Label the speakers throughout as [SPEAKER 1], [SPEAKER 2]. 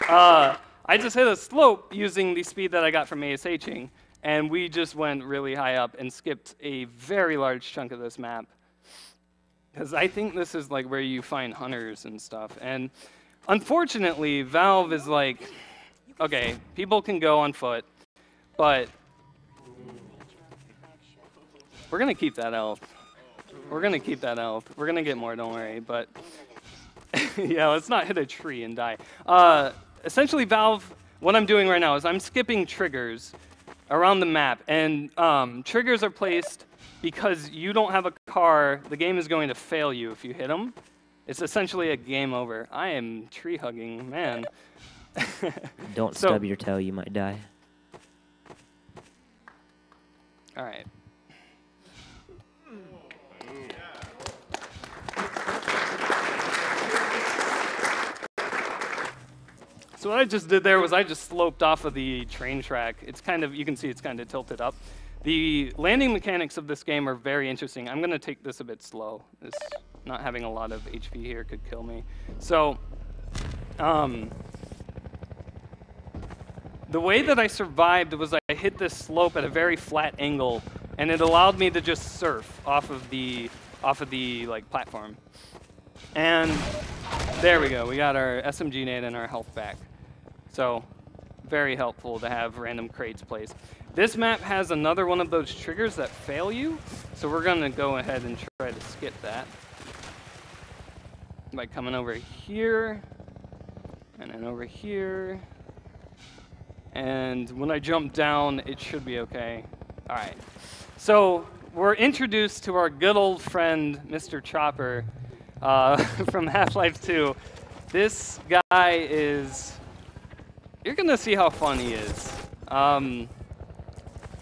[SPEAKER 1] I just hit a slope using the speed that I got from ASHing, and we just went really high up and skipped a very large chunk of this map. Because I think this is like where you find hunters and stuff. And unfortunately, Valve is like, okay, people can go on foot, but we're going to keep that health. We're going to keep that health. We're going to get more, don't worry. But yeah, let's not hit a tree and die. Essentially, Valve, what I'm doing right now is I'm skipping triggers around the map. And triggers are placed because you don't have a car. The game is going to fail you if you hit them. It's essentially a game over. I am tree hugging, man.
[SPEAKER 2] Don't stub your toe, you might die.
[SPEAKER 1] All right. So what I just did there was I just sloped off of the train track. It's kind of, you can see it's kind of tilted up. The landing mechanics of this game are very interesting. I'm going to take this a bit slow. This, not having a lot of HP here could kill me. So, the way that I survived was I hit this slope at a very flat angle, and it allowed me to just surf off of the like platform. And there we go. We got our SMG nade and our health back. So, very helpful to have random crates placed. This map has another one of those triggers that fail you, so we're going to go ahead and try to skip that by coming over here, and then over here, and when I jump down, it should be okay. All right, so we're introduced to our good old friend, Mr. Chopper, from Half-Life 2. This guy is, you're going to see how fun he is.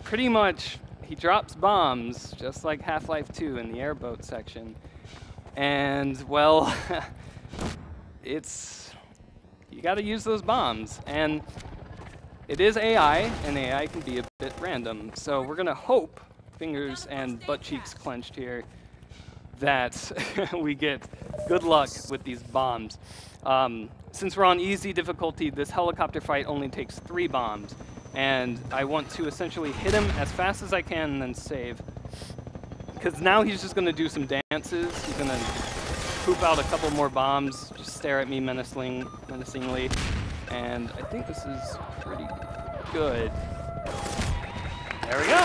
[SPEAKER 1] Pretty much, he drops bombs, just like Half-Life 2 in the airboat section. And, well, you got to use those bombs. And it is AI, and AI can be a bit random. So we're going to hope, fingers and butt cheeks clenched here, that we get good luck with these bombs. Since we're on easy difficulty, this helicopter fight only takes 3 bombs. And I want to essentially hit him as fast as I can and then save. Because now he's just going to do some dances. He's going to poop out a couple more bombs, just stare at me menacingly. And I think this is pretty good. There we go.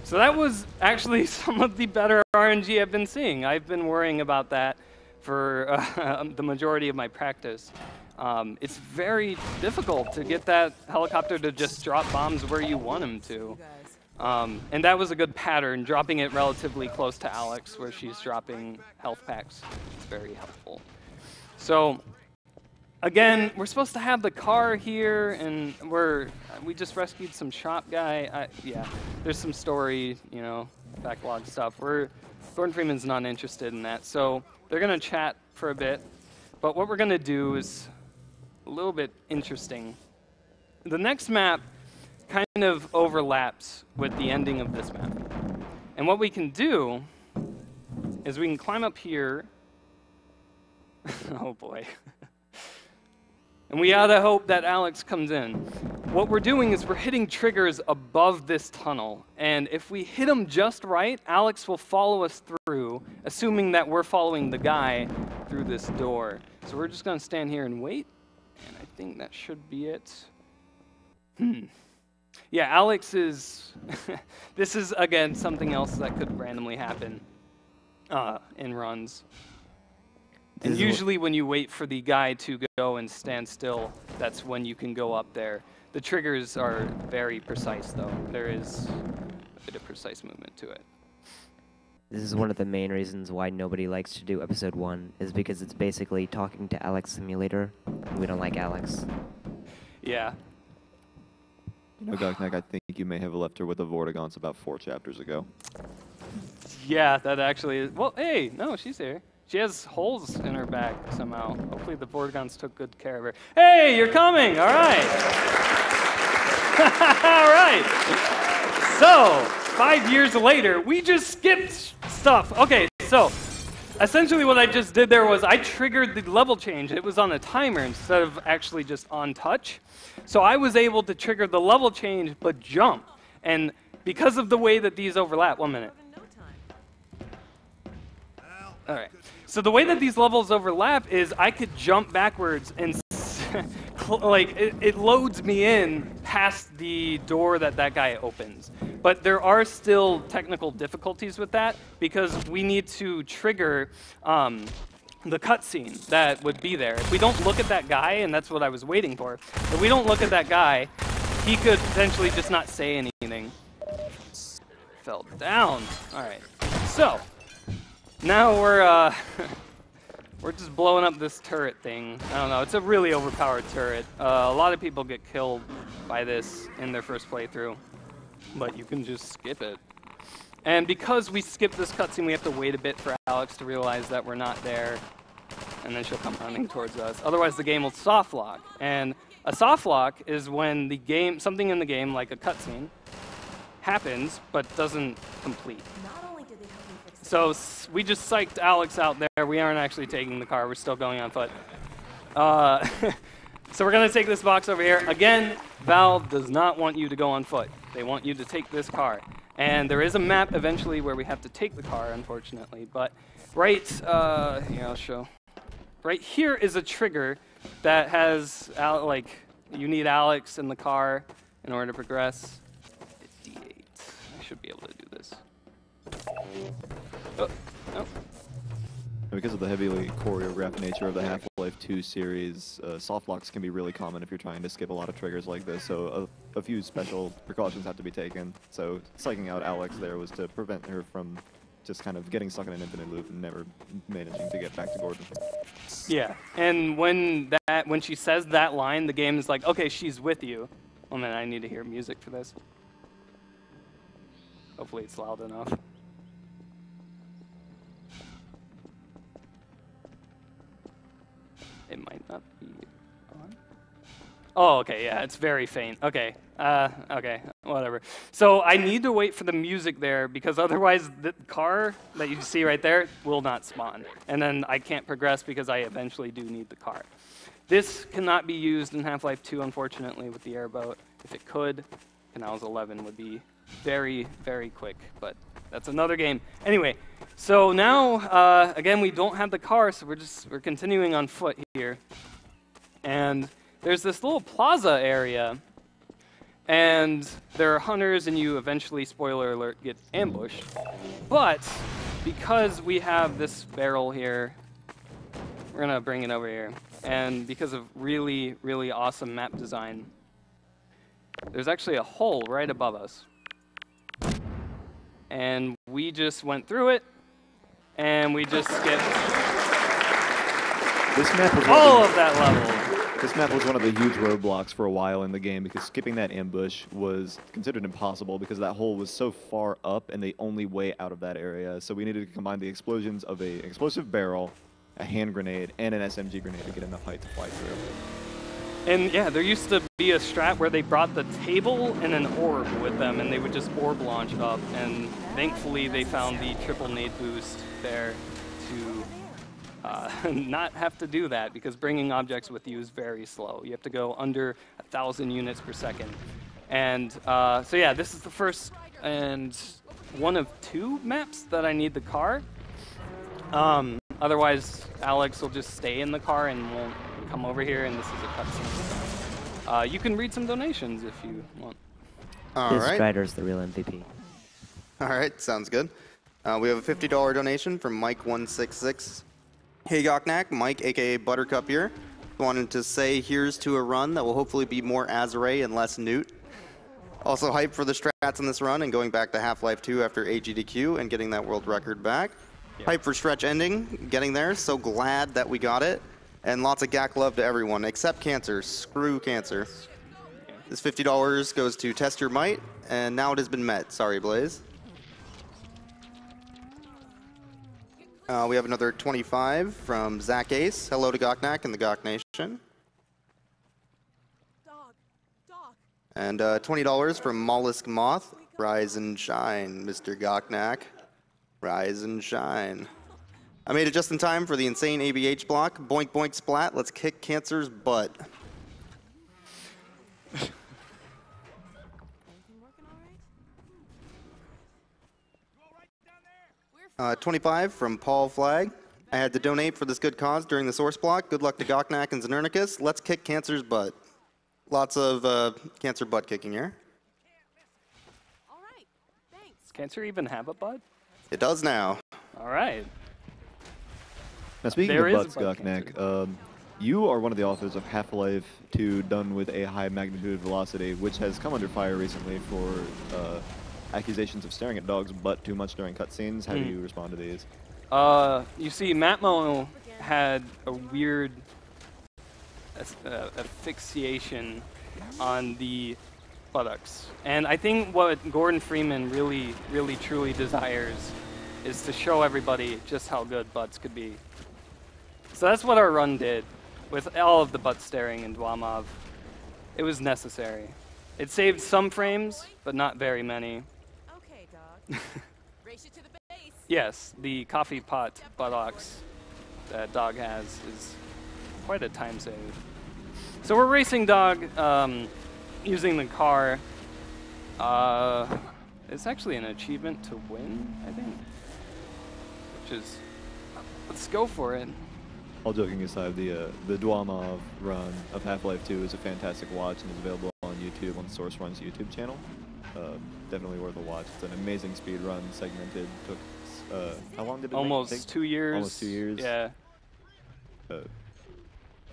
[SPEAKER 1] So that was actually some of the better RNG I've been seeing. I've been worrying about that for the majority of my practice. It's very difficult to get that helicopter to just drop bombs where you want him to. And that was a good pattern, dropping it relatively close to Alex, where she's dropping health packs. It's very helpful. So, again, we're supposed to have the car here, and we just rescued some shop guy. Yeah, there's some story, you know, backlog stuff. Gordon Freeman's not interested in that, so they're going to chat for a bit. But what we're going to do is a little bit interesting. The next map kind of overlaps with the ending of this map. And what we can do is we can climb up here. Oh boy. And we ought to hope that Alex comes in. What we're doing is we're hitting triggers above this tunnel. And if we hit them just right, Alex will follow us through, assuming that we're following the guy through this door. So we're just going to stand here and wait. And I think that should be it. Yeah, Alex is... this is, again, something else that could randomly happen in runs. And usually when you wait for the guy to go and stand still, that's when you can go up there. The triggers are very precise, though. There is a bit of precise movement to it.
[SPEAKER 2] This is one of the main reasons why nobody likes to do episode 1, is because it's basically talking to Alex Simulator. We don't like Alex.
[SPEAKER 1] Yeah.
[SPEAKER 3] You know, Goknak, I think you may have left her with the Vortigons about 4 chapters ago.
[SPEAKER 1] Yeah, that actually is. Well, hey, no, she's here. She has holes in her back somehow. Hopefully the Vortigons took good care of her. Hey, you're coming! All right. All right. So, 5 years later, we just skipped stuff. Okay, So essentially what I just did there was I triggered the level change. It was on a timer instead of actually just on touch. So I was able to trigger the level change but jump. And because of the way that these overlap, 1 minute. All right. So the way that these levels overlap is I could jump backwards and like it loads me in past the door that guy opens. But there are still technical difficulties with that because we need to trigger the cutscene that would be there. If we don't look at that guy, and that's what I was waiting for, if we don't look at that guy, he could potentially just not say anything. Fell down. All right. So now we're just blowing up this turret thing. I don't know. It's a really overpowered turret. A lot of people get killed by this in their first playthrough, but you can just skip it. And because we skipped this cutscene, we have to wait a bit for Alex to realize that we're not there, and then she'll come running towards us. Otherwise, the game will soft lock. And a soft lock is when the game, something in the game, like a cutscene, happens but doesn't complete. So we just psyched Alex out there. We aren't actually taking the car. We're still going on foot. So we're going to take this box over here. Again, Valve does not want you to go on foot. They want you to take this car. And there is a map eventually where we have to take the car, unfortunately. But right, here, I'll show. Right here is a trigger that has, like, you need Alex in the car in order to progress. D8. I should be able to do this. Oh, no.
[SPEAKER 3] Because of the heavily choreographed nature of the Half-Life 2 series, soft locks can be really common if you're trying to skip a lot of triggers like this, so a few special precautions have to be taken. So psyching out Alex there was to prevent her from just kind of getting stuck in an infinite loop and never managing to get back to Gordon.
[SPEAKER 1] Yeah, and when she says that line, the game is like, okay, she's with you. Oh man, I need to hear music for this. Hopefully it's loud enough. It might not be on. Oh, okay, yeah, it's very faint. Okay, okay, whatever. So I need to wait for the music there because otherwise the car that you see right there will not spawn. And then I can't progress because I eventually do need the car. This cannot be used in Half-Life 2, unfortunately, with the airboat. If it could, Canals 11 would be very, very quick, but that's another game. Anyway, so now, again, we don't have the car, so we're continuing on foot here. And there's this little plaza area, and there are hunters, and you eventually, spoiler alert, get ambushed. But because we have this barrel here, we're gonna bring it over here. And because of really, really awesome map design, there's actually a hole right above us. And we just went through it, and we just skipped
[SPEAKER 3] this map was
[SPEAKER 1] all of that level.
[SPEAKER 3] This map was one of the huge roadblocks for a while in the game because skipping that ambush was considered impossible because that hole was so far up and the only way out of that area. So we needed to combine the explosions of an explosive barrel, a hand grenade, and an SMG grenade to get enough height to fly through.
[SPEAKER 1] And yeah, there used to be a strat where they brought the table and an orb with them, and they would just orb launch up. And thankfully, they found the triple nade boost there to not have to do that, because bringing objects with you is very slow. You have to go under 1,000 units per second. And so yeah, this is the first and one of 2 maps that I need the car. Otherwise, Alex will just stay in the car and won't come over here, and this is a cutscene. You can read some donations if you want.
[SPEAKER 2] This Strider's the real MVP.
[SPEAKER 4] All right, sounds good. We have a $50 donation from Mike166. Hey Goknak, Mike, aka Buttercup here. Wanted to say here's to a run that will hopefully be more Azure and less Newt. Also hyped for the strats in this run and going back to Half-Life 2 after AGDQ and getting that world record back. Yep. Hype for stretch ending, getting there. So glad that we got it. And lots of GAC love to everyone, except Cancer. Screw Cancer. This $50 goes to Test Your Might, and now it has been met. Sorry, Blaze. We have another 25 from Zach Ace. Hello to Goknak and the Gok Nation. And $20 from Mollusk Moth. Rise and shine, Mr. Goknak. Rise and shine. I made it just in time for the insane ABH block. Boink, boink, splat. Let's kick Cancer's butt. 25 from Paul Flagg. I had to donate for this good cause during the source block. Good luck to Goknak and Znernicus. Let's kick Cancer's butt. Lots of Cancer butt kicking here.
[SPEAKER 5] All right, thanks.
[SPEAKER 1] Does Cancer even have a butt?
[SPEAKER 4] It does now.
[SPEAKER 1] All right.
[SPEAKER 3] Now speaking
[SPEAKER 1] There
[SPEAKER 3] of
[SPEAKER 1] is
[SPEAKER 3] butts,
[SPEAKER 1] a butt
[SPEAKER 3] Goknak, you are one of the authors of Half-Life 2 done with a high magnitude velocity, which has come under fire recently for accusations of staring at dogs' butt too much during cutscenes. How do you respond to these?
[SPEAKER 1] You see, Matmo had a weird asphyxiation on the buttocks. And I think what Gordon Freeman really, truly desires is to show everybody just how good butts could be. So that's what our run did with all of the butt staring in Dwamov. It was necessary. It saved some frames, but not very many.
[SPEAKER 5] Okay, dog. Race you to the base.
[SPEAKER 1] Yes, the coffee pot buttocks that Dog has is quite a time save. So we're racing Dog using the car. It's actually an achievement to win, I think. Which is, let's go for it.
[SPEAKER 3] All joking aside, the Dwamov run of Half-Life 2 is a fantastic watch and is available on YouTube on Source Run's YouTube channel. Definitely worth a watch. It's an amazing speed run, segmented. Took how long did it
[SPEAKER 1] Almost
[SPEAKER 3] take?
[SPEAKER 1] 2 years.
[SPEAKER 3] Almost 2 years.
[SPEAKER 1] Yeah.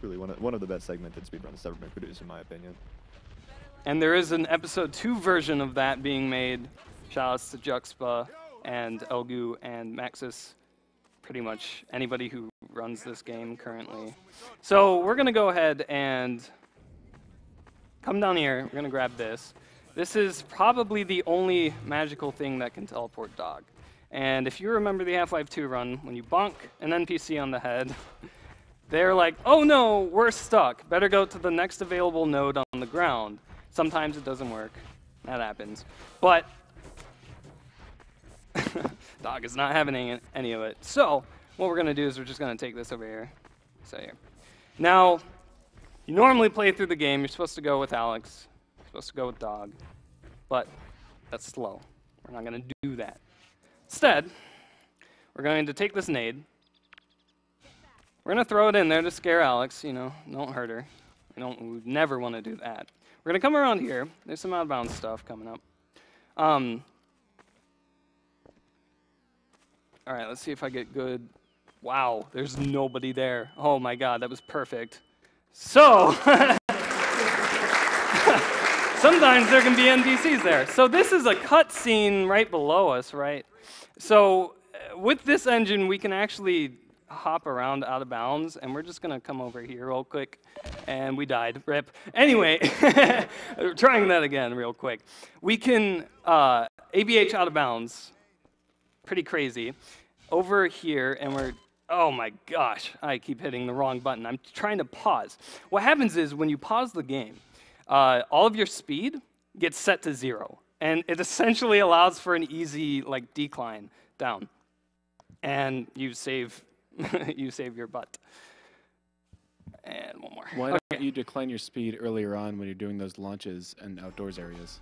[SPEAKER 3] Really one of the best segmented speedruns that's ever been produced, in my opinion.
[SPEAKER 1] And there is an episode 2 version of that being made. Shoutouts to Juxpa and Elgu and Maxis. Pretty much anybody who runs this game currently. So we're gonna go ahead and come down here. We're gonna grab this. This is probably the only magical thing that can teleport Dog. And if you remember the Half-Life 2 run, when you bonk an NPC on the head, they're like, oh no, we're stuck. Better go to the next available node on the ground. Sometimes it doesn't work. That happens. But Dog is not having any of it. So what we're going to do is we're just going to take this over here. So here. Now, you normally play through the game. You're supposed to go with Alex. You're supposed to go with Dog. But that's slow. We're not going to do that. Instead, we're going to take this nade. We're going to throw it in there to scare Alex. You know, don't hurt her. We would never want to do that. We're going to come around here. There's some outbound stuff coming up. All right, let's see if I get good. Wow, there's nobody there. Oh my God, that was perfect. So, sometimes there can be NPCs there. So this is a cutscene right below us, right? So with this engine, we can actually hop around out of bounds, and we're just gonna come over here real quick, and we died, rip. Anyway, trying that again real quick. We can ABH out of bounds, pretty crazy, over here, and we're, oh my gosh, I keep hitting the wrong button. I'm trying to pause. What happens is when you pause the game, all of your speed gets set to 0, and it essentially allows for an easy like decline down, and you save you save your butt. And one more.
[SPEAKER 6] Why don't you decline your speed earlier on when you're doing those launches in outdoors areas?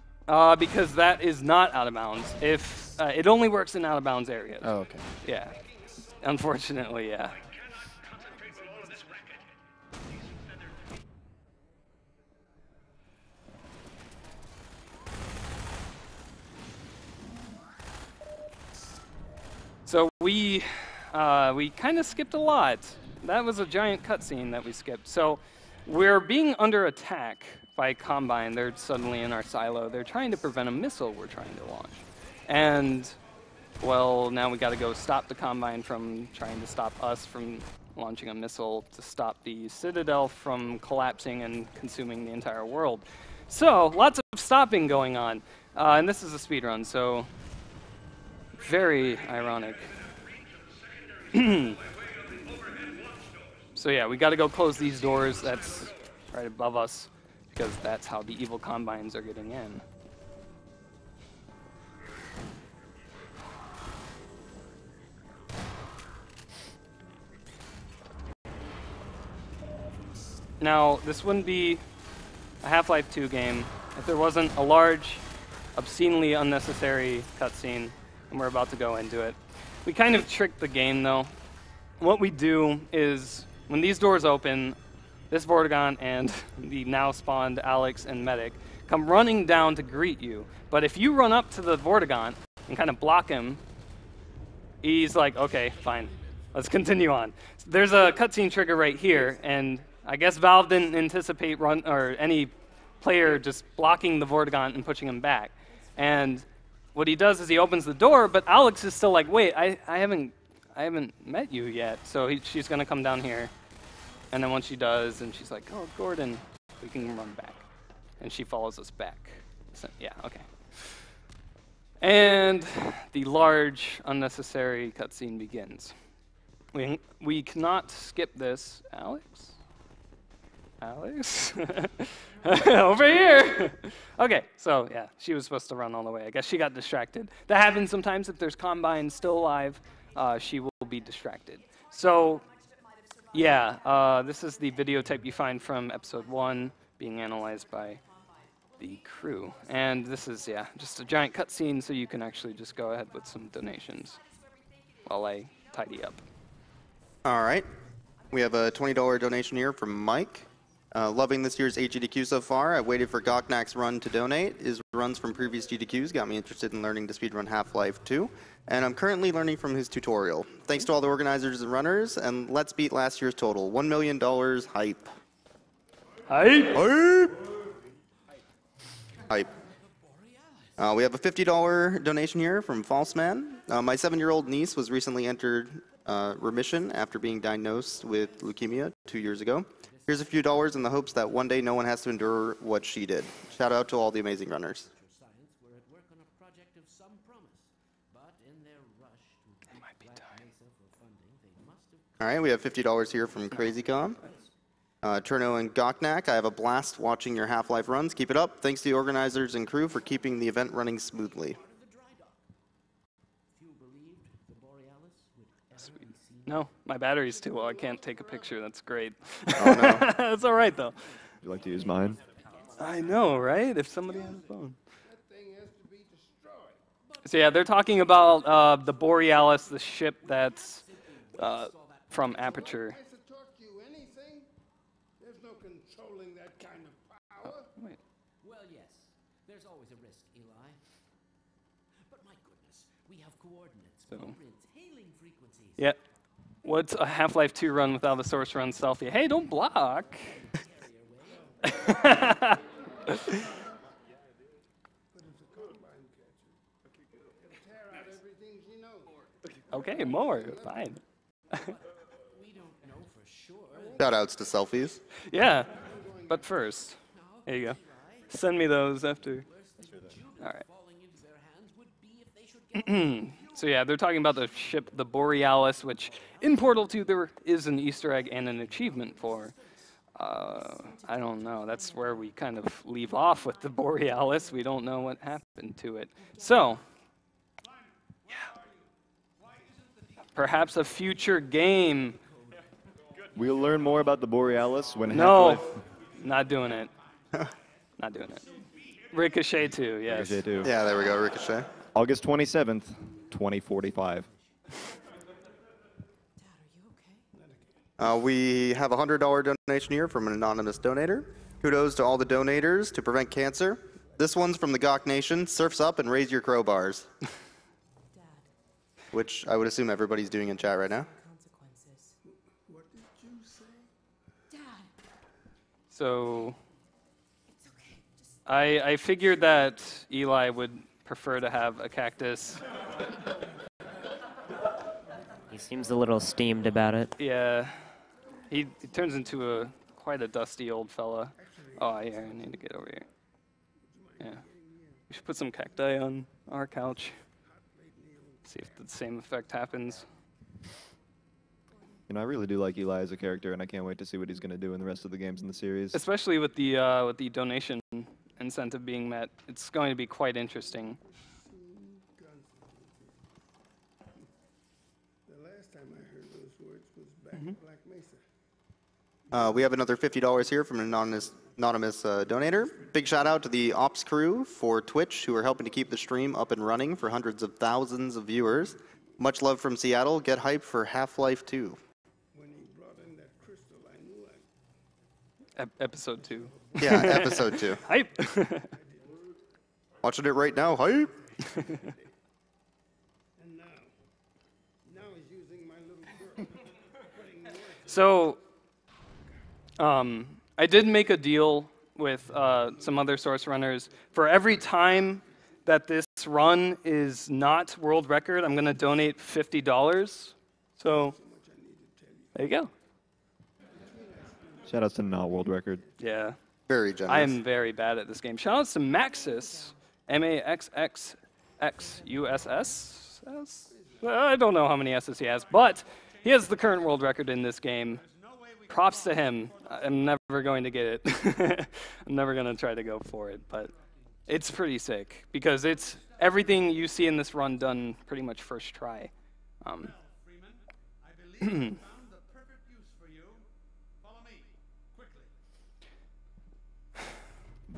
[SPEAKER 1] Because that is not out of bounds. If it only works in out of bounds areas.
[SPEAKER 6] Oh, okay.
[SPEAKER 1] Yeah. Unfortunately, yeah. So we kind of skipped a lot. That was a giant cutscene that we skipped. So we're being under attack by Combine. They're suddenly in our silo. They're trying to prevent a missile we're trying to launch. And, well, now we got to go stop the Combine from trying to stop us from launching a missile to stop the Citadel from collapsing and consuming the entire world. So, lots of stopping going on. And this is a speed run, so very ironic. So yeah, we got to go close these doors. That's right above us, because that's how the evil Combines are getting in. Now, this wouldn't be a Half-Life 2 game if there wasn't a large, obscenely unnecessary cutscene, and we're about to go into it. We kind of tricked the game, though. What we do is, when these doors open, this Vortigaunt and the now spawned Alex and Medic come running down to greet you. But if you run up to the Vortigaunt and kind of block him, he's like, okay, fine, let's continue on. There's a cutscene trigger right here, and I guess Valve didn't anticipate any player just blocking the Vortigaunt and pushing him back. And what he does is he opens the door, but Alex is still like, wait, I haven't met you yet. So she's gonna come down here, and then once she does, and she's like, oh, Gordon, we can run back. And she follows us back. So, yeah, okay. And the large, unnecessary cutscene begins. We cannot skip this. Alex? Alex? Over here! Okay, so yeah, she was supposed to run all the way. I guess she got distracted. That happens sometimes if there's Combine still alive. She will be distracted. So, yeah, this is the videotape you find from episode 1 being analyzed by the crew. And this is, yeah, just a giant cutscene, so you can actually just go ahead with some donations while I tidy up.
[SPEAKER 4] All right. We have a $20 donation here from Mike. Loving this year's AGDQ so far. I waited for Goknak's run to donate. His runs from previous GDQs got me interested in learning to speedrun Half-Life 2, and I'm currently learning from his tutorial. Thanks to all the organizers and runners, and let's beat last year's total. $1 million hype.
[SPEAKER 1] Hype!
[SPEAKER 4] Hype! Hype. We have a $50 donation here from False Man. My 7-year-old niece was recently entered remission after being diagnosed with leukemia 2 years ago. Here's a few dollars in the hopes that one day no one has to endure what she did. Shout out to all the amazing runners. All right, we have $50 here from CrazyCom. Cirno and Goknak, I have a blast watching your Half-Life runs. Keep it up. Thanks to the organizers and crew for keeping the event running smoothly.
[SPEAKER 1] Sweet. No, my battery's too low. I can't take a picture. That's great.
[SPEAKER 4] Oh, no.
[SPEAKER 1] That's all right, though.
[SPEAKER 3] Would you like to use mine?
[SPEAKER 1] I know, right? If somebody has a phone. So yeah, they're talking about the Borealis, the ship that's from Aperture. Wait.
[SPEAKER 7] Well, yes. There's always a risk, Eli. But my goodness, we have coordinates, blueprints, hailing frequencies.
[SPEAKER 1] Yeah. What's a Half-Life 2 run without a source run selfie? Hey, don't block. Okay, more. Fine.
[SPEAKER 7] We don't know for sure.
[SPEAKER 4] Shout outs to selfies.
[SPEAKER 1] Yeah, but first, here you go. Send me those after. All right. So yeah, they're talking about the ship, the Borealis, which in Portal 2 there is an Easter egg and an achievement for. I don't know. That's where we kind of leave off with the Borealis. We don't know what happened to it. So, yeah. Perhaps a future game.
[SPEAKER 3] We'll learn more about the Borealis when
[SPEAKER 1] No,
[SPEAKER 3] Half-Life...
[SPEAKER 1] not doing it. Not doing it. Ricochet 2, yes.
[SPEAKER 3] Ricochet 2.
[SPEAKER 4] Yeah, there we go, Ricochet.
[SPEAKER 3] August 27th, 2045.
[SPEAKER 4] We have a $100 donation here from an anonymous donator. Kudos to all the donators to prevent cancer. This one's from the Gok Nation. Surfs up and raise your crowbars. Which I would assume everybody's doing in chat right now.
[SPEAKER 5] What did you say? Dad.
[SPEAKER 1] So, I figured that Eli would prefer to have a cactus.
[SPEAKER 2] He seems a little steamed about it.
[SPEAKER 1] Yeah, he turns into quite a dusty old fella. Oh yeah, I need to get over here. Yeah, we should put some cacti on our couch. See if the same effect happens.
[SPEAKER 3] You know, I really do like Eli as a character, and I can't wait to see what he's going to do in the rest of the games in the series.
[SPEAKER 1] Especially with the donation incentive being met, it's going to be quite interesting.
[SPEAKER 8] The last time I heard those words was back at Black Mesa.
[SPEAKER 4] We have another $50 here from an anonymous donator. Big shout out to the ops crew for Twitch who are helping to keep the stream up and running for hundreds of thousands of viewers. Much love from Seattle. Get hype for Half-Life 2.
[SPEAKER 8] When he brought in that crystal, I knew I...
[SPEAKER 1] Episode 2.
[SPEAKER 4] Yeah, episode 2.
[SPEAKER 1] Hype.
[SPEAKER 4] Watching it right now. Hype.
[SPEAKER 8] And now he's using my little girl. Putting words
[SPEAKER 1] So, I did make a deal with some other source runners. For every time that this run is not world record, I'm going to donate $50. So, there you go.
[SPEAKER 3] Shoutouts to not world record.
[SPEAKER 1] Yeah.
[SPEAKER 4] Very generous.
[SPEAKER 1] I am very bad at this game. Shoutouts to Maxis, MAXXXUSS. I don't know how many S's he has, but he has the current world record in this game. Props to him. I'm never going to get it. I'm never going to try to go for it, but it's pretty sick because it's everything you see in this run done pretty much first try.
[SPEAKER 8] Freeman, I believe I found the perfect use for you. Follow me, quickly.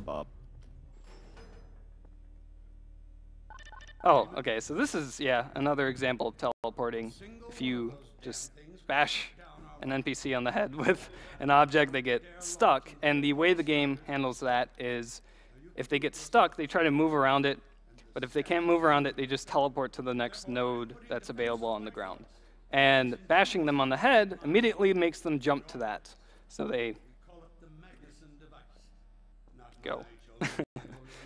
[SPEAKER 3] Bob.
[SPEAKER 1] Oh, okay, so this is, yeah, another example of teleporting. If you just bash an NPC on the head with an object, they get stuck. And the way the game handles that is if they get stuck, they try to move around it. But if they can't move around it, they just teleport to the next node that's available on the ground. And bashing them on the head immediately makes them jump to that. So they go.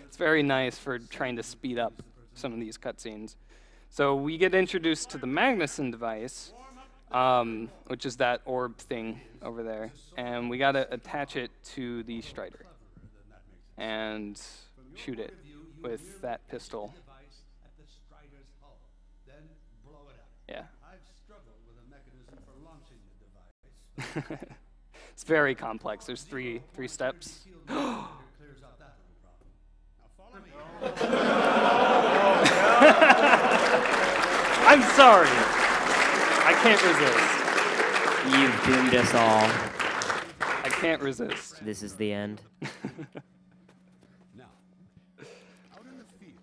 [SPEAKER 1] It's very nice for trying to speed up some of these cutscenes. So we get introduced to the Magnuson device, which is that orb thing over there. And we got to attach it to the Strider and shoot it with that pistol. Yeah. It's very complex. There's three steps. I'm sorry. I can't resist.
[SPEAKER 2] You've doomed us all.
[SPEAKER 1] I can't resist.
[SPEAKER 2] This is the end.
[SPEAKER 8] Now, out in the field,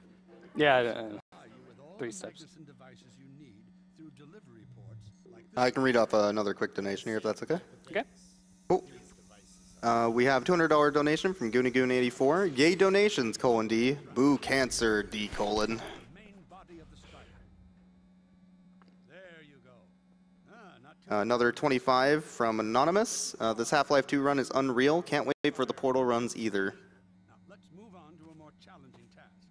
[SPEAKER 1] Yeah,
[SPEAKER 8] with all
[SPEAKER 1] 3
[SPEAKER 8] the
[SPEAKER 1] steps.
[SPEAKER 8] Magnuson devices you need through delivery ports like this.
[SPEAKER 4] I can read off another quick donation here if that's okay.
[SPEAKER 1] Okay.
[SPEAKER 4] Cool. We have $200 donation from Goonagoon84. Yay donations, :D. Boo cancer, D:.
[SPEAKER 8] Main body of the Strider. There you go. Not too
[SPEAKER 4] Another 25 from Anonymous. This Half-Life 2 run is unreal. Can't wait for the Portal runs either.
[SPEAKER 8] Now, let's move on to a more challenging task.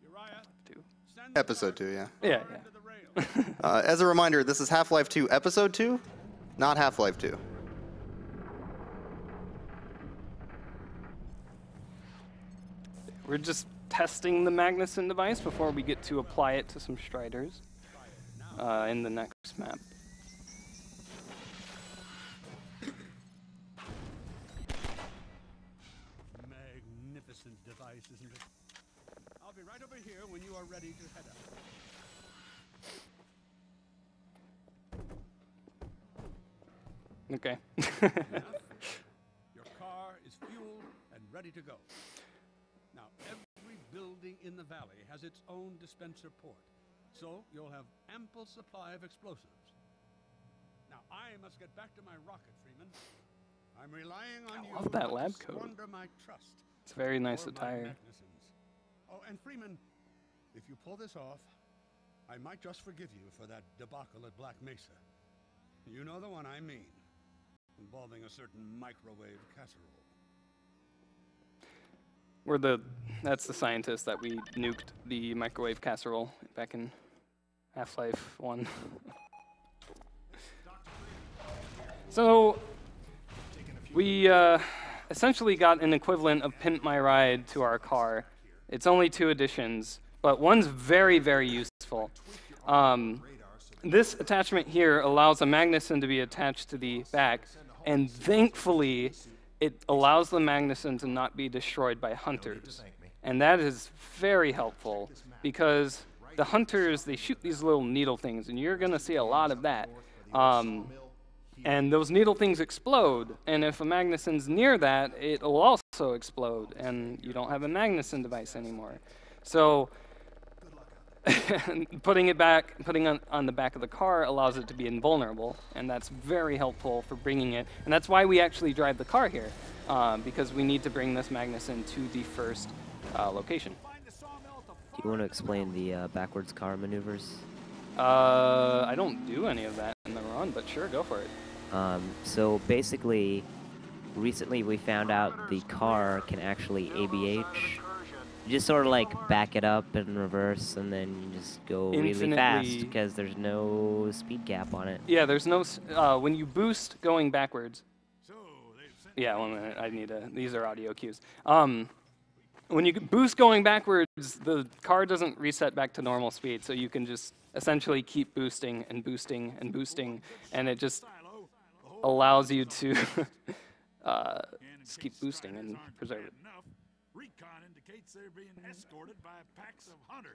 [SPEAKER 8] Uriah,
[SPEAKER 1] Two.
[SPEAKER 8] send the
[SPEAKER 1] Yeah,
[SPEAKER 4] Episode 2, yeah.
[SPEAKER 1] yeah.
[SPEAKER 8] to the rail.
[SPEAKER 4] As a reminder, this is Half-Life 2 Episode 2, not Half-Life 2.
[SPEAKER 1] We're just testing the Magnuson device before we get to apply it to some Striders in the next map.
[SPEAKER 8] Magnificent device, isn't it? I'll be right over here when you are ready to head out.
[SPEAKER 1] Okay.
[SPEAKER 8] Your car is fueled and ready to go. Now, every building in the valley has its own dispenser port, so you'll have ample supply of explosives. Now, I must get back to my rocket, Freeman. I'm relying on you
[SPEAKER 1] love that
[SPEAKER 8] not
[SPEAKER 1] lab
[SPEAKER 8] to
[SPEAKER 1] coat.
[SPEAKER 8] squander my trust.
[SPEAKER 1] It's very nice
[SPEAKER 8] or my
[SPEAKER 1] attire.
[SPEAKER 8] Magnusons. Oh, and Freeman, if you pull this off, I might just forgive you for that debacle at Black Mesa. You know the one I mean, involving a certain microwave casserole.
[SPEAKER 1] That's the scientist that we nuked the microwave casserole back in Half-Life 1. So we essentially got an equivalent of Pimp My Ride to our car. It's only 2 editions, but one's very, very useful. This attachment here allows a Magnuson to be attached to the back, and thankfully, it allows the Magnuson to not be destroyed by hunters. And that is very helpful, because the hunters, they shoot these little needle things, and you're going to see a lot of that. and those needle things explode. And if a Magnuson's near that, it'll also explode, and you don't have a Magnuson device anymore. So putting on the back of the car allows it to be invulnerable, and that's very helpful for bringing it. And that's why we actually drive the car here, because we need to bring this Magnuson to the first location.
[SPEAKER 2] Do you want to explain the backwards car maneuvers?
[SPEAKER 1] I don't do any of that in the run, but sure, go for it.
[SPEAKER 2] So basically, recently we found out the car can actually ABH. You just sort of like back it up in reverse, and then you just go really fast because there's no speed cap on it.
[SPEAKER 1] Yeah, there's no. When you boost going backwards. Yeah, 1 minute. I need to. These are audio cues. When you boost going backwards, the car doesn't reset back to normal speed, so you can just essentially keep boosting and boosting and boosting, and it just allows you to just keep boosting and preserve it.
[SPEAKER 9] Recon indicates they're being escorted by packs of hunters.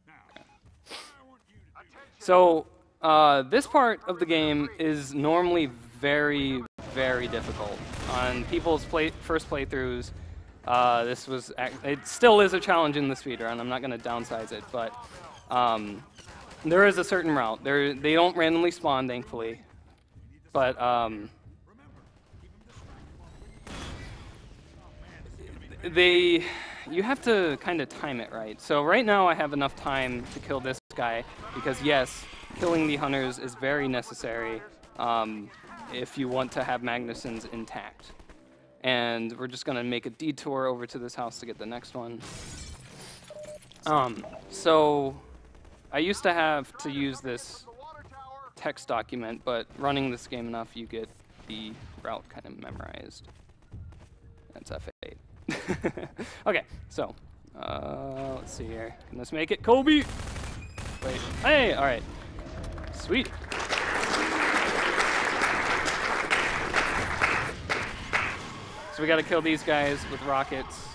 [SPEAKER 9] Now, I want you to
[SPEAKER 1] So this part of the game is normally very, very difficult. On people's first playthroughs, it still is a challenge in the speedrun. I'm not going to downsize it, but there is a certain route. They don't randomly spawn, thankfully, but you have to kind of time it right. So right now I have enough time to kill this guy because yes, killing the hunters is very necessary if you want to have Magnusons intact. And we're just gonna make a detour over to this house to get the next one. So I used to have to use this text document, but running this game enough, you get the route kind of memorized. That's F8. Okay, so let's see here. Can this make it? Kobe! Wait, hey, all right. Sweet. So we gotta kill these guys with rockets.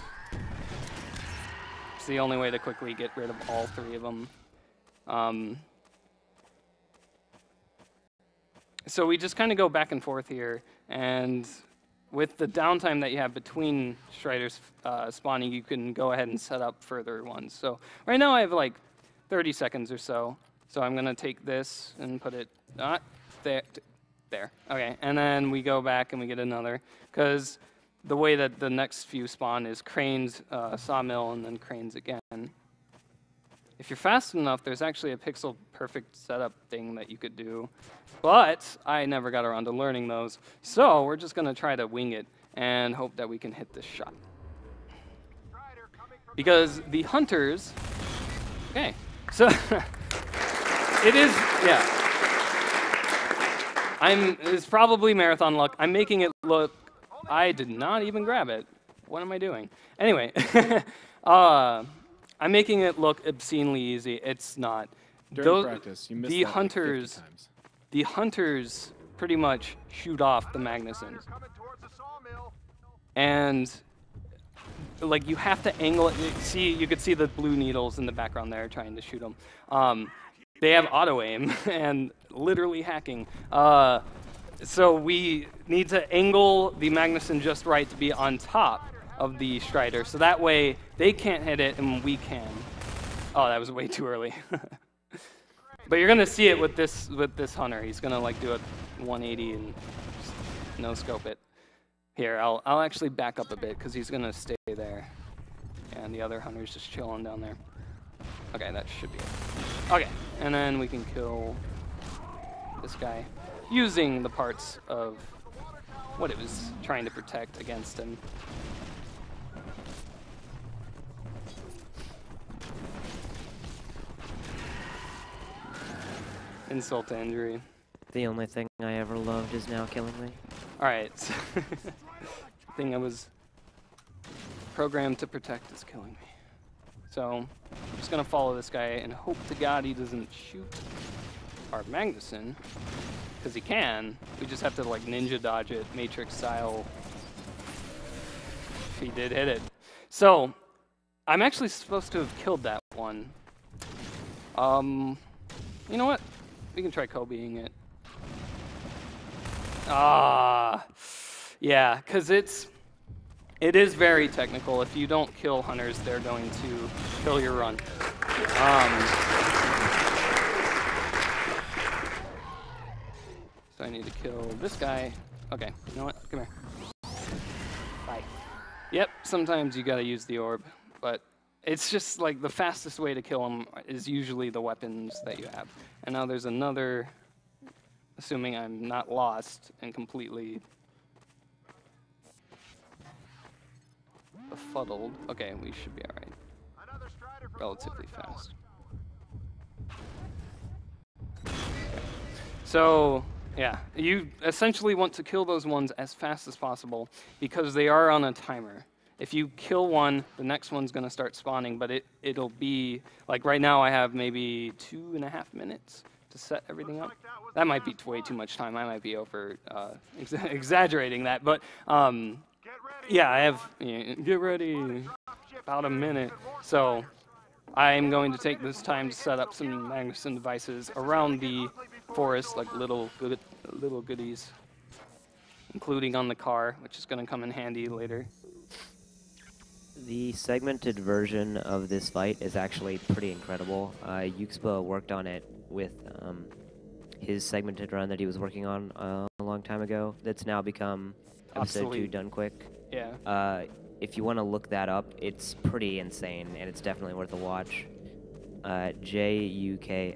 [SPEAKER 1] It's the only way to quickly get rid of all three of them. So we just kind of go back and forth here, and with the downtime that you have between Striders spawning, you can go ahead and set up further ones. So right now I have like 30 seconds or so. So I'm gonna take this and put it there. Okay, and then we go back and we get another, because the way that the next few spawn is cranes, sawmill, and then cranes again. If you're fast enough, there's actually a pixel perfect setup thing that you could do, but I never got around to learning those. So we're just gonna try to wing it and hope that we can hit this shot. Because the hunters, okay, so it is, yeah. It's probably marathon luck. I'm making it look, I did not even grab it. What am I doing? Anyway, I'm making it look obscenely easy. It's not.
[SPEAKER 6] During practice, you missed
[SPEAKER 1] the
[SPEAKER 6] that
[SPEAKER 1] hunters,
[SPEAKER 6] like 50 times.
[SPEAKER 1] The hunters pretty much shoot off the Magnusons. And like you have to angle it. You could see the blue needles in the background there trying to shoot them. They have auto aim and literally hacking. So we need to angle the Magnuson just right to be on top of the Strider, so that way they can't hit it and we can. Oh, that was way too early. But you're gonna see it with this hunter. He's gonna like do a 180 and no scope it. Here, I'll actually back up a bit because he's gonna stay there, and the other hunter's just chilling down there. Okay, that should be it. Okay, and then we can kill this guy using the parts of what it was trying to protect against him. Insult to injury.
[SPEAKER 2] The only thing I ever loved is now killing me.
[SPEAKER 1] Alright. Thing I was programmed to protect is killing me. So I'm just gonna follow this guy and hope to God he doesn't shoot our Magnuson. Because he can. We just have to like ninja dodge it, Matrix style. He did hit it. So I'm actually supposed to have killed that one. You know what? We can try Kobeing it. Yeah, because it is very technical. If you don't kill hunters, they're going to kill your run. So I need to kill this guy. Okay, you know what? Come here. Bye. Yep, sometimes you gotta use the orb, but it's just like the fastest way to kill them is usually the weapons that you have. And now there's another, assuming I'm not lost and completely befuddled. Okay, we should be all right. Relatively fast. So, yeah, you essentially want to kill those ones as fast as possible because they are on a timer. If you kill one, the next one's going to start spawning, but it'll be, like right now I have maybe 2.5 minutes to set everything up. That might be way too much time. I might be over exaggerating that, but yeah, I have, get ready, about a minute. So I'm going to take this time to set up some magnetism devices around the forest, like little goodies, including on the car, which is going to come in handy later.
[SPEAKER 2] The segmented version of this fight is actually pretty incredible. Yuxpa worked on it with his segmented run that he was working on a long time ago. That's now become episode 2 done quick.
[SPEAKER 1] Yeah.
[SPEAKER 2] If you want to look that up, it's pretty insane, and it's definitely worth a watch. JUKSPA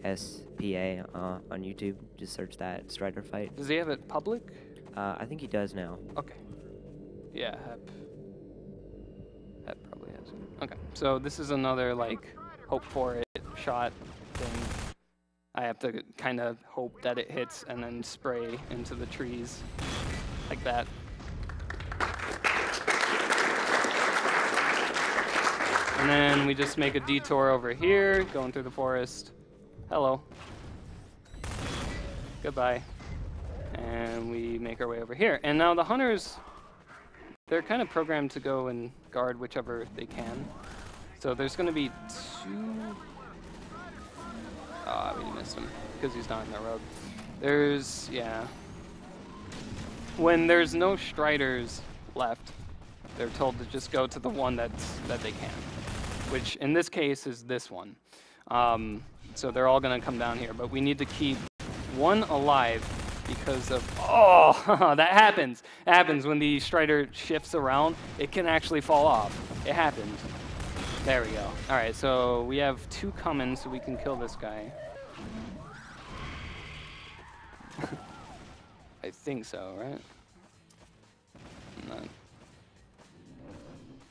[SPEAKER 2] on YouTube. Just search that Strider fight.
[SPEAKER 1] Does he have it public?
[SPEAKER 2] I think he does now.
[SPEAKER 1] Okay. Yeah, Hep probably has it. Okay, so this is another like hope for it shot thing. I have to kind of hope that it hits and then spray into the trees like that. And then we just make a detour over here, going through the forest. Hello. Goodbye. And we make our way over here. And now the hunters, they're kind of programmed to go and guard whichever they can. So there's going to be 2... Oh, we missed him because he's not in the road. There's, yeah. When there's no Striders left, they're told to just go to the one that they can, which in this case is this one. So they're all going to come down here, but we need to keep one alive because of, oh, that happens. It happens when the Strider shifts around. It can actually fall off. It happens. There we go. All right, so we have 2 coming, so we can kill this guy. I think so, right? No.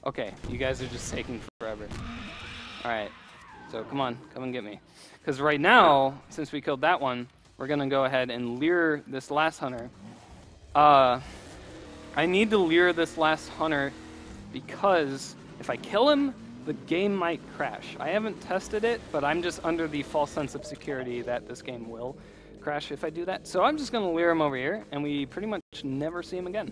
[SPEAKER 1] Okay, you guys are just taking forever. All right, so come on, come and get me. Because right now, since we killed that one, we're going to go ahead and lure this last hunter. I need to lure this last hunter because if I kill him, the game might crash. I haven't tested it, but I'm just under the false sense of security that this game will crash if I do that. So I'm just going to lure him over here, and we pretty much never see him again.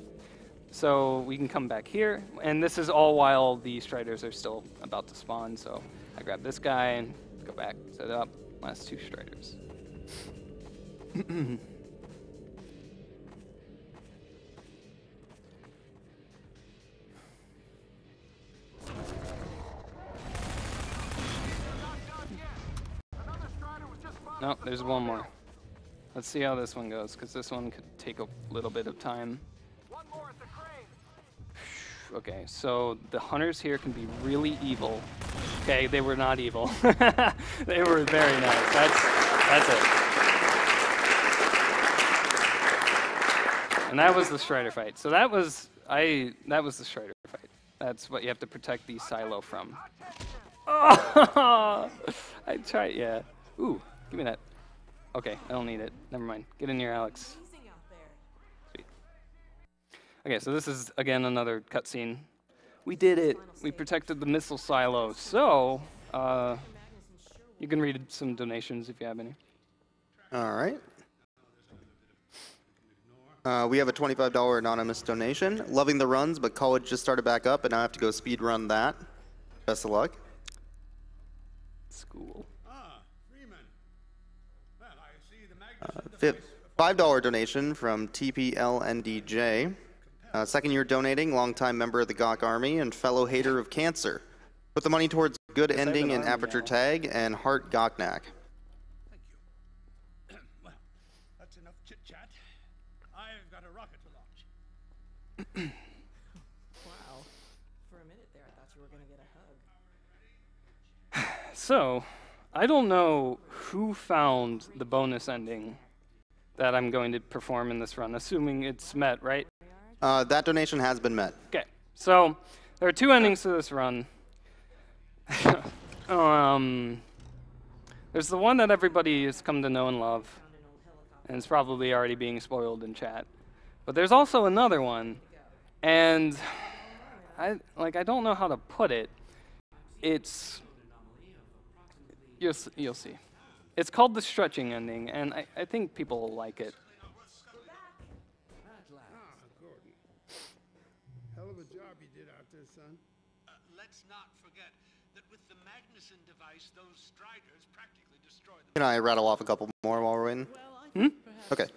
[SPEAKER 1] So we can come back here, and this is all while the Striders are still about to spawn. So I grab this guy and go back, set up, last 2 Striders. No, there's one more. Let's see how this one goes, because this one could take a little bit of time. Okay, so the hunters here can be really evil. Okay, they were not evil. They were very nice. That's it. And that was the Strider fight. So that was the Strider fight. That's what you have to protect the silo from. Oh, I tried, yeah. Ooh, give me that. Okay, I don't need it. Never mind. Get in here, Alex. Sweet. Okay, so this is, again, another cutscene. We did it. We protected the missile silo. So, you can read some donations if you have any.
[SPEAKER 4] All right. We have a $25 anonymous donation. Loving the runs, but college just started back up, and I have to go speed run that. Best of luck.
[SPEAKER 1] School.
[SPEAKER 4] $5 donation from TPLNDJ. Second year donating, longtime member of the GOK Army and fellow hater of cancer. Put the money towards good ending in Aperture Tag and Heart GOKNAK.
[SPEAKER 8] Thank you. Well, that's enough chit-chat. I've got a rocket to launch.
[SPEAKER 5] Wow. For a minute there, I thought you were going to get a hug.
[SPEAKER 1] So, I don't know who found the bonus ending that I'm going to perform in this run, assuming it's met, right?
[SPEAKER 4] That donation has been met.
[SPEAKER 1] Okay, so there are 2 endings to this run. There's the one that everybody has come to know and love, and it's probably already being spoiled in chat. But there's also another one, and I don't know how to put it. It's you'll see. It's called the stretching ending, and I think people will like it.
[SPEAKER 10] Gordon. Hell of a job you did out there, son.
[SPEAKER 8] Let's not forget that with the Magnuson device, those Striders practically destroyed the...
[SPEAKER 4] Can I rattle off a couple more while we're waiting? Okay.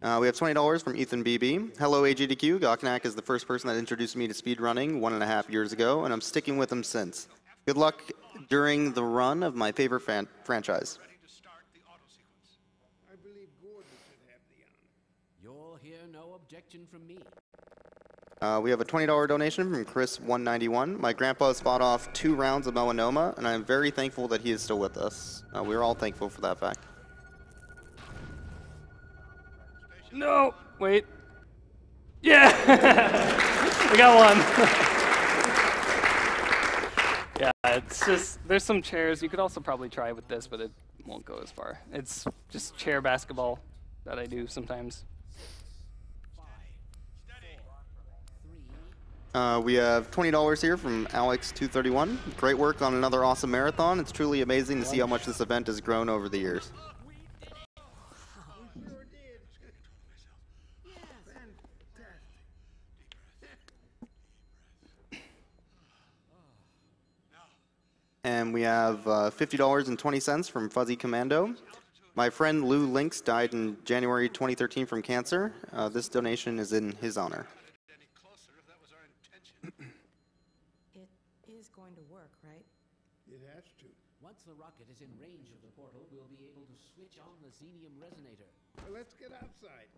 [SPEAKER 4] We have $20 from Ethan BB. Hello, AGDQ. GOKNAK is the first person that introduced me to speedrunning 1.5 years ago, and I'm sticking with him since. Good luck during the run of my favorite franchise.
[SPEAKER 10] I believe Gordon should have the honor.
[SPEAKER 7] You'll hear no objection from me.
[SPEAKER 4] We have a $20 donation from Chris191. My grandpa has fought off 2 rounds of melanoma, and I'm very thankful that he is still with us. We're all thankful for that fact.
[SPEAKER 1] No, wait. Yeah, we got one. Yeah, it's just, there's some chairs. You could also probably try with this, but it won't go as far. It's just chair basketball that I do sometimes.
[SPEAKER 4] We have $20 here from Alex231. Great work on another awesome marathon. It's truly amazing to see how much this event has grown over the years. And we have $50.20 from Fuzzy Commando. My friend Lou Lynx died in January 2013 from cancer. This donation is in his honor.
[SPEAKER 5] It is going to work, right?
[SPEAKER 10] It has to.
[SPEAKER 7] Once the rocket is in range of the portal, we'll be able to switch on the xenium resonator.
[SPEAKER 10] Well, let's get outside.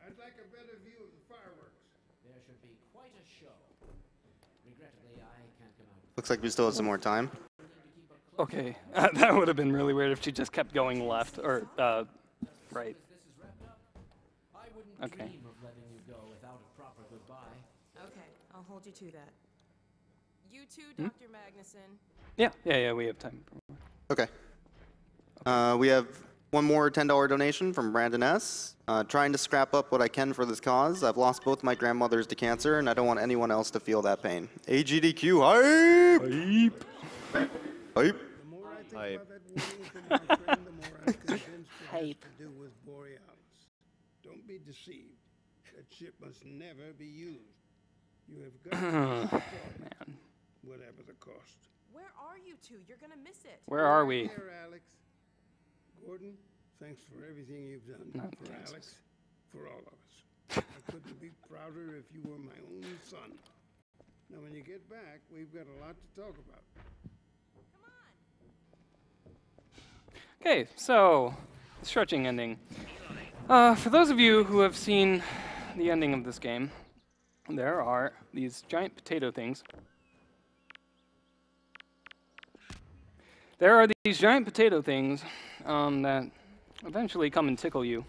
[SPEAKER 10] I'd like a better view of the fireworks.
[SPEAKER 7] There should be quite a show. Regrettably, I can't come out.
[SPEAKER 4] Looks like we still have some more time.
[SPEAKER 1] Okay, that would have been really weird if she just kept going left, or right. Okay.
[SPEAKER 7] Dream of letting you go without a proper goodbye.
[SPEAKER 5] Okay, I'll hold you to that. You too, Dr. Magnuson.
[SPEAKER 1] Yeah, we have time.
[SPEAKER 4] Okay. We have one more $10 donation from Brandon S. Trying to scrap up what I can for this cause. I've lost both my grandmothers to cancer, and I don't want anyone else to feel that pain. AGDQ, hype! Hype! Hype!
[SPEAKER 10] The more I think about that warning from my friend, the more I'm convinced it has to do with Borealis. Don't be deceived. That ship must never be used. You have got to destroy it, whatever the cost.
[SPEAKER 5] Where are you two? You're going to miss it.
[SPEAKER 1] Where are we?
[SPEAKER 10] Here, Alex. Gordon, thanks for everything you've done. For Alex, for all of us. I couldn't be prouder if you were my only son. Now, when you get back, we've got a lot to talk about.
[SPEAKER 1] Okay, so stretching ending. For those of you who have seen the ending of this game, there are these giant potato things. There are these giant potato things that eventually come and tickle you.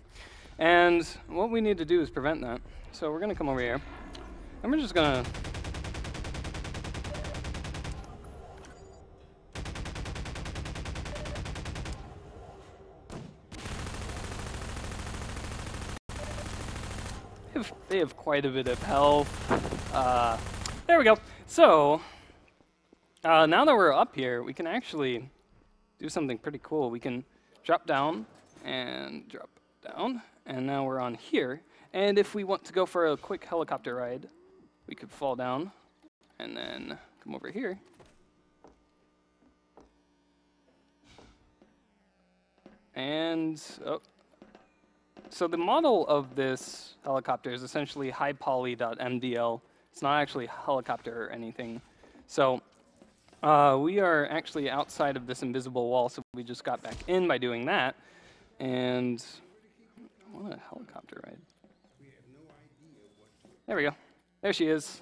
[SPEAKER 1] And what we need to do is prevent that. So we're going to come over here, and we're just going to... They have quite a bit of health. There we go. So, now that we're up here, we can actually do something pretty cool. We can drop down, and now we're on here. And if we want to go for a quick helicopter ride, we could fall down, and then come over here. And, So the model of this helicopter is essentially highpoly.mdl. It's not actually a helicopter or anything. So we are actually outside of this invisible wall, so we just got back in by doing that. And I want a helicopter ride. There we go. There she is.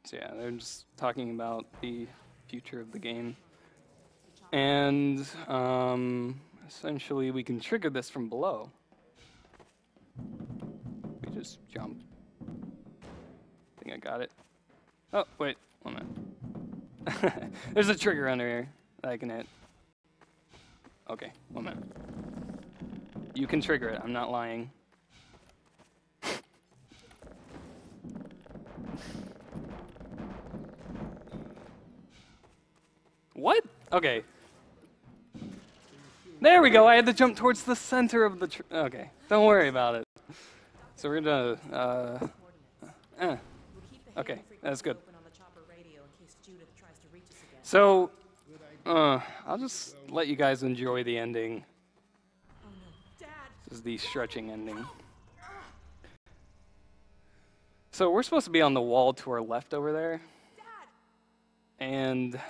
[SPEAKER 1] So yeah, they're just talking about the future of the game. And essentially we can trigger this from below. We just jump. I think I got it. Oh, wait, 1 minute. There's a trigger under here that I can hit. Okay, 1 minute. You can trigger it, I'm not lying. What? Okay. There we go. I had to jump towards the center of the okay. Don't worry about it. So we're gonna, okay, that's good. So, I'll just let you guys enjoy the ending. This is the stretching ending. So we're supposed to be on the wall to our left over there. And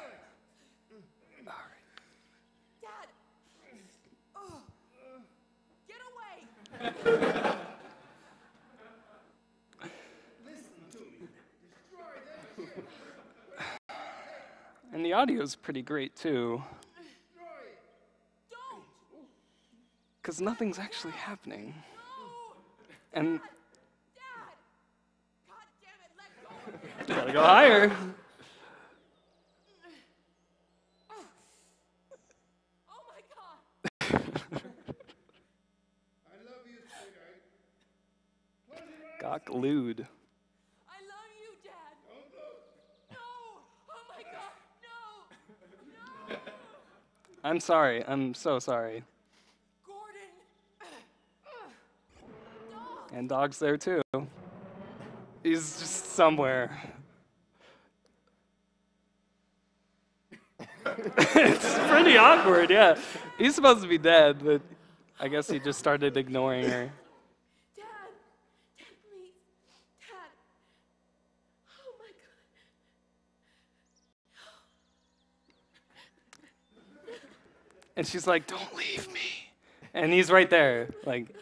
[SPEAKER 1] and the audio's pretty great too. Because nothing's actually happening. And gotta go higher. Gok lewd.
[SPEAKER 5] I love you, Dad. No. Oh my God. No.
[SPEAKER 1] I'm sorry. I'm so sorry.
[SPEAKER 5] Gordon.
[SPEAKER 1] And Dog's there too. He's just somewhere. It's pretty awkward, yeah. He's supposed to be dead, but I guess he just started ignoring her. And she's like, don't leave me. And he's right there. Like,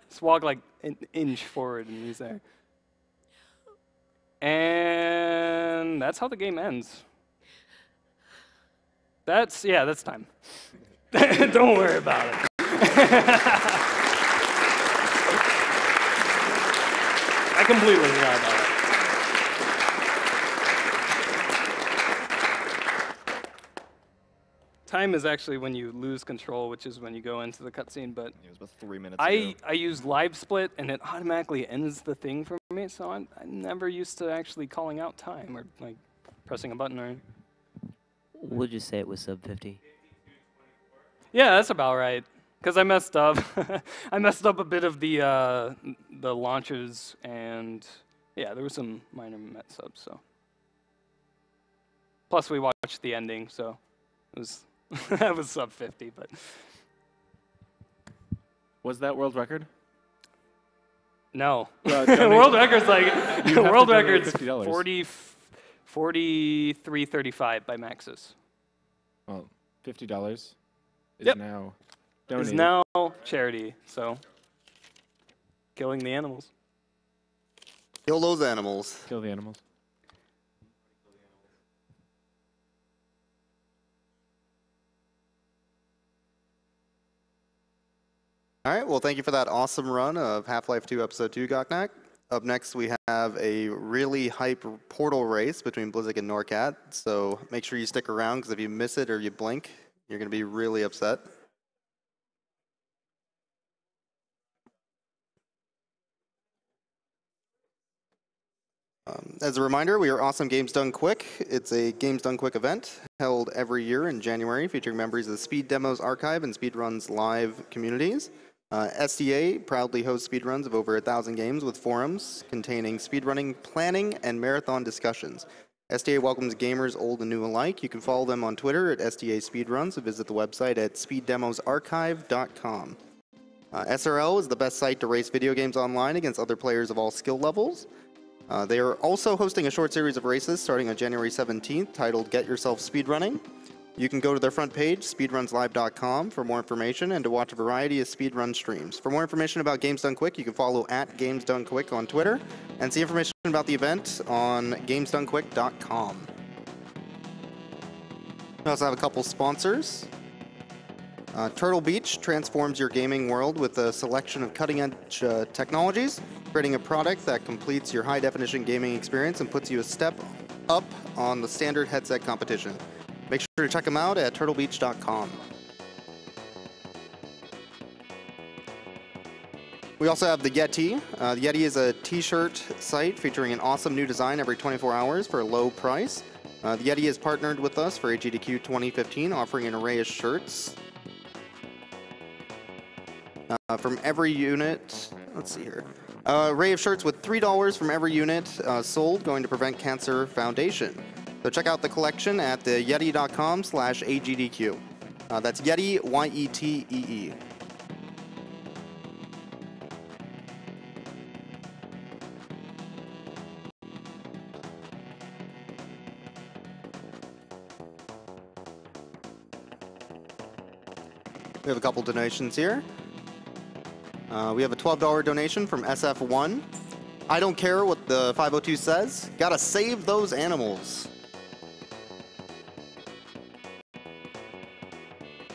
[SPEAKER 1] just walk like an inch forward and he's there. And that's how the game ends. That's time. Don't worry about it. I completely forgot about it. Time is actually when you lose control, which is when you go into the cutscene, but
[SPEAKER 3] it was about 3 minutes
[SPEAKER 1] ago. I use live split, and it automatically ends the thing for me, so I'm never used to actually calling out time or like pressing a button or.
[SPEAKER 2] Would you say it was sub 50?
[SPEAKER 1] Yeah, that's about right. Because I messed up. I messed up a bit of the launchers, and yeah, there were some minor mess ups. So. Plus, we watched the ending, so it was. That was sub 50, but.
[SPEAKER 6] Was that world record?
[SPEAKER 1] No. World record's like, world record's 43.35 by Maxis.
[SPEAKER 6] Well, $50 is now donated.
[SPEAKER 1] Is now charity, so. Killing the animals.
[SPEAKER 4] Kill those animals.
[SPEAKER 6] Kill the animals.
[SPEAKER 4] All right, well, thank you for that awesome run of Half-Life 2 Episode 2, Goknak. Up next, we have a really hype portal race between Blizik and Noircat, so make sure you stick around, because if you miss it or you blink, you're going to be really upset. As a reminder, we are Awesome Games Done Quick. It's a Games Done Quick event held every year in January, featuring members of the Speed Demos Archive and Speedruns Live communities. SDA proudly hosts speedruns of over 1,000 games with forums containing speedrunning, planning, and marathon discussions. SDA welcomes gamers old and new alike. You can follow them on Twitter at SDA Speedruns and visit the website at speeddemosarchive.com. SRL is the best site to race video games online against other players of all skill levels. They are also hosting a short series of races starting on January 17th titled Get Yourself Speedrunning. You can go to their front page, speedrunslive.com, for more information and to watch a variety of speedrun streams. For more information about Games Done Quick, you can follow at Games Done Quick on Twitter and see information about the event on gamesdonequick.com. We also have a couple sponsors. Turtle Beach transforms your gaming world with a selection of cutting-edge technologies, creating a product that completes your high-definition gaming experience and puts you a step up on the standard headset competition. Make sure to check them out at turtlebeach.com. We also have the Yeti. The Yeti is a t-shirt site featuring an awesome new design every 24 hours for a low price. The Yeti has partnered with us for AGDQ 2015, offering an array of shirts. From every unit, let's see here. Array of shirts with $3 from every unit sold going to Prevent Cancer Foundation. So check out the collection at theyeti.com/AGDQ. That's Yeti, Y-E-T-E-E. We have a couple donations here. We have a $12 donation from SF1. I don't care what the 502 says. Gotta save those animals.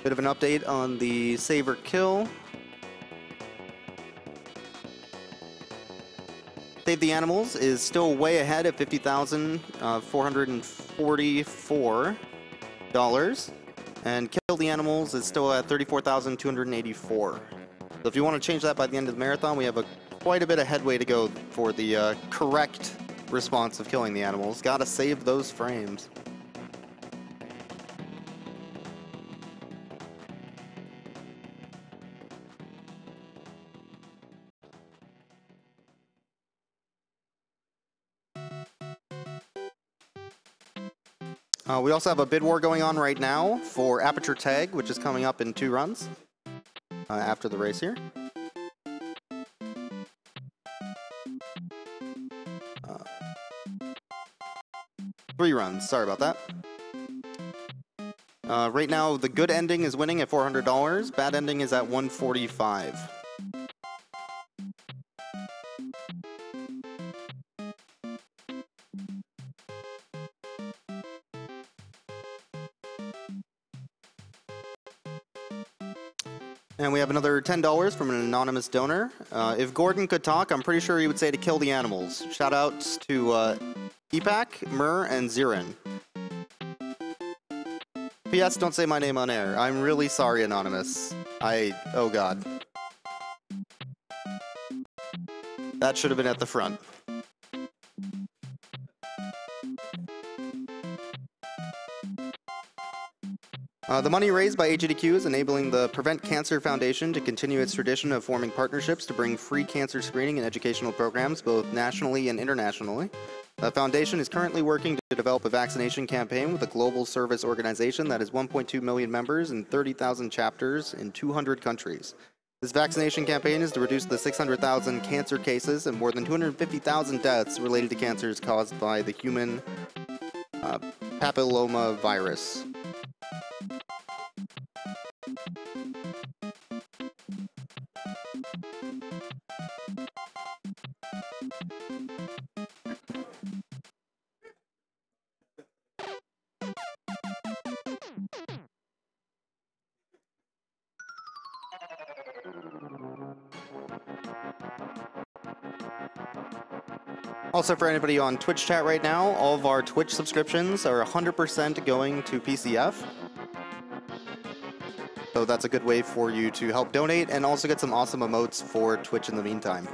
[SPEAKER 4] Bit of an update on the save or kill. Save the Animals is still way ahead at $50,444. And Kill the Animals is still at $34,284. So if you want to change that by the end of the marathon, we have quite a bit of headway to go for the correct response of killing the animals. Gotta save those frames. We also have a bid war going on right now for Aperture Tag, which is coming up in 2 runs after the race here. 3 runs, sorry about that. Right now, the good ending is winning at $400. Bad ending is at $145. And we have another $10 from an anonymous donor. If Gordon could talk, I'm pretty sure he would say to kill the animals. Shout outs to Epac, Mur, and Zirin. P.S. Don't say my name on air. I'm really sorry, Anonymous. Oh god. That should have been at the front. The money raised by AGDQ is enabling the Prevent Cancer Foundation to continue its tradition of forming partnerships to bring free cancer screening and educational programs both nationally and internationally. The foundation is currently working to develop a vaccination campaign with a global service organization that has 1.2 million members and 30,000 chapters in 200 countries. This vaccination campaign is to reduce the 600,000 cancer cases and more than 250,000 deaths related to cancers caused by the human papilloma virus. Also, for anybody on Twitch chat right now, all of our Twitch subscriptions are 100% going to PCF. So that's a good way for you to help donate and also get some awesome emotes for Twitch in the meantime.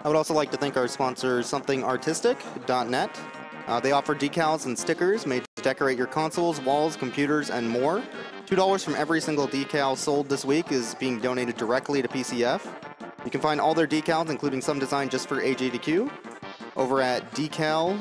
[SPEAKER 4] I would also like to thank our sponsor, SomethingArtistic.net. They offer decals and stickers made to decorate your consoles, walls, computers, and more. $2 from every single decal sold this week is being donated directly to PCF. You can find all their decals, including some designed just for AGDQ, over at decal.ly.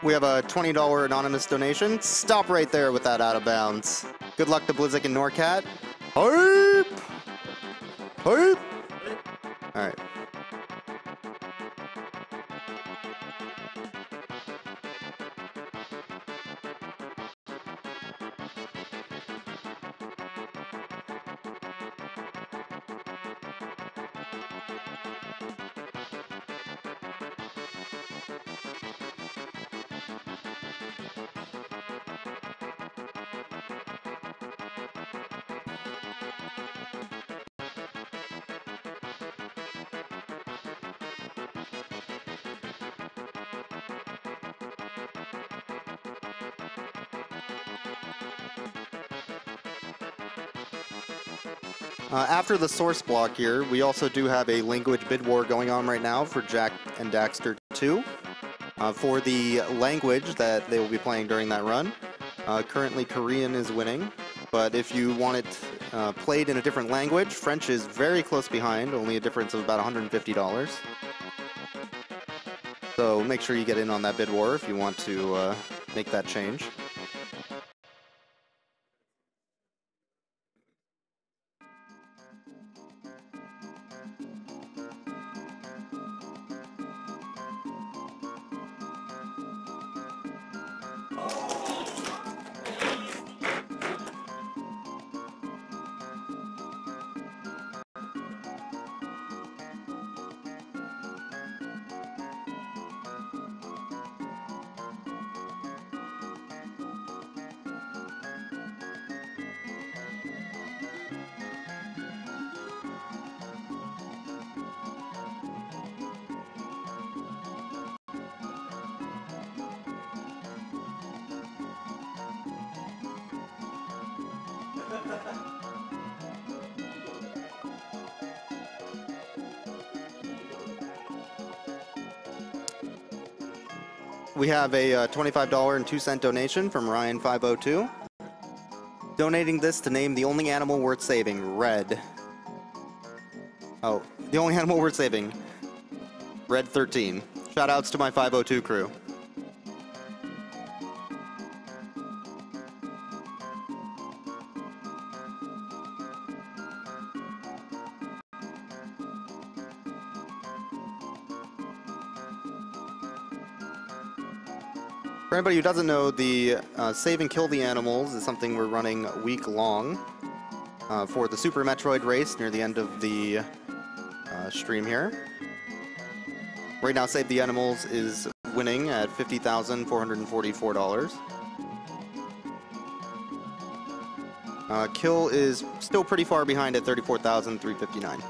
[SPEAKER 4] We have a $20 anonymous donation. Stop right there with that out of bounds. Good luck to Blizik and Noircat. Hype! Hype! All right. After the source block here, we also do have a language bid war going on right now for Jack and Daxter 2. For the language that they will be playing during that run, currently Korean is winning, but if you want it played in a different language, French is very close behind, only a difference of about $150. So make sure you get in on that bid war if you want to make that change. We have a $25.02 donation from Ryan502. Donating this to name the only animal worth saving, Red. Oh, the only animal worth saving, Red 13. Shoutouts to my 502 crew. For anybody who doesn't know, the Save and Kill the Animals is something we're running week-long for the Super Metroid race near the end of the stream here. Right now, Save the Animals is winning at $50,444. Kill is still pretty far behind at $34,359.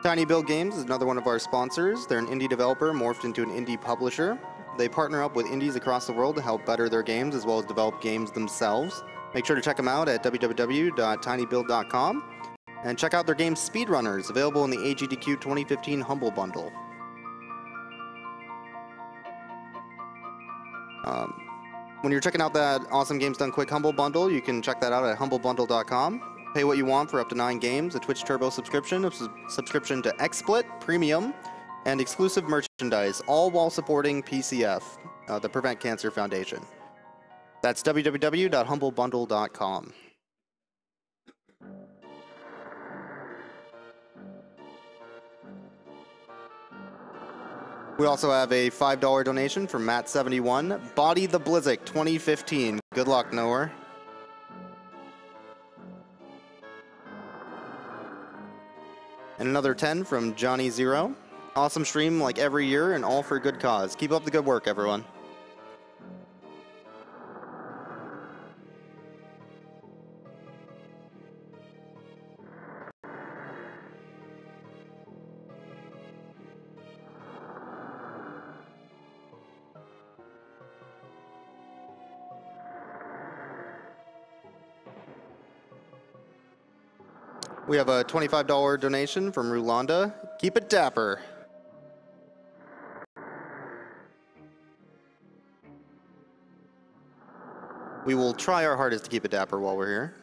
[SPEAKER 4] Tiny Build Games is another one of our sponsors. They're an indie developer morphed into an indie publisher. They partner up with indies across the world to help better their games as well as develop games themselves. Make sure to check them out at www.tinybuild.com and check out their game Speedrunners, available in the AGDQ 2015 Humble Bundle. When you're checking out that Awesome Games Done Quick Humble Bundle, you can check that out at humblebundle.com. Pay what you want for up to 9 games, a Twitch Turbo subscription, a subscription to XSplit, Premium, and exclusive merchandise, all while supporting PCF, the Prevent Cancer Foundation. That's www.humblebundle.com. We also have a $5 donation from Matt71. Body the Blizik 2015. Good luck, Noah. And another 10 from Johnny Zero. Awesome stream like every year and all for a good cause. Keep up the good work, everyone. We have a $25 donation from Rulanda. Keep it dapper. We will try our hardest to keep it dapper while we're here.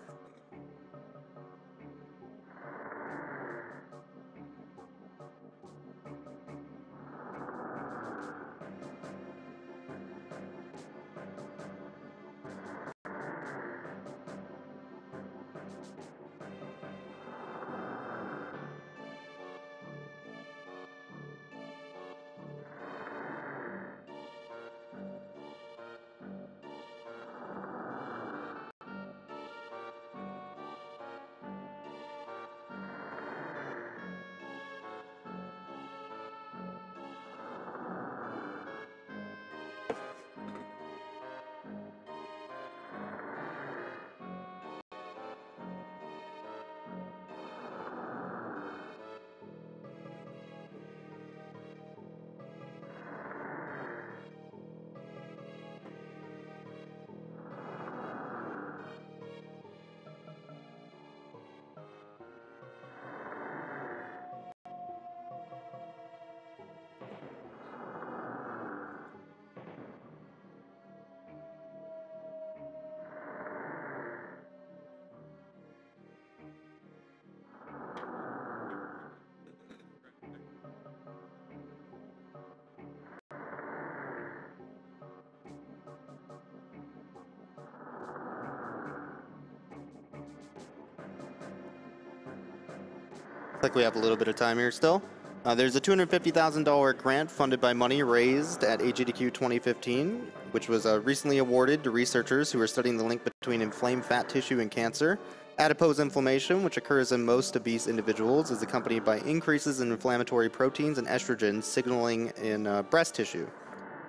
[SPEAKER 4] Looks like we have a little bit of time here still. There's a $250,000 grant funded by money raised at AGDQ 2015, which was recently awarded to researchers who are studying the link between inflamed fat tissue and cancer. Adipose inflammation, which occurs in most obese individuals, is accompanied by increases in inflammatory proteins and estrogens signaling in breast tissue.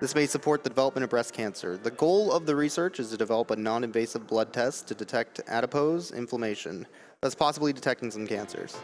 [SPEAKER 4] This may support the development of breast cancer. The goal of the research is to develop a non-invasive blood test to detect adipose inflammation, thus possibly detecting some cancers.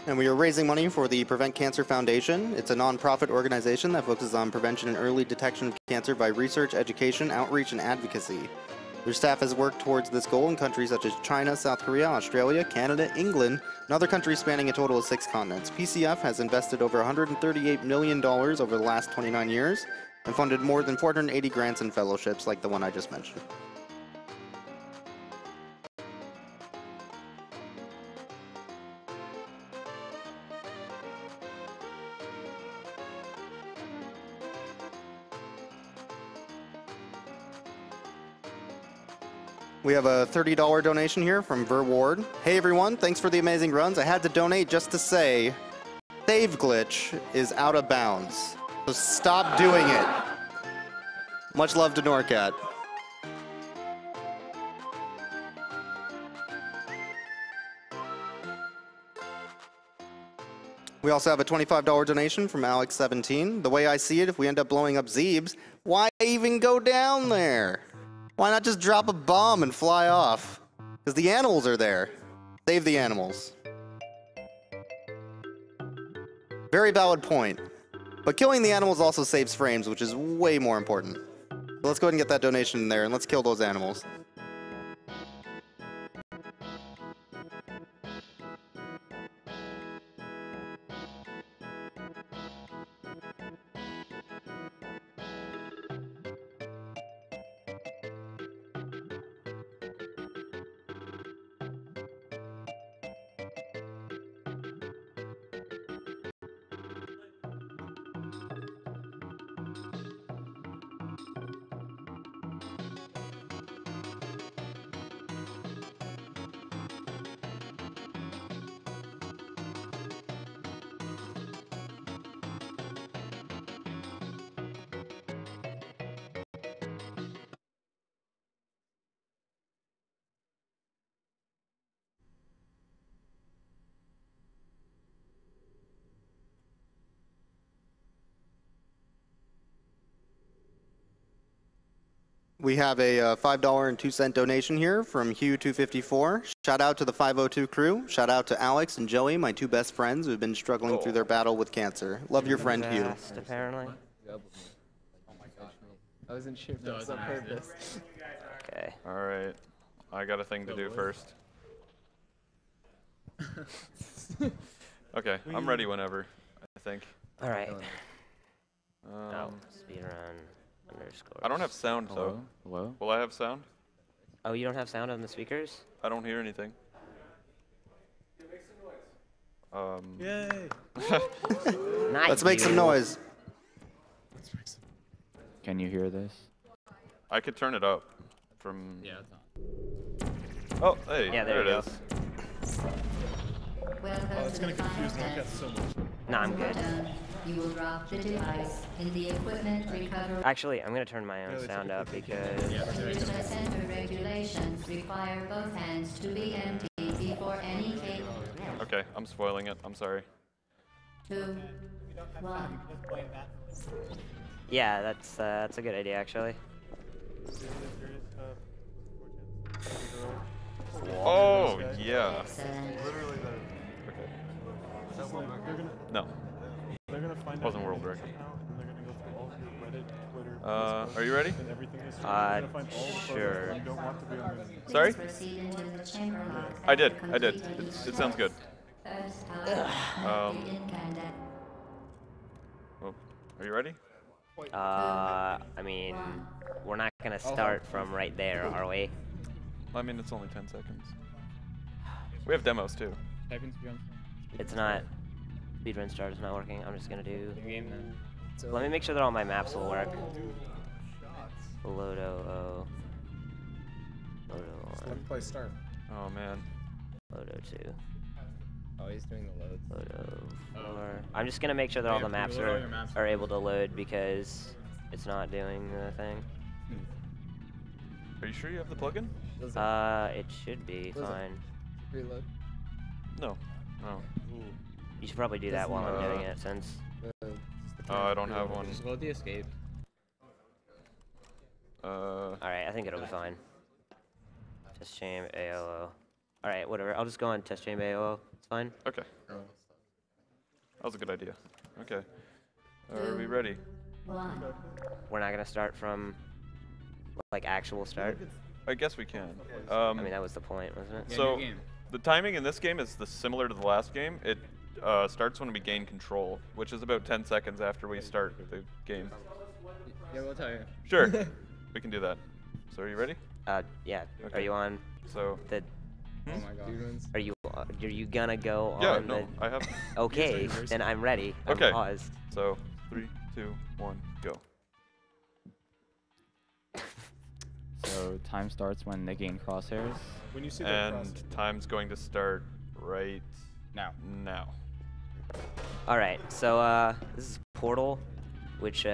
[SPEAKER 4] And we are raising money for the Prevent Cancer Foundation. It's a nonprofit organization that focuses on prevention and early detection of cancer by research, education, outreach, and advocacy. Their staff has worked towards this goal in countries such as China, South Korea, Australia, Canada, England, and other countries spanning a total of 6 continents. PCF has invested over $138 million over the last 29 years and funded more than 480 grants and fellowships like the one I just mentioned. We have a $30 donation here from Ver Ward. Hey everyone, thanks for the amazing runs. I had to donate just to say, Save Glitch is out of bounds. So stop doing it. Much love to Noircat. We also have a $25 donation from Alex17. The way I see it, if we end up blowing up Zeebs, why even go down there? Why not just drop a bomb and fly off? Because the animals are there. Save the animals. Very valid point. But killing the animals also saves frames, which is way more important. So let's go ahead and get that donation in there, and let's kill those animals. We have a $5.02 donation here from Hugh254. Shout out to the 502 crew. Shout out to Alex and Joey, my two best friends who have been struggling through their battle with cancer. Love your friend Hugh.
[SPEAKER 2] Apparently.
[SPEAKER 11] Oh my gosh, I wasn't sure if that was on purpose.
[SPEAKER 2] Okay.
[SPEAKER 12] All right. I got a thing to do first. Okay, I'm ready whenever, I think.
[SPEAKER 2] All right. Speedrun underscore.
[SPEAKER 12] I don't have sound, though.
[SPEAKER 6] Hello?
[SPEAKER 12] Will I have sound?
[SPEAKER 2] Oh, you don't have sound on the speakers?
[SPEAKER 12] I don't hear anything.
[SPEAKER 13] Yay!
[SPEAKER 2] Nice.
[SPEAKER 4] Let's make some noise.
[SPEAKER 6] Can you hear this?
[SPEAKER 12] I could turn it up from...
[SPEAKER 11] Yeah, it's on.
[SPEAKER 12] Oh, hey,
[SPEAKER 2] Yeah,
[SPEAKER 12] there it
[SPEAKER 2] you
[SPEAKER 12] is.
[SPEAKER 13] Oh, it's gonna confuse Noircat so much.
[SPEAKER 2] No, I'm good.
[SPEAKER 14] You will drop the device in the equipment recovery.
[SPEAKER 2] Actually, I'm gonna turn my own sound up because...
[SPEAKER 14] Original center regulations require both hands to be empty before any cable.
[SPEAKER 12] Okay, I'm spoiling it. I'm sorry.
[SPEAKER 14] 2, 1.
[SPEAKER 2] Yeah, that's a good idea, actually.
[SPEAKER 12] Oh, yeah.
[SPEAKER 14] Literally
[SPEAKER 12] Okay. No.
[SPEAKER 13] They're gonna find
[SPEAKER 12] Wasn't
[SPEAKER 13] out
[SPEAKER 12] world record.
[SPEAKER 13] account, and they're gonna go through all your Reddit, Twitter,
[SPEAKER 12] Are you ready?
[SPEAKER 13] and everything is they're gonna find all the photos
[SPEAKER 2] Sure.
[SPEAKER 13] that you don't want to be on the
[SPEAKER 12] Sorry?
[SPEAKER 14] proceed into the chamber lock.
[SPEAKER 12] I did. It sounds good.
[SPEAKER 14] First time, the incandescent.
[SPEAKER 12] Well, are you ready?
[SPEAKER 2] I mean, we're not gonna start from right there, are we?
[SPEAKER 12] I mean, it's only 10 seconds. We have demos, too.
[SPEAKER 2] It's not. Speedrun start is not working. I'm just gonna do...
[SPEAKER 11] New game then.
[SPEAKER 2] So let me make sure that all my maps will work. Lodo 0. Lodo 1.
[SPEAKER 11] Play start.
[SPEAKER 12] Oh, man.
[SPEAKER 2] Lodo 2.
[SPEAKER 11] Oh, he's doing the loads.
[SPEAKER 2] Lodo 4. I'm just gonna make sure that all the maps are able to load because it's not doing the thing.
[SPEAKER 12] Are you sure you have the plugin?
[SPEAKER 2] It should be fine.
[SPEAKER 11] Reload.
[SPEAKER 12] No. No.
[SPEAKER 2] You should probably do that while I'm doing it, since...
[SPEAKER 12] I don't have one.
[SPEAKER 11] Just load the escape.
[SPEAKER 2] Alright, I think it'll be fine. Test chamber AOO. Alright, whatever. I'll just go on test chamber AOO. It's fine.
[SPEAKER 12] Okay. That was a good idea. Okay. Are we ready?
[SPEAKER 2] We're not gonna start from, like, actual start?
[SPEAKER 12] I guess we can.
[SPEAKER 2] I mean, that was the point, wasn't it?
[SPEAKER 12] So, the timing in this game is similar to the last game. It starts when we gain control, which is about 10 seconds after we start the game.
[SPEAKER 11] Yeah, we'll tell you.
[SPEAKER 12] Sure. We can do that. So, are you ready?
[SPEAKER 2] Yeah.
[SPEAKER 12] Okay.
[SPEAKER 2] Are you on
[SPEAKER 12] So,
[SPEAKER 2] the...
[SPEAKER 11] Oh my god.
[SPEAKER 2] Are you gonna go
[SPEAKER 12] yeah,
[SPEAKER 2] on
[SPEAKER 12] no,
[SPEAKER 2] the...
[SPEAKER 12] I have...
[SPEAKER 2] Okay, then I'm ready. I'm
[SPEAKER 12] Okay.
[SPEAKER 2] paused.
[SPEAKER 12] So, 3, 2, 1, go.
[SPEAKER 6] So time starts when they gain crosshairs.
[SPEAKER 13] When you see the
[SPEAKER 12] And time's going to start right
[SPEAKER 6] now.
[SPEAKER 2] Alright, so this is Portal, which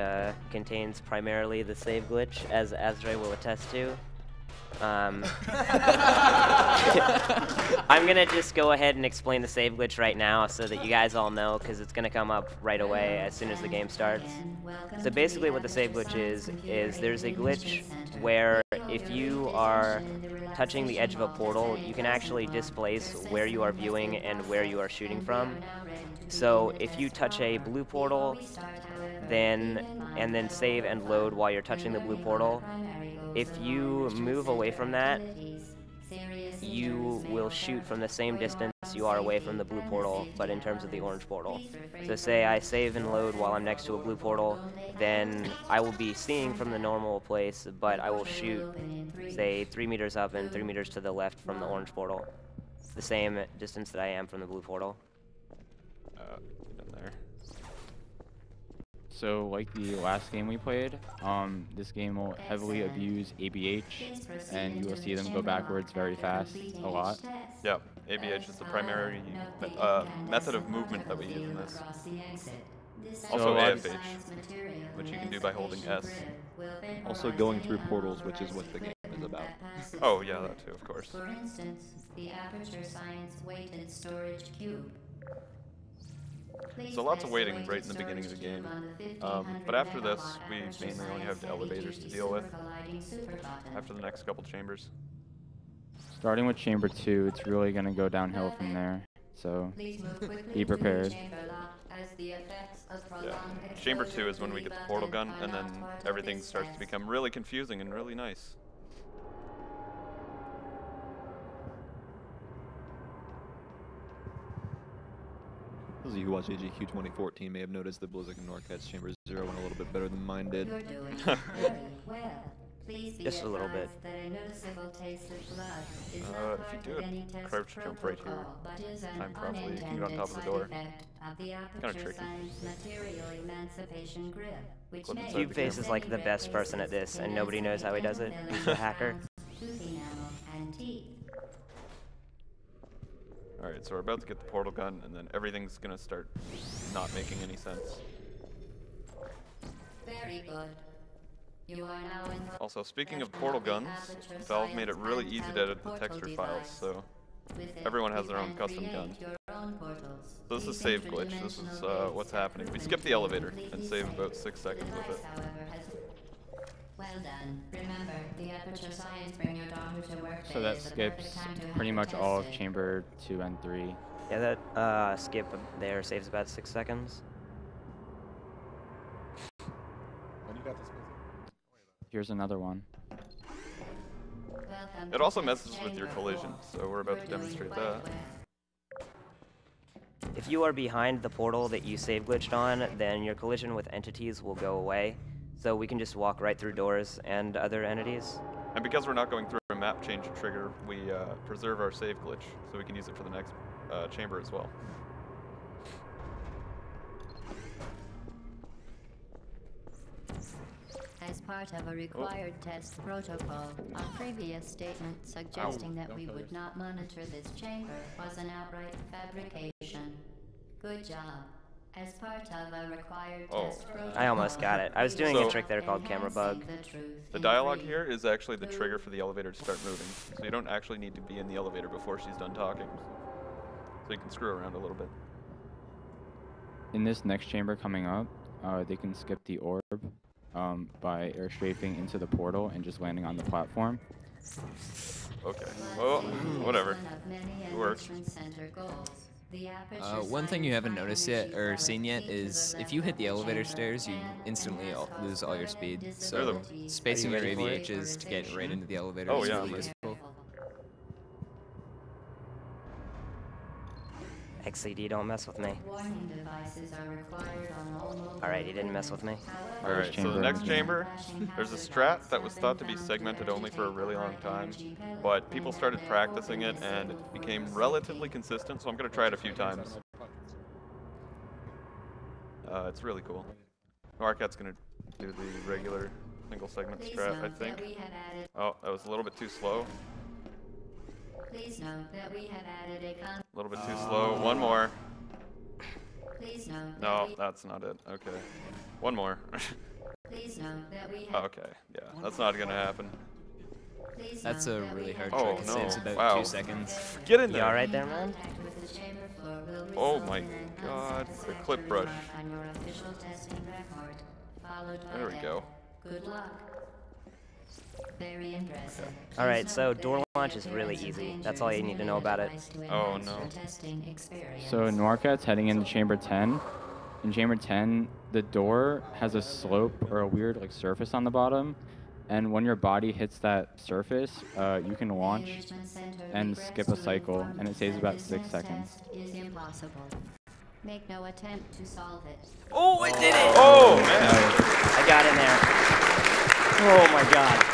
[SPEAKER 2] contains primarily the save glitch, as Azray will attest to. I'm gonna just go ahead and explain the save glitch right now so that you guys all know, because it's gonna come up right away as soon as the game starts. So basically what the save glitch is there's a glitch where if you are touching the edge of a portal, you can actually displace where you are viewing and where you are shooting from. So if you touch a blue portal, and then save and load while you're touching the blue portal, if you move away from that, you will shoot from the same distance you are away from the blue portal, but in terms of the orange portal. So say I save and load while I'm next to a blue portal, then I will be seeing from the normal place, but I will shoot, say, 3 meters up and 3 meters to the left from the orange portal. The same distance that I am from the blue portal.
[SPEAKER 15] In there. So, like the last game we played, this game will heavily abuse ABH, and you will see them go backwards very fast, a lot.
[SPEAKER 12] Yeah, ABH is the primary method of movement that we use in this. Also AFH, which you can do by holding S.
[SPEAKER 3] Also going through portals, which is what the game is about.
[SPEAKER 12] Oh yeah, that too, of course.
[SPEAKER 14] For instance, the Aperture Science weighted storage cube.
[SPEAKER 12] So lots of waiting right in the beginning of the game. But after this, we mainly only have the elevators to deal with. After the next couple chambers.
[SPEAKER 15] Starting with Chamber 2, it's really going to go downhill from there. So be prepared.
[SPEAKER 12] Yeah. Chamber 2 is when we get the portal gun, and then everything starts to become really confusing and really nice.
[SPEAKER 3] Those of you who watch AGDQ 2014 may have noticed that Blizik and Noircat's Chamber 0 went a little bit better than mine did.
[SPEAKER 14] You're doing very well. Please be
[SPEAKER 2] Just a little bit.
[SPEAKER 14] advised that a noticeable taste of blood is
[SPEAKER 12] If
[SPEAKER 14] not
[SPEAKER 12] you
[SPEAKER 14] part
[SPEAKER 12] do
[SPEAKER 14] of
[SPEAKER 12] a
[SPEAKER 14] any test
[SPEAKER 12] crouch jump right here,
[SPEAKER 14] protocol, but is an
[SPEAKER 12] time properly, you can get on
[SPEAKER 14] unintended
[SPEAKER 12] top of the
[SPEAKER 14] side
[SPEAKER 12] door.
[SPEAKER 14] effect of the
[SPEAKER 12] Kinda
[SPEAKER 14] Aperture
[SPEAKER 12] tricky.
[SPEAKER 14] Science material emancipation grip, which
[SPEAKER 12] Flip
[SPEAKER 14] may
[SPEAKER 12] inside the
[SPEAKER 2] Cubeface is like the best person at this, and nobody knows how he does it. He's a hacker.
[SPEAKER 14] tooth enamel and teeth.
[SPEAKER 12] Alright, so we're about to get the portal gun, and then everything's gonna start not making any sense.
[SPEAKER 14] Very good. You are now in
[SPEAKER 12] Also, speaking of portal guns, Valve made it really easy to edit the texture files, so everyone has their own custom gun. So this is save glitch. This is what's happening. We skip the elevator and save about 6 seconds with it.
[SPEAKER 14] Well done. Remember, the Aperture Science Bring Your Daughter to Work
[SPEAKER 15] So that skips pretty much all of Chamber 2 and 3.
[SPEAKER 2] Yeah, that skip there saves about 6 seconds.
[SPEAKER 13] When you got this busy?
[SPEAKER 15] Here's another one.
[SPEAKER 12] It also messes with your collision, so we're about to demonstrate that.
[SPEAKER 2] If you are behind the portal that you save glitched on, then your collision with entities will go away. So we can just walk right through doors and other entities.
[SPEAKER 12] And because we're not going through a map change trigger, we preserve our save glitch, so we can use it for the next chamber as well.
[SPEAKER 14] As part of a required test protocol, our previous statement suggesting that we would not monitor this chamber was an outright fabrication. Good job. As part of a required test protocol,
[SPEAKER 2] I almost got it. I was doing a trick there called camera bug.
[SPEAKER 12] The dialogue here is actually the trigger for the elevator to start moving, so you don't actually need to be in the elevator before she's done talking. So you can screw around a little bit.
[SPEAKER 15] In this next chamber coming up, they can skip the orb by airstrafing into the portal and just landing on the platform.
[SPEAKER 12] Okay, well, whatever. It works.
[SPEAKER 11] One thing you haven't noticed yet, or seen yet, is if you hit the elevator stairs, you instantly lose all your speed. So spacing your AVHs to get right into the elevator is really useful.
[SPEAKER 2] XCD, don't mess with me.
[SPEAKER 14] Warning devices are required on all mobile.
[SPEAKER 2] Alright, he didn't mess with me.
[SPEAKER 12] Alright, so the next chamber, there's a strat that was thought to be segmented only for a really long time, but people started practicing it and it became relatively consistent, so I'm going to try it a few times. It's really cool. Noircat's going to do the regular single segment strat, I think. Oh, that was a little bit too slow.
[SPEAKER 14] Please note that we have added a
[SPEAKER 12] A little bit too slow. One more.
[SPEAKER 14] Please note
[SPEAKER 12] No, that's not it. Okay. One more.
[SPEAKER 14] Please note that we have
[SPEAKER 12] Okay, yeah, that's not going to happen.
[SPEAKER 11] That's a really hard trick. It saves about 2 seconds.
[SPEAKER 12] Get in there.
[SPEAKER 2] You all right there, man?
[SPEAKER 12] Oh my god. The clip brush. There we go.
[SPEAKER 14] Good luck. Very impressive.
[SPEAKER 2] All right, so door launch is really easy. That's all you need to know about it.
[SPEAKER 12] Oh no.
[SPEAKER 15] So Noircat's heading into chamber 10. In chamber 10, the door has a slope or a weird like surface on the bottom, and when your body hits that surface, you can launch and skip a cycle, and it saves about 6 seconds.
[SPEAKER 14] Is impossible. Make no attempt to solve it.
[SPEAKER 2] Oh, I did it!
[SPEAKER 12] Oh man.
[SPEAKER 2] I got in there. Oh my god.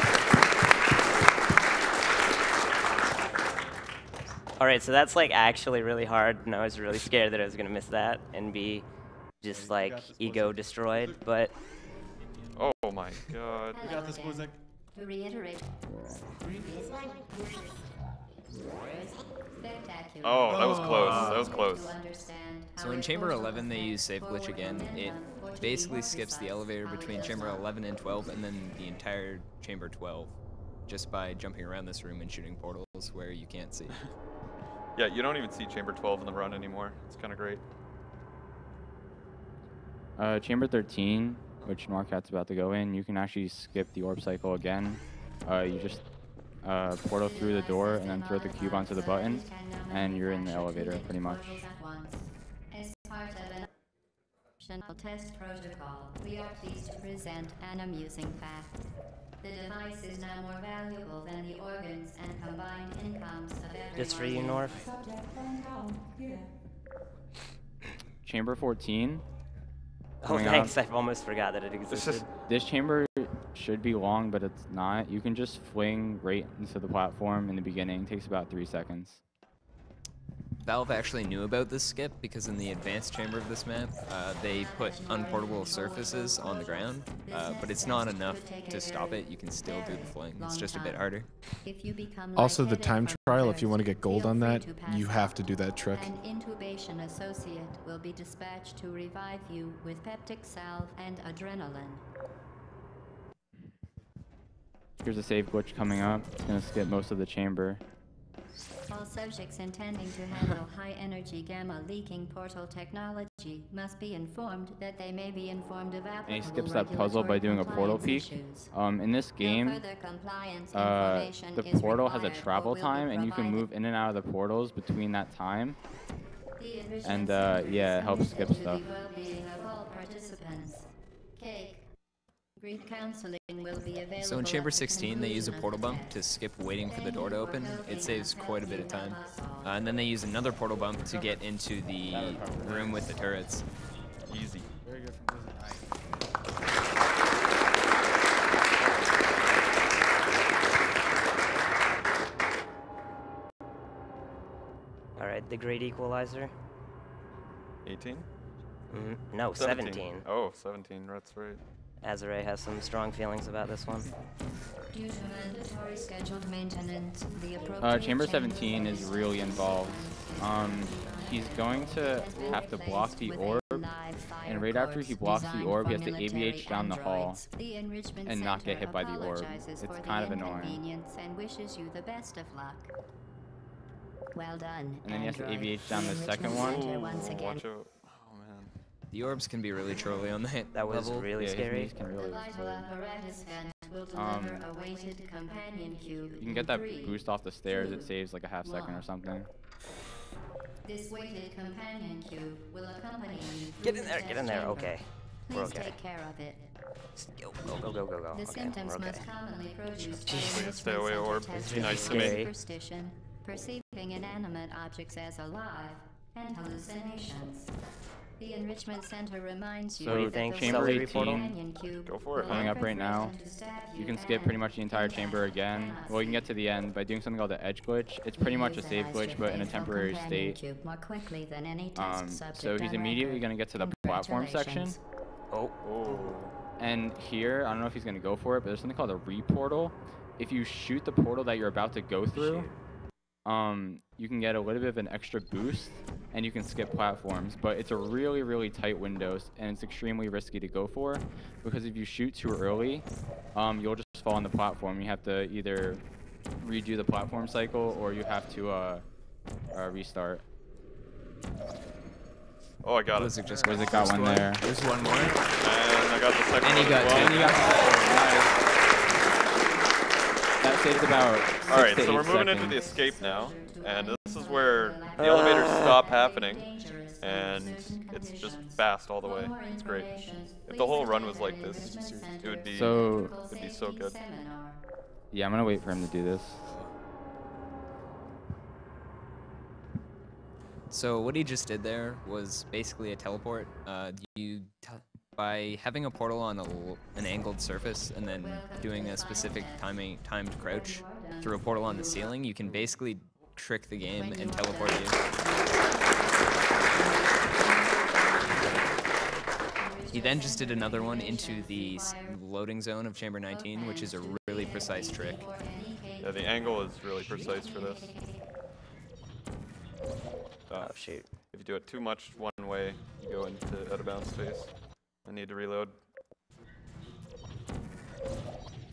[SPEAKER 2] All right, so that's like actually really hard, and I was really scared that I was gonna miss that and be just like ego destroyed, but.
[SPEAKER 12] Oh my god.
[SPEAKER 13] You got this, Blizik.
[SPEAKER 14] To reiterate.
[SPEAKER 12] Oh, that was close. That was close.
[SPEAKER 11] So in chamber 11, they use save glitch again. It basically skips the elevator between chamber 11 and 12, and then the entire chamber 12, just by jumping around this room and shooting portals where you can't see.
[SPEAKER 12] Yeah, you don't even see chamber 12 in the run anymore. It's kind of great.
[SPEAKER 15] Chamber 13, which Noircat's about to go in, you can actually skip the orb cycle again. You just portal through the door and then throw the cube onto the button, and you're in the elevator pretty much.
[SPEAKER 14] As part of an optional test protocol, we are pleased to present an amusing fact. The device is now more valuable than the organs and combined incomes of everyone.
[SPEAKER 2] Just for you, North.
[SPEAKER 15] Chamber 14.
[SPEAKER 2] Oh, thanks. I almost forgot that it existed.
[SPEAKER 15] This chamber should be long, but it's not. You can just fling right into the platform in the beginning. It takes about 3 seconds.
[SPEAKER 11] Valve actually knew about this skip because in the advanced chamber of this map, they put unportable surfaces on the ground, but it's not enough to stop it. You can still do the fling. It's just a bit harder.
[SPEAKER 16] Also, the time trial, if you want to get gold on that, you have to do that trick.
[SPEAKER 14] An intubation associate will be dispatched to revive you with peptic salve and adrenaline.
[SPEAKER 15] Here's a save glitch coming up. It's going to skip most of the chamber.
[SPEAKER 14] All subjects intending to handle high-energy gamma-leaking portal technology must be informed that they may be informed of applicable
[SPEAKER 15] And he skips that puzzle by doing a portal peek. In this game, the portal has a travel time, and you can move in and out of the portals between that time. And yeah, it helps skip stuff.
[SPEAKER 11] So in chamber 16, they use a portal bump to skip waiting for the door to open. It saves quite a bit of time. And then they use another portal bump to get into the room with the turrets.
[SPEAKER 12] Easy.
[SPEAKER 13] Very good from
[SPEAKER 2] All right, the great equalizer.
[SPEAKER 12] 18?
[SPEAKER 2] No, 17.
[SPEAKER 12] Oh, 17, that's right.
[SPEAKER 2] Azure has some strong feelings about this one.
[SPEAKER 14] Due to mandatory scheduled maintenance, the
[SPEAKER 15] Chamber 17 is really involved. He's going to have to block the orb, and right after he blocks the orb, he has to ABH down the hall and not get hit by the orb. It's kind of annoying.
[SPEAKER 14] And wishes you the best of luck. Well done.
[SPEAKER 15] And then he has to ABH down the second one.
[SPEAKER 14] Once again.
[SPEAKER 11] The orbs can be really trolly on that.
[SPEAKER 2] That was
[SPEAKER 11] level.
[SPEAKER 2] really scary.
[SPEAKER 15] You can get that boost off the stairs. It saves like a half second or something.
[SPEAKER 14] This weighted companion cube will accompany you.
[SPEAKER 2] Get in there, get in there. Okay. We're
[SPEAKER 14] Please
[SPEAKER 2] okay.
[SPEAKER 14] take care of it.
[SPEAKER 2] Go, go, go, go, go.
[SPEAKER 14] The
[SPEAKER 2] Okay,
[SPEAKER 14] symptoms
[SPEAKER 2] we're okay.
[SPEAKER 14] most commonly produced
[SPEAKER 12] Please stay away, orb. Be nice to me.
[SPEAKER 14] superstition, perceiving inanimate objects as alive, and hallucinations. The Enrichment Center reminds you
[SPEAKER 15] So
[SPEAKER 14] that the
[SPEAKER 15] chamber
[SPEAKER 14] weighted
[SPEAKER 15] 18,
[SPEAKER 14] companion cube
[SPEAKER 12] Go for it.
[SPEAKER 15] coming up right now. You can skip pretty much the entire chamber again. Well, you can get to the end by doing something called the edge glitch. It's pretty much a save glitch, but in a temporary state.
[SPEAKER 14] More quickly than any test subject
[SPEAKER 15] So he's immediately going to get to the platform section.
[SPEAKER 2] Oh.
[SPEAKER 15] And here, I don't know if he's going to go for it, but there's something called a re-portal. If you shoot the portal that you're about to go through, you can get a little bit of an extra boost, and you can skip platforms, but it's a really, really tight window, and it's extremely risky to go for, because if you shoot too early, you'll just fall on the platform. You have to either redo the platform cycle, or you have to restart.
[SPEAKER 12] Oh, I got it.
[SPEAKER 11] Blizik just
[SPEAKER 15] Blizik got one there.
[SPEAKER 11] There's one more.
[SPEAKER 12] And I got the second
[SPEAKER 11] And
[SPEAKER 12] one
[SPEAKER 11] he got
[SPEAKER 12] as well.
[SPEAKER 11] two.
[SPEAKER 15] And you got that saved about 6
[SPEAKER 12] Alright,
[SPEAKER 15] to
[SPEAKER 12] so
[SPEAKER 15] 8
[SPEAKER 12] we're moving into
[SPEAKER 15] seconds.
[SPEAKER 12] the escape now. And this is where the elevators stop happening. And it's just fast all the way. It's great. If the whole run was like this, it would be so good.
[SPEAKER 15] Yeah, I'm gonna wait for him to do this.
[SPEAKER 11] So what he just did there was basically a teleport. By having a portal on an angled surface and then doing a specific timed crouch through a portal on the ceiling, you can basically trick the game and teleport you. He then just did another one into the loading zone of chamber 19, which is a really precise trick.
[SPEAKER 12] Yeah, the angle is really precise for this.
[SPEAKER 2] Oh, shoot.
[SPEAKER 12] If you do it too much one way, you go into out of bounds space. I need to reload.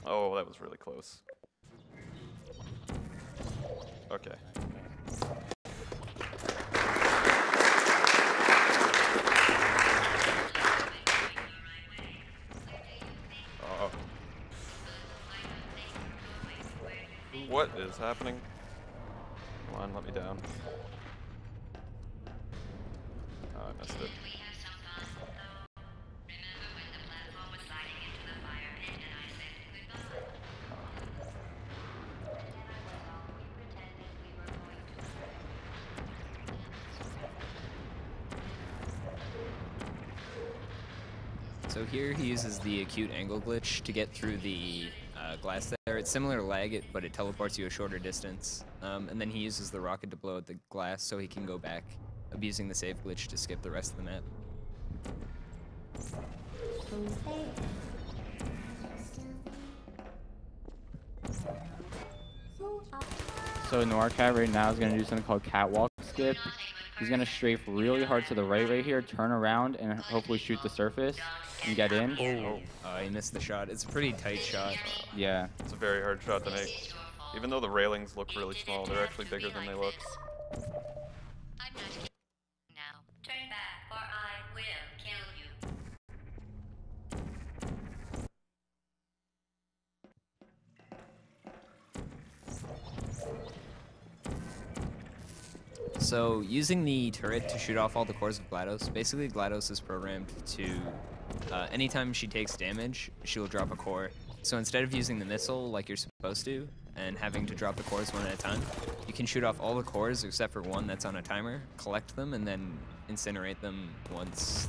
[SPEAKER 12] Oh, that was really close. Okay. Oh. What is happening? Come on, let me down. Oh, I missed it.
[SPEAKER 11] So here he uses the acute angle glitch to get through the glass there. It's similar to lag it, but it teleports you a shorter distance. And then he uses the rocket to blow at the glass so he can go back, abusing the save glitch to skip the rest of the map.
[SPEAKER 15] So Noircat right now is gonna do something called catwalk skip. He's gonna strafe really hard to the right here, turn around, and hopefully shoot the surface and get in.
[SPEAKER 11] Oh, he missed the shot. It's a pretty tight shot.
[SPEAKER 15] Yeah.
[SPEAKER 12] It's a very hard shot to make. Even though the railings look really small, they're actually bigger than they look.
[SPEAKER 14] I'm not kidding now. Turn back or I will kill you.
[SPEAKER 11] So using the turret to shoot off all the cores of GLaDOS, basically GLaDOS is programmed to, anytime she takes damage, she'll drop a core. So instead of using the missile like you're supposed to, and having to drop the cores one at a time, you can shoot off all the cores except for one that's on a timer, collect them, and then incinerate them once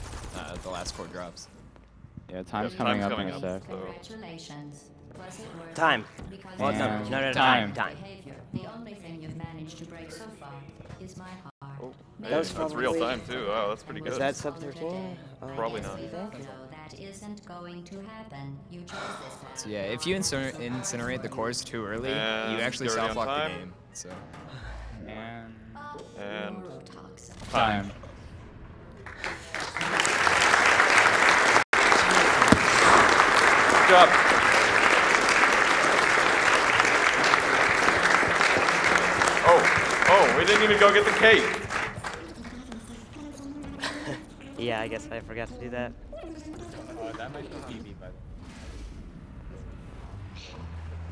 [SPEAKER 11] the last core drops.
[SPEAKER 15] Yeah, time's coming up in a sec.
[SPEAKER 14] Congratulations. Was it worth
[SPEAKER 2] Time.
[SPEAKER 14] it? Because
[SPEAKER 2] Well, no, time.
[SPEAKER 14] behavior. The only thing you've managed to break so far is my heart.
[SPEAKER 12] Oh,
[SPEAKER 14] May
[SPEAKER 12] hey,
[SPEAKER 2] was
[SPEAKER 12] that's
[SPEAKER 2] probably-
[SPEAKER 12] real time too. Wow, that's pretty good.
[SPEAKER 2] Was that sub 13?
[SPEAKER 12] Probably not.
[SPEAKER 14] No, that isn't going to happen. You chose this path.
[SPEAKER 11] So yeah, if you incinerate the cores too early,
[SPEAKER 12] And
[SPEAKER 11] you actually
[SPEAKER 12] you're already on
[SPEAKER 11] soft-lock the
[SPEAKER 12] time.
[SPEAKER 11] game. So.
[SPEAKER 12] And
[SPEAKER 14] Neurotoxin.
[SPEAKER 15] Time.
[SPEAKER 12] Good job. Oh, we didn't even go get the cake.
[SPEAKER 2] Yeah, I guess I forgot to do that.
[SPEAKER 15] That might be PB, by the way.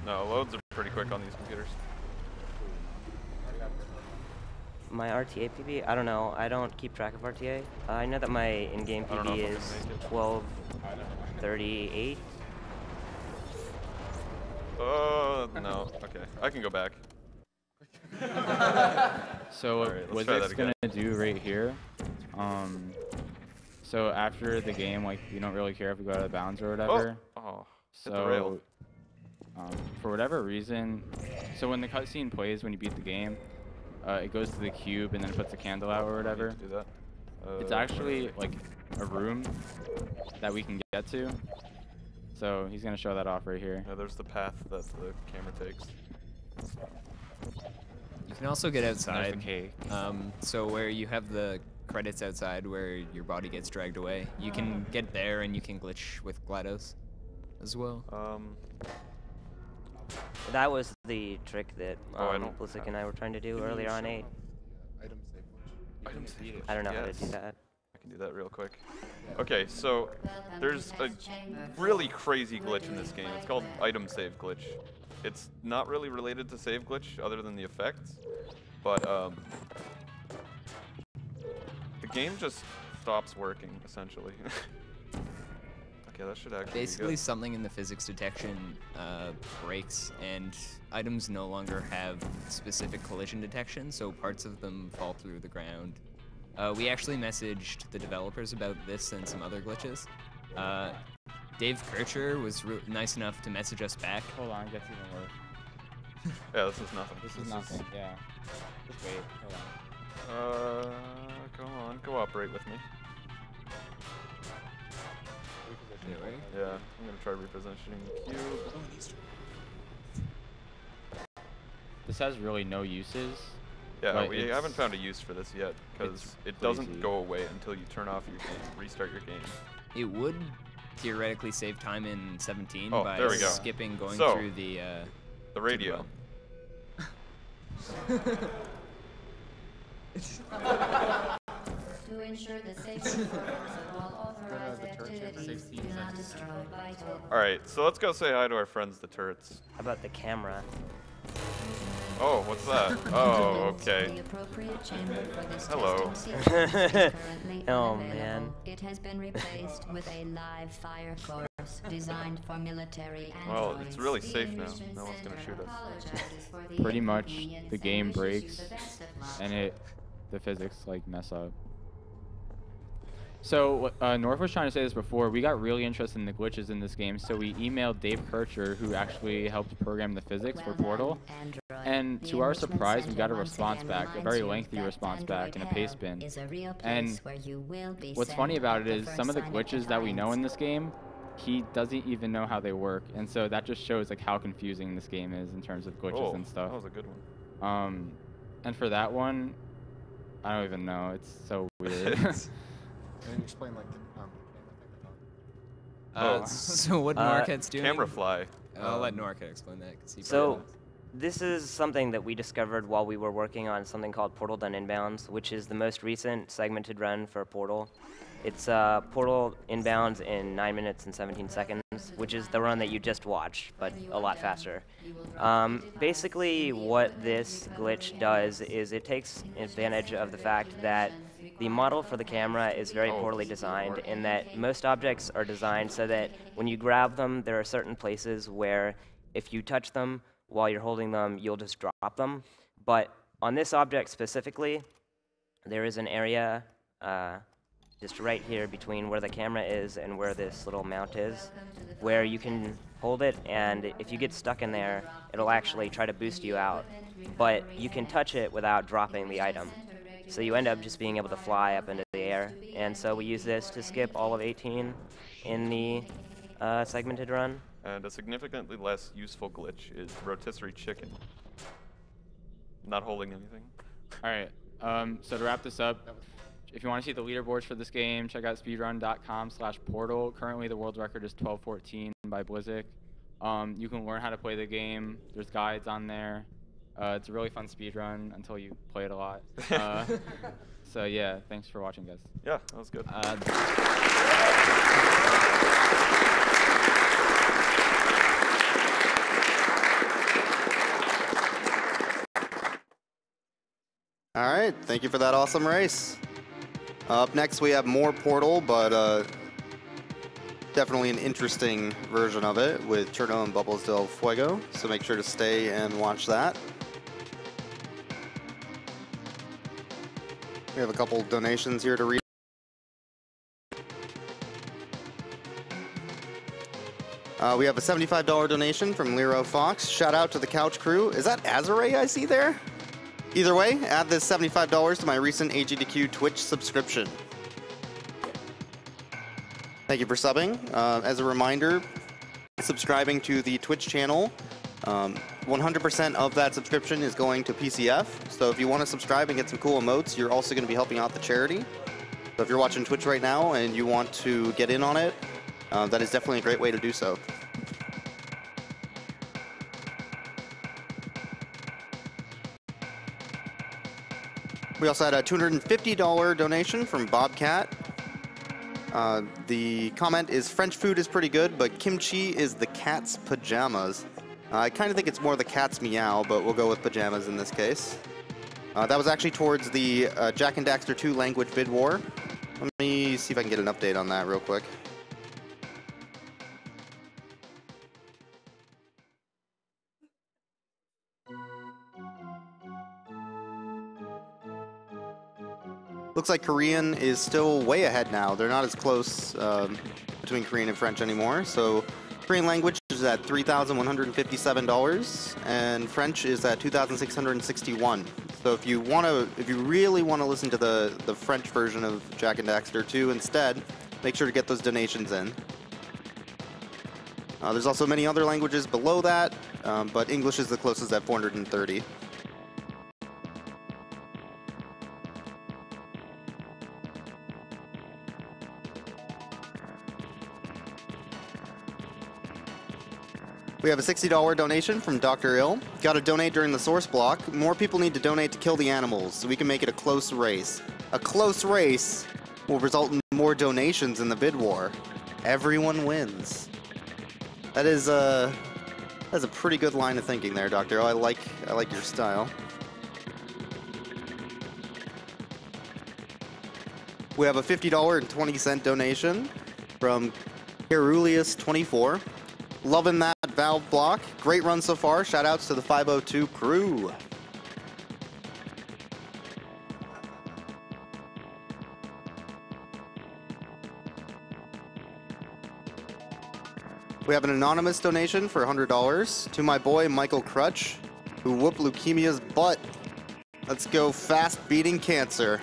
[SPEAKER 12] No, loads are pretty quick on these computers.
[SPEAKER 2] My RTA PB? I don't know. I don't keep track of RTA. I know that my in-game
[SPEAKER 12] I don't know
[SPEAKER 2] PB
[SPEAKER 12] if I
[SPEAKER 2] is
[SPEAKER 12] can make it.
[SPEAKER 2] 12:38.
[SPEAKER 12] No. Okay, I can go back.
[SPEAKER 15] So
[SPEAKER 12] Alright, let's
[SPEAKER 15] what
[SPEAKER 12] try
[SPEAKER 15] it's
[SPEAKER 12] that
[SPEAKER 15] gonna
[SPEAKER 12] again.
[SPEAKER 15] do right here, so after the game, like, we don't really care if we go out of bounds or whatever.
[SPEAKER 12] Oh, hit the rail.
[SPEAKER 15] So, for whatever reason, so when the cutscene plays when you beat the game, it goes to the cube and then it puts the candle out or whatever.
[SPEAKER 12] Do that.
[SPEAKER 15] It's actually like a room that we can get to. So he's gonna show that off right here.
[SPEAKER 12] Yeah, there's the path that the camera takes.
[SPEAKER 11] You can also get outside.
[SPEAKER 15] the cake.
[SPEAKER 11] So where you have the credits outside where your body gets dragged away, you can get there and you can glitch with GLaDOS as well.
[SPEAKER 2] That was the trick that
[SPEAKER 12] I don't
[SPEAKER 2] Blizik and I were trying to do earlier on 8.
[SPEAKER 12] Item save glitch.
[SPEAKER 2] I don't know how to
[SPEAKER 12] Yes.
[SPEAKER 2] do that.
[SPEAKER 12] I can do that real quick. Okay, so there's a really crazy glitch in this game. It's called item save glitch. It's not really related to save glitch other than the effects, but the game just stops working essentially. Okay, that should actually
[SPEAKER 11] Basically,
[SPEAKER 12] be good.
[SPEAKER 11] something in the physics detection breaks, and items no longer have specific collision detection, so parts of them fall through the ground. We actually messaged the developers about this and some other glitches. Dave Kircher was nice enough to message us back.
[SPEAKER 15] Hold on, it gets even worse.
[SPEAKER 12] Yeah, this is nothing.
[SPEAKER 15] This is nothing, yeah. Just wait, hold on.
[SPEAKER 12] Come on, cooperate with me. Yeah, I'm gonna try repositioning the cube.
[SPEAKER 15] This has really no uses.
[SPEAKER 12] Yeah, we haven't found a use for this yet, because it doesn't go away until you turn off your game, restart your game.
[SPEAKER 11] It would theoretically save time in 17 by
[SPEAKER 12] there we go.
[SPEAKER 11] skipping going
[SPEAKER 12] So,
[SPEAKER 11] through the
[SPEAKER 12] radio.
[SPEAKER 14] To ensure the safety of all authorized activities, do not destroy vital.
[SPEAKER 12] Alright, so let's go say hi to our friends, the turrets.
[SPEAKER 2] How about the camera?
[SPEAKER 12] Oh, what's that? Oh, okay.
[SPEAKER 14] The appropriate chamber for this
[SPEAKER 12] Hello.
[SPEAKER 14] testing sequence is currently
[SPEAKER 2] Oh,
[SPEAKER 14] unavailable.
[SPEAKER 2] man.
[SPEAKER 14] It has been replaced with a live fire course designed for military and
[SPEAKER 12] Well, it's really safe now. No one's gonna shoot us.
[SPEAKER 15] Pretty much the game breaks and the physics like mess up. So North was trying to say this before. We got really interested in the glitches in this game, so we emailed Dave Kircher, who actually helped program the physics for Portal. And to our surprise, we got a response back, a very lengthy response back in a paste bin. And what's funny about it is some of the glitches that we know in this game, he doesn't even know how they work, and so that just shows like how confusing this game is in terms of glitches and stuff.
[SPEAKER 12] That was a good one.
[SPEAKER 15] And for that one, I don't even know. It's so weird.
[SPEAKER 13] Can you explain like the camera thing?
[SPEAKER 11] So what Noircat's doing?
[SPEAKER 12] Camera fly.
[SPEAKER 11] I'll let Noircat explain that. Cause he
[SPEAKER 2] So this is something that we discovered while we were working on something called Portal Done Inbounds, which is the most recent segmented run for Portal. It's Portal Inbounds in 9 minutes and 17 seconds, which is the run that you just watched, but a lot faster. Basically, what this glitch does is it takes advantage of the fact that the model for the camera is very poorly designed in that most objects are designed so that when you grab them, there are certain places where if you touch them while you're holding them, you'll just drop them. But on this object specifically, there is an area just right here between where the camera is and where this little mount is, where you can hold it, and if you get stuck in there, it'll actually try to boost you out. But you can touch it without dropping the item. So you end up just being able to fly up into the air. And so we use this to skip all of 18 in the segmented run.
[SPEAKER 12] And a significantly less useful glitch is rotisserie chicken. Not holding anything.
[SPEAKER 15] All right. So to wrap this up, if you want to see the leaderboards for this game, check out speedrun.com/portal. Currently, the world record is 12:14 by Blizik. You can learn how to play the game. There's guides on there. It's a really fun speedrun until you play it a lot. So yeah, thanks for watching, guys.
[SPEAKER 12] Yeah, that was good.
[SPEAKER 4] All right, thank you for that awesome race. Up next, we have more Portal, but definitely an interesting version of it with Cirno and BubblesdelFuego, so make sure to stay and watch that. We have a couple donations here to read. We have a $75 donation from Lero Fox. Shout out to the Couch Crew. Is that Azure I see there? Either way, add this $75 to my recent AGDQ Twitch subscription. Thank you for subbing. As a reminder, subscribing to the Twitch channel, 100% of that subscription is going to PCF. So if you want to subscribe and get some cool emotes, you're also going to be helping out the charity. So if you're watching Twitch right now and you want to get in on it, that is definitely a great way to do so. We also had a $250 donation from Bobcat. The comment is, French food is pretty good, but kimchi is the cat's pajamas. I kind of think it's more the cat's meow, but we'll go with pajamas in this case. That was actually towards the Jak and Daxter 2 language bid war. Let me see if I can get an update on that real quick. Looks like Korean is still way ahead now. They're not as close between Korean and French anymore. So Korean language is at $3,157, and French is at $2,661. So if you really want to listen to the French version of Jak and Daxter 2 instead, make sure to get those donations in. There's also many other languages below that, but English is the closest at 430. We have a $60 donation from Dr. Ill. Got to donate during the source block. More people need to donate to kill the animals so we can make it a close race. A close race will result in more donations in the bid war. Everyone wins. That's a pretty good line of thinking there, Dr. Ill. I like your style. We have a $50.20 donation from Carulius24. Loving that valve block. Great run so far. Shout outs to the 502 crew. We have an anonymous donation for $100 to my boy Michael Crutch, who whooped leukemia's butt. Let's go fast beating cancer.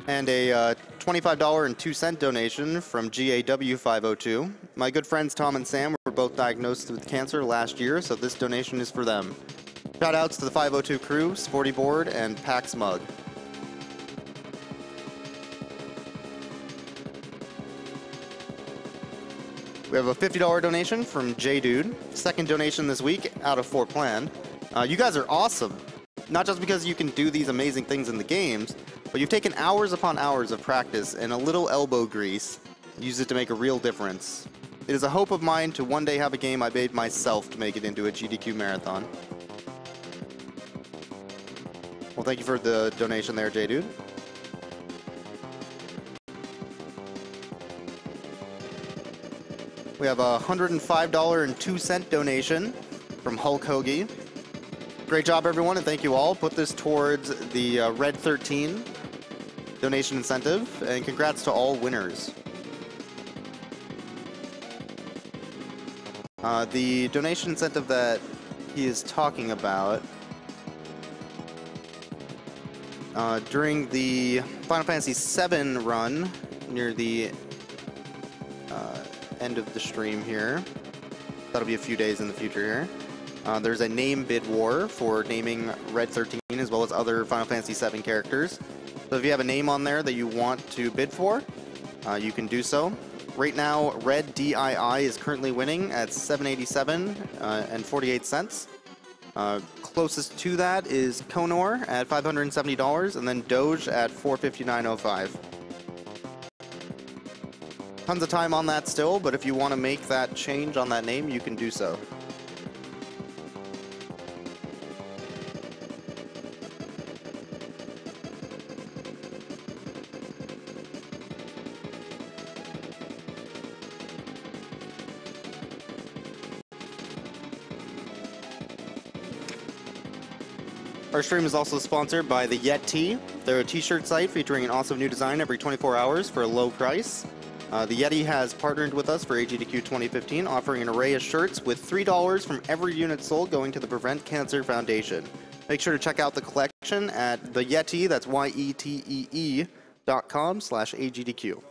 [SPEAKER 4] And a $25.02 donation from GAW502. My good friends Tom and Sam were both diagnosed with cancer last year, so this donation is for them. Shout outs to the 502 crew, Sporty Board, and Pax Mug. We have a $50 donation from J-Dude. Second donation this week out of 4 planned. You guys are awesome. Not just because you can do these amazing things in the games, but you've taken hours upon hours of practice and a little elbow grease, use it to make a real difference. It is a hope of mine to one day have a game I made myself to make it into a GDQ marathon. Well, thank you for the donation there, J-Dude. We have a $105.02 donation from Hulk Hoagie. Great job, everyone, and thank you all. Put this towards the Red 13 donation incentive, and congrats to all winners. The donation incentive that he is talking about during the Final Fantasy VII run near the end of the stream here. That'll be a few days in the future here. There's a name bid war for naming Red 13 as well as other Final Fantasy VII characters. So if you have a name on there that you want to bid for, you can do so. Right now, Red DII is currently winning at $7.87 and 48 cents. Closest to that is Konor at $570, and then Doge at $459.05. Tons of time on that still, but if you want to make that change on that name, you can do so. Our stream is also sponsored by the Yeti. They're a t-shirt site featuring an awesome new design every 24 hours for a low price. The Yeti has partnered with us for AGDQ 2015, offering an array of shirts with $3 from every unit sold going to the Prevent Cancer Foundation. Make sure to check out the collection at the Yeti, that's YETEE.com/AGDQ.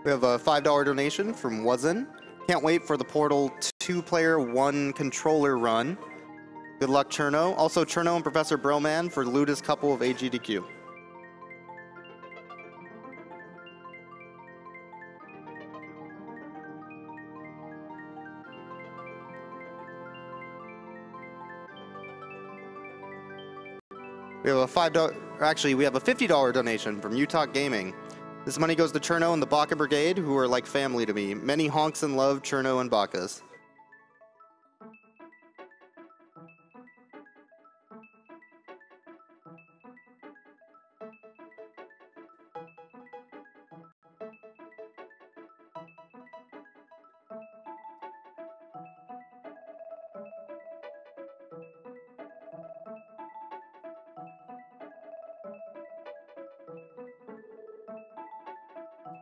[SPEAKER 4] We have a $5 donation from Wazin. Can't wait for the Portal 2-player, 1-controller run. Good luck, Cirno. Also, Cirno and Professor Broman for Ludus couple of AGDQ. We have a $5, or actually, we have a $50 donation from Utah Gaming. This money goes to Cirno and the Baka Brigade, who are like family to me. Many honks and love, Cirno and Bakas.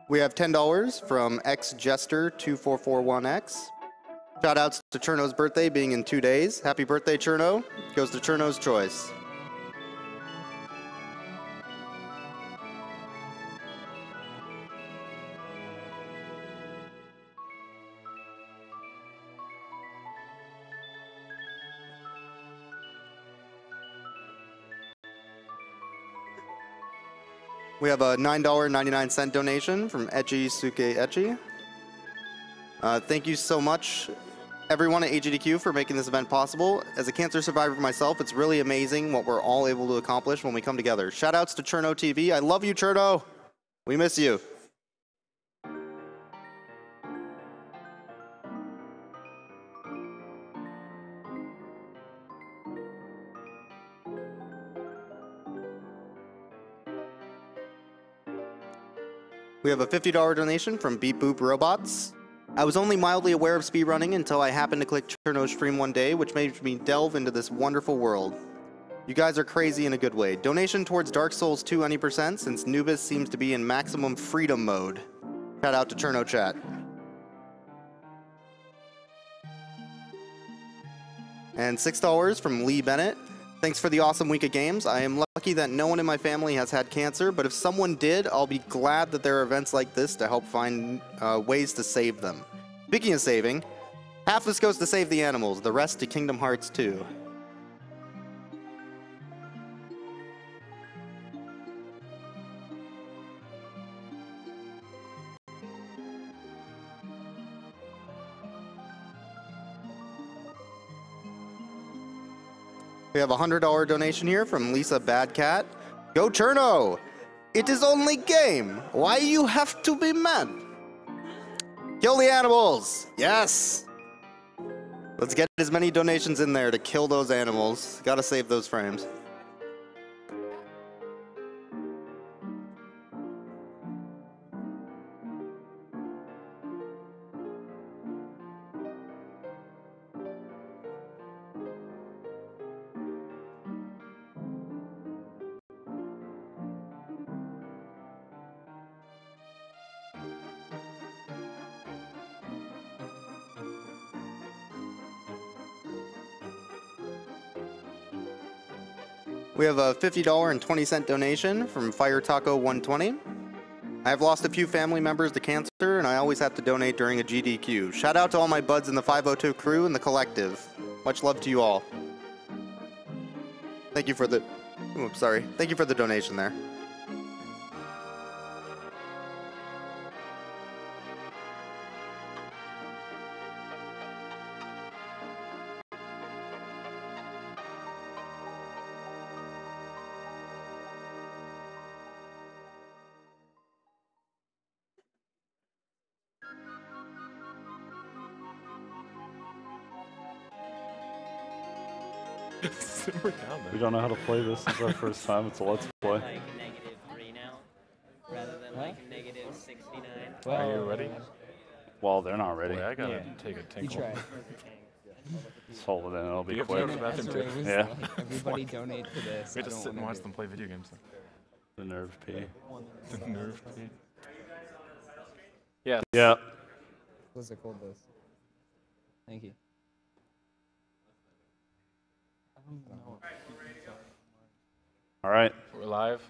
[SPEAKER 4] We have $10 from XJester2441X. Shoutouts to Cirno's birthday being in 2 days. Happy birthday, Cirno. Goes to Cirno's choice. We have a $9.99 donation from Etchy Suke Etchy. Thank you so much, everyone at AGDQ, for making this event possible. As a cancer survivor myself, it's really amazing what we're all able to accomplish when we come together. Shoutouts to Cirno TV. I love you, Cirno. We miss you. We have a $50 donation from Beep Boop Robots. I was only mildly aware of speedrunning until I happened to click Cirno's stream one day, which made me delve into this wonderful world. You guys are crazy in a good way. Donation towards Dark Souls 2 any %, since Nubis seems to be in maximum freedom mode. Shout out to Cirno Chat. And $6 from Lee Bennett. Thanks for the awesome week of games. I am lucky that no one in my family has had cancer, but if someone did, I'll be glad that there are events like this to help find ways to save them. Speaking of saving, half this goes to save the animals, the rest to Kingdom Hearts 2. We have a $100 donation here from Lisa Badcat. Go Cirno! It is only game. Why you have to be mad? Kill the animals! Yes! Let's get as many donations in there to kill those animals. Gotta save those frames. We have a $50.20 donation from Fire Taco 120. I have lost a few family members to cancer, and I always have to donate during a GDQ. Shout out to all my buds in the 502 crew and the collective. Much love to you all. Thank you for the... Oops, sorry. Thank you for the donation there.
[SPEAKER 17] We don't know how to play this. This is our first time. It's a let's play.
[SPEAKER 2] Like -3 now, rather than like -69.
[SPEAKER 17] Are you ready? Well, they're not ready.
[SPEAKER 6] Boy, I gotta take a tinkle.
[SPEAKER 18] You try.
[SPEAKER 17] Just hold it in. It'll be
[SPEAKER 6] You have to
[SPEAKER 17] quick.
[SPEAKER 6] go to the bathroom too.
[SPEAKER 17] Yeah.
[SPEAKER 18] Everybody donate to this.
[SPEAKER 6] We have to sit and watch them play video games.
[SPEAKER 17] The nerve P.
[SPEAKER 6] The nerve P.
[SPEAKER 17] Yeah. Yeah.
[SPEAKER 18] What's it called? This. Thank you.
[SPEAKER 17] All right.
[SPEAKER 6] We're live.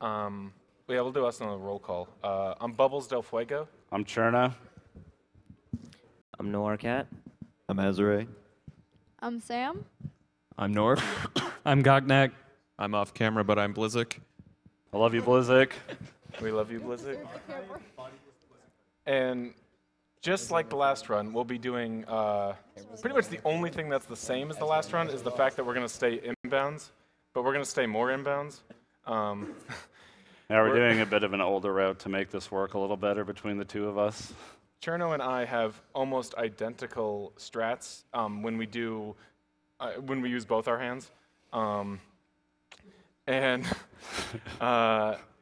[SPEAKER 6] Yeah, we'll do us on a roll call. I'm BubblesdelFuego.
[SPEAKER 17] I'm Cirno.
[SPEAKER 2] I'm Noircat.
[SPEAKER 3] I'm Azure.
[SPEAKER 19] I'm Sam.
[SPEAKER 20] I'm Norf. I'm Gognak. I'm off camera, but I'm Blizik.
[SPEAKER 17] I love you, Blizik.
[SPEAKER 21] We love you, Blizik. And just like the last run, we'll be doing pretty much the only thing that's the same as the last run is the fact that we're going to stay inbounds, but we're going to stay more inbounds.
[SPEAKER 17] Yeah, we're doing a bit of an older route to make this work a little better between the two of us.
[SPEAKER 21] Cirno and I have almost identical strats when we use both our hands.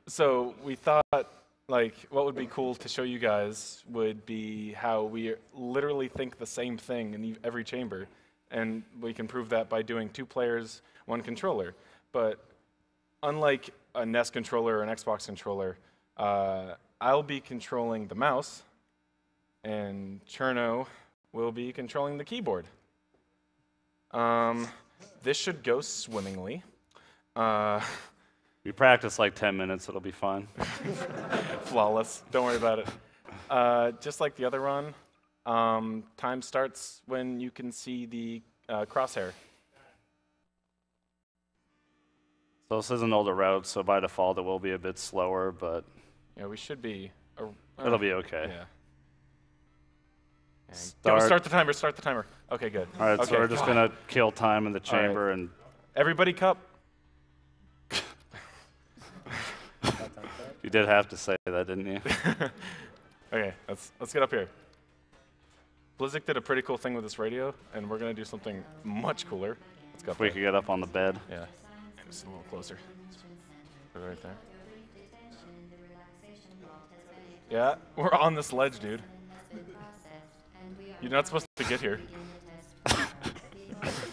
[SPEAKER 21] So we thought, like, what would be cool to show you guys would be how we literally think the same thing in every chamber. And we can prove that by doing 2 players, 1 controller. But unlike a NES controller or an Xbox controller, I'll be controlling the mouse, and Cirno will be controlling the keyboard. This should go swimmingly.
[SPEAKER 17] We practice like 10 minutes, it'll be fine.
[SPEAKER 21] Flawless, don't worry about it. Just like the other run, time starts when you can see the crosshair.
[SPEAKER 17] So this is an older route, so by default it will be a bit slower, but
[SPEAKER 21] yeah, we should be.
[SPEAKER 17] It'll be okay.
[SPEAKER 21] Yeah. Start the timer. Start the timer. Okay, good.
[SPEAKER 17] All right,
[SPEAKER 21] okay,
[SPEAKER 17] so we're just gonna kill time in the chamber and.
[SPEAKER 21] Everybody, cup.
[SPEAKER 17] You did have to say that, didn't you?
[SPEAKER 21] Okay, let's get up here. Blizik did a pretty cool thing with this radio, and we're gonna do something much cooler. Let's go.
[SPEAKER 17] If we could get up on the bed.
[SPEAKER 21] Yeah. Just a little closer. Put it right there. Yeah, we're on this ledge, dude. You're not supposed to get here.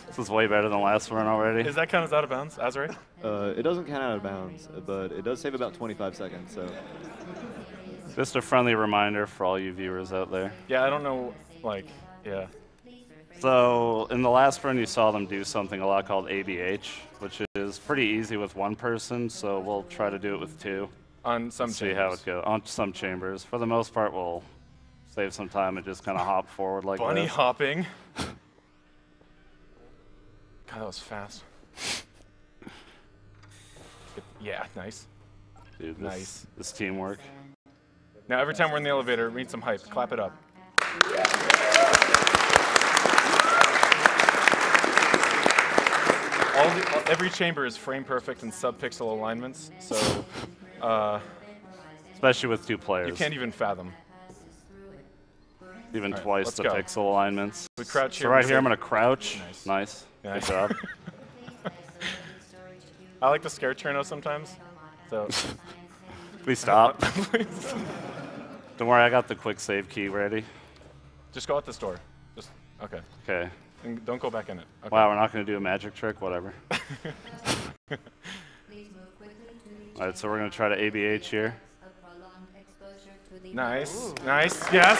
[SPEAKER 17] This is way better than the last one already.
[SPEAKER 21] Is that count as out of bounds, Azure?
[SPEAKER 3] It doesn't count out of bounds, but it does save about 25 seconds, so.
[SPEAKER 17] Just a friendly reminder for all you viewers out there.
[SPEAKER 21] Yeah, I don't know, like, yeah.
[SPEAKER 17] So in the last run, you saw them do something a lot called ABH, which is pretty easy with 1 person, so we'll try to do it with 2.
[SPEAKER 21] On some
[SPEAKER 17] chambers. See how it goes. On some chambers. For the most part, we'll save some time and just kind of hop forward like
[SPEAKER 21] Bunny
[SPEAKER 17] this.
[SPEAKER 21] hopping. God, that was fast. Yeah, nice.
[SPEAKER 17] Dude,
[SPEAKER 21] nice.
[SPEAKER 17] This teamwork.
[SPEAKER 21] Now, every time we're in the elevator, we need some hype. Clap it up. Every chamber is frame perfect and sub-pixel alignments, so
[SPEAKER 17] especially with 2 players.
[SPEAKER 21] You can't even fathom.
[SPEAKER 17] Even
[SPEAKER 21] right,
[SPEAKER 17] twice the pixel alignments.
[SPEAKER 21] We crouch here.
[SPEAKER 17] So right here, I'm gonna crouch.
[SPEAKER 21] Nice.
[SPEAKER 17] Good job.
[SPEAKER 21] I like to scare Cirno sometimes. So.
[SPEAKER 17] Please stop. Please. Don't worry, I got the quick save key ready.
[SPEAKER 21] Just go out this door. Just okay.
[SPEAKER 17] Okay.
[SPEAKER 21] And don't go back in it. Okay.
[SPEAKER 17] Wow, we're not gonna do a magic trick. Whatever. All right, so we're gonna try to ABH here.
[SPEAKER 21] Nice. Ooh. Nice. Yes.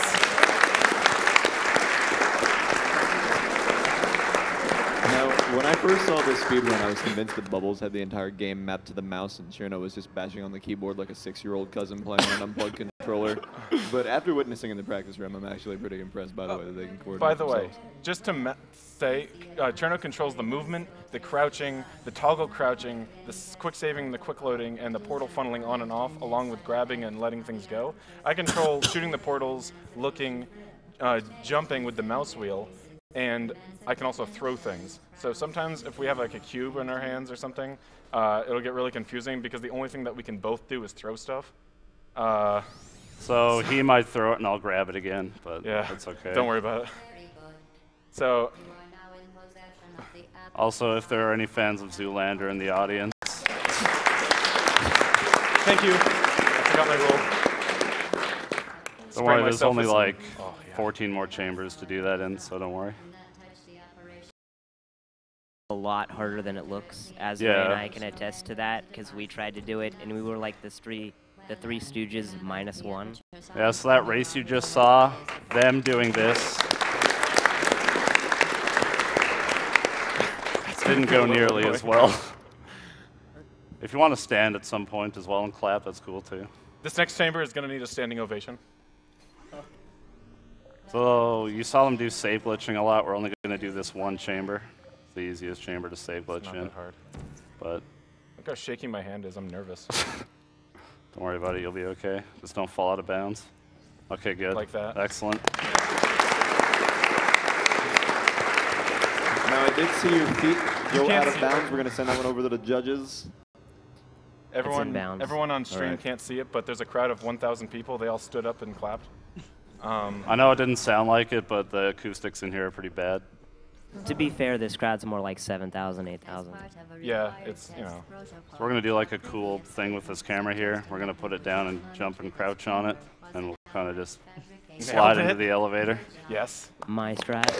[SPEAKER 3] Now, when I first saw this speedrun, I was convinced that Bubbles had the entire game mapped to the mouse, and Cirno was just bashing on the keyboard like a 6-year-old cousin playing on an unplugged controller. But after witnessing in the practice room, I'm actually pretty impressed by the way that they can coordinate
[SPEAKER 21] By the
[SPEAKER 3] themselves.
[SPEAKER 21] way, just to say, Cirno controls the movement, the crouching, the toggle crouching, the quick saving, the quick loading, and the portal funneling on and off, along with grabbing and letting things go. I control shooting the portals, looking, jumping with the mouse wheel, and I can also throw things. So sometimes if we have like a cube in our hands or something, it'll get really confusing because the only thing that we can both do is throw stuff.
[SPEAKER 17] So he might throw it and I'll grab it again, but
[SPEAKER 21] yeah,
[SPEAKER 17] that's okay.
[SPEAKER 21] Don't worry about it. So,
[SPEAKER 17] also, if there are any fans of Zoolander in the audience.
[SPEAKER 21] Thank you. I forgot my rule.
[SPEAKER 17] Don't worry, there's only like 14 more chambers to do that in, so don't worry.
[SPEAKER 2] A lot harder than it looks. Azure and I can attest to that because we tried to do it and we were like the Three Stooges -1.
[SPEAKER 17] Yeah, so that race you just saw, them doing this, didn't go nearly as well. If you want to stand at some point as well and clap, that's cool too.
[SPEAKER 21] This next chamber is going to need a standing ovation.
[SPEAKER 17] So you saw them do save glitching a lot. We're only going to do this one chamber. It's the easiest chamber to save glitch
[SPEAKER 21] Not
[SPEAKER 17] in.
[SPEAKER 21] that hard.
[SPEAKER 17] But
[SPEAKER 21] Look how shaky my hand is. I'm nervous.
[SPEAKER 17] don't worry about it. You'll be okay. Just don't fall out of bounds. Okay, good.
[SPEAKER 21] Like that.
[SPEAKER 17] Excellent.
[SPEAKER 3] Now, I did see your feet go
[SPEAKER 21] can't
[SPEAKER 3] out of
[SPEAKER 21] see
[SPEAKER 3] bounds.
[SPEAKER 21] it.
[SPEAKER 3] We're going to send that one over to the judges.
[SPEAKER 21] Everyone on stream
[SPEAKER 3] Alright.
[SPEAKER 21] can't see it, but there's a crowd of 1,000 people. They all stood up and clapped.
[SPEAKER 17] I know it didn't sound like it, but the acoustics in here are pretty bad.
[SPEAKER 2] To be fair, this crowd's more like 7,000, 8,000.
[SPEAKER 21] Yeah, it's, you know.
[SPEAKER 17] So we're going to do like a cool thing with this camera here. We're going to put it down and jump and crouch on it, and we'll kind of just slide into the elevator.
[SPEAKER 21] Yes.
[SPEAKER 2] My strat.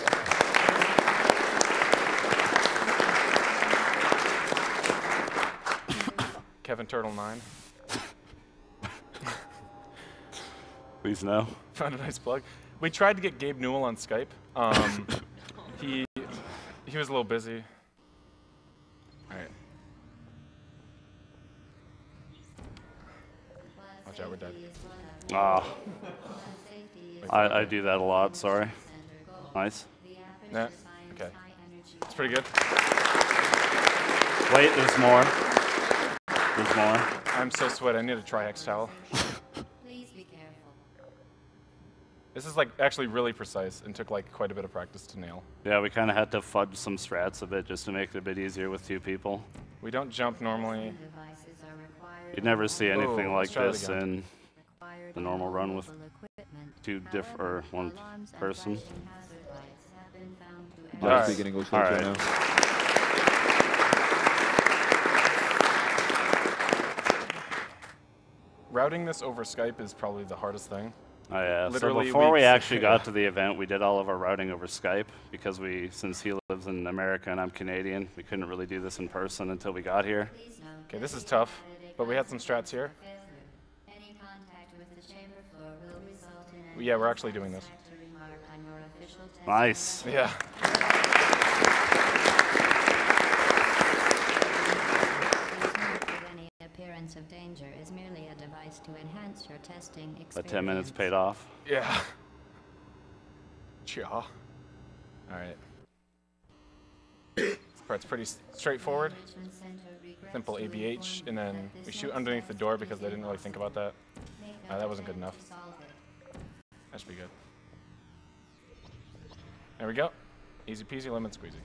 [SPEAKER 21] Kevin Turtle 9.
[SPEAKER 17] Please no.
[SPEAKER 21] Found a nice plug. We tried to get Gabe Newell on Skype. He was a little busy. All right. Watch out, we're dead.
[SPEAKER 17] Ah. I do that a lot, sorry. Nice.
[SPEAKER 21] Nah, okay. It's pretty good.
[SPEAKER 17] Wait, there's more. There's more.
[SPEAKER 21] I'm so sweaty. I need a Tri-X towel. This is like actually really precise and took like quite a bit of practice to nail.
[SPEAKER 17] Yeah, we kind of had to fudge some strats a bit just to make it a bit easier with two people.
[SPEAKER 21] We don't jump normally.
[SPEAKER 17] You'd never see anything
[SPEAKER 21] Let's
[SPEAKER 17] like
[SPEAKER 21] try that
[SPEAKER 17] this
[SPEAKER 21] again.
[SPEAKER 17] in the normal run with or one person.
[SPEAKER 3] Alright. Speaking English right now.
[SPEAKER 21] Routing this over Skype is probably the hardest thing.
[SPEAKER 17] Oh yeah,
[SPEAKER 21] Literally,
[SPEAKER 17] so before we actually got to the event, we did all of our routing over Skype because since he lives in America and I'm Canadian, we couldn't really do this in person until we got here.
[SPEAKER 21] Okay, this is tough, but we had some strats here. Yeah, we're actually doing this.
[SPEAKER 17] Nice.
[SPEAKER 21] Yeah.
[SPEAKER 14] Appearance of danger is merely a device to enhance your testing experience.
[SPEAKER 17] That 10 minutes paid off.
[SPEAKER 21] Yeah. Cha. All right. This part's pretty straightforward. Simple ABH, and then we shoot underneath the door because I didn't really think about that. That wasn't good enough. That should be good. There we go. Easy peasy, lemon squeezy.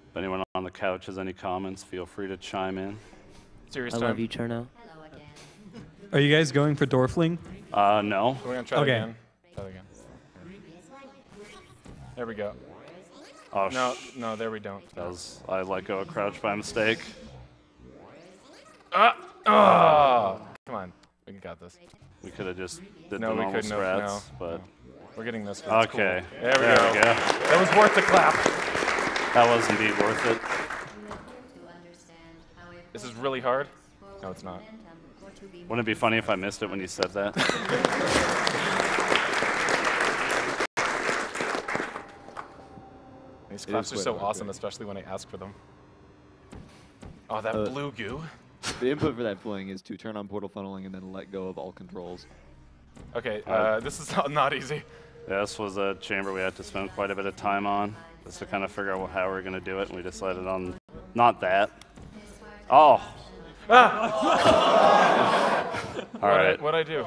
[SPEAKER 17] If anyone on the couch has any comments, feel free to chime in.
[SPEAKER 21] Serious
[SPEAKER 2] I
[SPEAKER 21] time.
[SPEAKER 2] love you, Cirno.
[SPEAKER 9] Are you guys going for Dwarfling?
[SPEAKER 17] No.
[SPEAKER 21] We're gonna try
[SPEAKER 9] Okay.
[SPEAKER 21] it again. Try it again. There we go.
[SPEAKER 17] Oh,
[SPEAKER 21] no, there we don't.
[SPEAKER 17] I let go of crouch by mistake.
[SPEAKER 21] Oh, come on, we got this.
[SPEAKER 17] We could have just did
[SPEAKER 21] No,
[SPEAKER 17] the
[SPEAKER 21] we
[SPEAKER 17] normal
[SPEAKER 21] couldn't
[SPEAKER 17] strats,
[SPEAKER 21] have. No,
[SPEAKER 17] but
[SPEAKER 21] no. We're getting this. It's
[SPEAKER 17] okay.
[SPEAKER 21] Cool. There we go. That was worth the clap.
[SPEAKER 17] That was indeed worth it.
[SPEAKER 21] This is really hard. No, it's not.
[SPEAKER 17] Wouldn't it be funny if I missed it when you said that?
[SPEAKER 21] These claps are so awesome, especially when I ask for them. Oh, that blue goo.
[SPEAKER 3] The input for that fling is to turn on portal funneling and then let go of all controls.
[SPEAKER 21] Okay, this is not easy.
[SPEAKER 17] Yeah, this was a chamber we had to spend quite a bit of time on just to kind of figure out how we were going to do it, and we decided on not that. Oh! All right.
[SPEAKER 21] What'd I do?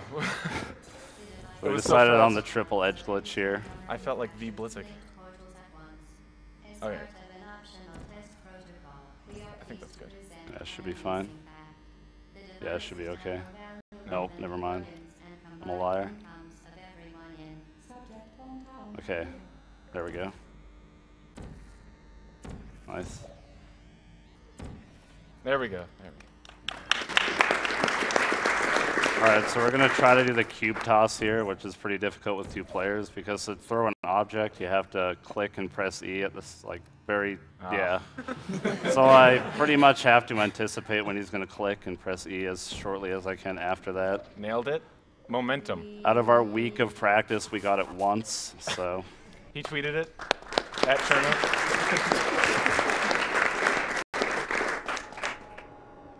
[SPEAKER 17] We decided on the triple edge glitch here.
[SPEAKER 21] I felt like V Blizik. Okay. I think that's good.
[SPEAKER 17] That should be fine. Yeah, it should be okay. Nope, never mind. I'm a liar. Okay, there we go. Nice.
[SPEAKER 21] There we go.
[SPEAKER 17] Alright, so we're going to try to do the cube toss here, which is pretty difficult with two players, because to throw an object, you have to click and press E at this, like, yeah. So I pretty much have to anticipate when he's going to click and press E as shortly as I can after that.
[SPEAKER 21] Nailed it. Momentum.
[SPEAKER 17] Out of our week of practice, we got it once, so...
[SPEAKER 21] He tweeted it at Cirno.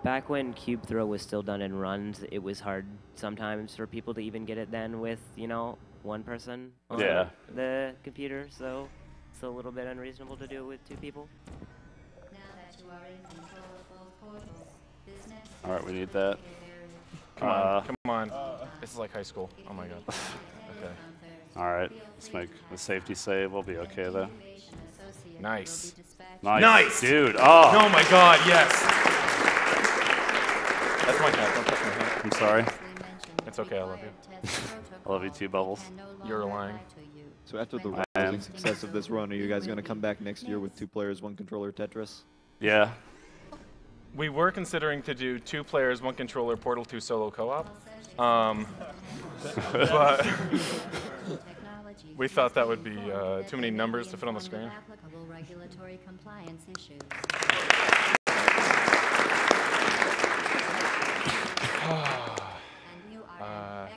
[SPEAKER 2] Back when cube throw was still done in runs, it was hard sometimes for people to even get it then with, you know, one person on the computer, so it's a little bit unreasonable to do it with two people.
[SPEAKER 17] All right, we need that.
[SPEAKER 21] Come on. This is like high school. Oh my god. Okay.
[SPEAKER 17] All right, let's make a safety save. We'll be okay though.
[SPEAKER 21] Nice.
[SPEAKER 17] Nice, dude. Oh.
[SPEAKER 21] Oh my god, yes. That's my hat. Don't touch my hat.
[SPEAKER 17] I'm sorry.
[SPEAKER 21] It's okay, I love you.
[SPEAKER 17] I love you too, Bubbles.
[SPEAKER 21] You're lying.
[SPEAKER 3] So after the rousing success of this run, are you guys going to come back next year with 2 players, 1 controller Tetris?
[SPEAKER 17] Yeah.
[SPEAKER 21] We were considering to do 2 players, 1 controller, Portal 2 solo co-op. But we thought that would be too many numbers to fit on the screen.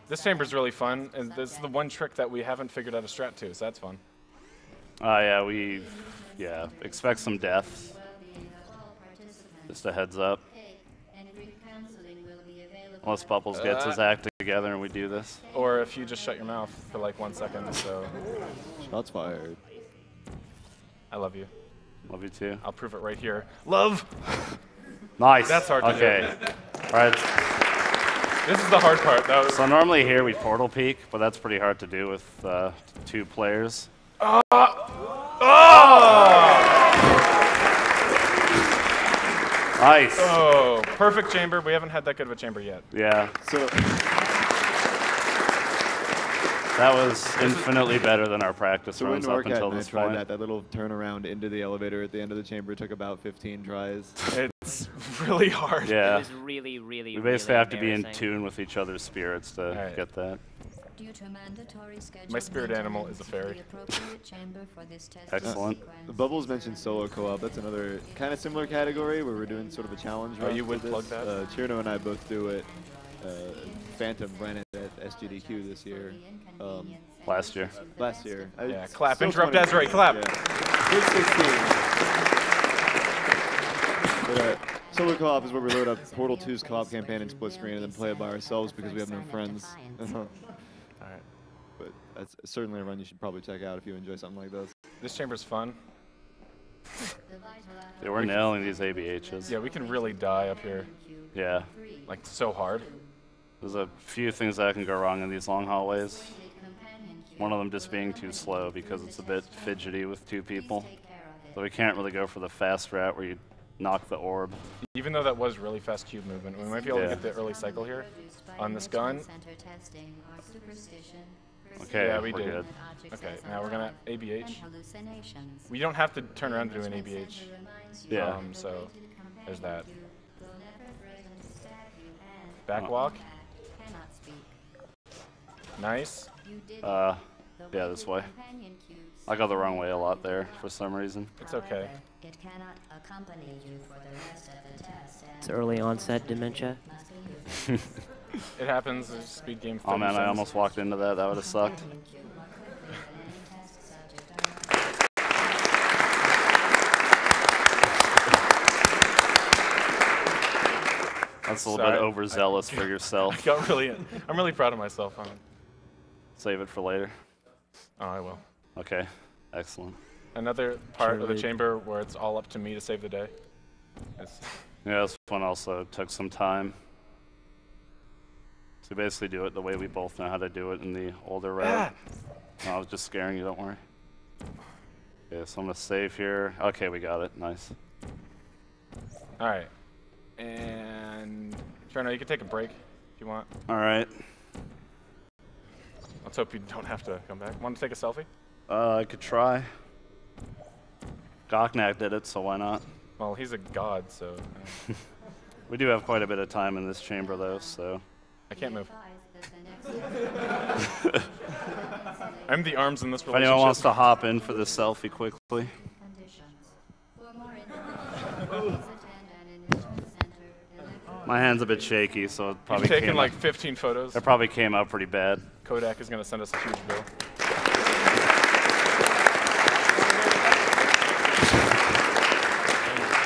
[SPEAKER 21] This chamber's really fun, and this is the one trick that we haven't figured out a strat to, so that's fun.
[SPEAKER 17] Yeah, expect some deaths. Just a heads up. Unless Bubbles gets his act together and we do this.
[SPEAKER 21] Or if you just shut your mouth for like 1 second, so.
[SPEAKER 3] Shots fired.
[SPEAKER 21] I love you.
[SPEAKER 17] Love you too.
[SPEAKER 21] I'll prove it right here. Love!
[SPEAKER 17] Nice.
[SPEAKER 21] That's hard to do.
[SPEAKER 17] Okay. All right.
[SPEAKER 21] This is the hard part.
[SPEAKER 17] So normally here we portal peek, but that's pretty hard to do with 2 players. Nice.
[SPEAKER 21] Oh, perfect chamber. We haven't had that good of a chamber yet.
[SPEAKER 17] Yeah.
[SPEAKER 3] So
[SPEAKER 17] that was infinitely better than our practice
[SPEAKER 3] So when
[SPEAKER 17] runs up
[SPEAKER 3] Noircat
[SPEAKER 17] until
[SPEAKER 3] and I
[SPEAKER 17] this
[SPEAKER 3] tried
[SPEAKER 17] point.
[SPEAKER 3] that little turnaround into the elevator at the end of the chamber took about 15 tries.
[SPEAKER 21] It's really hard.
[SPEAKER 17] Yeah.
[SPEAKER 2] It was really, really,
[SPEAKER 17] We basically have to be in
[SPEAKER 2] embarrassing.
[SPEAKER 17] tune with each other's spirits to get that.
[SPEAKER 21] My spirit animal is a fairy.
[SPEAKER 17] Excellent.
[SPEAKER 3] Bubbles mentioned solo co-op. That's another kind of similar category where we're doing sort of a challenge.
[SPEAKER 21] Oh,
[SPEAKER 3] run
[SPEAKER 21] you
[SPEAKER 3] for
[SPEAKER 21] would
[SPEAKER 3] this.
[SPEAKER 21] plug that?
[SPEAKER 3] Cirno and I both do it. Phantom ran it at SGDQ this year.
[SPEAKER 17] Last year.
[SPEAKER 3] Last year.
[SPEAKER 21] Yeah, clap.
[SPEAKER 3] Still
[SPEAKER 21] Interrupt
[SPEAKER 3] 20.
[SPEAKER 21] Desiree, clap.
[SPEAKER 3] Yeah. Good 16. But, solo co-op is where we load up Portal 2's co-op campaign in split screen and then play it by ourselves because we have no friends.
[SPEAKER 21] Alright.
[SPEAKER 3] But that's certainly a run you should probably check out if you enjoy something like this.
[SPEAKER 21] This chamber's fun.
[SPEAKER 17] Yeah, we're nailing these ABHs.
[SPEAKER 21] Yeah, we can really die up here.
[SPEAKER 17] Yeah.
[SPEAKER 21] Like, so hard.
[SPEAKER 17] There's a few things that can go wrong in these long hallways. One of them just being too slow because it's a bit fidgety with 2 people. So we can't really go for the fast route where you knock the orb.
[SPEAKER 21] Even though that was really fast cube movement, we might be able to get the early cycle here on this gun.
[SPEAKER 17] Okay,
[SPEAKER 21] yeah, we
[SPEAKER 17] we're
[SPEAKER 21] did.
[SPEAKER 17] good.
[SPEAKER 21] Okay, now we're gonna ABH. We don't have to turn around to do an ABH.
[SPEAKER 17] Yeah.
[SPEAKER 21] So there's that. Backwalk. Nice.
[SPEAKER 17] Yeah, this way. I go the wrong way a lot there for some reason.
[SPEAKER 21] It's okay.
[SPEAKER 2] It's early onset dementia.
[SPEAKER 21] It happens. It's speed game.
[SPEAKER 17] Oh man, I almost walked into that. That would have sucked. That's a little bit overzealous for yourself.
[SPEAKER 21] I'm really proud of myself on it.
[SPEAKER 17] Save it for later.
[SPEAKER 21] Oh, I will.
[SPEAKER 17] Okay, excellent.
[SPEAKER 21] Another part of the chamber where it's all up to me to save the day.
[SPEAKER 17] Yeah, this one also took some time. So basically do it the way we both know how to do it in the older route. No, I was just scaring you, don't worry. Okay, so I'm gonna save here. Okay, we got it, nice.
[SPEAKER 21] All right, and Cirno, you can take a break if you want.
[SPEAKER 17] All right.
[SPEAKER 21] Let's hope you don't have to come back. Want to take a selfie?
[SPEAKER 17] I could try. AdamAK did it, so why not?
[SPEAKER 21] Well, he's a god, so.
[SPEAKER 17] We do have quite a bit of time in this chamber, though, so.
[SPEAKER 21] I can't move. I'm the arms in this
[SPEAKER 17] If
[SPEAKER 21] relationship.
[SPEAKER 17] anyone wants to hop in for the selfie quickly. My hand's a bit shaky, so it probably
[SPEAKER 21] You've taken like 15 photos.
[SPEAKER 17] It probably came out pretty bad.
[SPEAKER 21] Kodak is going to send us a huge bill.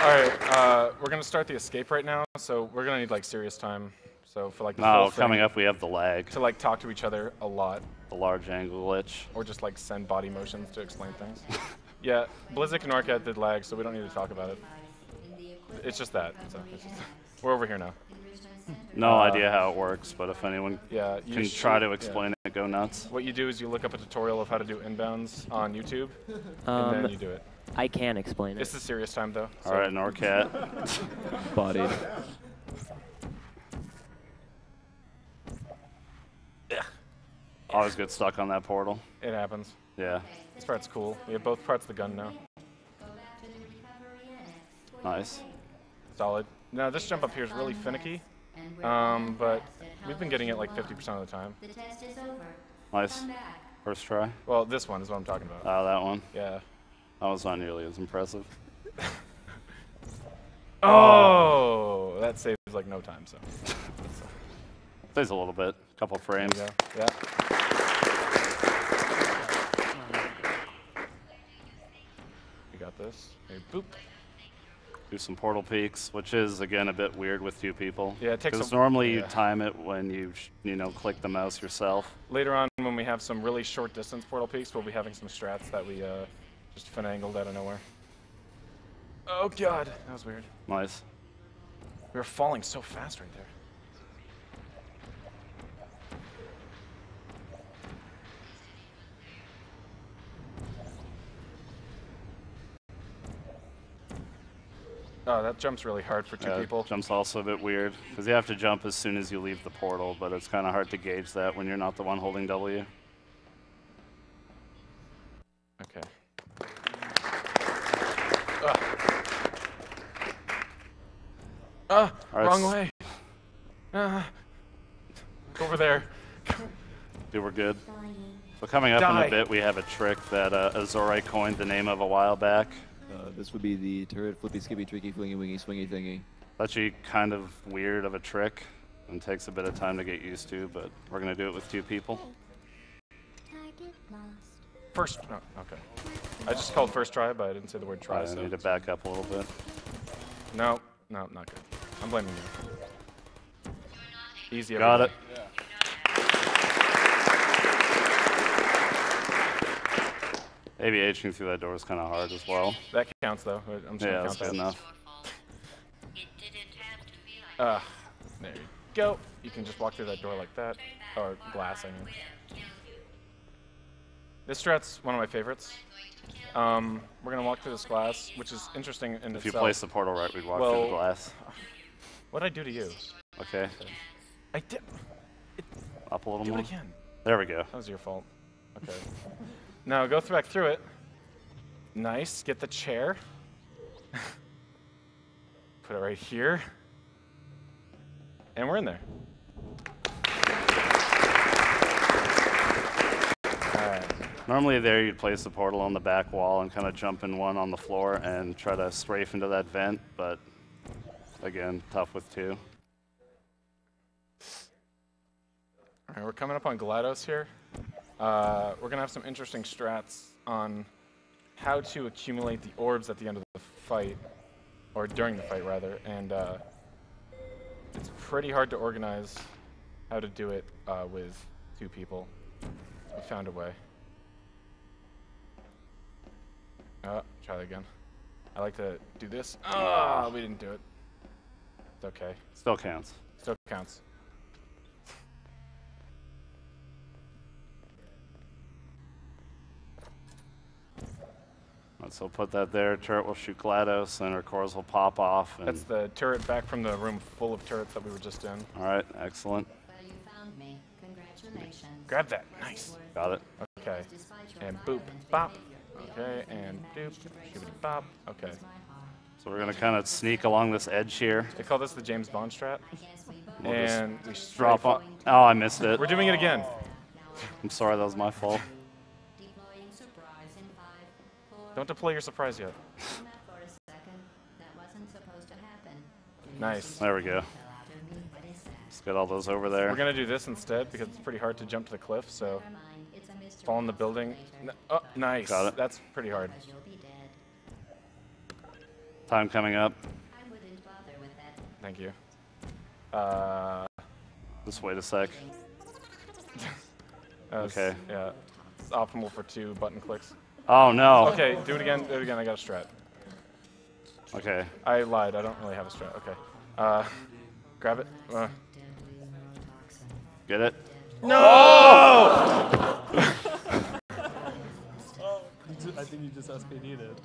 [SPEAKER 21] right, we're gonna start the escape right now, so we're gonna need like serious time. So for like the whole thing,
[SPEAKER 17] coming up we have the lag.
[SPEAKER 21] to like talk to each other a lot,
[SPEAKER 17] The large angle glitch.
[SPEAKER 21] or just like send body motions to explain things. Yeah, Blizik and Noircat did lag, so we don't need to talk about it. It's just that. So it's just, we're over here now.
[SPEAKER 17] No idea how it works, but if anyone
[SPEAKER 21] you
[SPEAKER 17] can try to explain it, go nuts.
[SPEAKER 21] What you do is you look up a tutorial of how to do inbounds on YouTube, and then you do it.
[SPEAKER 2] I can explain it.
[SPEAKER 21] This is serious time, though.
[SPEAKER 17] All right, Noircat.
[SPEAKER 3] Bodied.
[SPEAKER 17] Always get stuck on that portal.
[SPEAKER 21] It happens.
[SPEAKER 17] Yeah.
[SPEAKER 21] This part's cool. We have both parts of the gun now.
[SPEAKER 17] Nice.
[SPEAKER 21] Solid. Now this jump up here is really finicky, but we've been getting it like 50% of the time.
[SPEAKER 17] Nice. First try.
[SPEAKER 21] Well, this one is what I'm talking about.
[SPEAKER 17] Oh, that one?
[SPEAKER 21] Yeah.
[SPEAKER 17] That was not nearly as impressive.
[SPEAKER 21] Oh! That saves like no time, so.
[SPEAKER 17] Saves a little bit. A couple frames.
[SPEAKER 21] Yeah. You got this. Hey, boop.
[SPEAKER 17] Do some portal peaks, which is again a bit weird with two people.
[SPEAKER 21] Yeah, it takes
[SPEAKER 17] because
[SPEAKER 21] some-
[SPEAKER 17] normally you
[SPEAKER 21] yeah.
[SPEAKER 17] time it when you click the mouse yourself.
[SPEAKER 21] Later on, when we have some really short distance portal peaks, we'll be having some strats that we just finagled out of nowhere. Oh god, that was weird.
[SPEAKER 17] Nice.
[SPEAKER 21] We were falling so fast right there. Oh, that jump's really hard for two people.
[SPEAKER 17] Jump's also a bit weird because you have to jump as soon as you leave the portal, but it's kind of hard to gauge that when you're not the one holding W.
[SPEAKER 21] Okay. Wrong way. Over there.
[SPEAKER 17] Dude, we're good. So coming up in a bit, we have a trick that Azori coined the name of a while back.
[SPEAKER 3] This would be the turret flippy skippy tricky flingy wingy swingy thingy.
[SPEAKER 17] Actually kind of weird of a trick and takes a bit of time to get used to, but we're going to do it with two people.
[SPEAKER 21] First, no, okay. I just called first try, but I didn't say the word try.
[SPEAKER 17] I
[SPEAKER 21] So
[SPEAKER 17] need to back up a little bit.
[SPEAKER 21] No, not good. I'm blaming you. Easy.
[SPEAKER 17] Got it. ABHing through that door is kind of hard as well.
[SPEAKER 21] That counts, though. I'm just gonna count
[SPEAKER 17] good
[SPEAKER 21] that.
[SPEAKER 17] enough.
[SPEAKER 21] There you go. You can just walk through that door like that, or glass, I mean. This strat's one of my favorites. We're gonna walk through this glass, which is interesting in itself.
[SPEAKER 17] If you place the portal right, we'd walk through the glass.
[SPEAKER 21] What'd I do to you?
[SPEAKER 17] Okay.
[SPEAKER 21] I did.
[SPEAKER 17] Up a little
[SPEAKER 21] Do
[SPEAKER 17] more.
[SPEAKER 21] it again.
[SPEAKER 17] There we go.
[SPEAKER 21] That was your fault. Okay. Now go back through it. Nice. Get the chair. Put it right here. And we're in there.
[SPEAKER 17] Normally there you'd place the portal on the back wall and kind of jump in one on the floor and try to strafe into that vent, but again, tough with two.
[SPEAKER 21] All right, we're coming up on GLaDOS here. We're going to have some interesting strats on how to accumulate the orbs at the end of the fight, or during the fight, rather, and it's pretty hard to organize how to do it with two people. We found a way. Try that again. I like to do this. We didn't do it. It's okay.
[SPEAKER 17] Still counts.
[SPEAKER 21] Still counts.
[SPEAKER 17] So put that there. Turret will shoot GLaDOS, and our cores will pop off. And
[SPEAKER 21] That's the turret back from the room full of turrets that we were just in.
[SPEAKER 17] All right, excellent.
[SPEAKER 14] Well, you found me. Congratulations.
[SPEAKER 21] Grab that. Nice.
[SPEAKER 17] Got it.
[SPEAKER 21] Okay. And boop, bop. Okay, and doop, shibbity bop. Okay.
[SPEAKER 17] So we're going to kind of sneak along this edge here.
[SPEAKER 21] They call this the James Bond strat.
[SPEAKER 17] We'll
[SPEAKER 21] And we
[SPEAKER 17] just drop on. Oh, I missed it.
[SPEAKER 21] We're doing it again.
[SPEAKER 17] I'm sorry, that was my fault.
[SPEAKER 21] Don't deploy your surprise yet. Nice.
[SPEAKER 17] There we go. Let's get all those over there.
[SPEAKER 21] We're going to do this instead because it's pretty hard to jump to the cliff, so fall in the building. Oh, nice.
[SPEAKER 17] Got it.
[SPEAKER 21] That's pretty hard.
[SPEAKER 17] Time coming up.
[SPEAKER 21] Thank you.
[SPEAKER 17] Just wait a sec. Okay.
[SPEAKER 21] Yeah. It's optimal for 2 button clicks.
[SPEAKER 17] Oh no.
[SPEAKER 21] Okay, do it again. Do it again. I got a strat.
[SPEAKER 17] Okay.
[SPEAKER 21] I lied. I don't really have a strat. Okay. Grab it.
[SPEAKER 17] Get it?
[SPEAKER 21] No!
[SPEAKER 9] I think you just SPD'd it.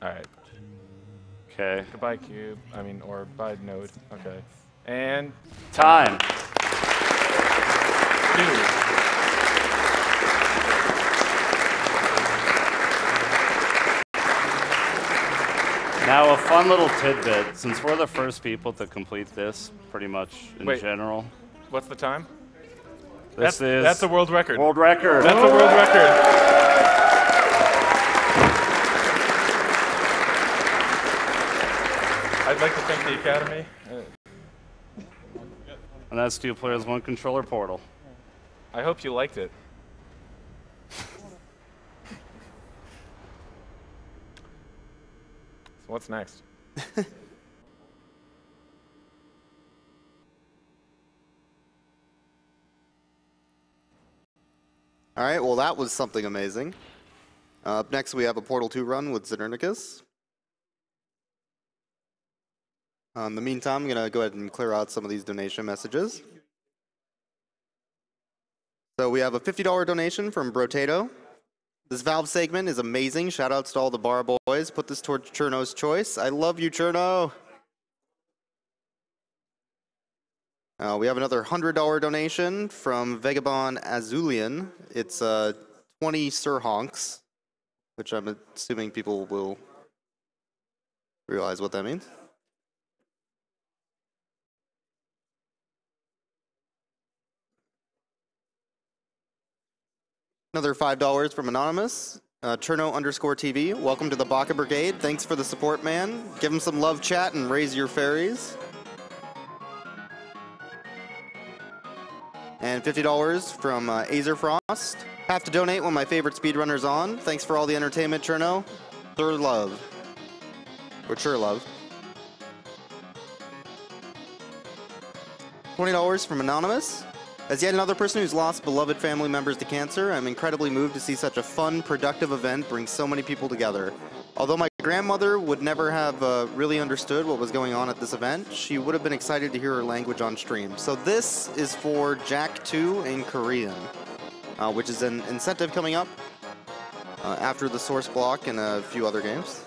[SPEAKER 21] All right.
[SPEAKER 17] Okay.
[SPEAKER 21] Goodbye, cube. I mean, or bye, node. Okay. And
[SPEAKER 17] time.
[SPEAKER 21] Dude.
[SPEAKER 17] Now, a fun little tidbit, since we're the first people to complete this, pretty much in general.
[SPEAKER 21] What's the time?
[SPEAKER 17] That's
[SPEAKER 21] a world record.
[SPEAKER 17] World record.
[SPEAKER 21] That's a world record. I'd like to thank the Academy.
[SPEAKER 17] And that's 2 players, 1 controller Portal.
[SPEAKER 21] I hope you liked it. So what's next?
[SPEAKER 4] All right, well, that was something amazing. Up next, we have a Portal 2 run with Znernicus. In the meantime, I'm going to go ahead and clear out some of these donation messages. So we have a $50 donation from Brotato. This Valve segment is amazing. Shoutouts to all the bar boys. Put this towards Cherno's choice. I love you, Cherno. We have another $100 donation from Vagabond Azulian. It's 20 Sir Honks, which I'm assuming people will realize what that means. Another $5 from Anonymous. Cherno_TV. Welcome to the Baka Brigade. Thanks for the support, man. Give him some love chat and raise your fairies. And $50 from Azerfrost. Have to donate when my favorite speedrunner's on. Thanks for all the entertainment, Cherno. Sure love. Or sure love. $20 from Anonymous. As yet another person who's lost beloved family members to cancer, I'm incredibly moved to see such a fun, productive event bring so many people together. Although my grandmother would never have really understood what was going on at this event, she would have been excited to hear her language on stream. So this is for Jack 2 in Korean, which is an incentive coming up after the source block and a few other games.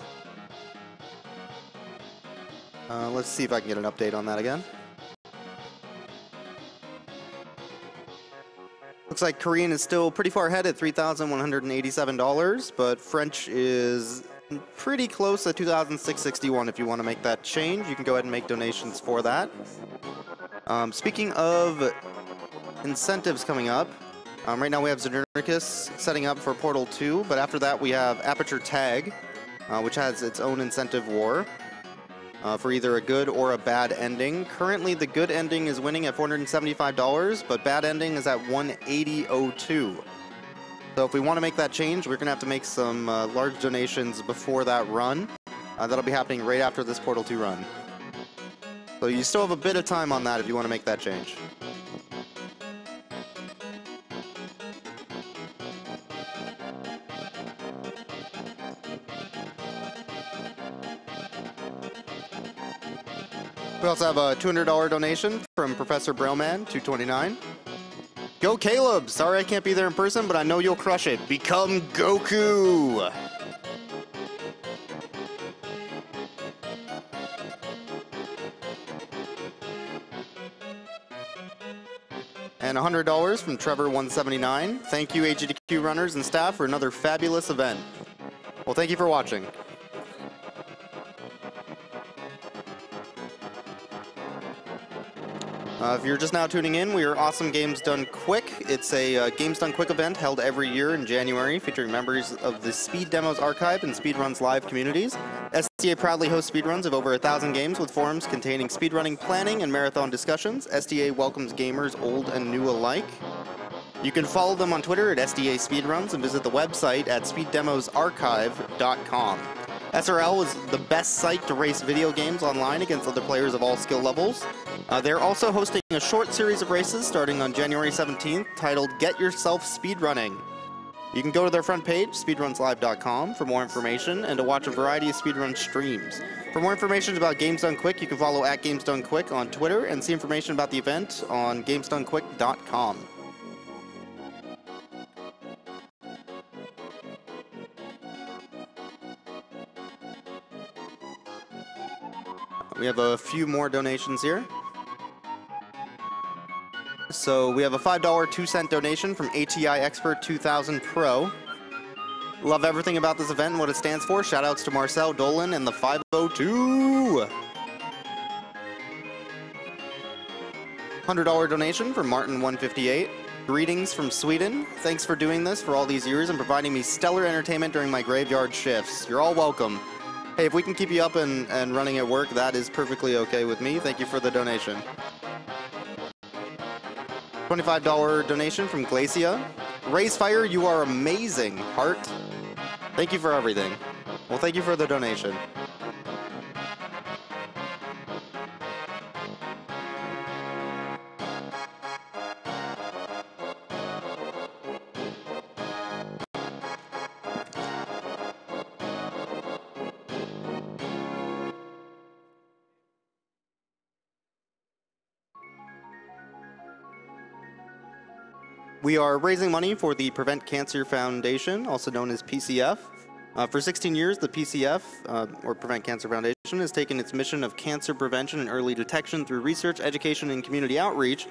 [SPEAKER 4] Let's see if I can get an update on that again. Looks like Korean is still pretty far ahead at $3,187, but French is pretty close at $2,661. If you want to make that change, you can go ahead and make donations for that. Speaking of incentives coming up, right now we have Znernicus setting up for Portal 2, but after that we have Aperture Tag, which has its own incentive war. For either a good or a bad ending. Currently, the good ending is winning at $475, but bad ending is at $180.02. So if we want to make that change, we're going to have to make some large donations before that run. That'll be happening right after this Portal 2 run. So you still have a bit of time on that if you want to make that change. We also have a $200 donation from Professor Broman, 229. Go Caleb! Sorry I can't be there in person, but I know you'll crush it. Become Goku! And $100 from Trevor179. Thank you, AGDQ runners and staff, for another fabulous event. Well, thank you for watching. If you're just now tuning in, we are Awesome Games Done Quick. It's a Games Done Quick event held every year in January, featuring members of the Speed Demos Archive and Speedruns Live communities. STA proudly hosts speedruns of over 1,000 games with forums containing speedrunning planning and marathon discussions. STA welcomes gamers old and new alike. You can follow them on Twitter at SDA Speedruns and visit the website at speeddemosarchive.com. SRL is the best site to race video games online against other players of all skill levels. They're also hosting a short series of races starting on January 17th titled Get Yourself Speedrunning. You can go to their front page, speedrunslive.com, for more information and to watch a variety of speedrun streams. For more information about Games Done Quick, you can follow at Games Done Quick on Twitter and see information about the event on gamesdonequick.com. We have a few more donations here. So we have a $5 2-cent donation from ATI Expert 2000 Pro. Love everything about this event and what it stands for. Shoutouts to Marcel Dolan and the 502. $100 donation from Martin 158. Greetings from Sweden. Thanks for doing this for all these years and providing me stellar entertainment during my graveyard shifts. You're all welcome. Hey, if we can keep you up and running at work, that is perfectly okay with me. Thank you for the donation. $25 donation from Glacia. Raise Fire, you are amazing, Heart. Thank you for everything. Well, thank you for the donation. We are raising money for the Prevent Cancer Foundation, also known as PCF. For 16 years, the PCF, or Prevent Cancer Foundation, has taken its mission of cancer prevention and early detection through research, education, and community outreach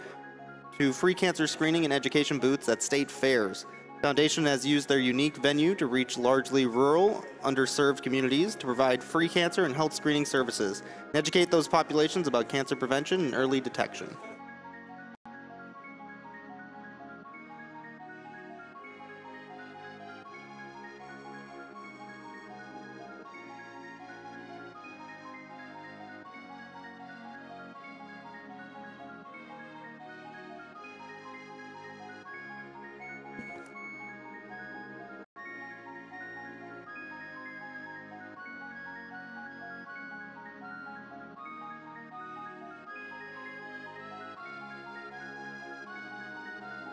[SPEAKER 4] to free cancer screening and education booths at state fairs. The foundation has used their unique venue to reach largely rural, underserved communities to provide free cancer and health screening services and educate those populations about cancer prevention and early detection.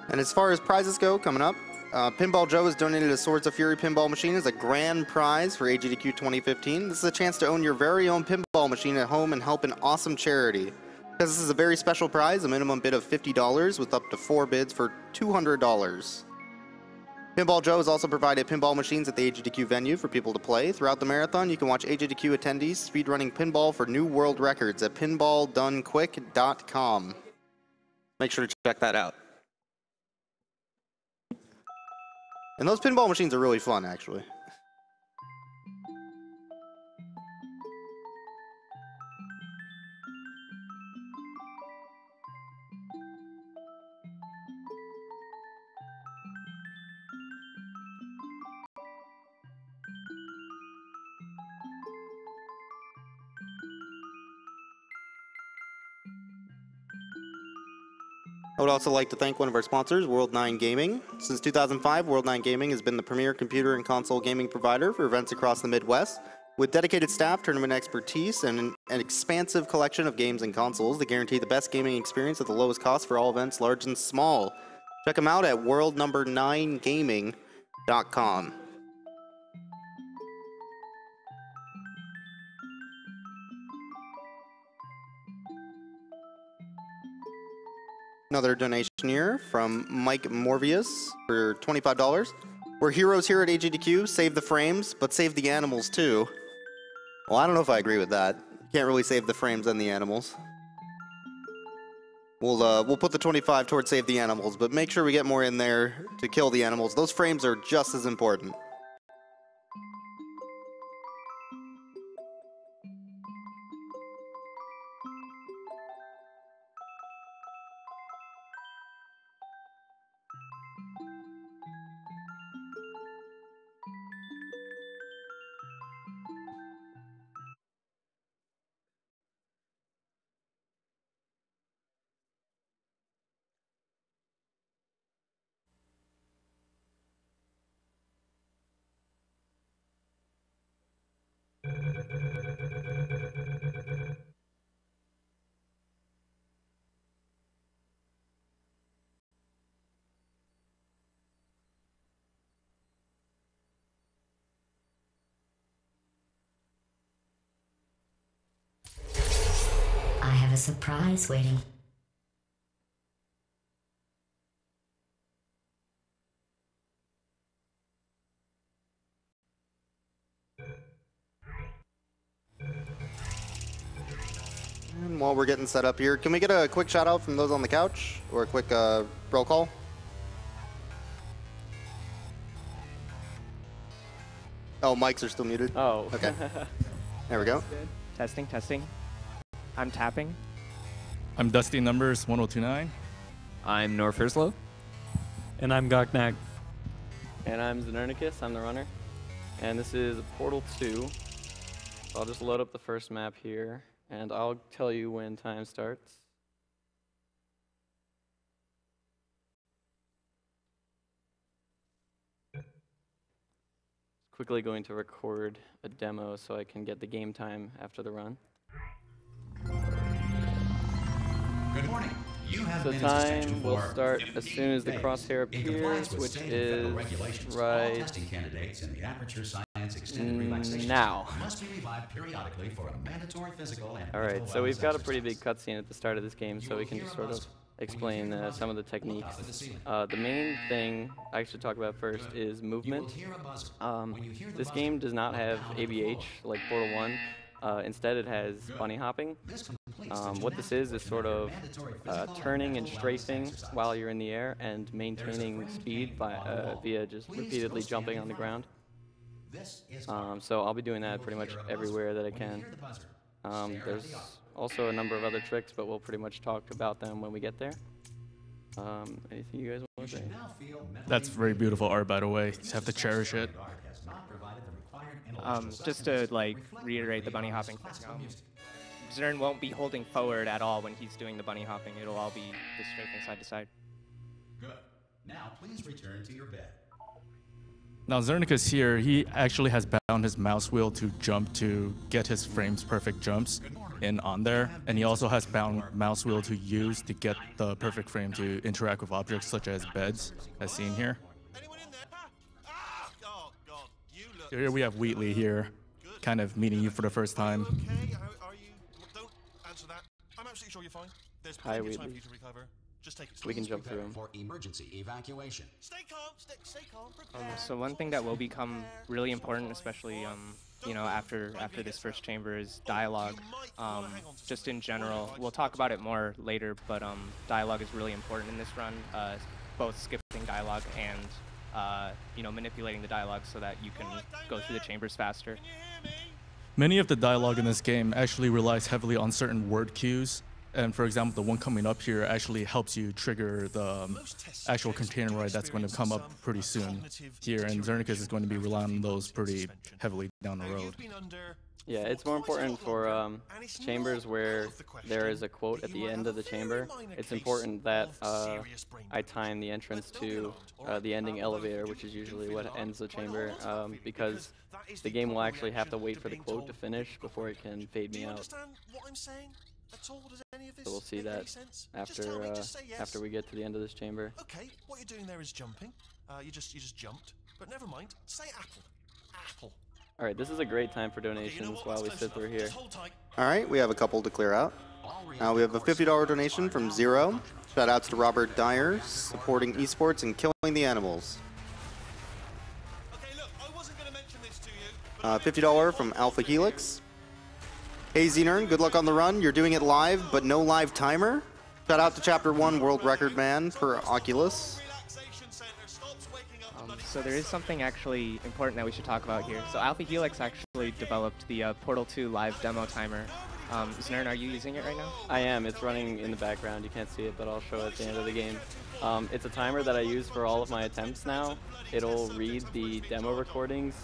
[SPEAKER 4] And as far as prizes go, coming up, Pinball Joe has donated a Swords of Fury pinball machine as a grand prize for AGDQ 2015. This is a chance to own your very own pinball machine at home and help an awesome charity. Because this is a very special prize, a minimum bid of $50 with up to 4 bids for $200. Pinball Joe has also provided pinball machines at the AGDQ venue for people to play. Throughout the marathon, you can watch AGDQ attendees speedrunning pinball for new world records at pinballdonequick.com. Make sure to check that out. And those pinball machines are really fun, actually. I would also like to thank one of our sponsors, World9 Gaming. Since 2005, World9 Gaming has been the premier computer and console gaming provider for events across the Midwest. With dedicated staff, tournament expertise, and an expansive collection of games and consoles, they guarantee the best gaming experience at the lowest cost for all events, large and small. Check them out at world9gaming.com. Another donation here from Mike Morvius for $25. We're heroes here at AGDQ. Save the frames, but save the animals too. Well, I don't know if I agree with that. Can't really save the frames and the animals. We'll put the 25 towards save the animals, but make sure we get more in there to kill the animals. Those frames are just as important.
[SPEAKER 14] have a surprise waiting.
[SPEAKER 4] And while we're getting set up here, can we get a quick shout out from those on the couch? Or a quick roll call? Oh, mics are still muted?
[SPEAKER 8] Oh.
[SPEAKER 4] Okay. There we go.
[SPEAKER 8] Testing, testing. I'm tapping.
[SPEAKER 22] I'm Dusty Numbers 1029.
[SPEAKER 11] I'm Norfirslow.
[SPEAKER 9] And I'm Goknak.
[SPEAKER 8] And I'm Znernicus. I'm the runner. And this is Portal 2. So I'll just load up the first map here, and I'll tell you when time starts. Quickly going to record a demo so I can get the game time after the run.
[SPEAKER 23] Good morning. You have
[SPEAKER 8] So time will start as soon as the crosshair appears, which is right
[SPEAKER 23] testing candidates in the Aperture Science Extended Relaxation
[SPEAKER 8] now.
[SPEAKER 23] must be revived periodically for a mandatory physical and
[SPEAKER 8] All right,
[SPEAKER 23] mental
[SPEAKER 8] so we've
[SPEAKER 23] wellness
[SPEAKER 8] got a
[SPEAKER 23] exercise.
[SPEAKER 8] pretty big cutscene at the start of this game, so we can just sort of explain some of the techniques. The main thing I should talk about first is movement. This game does not have ABH like Portal 1. Instead, it has bunny hopping. What this is sort of turning and strafing while you're in the air and maintaining speed via just repeatedly jumping on the ground. So I'll be doing that pretty much everywhere that I can. There's also a number of other tricks, but we'll pretty much talk about them when we get there. Anything you guys want to say?
[SPEAKER 22] That's very beautiful art, by the way. You just have to cherish it.
[SPEAKER 8] Just to like reiterate the bunny hopping. Zern won't be holding forward at all when he's doing the bunny hopping. It'll all be just strafing side to side.
[SPEAKER 23] Good. Now please return to your bed.
[SPEAKER 22] Now Znernicus here, he actually has bound his mouse wheel to jump to get his frames perfect jumps in on there. And he also has bound mouse wheel to use to get the perfect frame to interact with objects such as beds, as seen here. So here we have Wheatley here, kind of meeting you for the first time.
[SPEAKER 24] Okay, are you? Don't answer that. I'm absolutely sure you're fine. There's plenty of time for you to recover. Just take it slow.
[SPEAKER 8] We can jump through him.
[SPEAKER 23] For emergency evacuation.
[SPEAKER 24] Stay calm. Stay calm. Prepare.
[SPEAKER 8] So one thing that will become really important, especially you know, after this first chamber, is dialogue. Just in general, we'll talk about it more later, but dialogue is really important in this run. Both skipping dialogue and you know, manipulating the dialogue so that you can go through the chambers faster.
[SPEAKER 22] Many of the dialogue in this game actually relies heavily on certain word cues. And for example, the one coming up here actually helps you trigger the actual container raid that's going to come up pretty soon here. And Znernicus is going to be relying on those pretty heavily down the road.
[SPEAKER 8] Yeah, it's more important for chambers where there is a quote at the end of the chamber. It's important that I time the entrance to the ending elevator, which is usually what ends the chamber, because the game will actually have to wait for the quote to finish before it can fade me out. So we'll see that after we get to the end of this chamber.
[SPEAKER 24] Okay, what you're doing there is jumping. You just jumped, but never mind. Say apple. Apple.
[SPEAKER 8] All right, this is a great time for donations while we sit through here.
[SPEAKER 4] All right, we have a couple to clear out. We have a $50 donation from Zero. Shout outs to Robert Dyer, supporting esports and killing the animals. $50 from Alpha Helix. Hey Znern, good luck on the run. You're doing it live, but no live timer. Shout out to Chapter 1 World Record Man per Oculus.
[SPEAKER 8] So there is something actually important that we should talk about here. So Alpha Helix actually developed the Portal 2 live demo timer. Znern, are you using it right now? I am. It's running in the background. You can't see it, but I'll show it at the end of the game. It's a timer that I use for all of my attempts now. It'll read the demo recordings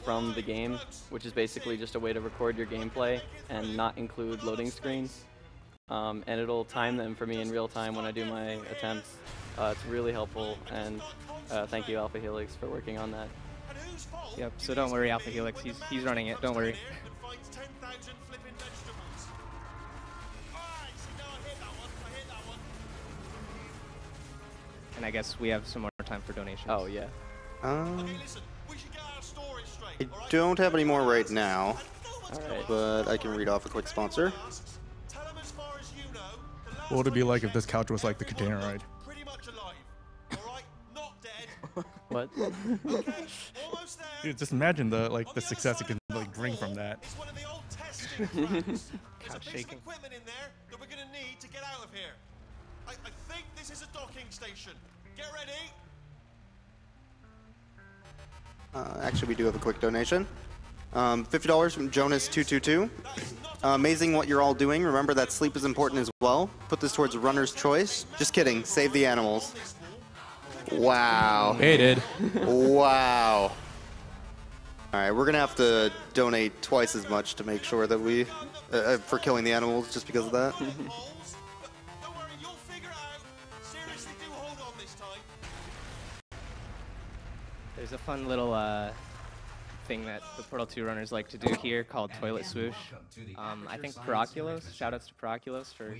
[SPEAKER 8] from the game, which is basically just a way to record your gameplay and not include loading screens. And it'll time them for me in real time when I do my attempts. It's really helpful, and thank you, Alpha Helix, for working on that. Yep, so don't worry, Alpha Helix. He's running it, don't worry. And I guess we have some more time for donations. Oh, yeah.
[SPEAKER 4] I don't have any more right now, but I can read off a quick sponsor.
[SPEAKER 22] What would it be like if this couch was like the container ride?
[SPEAKER 8] What?
[SPEAKER 22] Dude, just imagine the success it can bring from that.
[SPEAKER 24] Couch shaking. Equipment in there that we're gonna need to get out of here. I think this is a docking station. Get ready.
[SPEAKER 4] Actually, we do have a quick donation. $50 from Jonas222. Amazing what you're all doing. Remember that sleep is important as well. Put this towards runner's choice. Just kidding. Save the animals. Wow.
[SPEAKER 22] Hated.
[SPEAKER 4] Wow. All right, we're gonna have to donate twice as much to make sure that we, for killing the animals, just because of that.
[SPEAKER 1] There's a fun little thing that the Portal 2 runners like to do here called Toilet Swoosh. I think Paraculos, shoutouts to Paraculos for,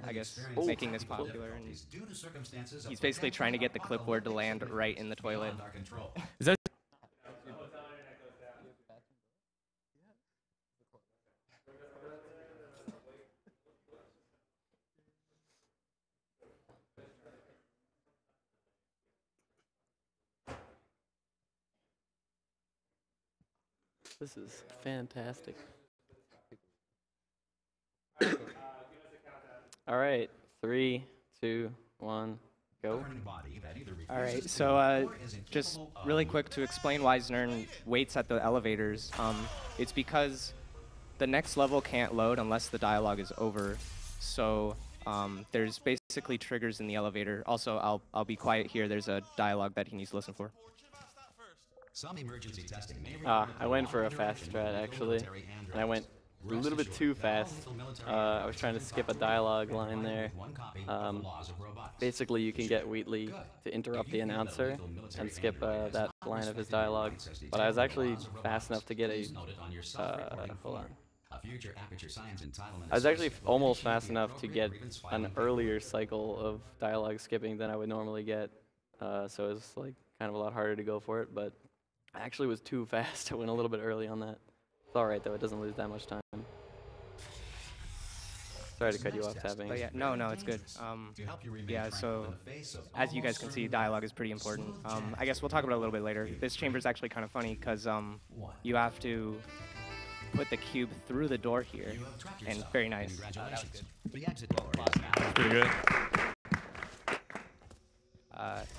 [SPEAKER 1] I guess, making this popular. And he's basically trying to get the clipboard to land right in the toilet.
[SPEAKER 22] Is that
[SPEAKER 8] This is fantastic. All right, 3, 2, 1, go.
[SPEAKER 1] All right, so just really quick to explain why Znern waits at the elevators. It's because the next level can't load unless the dialogue is over. So there's basically triggers in the elevator. Also, I'll be quiet here. There's a dialogue that he needs to listen for.
[SPEAKER 23] Some emergency testing may
[SPEAKER 8] I went for a fast strat, actually, and I went a little bit too fast. I was trying to skip a dialogue line there. Basically, you can get Wheatley to interrupt the announcer and skip that line of his dialogue. But I was actually fast enough to get a... hold on. I was actually almost fast enough to get an earlier cycle of dialogue skipping than I would normally get. So it was like kind of a lot harder to go for it, but I actually was too fast. I went a little bit early on that. It's all right, though. It doesn't lose that much time. Sorry to cut you off, Tapping.
[SPEAKER 1] But yeah, no, it's good. Yeah, so as you guys can see, dialogue is pretty important. I guess we'll talk about it a little bit later. This chamber is actually kind of funny because you have to put the cube through the door here, and very nice. That was good.
[SPEAKER 22] pretty good?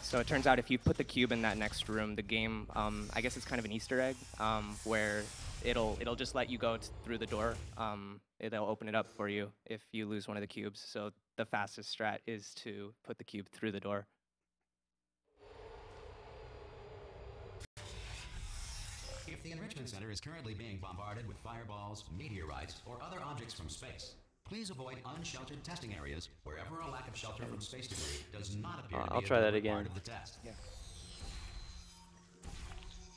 [SPEAKER 1] So it turns out if you put the cube in that next room, the game, I guess it's kind of an Easter egg, where it'll just let you go through the door. It'll open it up for you if you lose one of the cubes. So the fastest strat is to put the cube through the door.
[SPEAKER 23] If the Enrichment Center is currently being bombarded with fireballs, meteorites, or other objects from space, please avoid unsheltered testing areas wherever a lack of shelter from space debris does not appear to be
[SPEAKER 8] I'll try that again.
[SPEAKER 23] part of the test.
[SPEAKER 1] Yeah.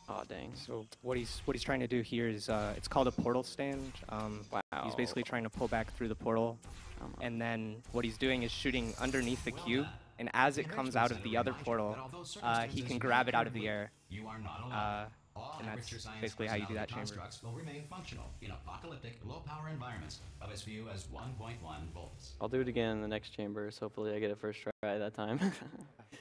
[SPEAKER 8] Oh, dang.
[SPEAKER 1] So what he's trying to do here is it's called a portal stand.
[SPEAKER 8] Wow.
[SPEAKER 1] He's basically trying to pull back through the portal, and then what he's doing is shooting underneath the cube. And as it comes out of the other portal, he can grab it out of the air. And that's basically how you do that chamber.
[SPEAKER 23] Will remain functional in apocalyptic, low-power environments of as few as 1.1 volts.
[SPEAKER 8] I'll do it again in the next chamber, so hopefully I get it first try that time.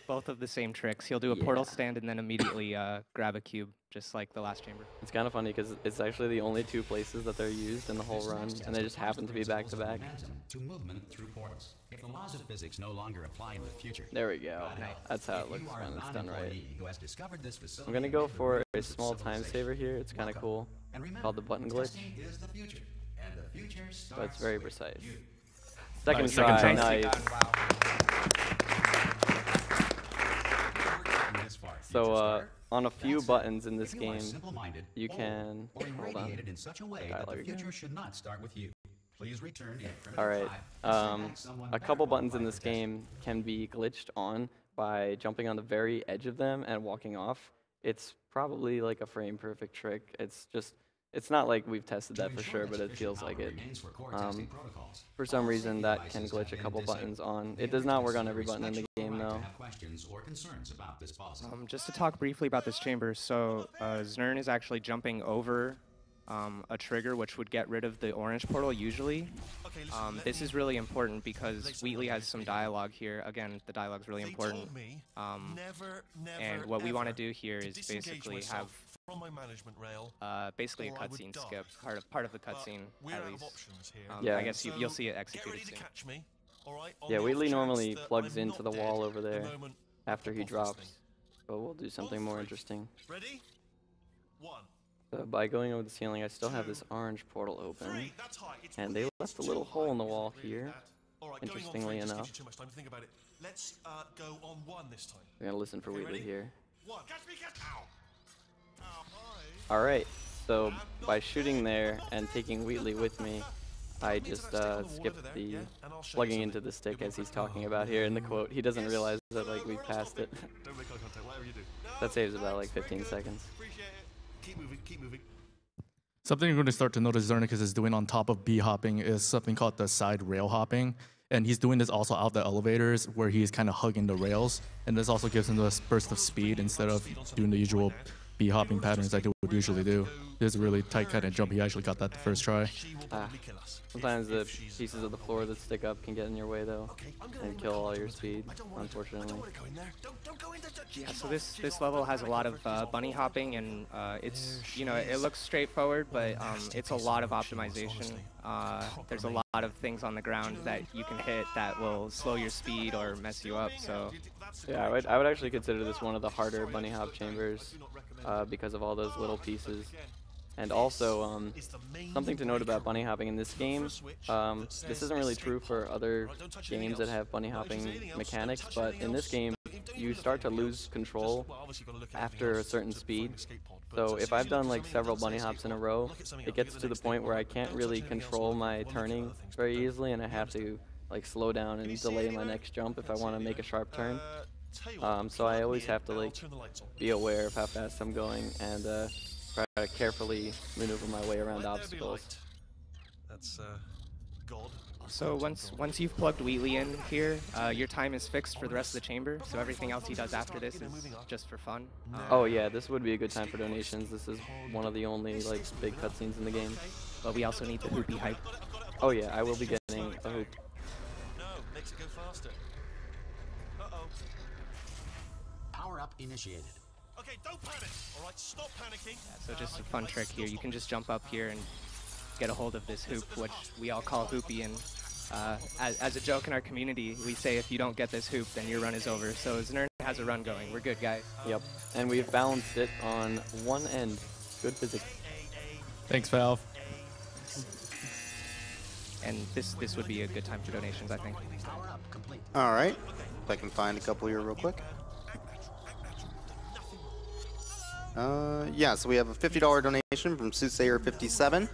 [SPEAKER 1] Both of the same tricks. He'll do a portal stand and then immediately grab a cube, just like the last chamber.
[SPEAKER 8] It's kind of funny because it's actually the only two places that they're used in the whole run, and they just happen to be back-to-back.
[SPEAKER 23] To movement through portals. If the laws of physics no longer apply in the future.
[SPEAKER 8] There we go. That's how it looks when it's done right. I'm going to go for a small time saver here. It's kind of cool. Called the button glitch. But it's very precise. Second try. Nice. So on a few buttons in this game, you can hold on. Dialogue again. Alright, a couple buttons in this game can be glitched on by jumping on the very edge of them and walking off. It's probably like a frame perfect trick. It's not like we've tested that for sure, but it feels like it. For some reason that can glitch a couple buttons on. It does not work on every button in the game though.
[SPEAKER 1] Just to talk briefly about this chamber, so Znern is actually jumping over a trigger which would get rid of the orange portal usually. This is really important because Wheatley has some dialogue here. Again, the dialogue's really important. And what we want to do here is basically have basically a cutscene skip, part of the cutscene at least.
[SPEAKER 8] Yeah,
[SPEAKER 1] I guess you'll see it executed soon.
[SPEAKER 8] Yeah, Wheatley normally plugs into the wall over there after he drops, but we'll do something more interesting.
[SPEAKER 24] Ready? 1.
[SPEAKER 8] So by going over the ceiling, I still have this orange portal open, and they left a little hole in the wall here, interestingly enough.
[SPEAKER 24] Let's go on 1 this time.
[SPEAKER 8] We're going to listen for Wheatley here.
[SPEAKER 24] 1. Catch me, catch. Ow.
[SPEAKER 8] Alright, so by shooting there and taking Wheatley with me, I just skipped the plugging into the stick as he's talking about here in the quote. He doesn't realize that like we've passed it. That saves about like 15 seconds.
[SPEAKER 24] Keep moving.
[SPEAKER 22] Something you're going to start to notice Znernicus is doing on top of B-hopping is something called the side rail hopping. And he's doing this also out the elevators where he's kind of hugging the rails. And this also gives him a burst of speed instead of doing the usual B-hopping patterns that he would usually do. This is a really tight kind of jump. He actually got that the first try.
[SPEAKER 8] Sometimes the pieces of the floor that stick up can get in your way though, and kill all your speed, unfortunately.
[SPEAKER 1] Yeah, so this level has a lot of bunny hopping, and it's, you know, it looks straightforward, but it's a lot of optimization. There's a lot of things on the ground that you can hit that will slow your speed or mess you up. So
[SPEAKER 8] yeah, I would actually consider this one of the harder bunny hop chambers because of all those little pieces. And also, something to note about bunny hopping in this game, this isn't really true for other games that have bunny hopping mechanics, but in this game, you start to lose control after a certain speed. So if I've done like several bunny hops in a row, it gets to the point where I can't really control my turning very easily, and I have to like slow down and delay my next jump if I want to make a sharp turn. So I always have to like be aware of how fast I'm going and try to carefully maneuver my way around obstacles.
[SPEAKER 24] That's God.
[SPEAKER 1] So once you've plugged Wheatley in here, your time is fixed for the rest of the chamber. So everything else he does after this is just for fun.
[SPEAKER 8] Oh yeah, this would be a good time for donations. This is one of the only like big cutscenes in the game.
[SPEAKER 1] But we also need the hoopy hype.
[SPEAKER 8] Oh yeah, I will be getting a hoop.
[SPEAKER 24] No, makes it go faster. Uh-oh.
[SPEAKER 23] Power up initiated.
[SPEAKER 24] Okay, don't panic. All right, stop panicking.
[SPEAKER 1] Yeah, so just a fun trick here. You can just jump up here and get a hold of this hoop, which we all call hoopy. And as a joke in our community, we say if you don't get this hoop, then your run is over. So Znernicus has a run going. We're good, guys.
[SPEAKER 8] Yep. And we've balanced it on one end. Good physics.
[SPEAKER 22] Thanks, Valve.
[SPEAKER 1] And this would be a good time for donations, I think.
[SPEAKER 4] All right. If I can find a couple here real quick. Yeah, so we have a $50 donation from Soothsayer57.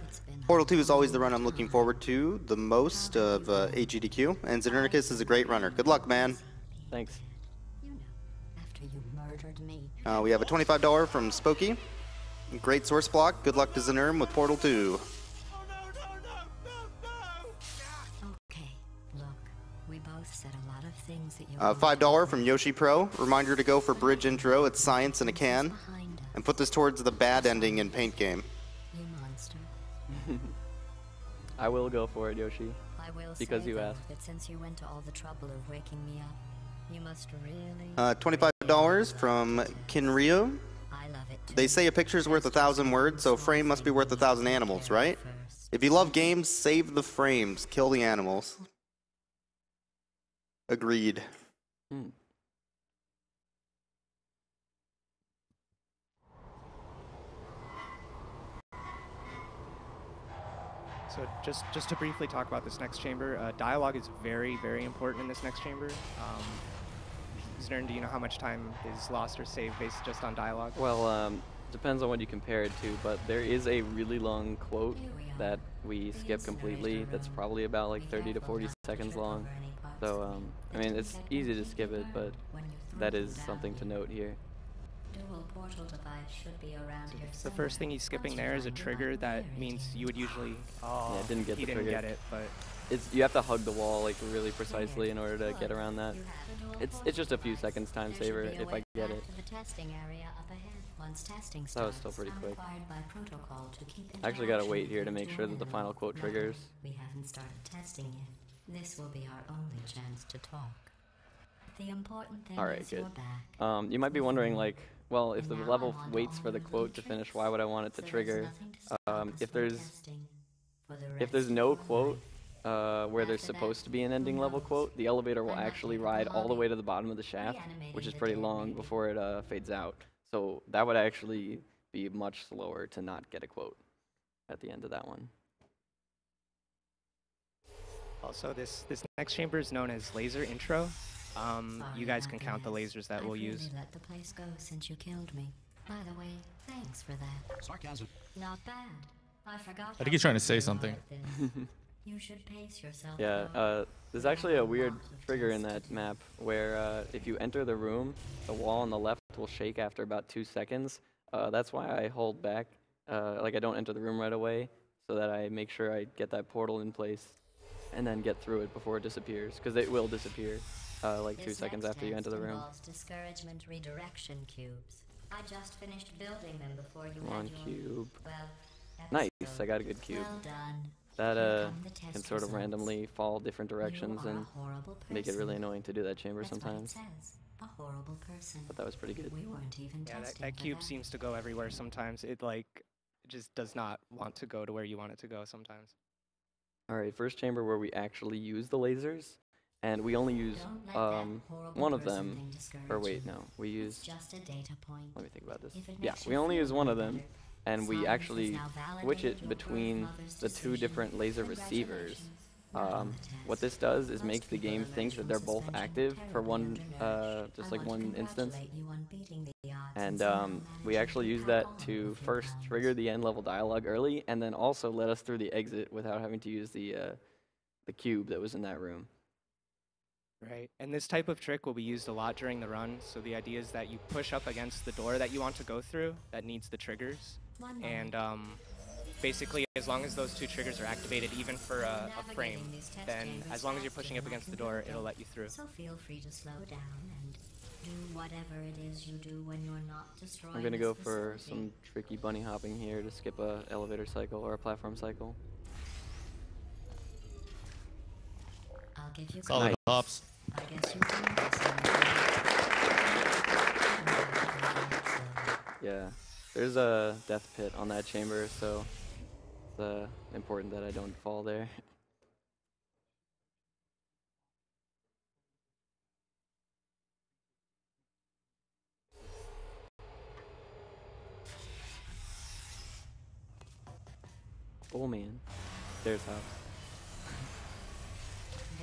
[SPEAKER 4] Portal 2 is always the run I'm looking forward to the most of AGDQ, and Znernicus is a great runner. Good luck, man.
[SPEAKER 8] Thanks.
[SPEAKER 14] After you murdered me.
[SPEAKER 4] We have a $25 from Spooky. Great source block. Good luck to Znerm with Portal 2.
[SPEAKER 14] Okay, look, we both said a lot of things that you
[SPEAKER 4] $5 from Yoshi Pro. Reminder to go for bridge intro. It's science in a can. And put this towards the bad ending in Paint Game.
[SPEAKER 14] You monster.
[SPEAKER 8] I will go for it, Yoshi.
[SPEAKER 14] I will
[SPEAKER 8] because
[SPEAKER 14] say,
[SPEAKER 8] you
[SPEAKER 14] though,
[SPEAKER 8] asked.
[SPEAKER 14] that since you went to all the trouble of waking me up, you must really
[SPEAKER 4] $25 from Kinryu.
[SPEAKER 14] I love it too.
[SPEAKER 4] They say a picture's worth 1,000 words, so a frame must be worth 1,000 animals, right? If you love games, save the frames, kill the animals. Agreed.
[SPEAKER 1] So just to briefly talk about this next chamber, dialogue is very, very important in this next chamber. Znern, do you know how much time is lost or saved based just on dialogue?
[SPEAKER 8] Well, depends on what you compare it to, but there is a really long quote that we skip completely that's probably about like 30 to 40 seconds long. So, I mean, it's easy to skip it, but that is something to note here.
[SPEAKER 14] Dual portal device should be around here.
[SPEAKER 1] The first thing he's skipping there is a trigger that means you would usually. Oh,
[SPEAKER 8] yeah, didn't get
[SPEAKER 1] he
[SPEAKER 8] the
[SPEAKER 1] didn't
[SPEAKER 8] trigger.
[SPEAKER 1] get it, but
[SPEAKER 8] you have to hug the wall like really precisely in order to get around that. It's just a few seconds time saver if I get it.
[SPEAKER 14] The testing area up ahead. Once testing
[SPEAKER 8] That
[SPEAKER 14] starts,
[SPEAKER 8] was still pretty
[SPEAKER 14] I'm
[SPEAKER 8] quick.
[SPEAKER 14] required by protocol to keep
[SPEAKER 8] I actually gotta wait
[SPEAKER 14] interaction
[SPEAKER 8] here to
[SPEAKER 14] with
[SPEAKER 8] make sure that the
[SPEAKER 14] Joanna.
[SPEAKER 8] final quote
[SPEAKER 14] No,
[SPEAKER 8] triggers.
[SPEAKER 14] We haven't started testing yet. This will be our only chance to talk. The important thing
[SPEAKER 8] Alright,
[SPEAKER 14] is
[SPEAKER 8] good.
[SPEAKER 14] you're back.
[SPEAKER 8] You might be wondering, like, well, if the level waits for the quote to finish, why would I want it to trigger? If there's no quote where there's supposed to be an ending level quote, the elevator will actually ride all the way to the bottom of the shaft, which is pretty long before it fades out. So that would actually be much slower to not get a quote at the end of that one.
[SPEAKER 1] Also, this next chamber is known as laser intro. You guys can count the lasers that we'll use.
[SPEAKER 14] Let the place go since you killed me. By the way, thanks for that.
[SPEAKER 23] Sarcasm.
[SPEAKER 14] Not bad. I forgot.
[SPEAKER 22] I think he's trying to say something.
[SPEAKER 14] You should pace yourself.
[SPEAKER 8] Yeah, there's actually a weird trigger in that map where if you enter the room, the wall on the left will shake after about 2 seconds. That's why I hold back, like I don't enter the room right away, so that I make sure I get that portal in place and then get through it before it disappears, because it will disappear like 2 seconds after you enter the room.
[SPEAKER 14] Discouragement redirection cubes. I just finished building them before you
[SPEAKER 8] Come on,
[SPEAKER 14] had your
[SPEAKER 8] cube.
[SPEAKER 14] well,
[SPEAKER 8] Nice,
[SPEAKER 14] episode.
[SPEAKER 8] I got a good cube.
[SPEAKER 14] Well done.
[SPEAKER 8] That
[SPEAKER 14] Here come the
[SPEAKER 8] can
[SPEAKER 14] test
[SPEAKER 8] sort of
[SPEAKER 14] results.
[SPEAKER 8] randomly fall different directions
[SPEAKER 14] You are a
[SPEAKER 8] and
[SPEAKER 14] horrible
[SPEAKER 8] make it
[SPEAKER 14] person.
[SPEAKER 8] really annoying to do that chamber
[SPEAKER 14] That's what it
[SPEAKER 8] sometimes.
[SPEAKER 14] says. A horrible person.
[SPEAKER 8] But that was pretty good.
[SPEAKER 14] We weren't even
[SPEAKER 1] Yeah,
[SPEAKER 14] testing
[SPEAKER 1] that
[SPEAKER 14] for
[SPEAKER 1] cube seems to go everywhere sometimes. It just does not want to go to where you want it to go sometimes.
[SPEAKER 8] Alright, first chamber where we actually use the lasers, and we only use one of them. Or wait, no, we use.
[SPEAKER 14] Just a data point.
[SPEAKER 8] Let me think about this.
[SPEAKER 14] If it
[SPEAKER 8] Yeah,
[SPEAKER 14] makes
[SPEAKER 8] we
[SPEAKER 14] you
[SPEAKER 8] only
[SPEAKER 14] feel
[SPEAKER 8] use one of
[SPEAKER 14] better,
[SPEAKER 8] them, and we
[SPEAKER 14] science
[SPEAKER 8] actually
[SPEAKER 14] has now
[SPEAKER 8] switch
[SPEAKER 14] validated
[SPEAKER 8] it
[SPEAKER 14] your
[SPEAKER 8] between
[SPEAKER 14] grandmother's
[SPEAKER 8] the two different laser receivers.
[SPEAKER 14] Congratulations.
[SPEAKER 8] What this does is makes the game think that they're both active for one, just like one instance.
[SPEAKER 14] Congratulate you on beating the odds
[SPEAKER 8] And
[SPEAKER 14] and
[SPEAKER 8] we actually use that to first trigger the end level dialogue early, and then also let us through the exit without having to use the cube that was in that room.
[SPEAKER 1] Right, and this type of trick will be used a lot during the run. So the idea is that you push up against the door that you want to go through that needs the triggers. And basically, as long as those two triggers are activated, even for a frame, then as long as you're pushing up against the door, it'll let you through.
[SPEAKER 14] So feel free to slow down and do whatever it is you do when you're not destroying
[SPEAKER 8] I'm gonna
[SPEAKER 14] this
[SPEAKER 8] go for
[SPEAKER 14] facility.
[SPEAKER 8] some tricky bunny hopping here to skip a elevator cycle or a platform cycle.
[SPEAKER 14] I'll give you
[SPEAKER 22] Solid
[SPEAKER 8] Nice.
[SPEAKER 22] hops.
[SPEAKER 14] I guess you can listen.
[SPEAKER 8] Yeah, there's a death pit on that chamber, so it's important that I don't fall there. Oh man, there's hops.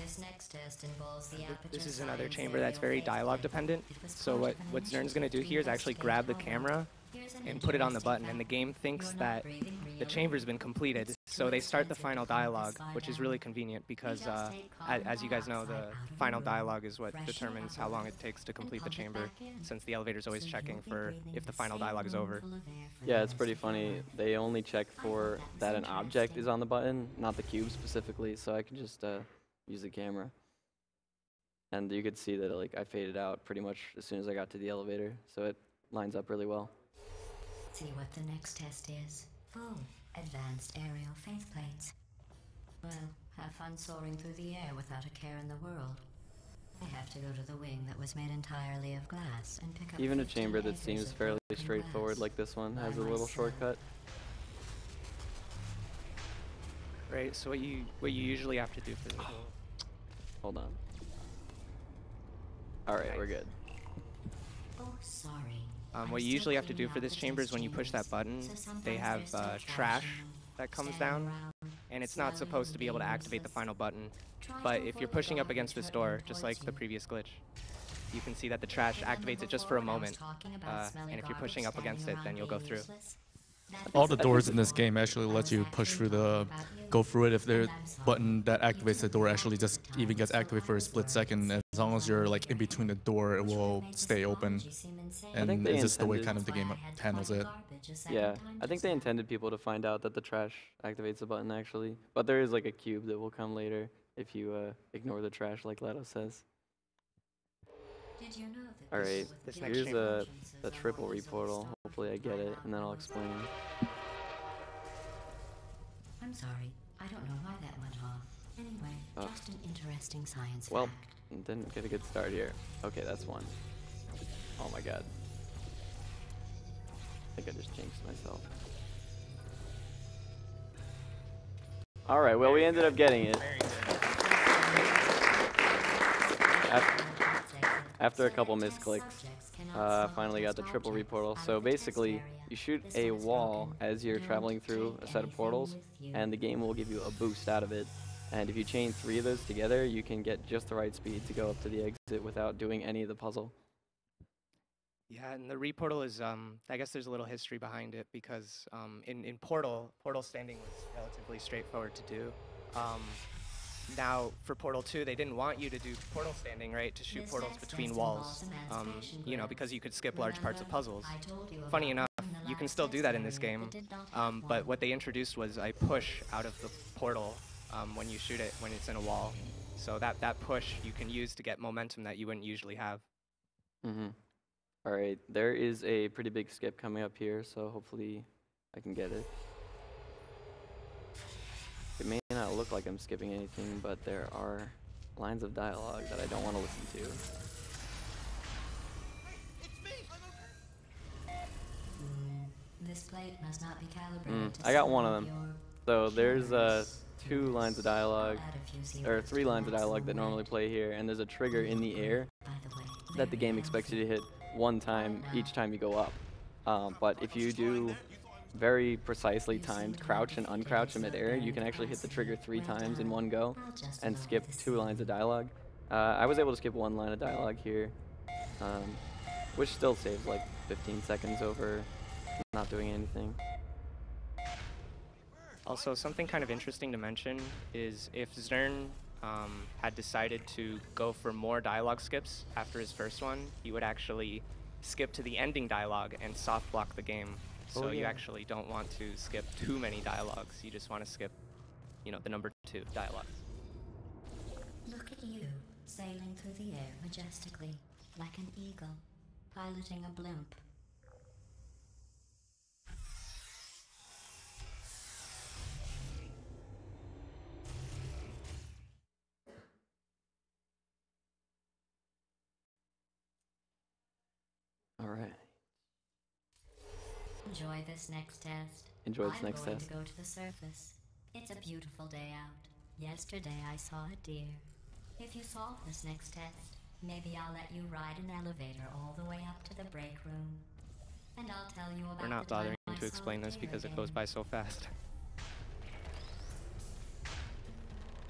[SPEAKER 14] This next test involves the Aperture
[SPEAKER 1] This is another
[SPEAKER 14] Science
[SPEAKER 1] chamber that's
[SPEAKER 14] aerial
[SPEAKER 1] very
[SPEAKER 14] phase
[SPEAKER 1] dialogue
[SPEAKER 14] plate.
[SPEAKER 1] dependent.
[SPEAKER 14] It was
[SPEAKER 1] So
[SPEAKER 14] part
[SPEAKER 1] what
[SPEAKER 14] of an
[SPEAKER 1] Znern's
[SPEAKER 14] initiative
[SPEAKER 1] going to do
[SPEAKER 14] to
[SPEAKER 1] here is actually
[SPEAKER 14] investigate
[SPEAKER 1] grab the
[SPEAKER 14] how
[SPEAKER 1] camera
[SPEAKER 14] Here's an
[SPEAKER 1] and put it on the
[SPEAKER 14] interesting
[SPEAKER 1] button, and the
[SPEAKER 14] fact.
[SPEAKER 1] game thinks
[SPEAKER 14] You're not
[SPEAKER 1] that
[SPEAKER 14] breathing
[SPEAKER 1] the
[SPEAKER 14] really.
[SPEAKER 1] chamber's been completed.
[SPEAKER 14] It's
[SPEAKER 1] So
[SPEAKER 14] too
[SPEAKER 1] they start the
[SPEAKER 14] expensive to
[SPEAKER 1] final
[SPEAKER 14] pump this
[SPEAKER 1] dialogue,
[SPEAKER 14] slide
[SPEAKER 1] which is
[SPEAKER 14] down.
[SPEAKER 1] really convenient because,
[SPEAKER 14] just take carbon
[SPEAKER 1] as you guys know, the
[SPEAKER 14] dioxide out of
[SPEAKER 1] final
[SPEAKER 14] the room,
[SPEAKER 1] dialogue is what
[SPEAKER 14] fresh
[SPEAKER 1] determines
[SPEAKER 14] air
[SPEAKER 1] how long
[SPEAKER 14] bubbles,
[SPEAKER 1] it takes to
[SPEAKER 14] and
[SPEAKER 1] complete the
[SPEAKER 14] pump it
[SPEAKER 1] chamber,
[SPEAKER 14] back in.
[SPEAKER 1] since the elevator's always
[SPEAKER 14] So
[SPEAKER 1] checking
[SPEAKER 14] you'll be
[SPEAKER 1] for
[SPEAKER 14] breathing
[SPEAKER 1] if the
[SPEAKER 14] the
[SPEAKER 1] final
[SPEAKER 14] same
[SPEAKER 1] dialogue is
[SPEAKER 14] room
[SPEAKER 1] over.
[SPEAKER 14] full of air for
[SPEAKER 8] Yeah,
[SPEAKER 14] the
[SPEAKER 8] it's pretty
[SPEAKER 14] rest of your
[SPEAKER 8] funny.
[SPEAKER 14] life.
[SPEAKER 8] They only check for that an object is on the button, not the cube specifically, so I can just use the camera. And you could see that I faded out pretty much as soon as I got to the elevator, so it lines up really well.
[SPEAKER 14] See what the next test is. Oh, advanced aerial faith plates. Well, have fun soaring through the air without a care in the world. I have to go to the wing that was made entirely of glass and pick up
[SPEAKER 8] Even a
[SPEAKER 14] 15
[SPEAKER 8] chamber that
[SPEAKER 14] acres
[SPEAKER 8] seems
[SPEAKER 14] of
[SPEAKER 8] fairly
[SPEAKER 14] broken
[SPEAKER 8] straightforward
[SPEAKER 14] glass
[SPEAKER 8] like this one
[SPEAKER 14] by
[SPEAKER 8] has a little
[SPEAKER 14] myself.
[SPEAKER 8] shortcut.
[SPEAKER 1] Right, so what you usually have to do for this.
[SPEAKER 8] Hold on. Alright, we're good.
[SPEAKER 14] Oh, sorry.
[SPEAKER 1] What you usually have to do for this chamber is when you push that button, they have trash that comes down, and it's not supposed to be able to activate the final button. But if you're pushing up against this door, just like the previous glitch, you can see that the trash activates it just for a moment, and if you're pushing up against it, then you'll go through.
[SPEAKER 22] All the doors in this game actually let you push through go through it if the button that activates the door actually just even gets activated for a split second. As long as you're in between the door, it will stay open. And it's just the way kind of the game handles it.
[SPEAKER 8] Yeah, I think they intended people to find out that the trash activates the button actually. But there is a cube that will come later if you ignore the trash like Leto says. All right,
[SPEAKER 1] This next
[SPEAKER 8] here's
[SPEAKER 1] chamber.
[SPEAKER 8] the triple reportal. Hopefully I get it, and then I'll explain.
[SPEAKER 14] I'm sorry. I don't know why that went off. Anyway,
[SPEAKER 8] Oh.
[SPEAKER 14] just an interesting science
[SPEAKER 8] Well,
[SPEAKER 14] fact.
[SPEAKER 8] didn't get a good start here. Okay, that's one. Oh my god. I think I just jinxed myself. Alright, well we ended up getting it. After a couple misclicks, finally got the triple reportal. So basically, you shoot a wall as you're traveling through a set of portals, and the game will give you a boost out of it. And if you chain 3 of those together, you can get just the right speed to go up to the exit without doing any of the puzzle.
[SPEAKER 1] Yeah, and the reportal is, I guess there's a little history behind it because in Portal standing was relatively straightforward to do. Now, for Portal 2, they didn't want you to do portal standing, right, to shoot portals between walls, you know, because you could skip large parts of puzzles. Funny enough, you can still do that in this game, but what they introduced was a push out of the portal when you shoot it, when it's in a wall. So that push you can use to get momentum that you wouldn't usually have.
[SPEAKER 8] Mm-hmm. All right, there is a pretty big skip coming up here, so hopefully I can get it. It may not look like I'm skipping anything, but there are lines of dialogue that I don't want to listen to.
[SPEAKER 14] This plate must not be calibrated.
[SPEAKER 8] I got one of them. So there's 2 lines of dialogue, or 3 lines of dialogue that normally play here, and there's a trigger in the air that the game expects you to hit 1 time each time you go up. But if you do very precisely timed crouch and uncrouch in midair, you can actually hit the trigger 3 times in one go and skip 2 lines of dialogue. I was able to skip 1 line of dialogue here, which still saves like 15 seconds over not doing anything.
[SPEAKER 1] Also, something kind of interesting to mention is if Znern had decided to go for more dialogue skips after his first one, he would actually skip to the ending dialogue and soft block the game. So you actually don't want to skip too many dialogues. You just want to skip, you know, the number 2 dialogues.
[SPEAKER 14] Look at you, sailing through the air majestically, like an eagle, piloting a blimp.
[SPEAKER 8] All right.
[SPEAKER 14] Enjoy this next test.
[SPEAKER 8] Enjoy this next
[SPEAKER 14] I'm going
[SPEAKER 8] test.
[SPEAKER 14] to go to the surface. It's a beautiful day out. Yesterday I saw a deer. If you solve this next test, maybe I'll let you ride an elevator all the way up to the break room. And I'll tell you about
[SPEAKER 1] We're not
[SPEAKER 14] the time
[SPEAKER 1] bothering
[SPEAKER 14] I
[SPEAKER 1] to
[SPEAKER 14] saw
[SPEAKER 1] explain
[SPEAKER 14] a
[SPEAKER 1] this
[SPEAKER 14] deer
[SPEAKER 1] because it
[SPEAKER 14] again.
[SPEAKER 1] goes by so fast.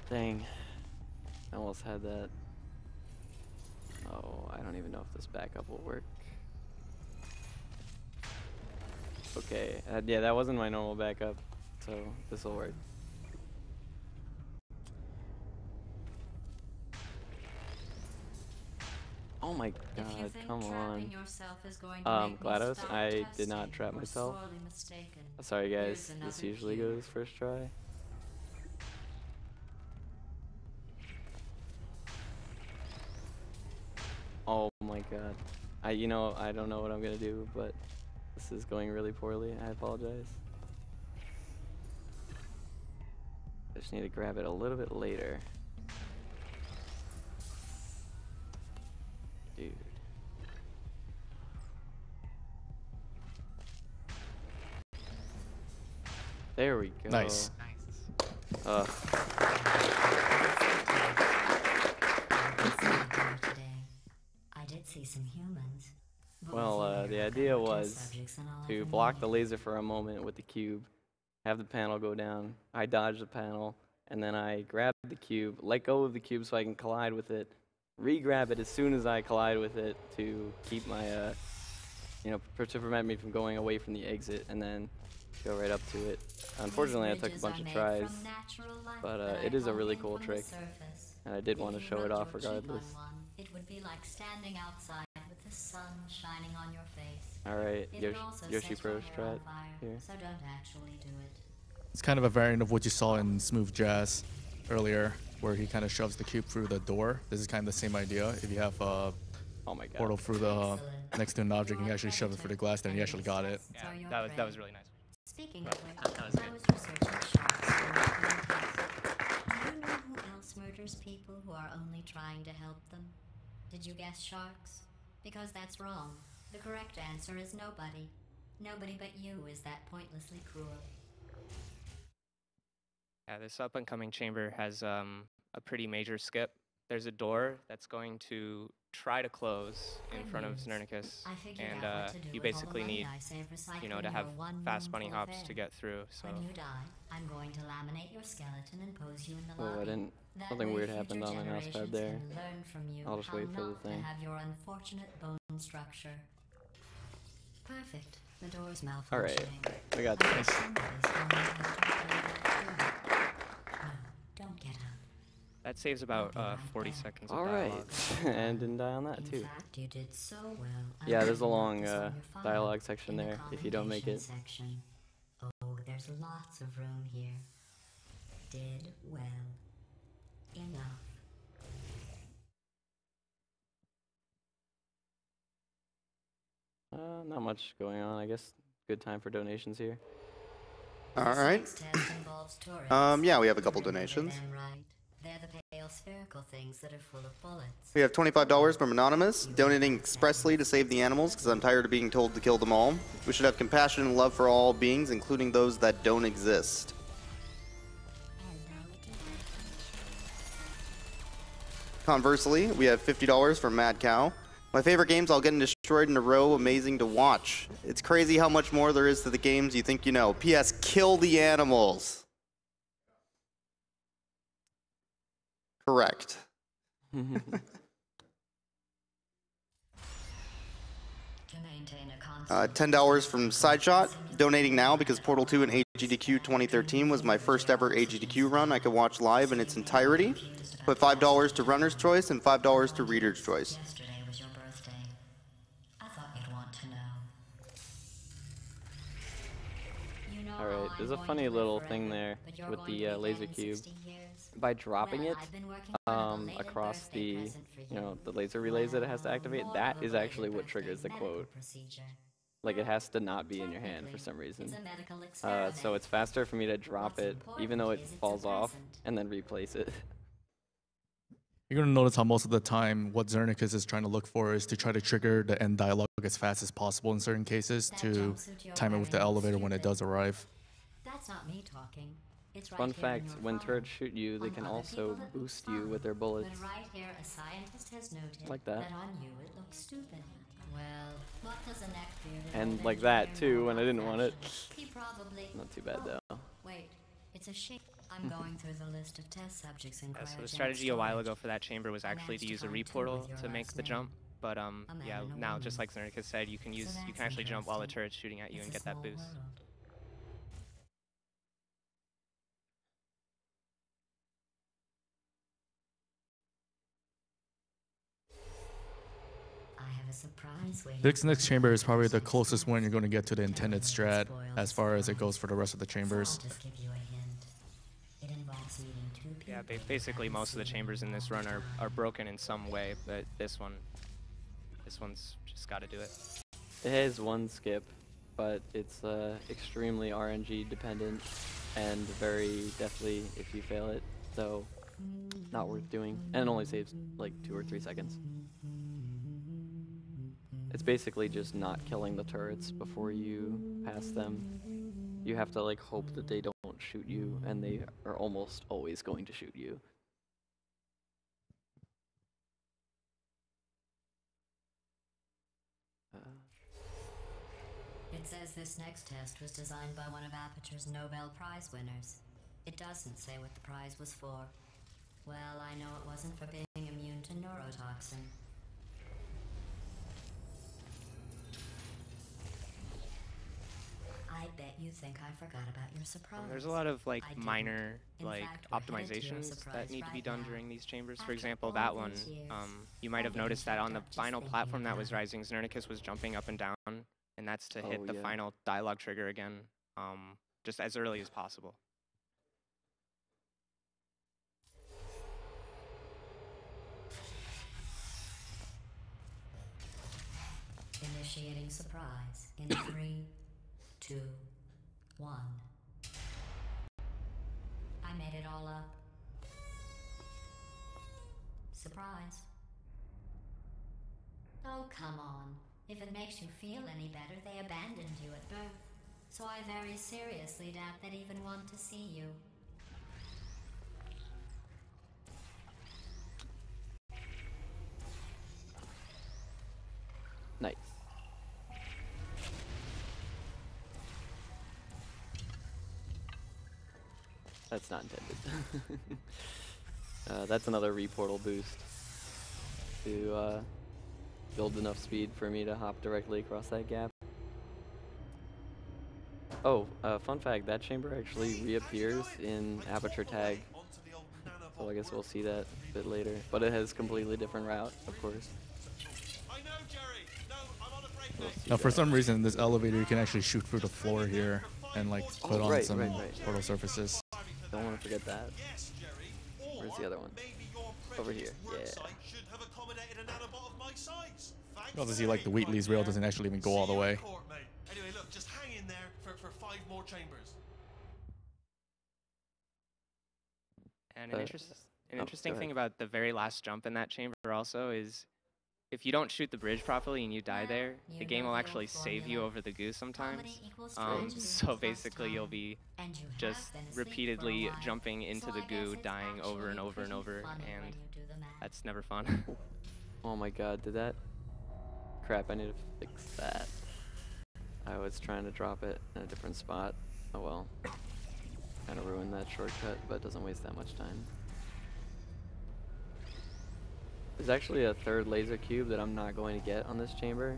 [SPEAKER 8] Dang. I almost had that. Oh, I don't even know if this backup will work. Okay, yeah, that wasn't my normal backup, so this will work. Oh my god, come on. GLaDOS, I did not trap myself. Sorry guys, this usually goes first try. Oh my god. You know, I don't know what I'm gonna do, but this is going really poorly. I apologize. I just need to grab it a little bit later. Dude. There we go.
[SPEAKER 22] Nice.
[SPEAKER 14] I did see some humans.
[SPEAKER 8] Well, the idea was to block the laser for a moment with the cube, have the panel go down, I dodge the panel, and then I grab the cube, let go of the cube so I can collide with it, re-grab it as soon as I collide with it to keep my, you know, to prevent me from going away from the exit, and then go right up to it. Unfortunately, I took a bunch of tries, but it is a really cool trick, and I did want to show it off regardless.
[SPEAKER 14] It would be like standing outside with the sun shining on your face.
[SPEAKER 8] Alright,
[SPEAKER 14] It would also
[SPEAKER 8] Yoshi
[SPEAKER 14] set
[SPEAKER 8] Pro
[SPEAKER 14] your hair
[SPEAKER 8] strat
[SPEAKER 14] on fire,
[SPEAKER 8] here.
[SPEAKER 14] so don't actually do it.
[SPEAKER 22] It's kind of a variant of what you saw in Smooth Jazz earlier, where he kind of shoves the cube through the door. This is kind of the same idea. If you have
[SPEAKER 8] Oh my god.
[SPEAKER 22] portal through the next to an object and you actually shove it through the glass there and you actually got it.
[SPEAKER 1] Yeah, that was really nice.
[SPEAKER 14] Speaking
[SPEAKER 1] That
[SPEAKER 14] of
[SPEAKER 1] was
[SPEAKER 14] which, I
[SPEAKER 1] good.
[SPEAKER 14] was researching sharks. Do you know who else murders people who are only trying to help them? Did you guess sharks? Because that's wrong. The correct answer is nobody. Nobody but you is that pointlessly cruel.
[SPEAKER 1] Yeah, this up-and-coming chamber has a pretty major skip. There's a door that's going to try to close in front of Znernicus, and you basically need, to have fast bunny hops to get through. So.
[SPEAKER 14] When you die, I'm going to laminate your skeleton and pose you in the
[SPEAKER 8] Oh,
[SPEAKER 14] lobby.
[SPEAKER 8] Something weird happened on my mouse pad there. I'll just wait for the thing.
[SPEAKER 14] Have your unfortunate bone structure. Perfect. The door's malfunctioning.
[SPEAKER 8] All right, we got this.
[SPEAKER 14] Don't get up.
[SPEAKER 1] That saves about 40 seconds of
[SPEAKER 8] All
[SPEAKER 1] dialogue.
[SPEAKER 8] right, and didn't die on that
[SPEAKER 14] In
[SPEAKER 8] too.
[SPEAKER 14] fact, you did so well.
[SPEAKER 8] Yeah, there's a long
[SPEAKER 14] Focus on your file
[SPEAKER 8] dialogue section
[SPEAKER 14] in the
[SPEAKER 8] there if you don't make it.
[SPEAKER 14] section. Oh, there's lots of room here. Did well. Enough.
[SPEAKER 8] Not much going on, I guess. Good time for donations here.
[SPEAKER 4] All right. Yeah, we have a couple donations.
[SPEAKER 14] They're the pale spherical things that are full of bullets.
[SPEAKER 4] We have $25 from Anonymous, donating expressly to save the animals because I'm tired of being told to kill them all. We should have compassion and love for all beings, including those that don't exist. Conversely, we have $50 from Mad Cow. My favorite games all getting destroyed in a row, amazing to watch. It's crazy how much more there is to the games you think you know. P.S. Kill the animals. Correct. $10 from Sideshot, donating now because Portal 2 and AGDQ 2013 was my first ever AGDQ run I could watch live in its entirety. Put $5 to Runner's Choice and $5 to Reader's Choice.
[SPEAKER 14] Yesterday was your birthday. I thought you'd want to know.
[SPEAKER 8] Alright, there's a funny little thing there with the laser cube. By dropping it across the, the laser relays that it has to activate, that is actually what triggers the quote. Like, it has to not be in your hand for some reason. So it's faster for me to drop it, even though it falls off, and then replace it.
[SPEAKER 22] You're going to notice how most of the time what Znernicus is trying to look for is to try to trigger the end dialogue as fast as possible in certain cases to time it with the elevator when it does arrive.
[SPEAKER 14] That's not me talking. It's right
[SPEAKER 8] Fun
[SPEAKER 14] here
[SPEAKER 8] fact,
[SPEAKER 14] in your
[SPEAKER 8] when
[SPEAKER 14] phone.
[SPEAKER 8] turrets shoot you, they can also boost you with their bullets.
[SPEAKER 14] But right here, a scientist has noted
[SPEAKER 8] Like that.
[SPEAKER 14] on you it looks stupid. Well, what does a neck-bearded
[SPEAKER 8] And
[SPEAKER 14] old
[SPEAKER 8] like that
[SPEAKER 14] engineer
[SPEAKER 8] too,
[SPEAKER 14] know
[SPEAKER 8] when I
[SPEAKER 14] about
[SPEAKER 8] didn't want it.
[SPEAKER 14] fashion? He probably...
[SPEAKER 8] Not too bad though.
[SPEAKER 14] Wait, it's a shame. I'm going through the list of test subjects in
[SPEAKER 1] Yeah, so the
[SPEAKER 14] cryogenic
[SPEAKER 1] strategy a while
[SPEAKER 14] storage.
[SPEAKER 1] ago for that chamber was actually to use a reportal to make the jump. But yeah, now just like Znernicus said, you can actually jump while the turret's shooting at you and get that boost.
[SPEAKER 14] I have a surprise waiting.
[SPEAKER 22] This next chamber is probably the closest one you're going to get to the intended strat as far as it goes for the rest of the chambers.
[SPEAKER 14] I'll just give you a hint. It involves meeting two people.
[SPEAKER 1] Yeah, basically most of the chambers in this run are broken in some way, but this one's just got to do it.
[SPEAKER 8] It has one skip, but it's extremely RNG dependent and very definitely if you fail it, so not worth doing. And it only saves like 2 or 3 seconds. It's basically just not killing the turrets before you pass them. You have to like hope that they don't shoot you, and they are almost always going to shoot you.
[SPEAKER 14] It says this next test was designed by one of Aperture's Nobel Prize winners. It doesn't say what the prize was for. Well, I know it wasn't for being immune to neurotoxin. I bet you think I forgot about your surprise.
[SPEAKER 1] There's a lot of like
[SPEAKER 14] I didn't.
[SPEAKER 1] minor
[SPEAKER 14] In
[SPEAKER 1] like
[SPEAKER 14] fact, we're headed to your
[SPEAKER 1] optimizations
[SPEAKER 14] surprise
[SPEAKER 1] that need to be
[SPEAKER 14] right
[SPEAKER 1] done
[SPEAKER 14] now.
[SPEAKER 1] during these chambers. For
[SPEAKER 14] After
[SPEAKER 1] example,
[SPEAKER 14] all
[SPEAKER 1] that one,
[SPEAKER 14] these years,
[SPEAKER 1] you might have
[SPEAKER 14] I'm
[SPEAKER 1] noticed that
[SPEAKER 14] getting
[SPEAKER 1] on the
[SPEAKER 14] choked up just
[SPEAKER 1] final
[SPEAKER 14] thinking
[SPEAKER 1] platform that
[SPEAKER 14] about
[SPEAKER 1] was
[SPEAKER 14] it.
[SPEAKER 1] rising, Znernicus was jumping up and down, and that's to hit
[SPEAKER 8] Oh,
[SPEAKER 1] the
[SPEAKER 8] yeah.
[SPEAKER 1] final dialogue trigger again, just as early as possible.
[SPEAKER 14] Initiating surprise in 3, 2, 1. I made it all up. Surprise. Oh, come on. If it makes you feel any better, they abandoned you at birth. So I very seriously doubt they'd even want to see you.
[SPEAKER 8] Nice. That's not intended. That's another reportal boost to build enough speed for me to hop directly across that gap. Oh, fun fact, that chamber actually reappears in Aperture Tag. So I guess we'll see that a bit later. But it has a completely different route, of course.
[SPEAKER 22] Now, for some reason, this elevator you can actually shoot through the floor here and like put on some portal surfaces.
[SPEAKER 8] Don't want to forget that. Where's the other one? Over here. Yeah.
[SPEAKER 22] You also see like the Wheatley's rail doesn't actually even go all the way.
[SPEAKER 24] Anyway, look, just hang in there for 5 more chambers.
[SPEAKER 1] And an interesting thing about the very last jump in that chamber also is if you don't shoot the bridge properly and you die there, the game will actually save you over the goo sometimes. So basically you'll be just repeatedly jumping into the goo, dying over and over and over, and that's never fun.
[SPEAKER 8] Oh my god, did that? Crap, I need to fix that. I was trying to drop it in a different spot. Oh well. Kind of ruined that shortcut, but it doesn't waste that much time. There's actually a third laser cube that I'm not going to get on this chamber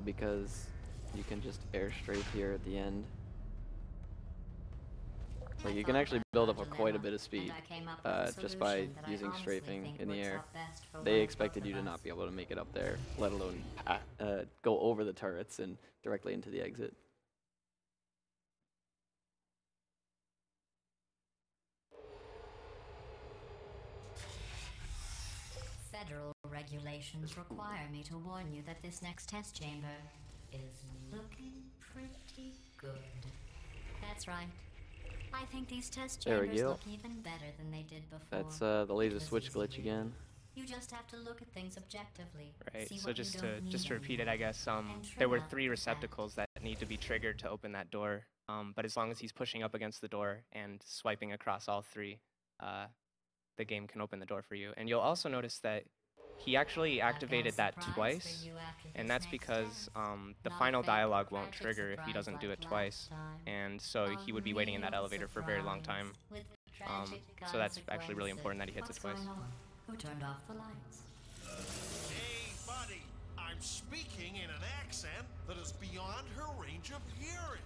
[SPEAKER 8] because you can just air strafe here at the end. Like you can actually build up quite a bit of speed just by using strafing in the air. They expected you to not be able to make it up there, let alone go over the turrets and directly into the exit.
[SPEAKER 14] Federal regulations require me to warn you that this next test chamber is looking pretty good. That's right. I think these test chambers look even better than they did before.
[SPEAKER 8] That's the laser switch glitch again.
[SPEAKER 14] You just have to look at things objectively.
[SPEAKER 1] Right. So just to repeat it, I guess there were 3 receptacles that need to be triggered to open that door. But as long as he's pushing up against the door and swiping across all 3, the game can open the door for you. And you'll also notice that he actually activated that twice, and that's because the final dialogue won't trigger if he doesn't do it twice, and so he would be waiting in that elevator for a very long time. So that's actually really important that he hits it twice.
[SPEAKER 14] Who turned off the lights?
[SPEAKER 24] Hey, buddy, I'm speaking in an accent that is beyond her range of hearing.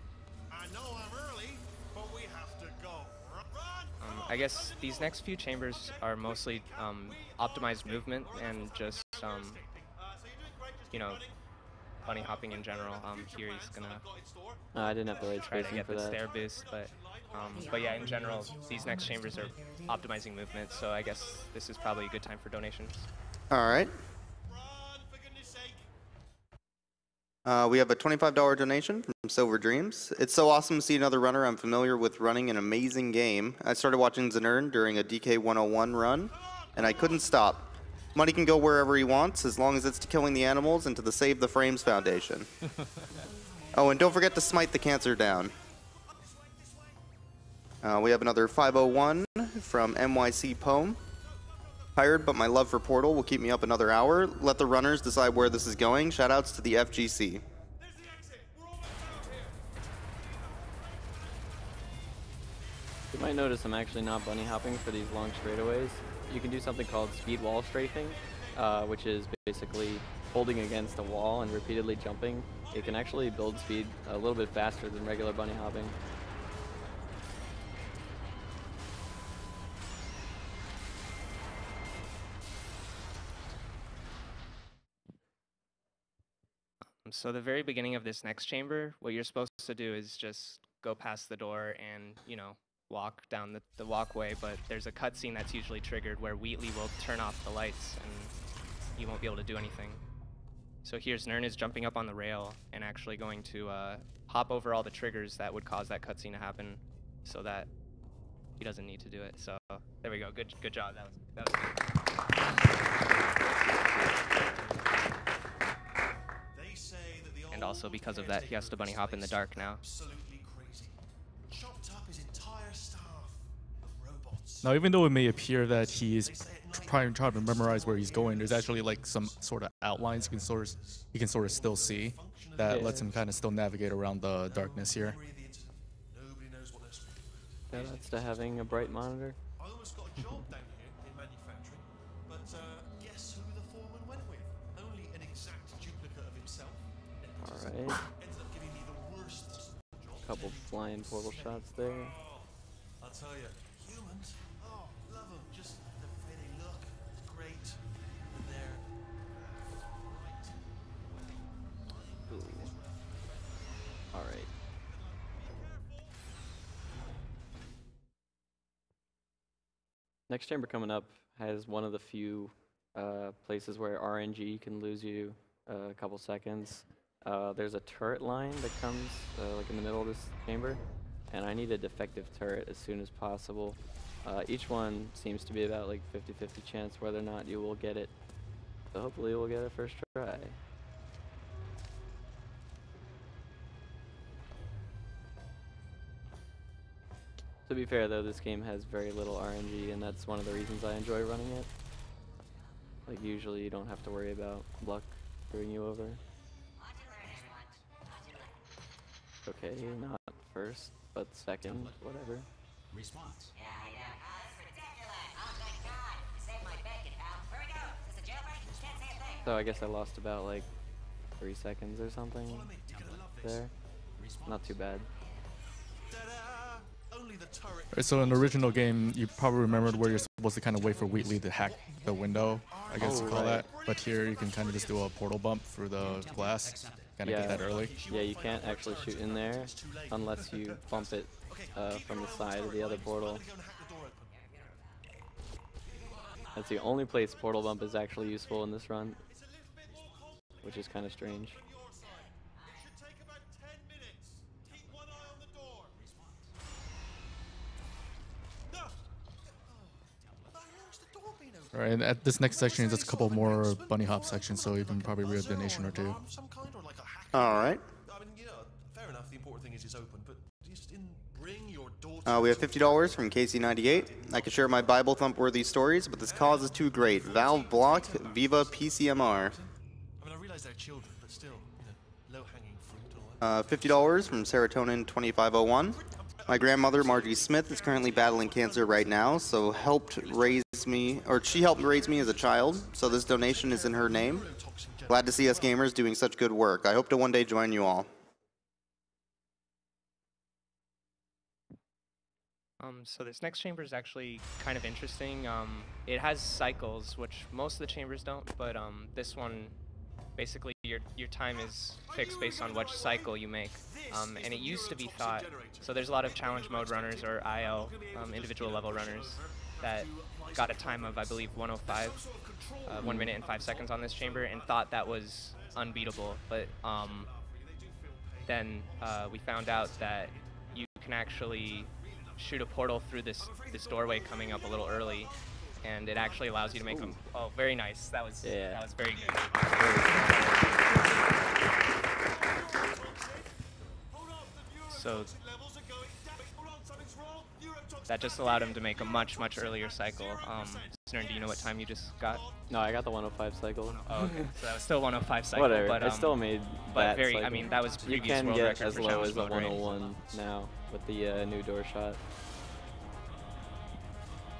[SPEAKER 24] I know I'm early, but we have to go.
[SPEAKER 1] I guess these next few chambers are mostly optimized movement and just, you know, bunny hopping in general. Here he's gonna
[SPEAKER 8] I didn't have the right
[SPEAKER 1] try to
[SPEAKER 8] spacing
[SPEAKER 1] get
[SPEAKER 8] for
[SPEAKER 1] the
[SPEAKER 8] that.
[SPEAKER 1] stair boost, but yeah, in general, these next chambers are optimizing movement, so I guess this is probably a good time for donations.
[SPEAKER 4] All right. We have a $25 donation from Silver Dreams. It's so awesome to see another runner I'm familiar with running an amazing game. I started watching Znern during a DK 101 run, and I couldn't stop. Money can go wherever he wants, as long as it's to killing the animals and to the Save the Frames Foundation. Oh, and don't forget to smite the cancer down. We have another 501 from MYC Poem. Tired, but my love for Portal will keep me up another hour. Let the runners decide where this is going. Shoutouts to the FGC.
[SPEAKER 8] You might notice I'm actually not bunny hopping for these long straightaways. You can do something called speed wall strafing, which is basically holding against a wall and repeatedly jumping. It can actually build speed a little bit faster than regular bunny hopping.
[SPEAKER 1] So the very beginning of this next chamber, what you're supposed to do is just go past the door and, you know, walk down the walkway, but there's a cutscene that's usually triggered where Wheatley will turn off the lights and you won't be able to do anything. So here Znern is jumping up on the rail and actually going to hop over all the triggers that would cause that cutscene to happen so that he doesn't need to do it. So there we go. Good job. That was
[SPEAKER 24] They say that the
[SPEAKER 1] and also because of that, he has to bunny hop in the dark now.
[SPEAKER 24] absolutely crazy. Chopped up his entire staff of robots.
[SPEAKER 22] Now, even though it may appear that he's trying to memorize where he's going, there's actually like some sort of outlines he can sort of still see that lets him kind of still navigate around the darkness here.
[SPEAKER 8] Shout outs to having a bright monitor.
[SPEAKER 24] I almost got a job down here in manufacturing, but guess who the foreman went with? Only an exact duplicate of himself.
[SPEAKER 8] Alright.
[SPEAKER 24] Ended up giving me the worst possible job.
[SPEAKER 8] Couple flying portal shots there.
[SPEAKER 24] I'll tell you, humans, oh, love them. Just the way they look, great. And they're
[SPEAKER 8] Alright. Next chamber coming up has one of the few places where RNG can lose you a couple seconds. There's a turret line that comes like in the middle of this chamber, and I need a defective turret as soon as possible. Each one seems to be about like 50-50 chance whether or not you will get it. So hopefully we'll get it first try. To be fair though, this game has very little RNG, and that's one of the reasons I enjoy running it. Like usually you don't have to worry about luck screwing you over. Okay, not first, but second, whatever.
[SPEAKER 23] Response.
[SPEAKER 8] So I guess I lost about like 3 seconds or something there. Not too bad.
[SPEAKER 22] Alright, so in the original game, you probably remembered where you're supposed to kind of wait for Wheatley to hack the window, I guess you call that. But here you can kind of just do a portal bump through the glass, kind of get that early.
[SPEAKER 8] Yeah, you can't actually shoot in there unless you bump it from the side of the other portal. That's the only place portal bump is actually useful in this run, which is kind of strange.
[SPEAKER 22] Alright, and at this next section is just a couple more bunny hop sections, so you can probably read a donation or two.
[SPEAKER 4] All right.
[SPEAKER 24] I mean, you know, fair enough. The important thing is it's open, but just didn't bring your daughter.
[SPEAKER 4] We have $50 from Casey98. I could share my Bible thump-worthy stories, but this cause is too great. Valve block, Viva PCMR.
[SPEAKER 24] I mean, I realize they're children, but still, you know, low-hanging fruit. All right.
[SPEAKER 4] $50 from Serotonin2501. My grandmother, Margie Smith, is currently battling cancer right now, so she helped raise me as a child, so this donation is in her name. Glad to see us gamers doing such good work. I hope to one day join you all.
[SPEAKER 1] So this next chamber is actually kind of interesting. It has cycles, which most of the chambers don't, but this one, basically your time is fixed based on which cycle you make. And it used to be thought, so there's a lot of challenge mode runners or IL, individual level runners, that got a time of, I believe, 105, 1 minute and 5 seconds on this chamber, and thought that was unbeatable. But then we found out that you can actually shoot a portal through this doorway coming up a little early, and it actually allows you to make them. Oh, very nice. That was very good. So that just allowed him to make a much earlier cycle. Znern, do you know what time you just got?
[SPEAKER 8] No, I got the 105 cycle.
[SPEAKER 1] Oh, okay. So that was still 105 cycle.
[SPEAKER 8] Whatever.
[SPEAKER 1] But
[SPEAKER 8] I still made that cycle.
[SPEAKER 1] I mean, that was previous
[SPEAKER 8] you can
[SPEAKER 1] world
[SPEAKER 8] get
[SPEAKER 1] record
[SPEAKER 8] as
[SPEAKER 1] for
[SPEAKER 8] low as
[SPEAKER 1] challenge
[SPEAKER 8] a
[SPEAKER 1] mode,
[SPEAKER 8] 101 now with the new door shot.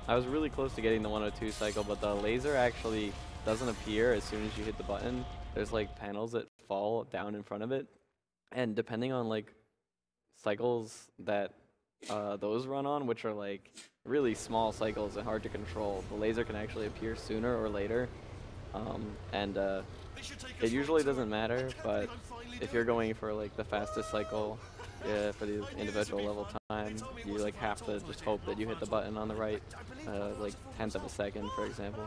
[SPEAKER 8] I was really close to getting the 102 cycle, but the laser actually doesn't appear as soon as you hit the button. There's like panels that fall down in front of it, and depending on like cycles that those run on, which are like really small cycles and hard to control, the laser can actually appear sooner or later. It usually doesn't matter, but if you're going for like the fastest cycle for the individual level time, you like have to just hope that you hit the button on the right like 1/10 of a second, for example.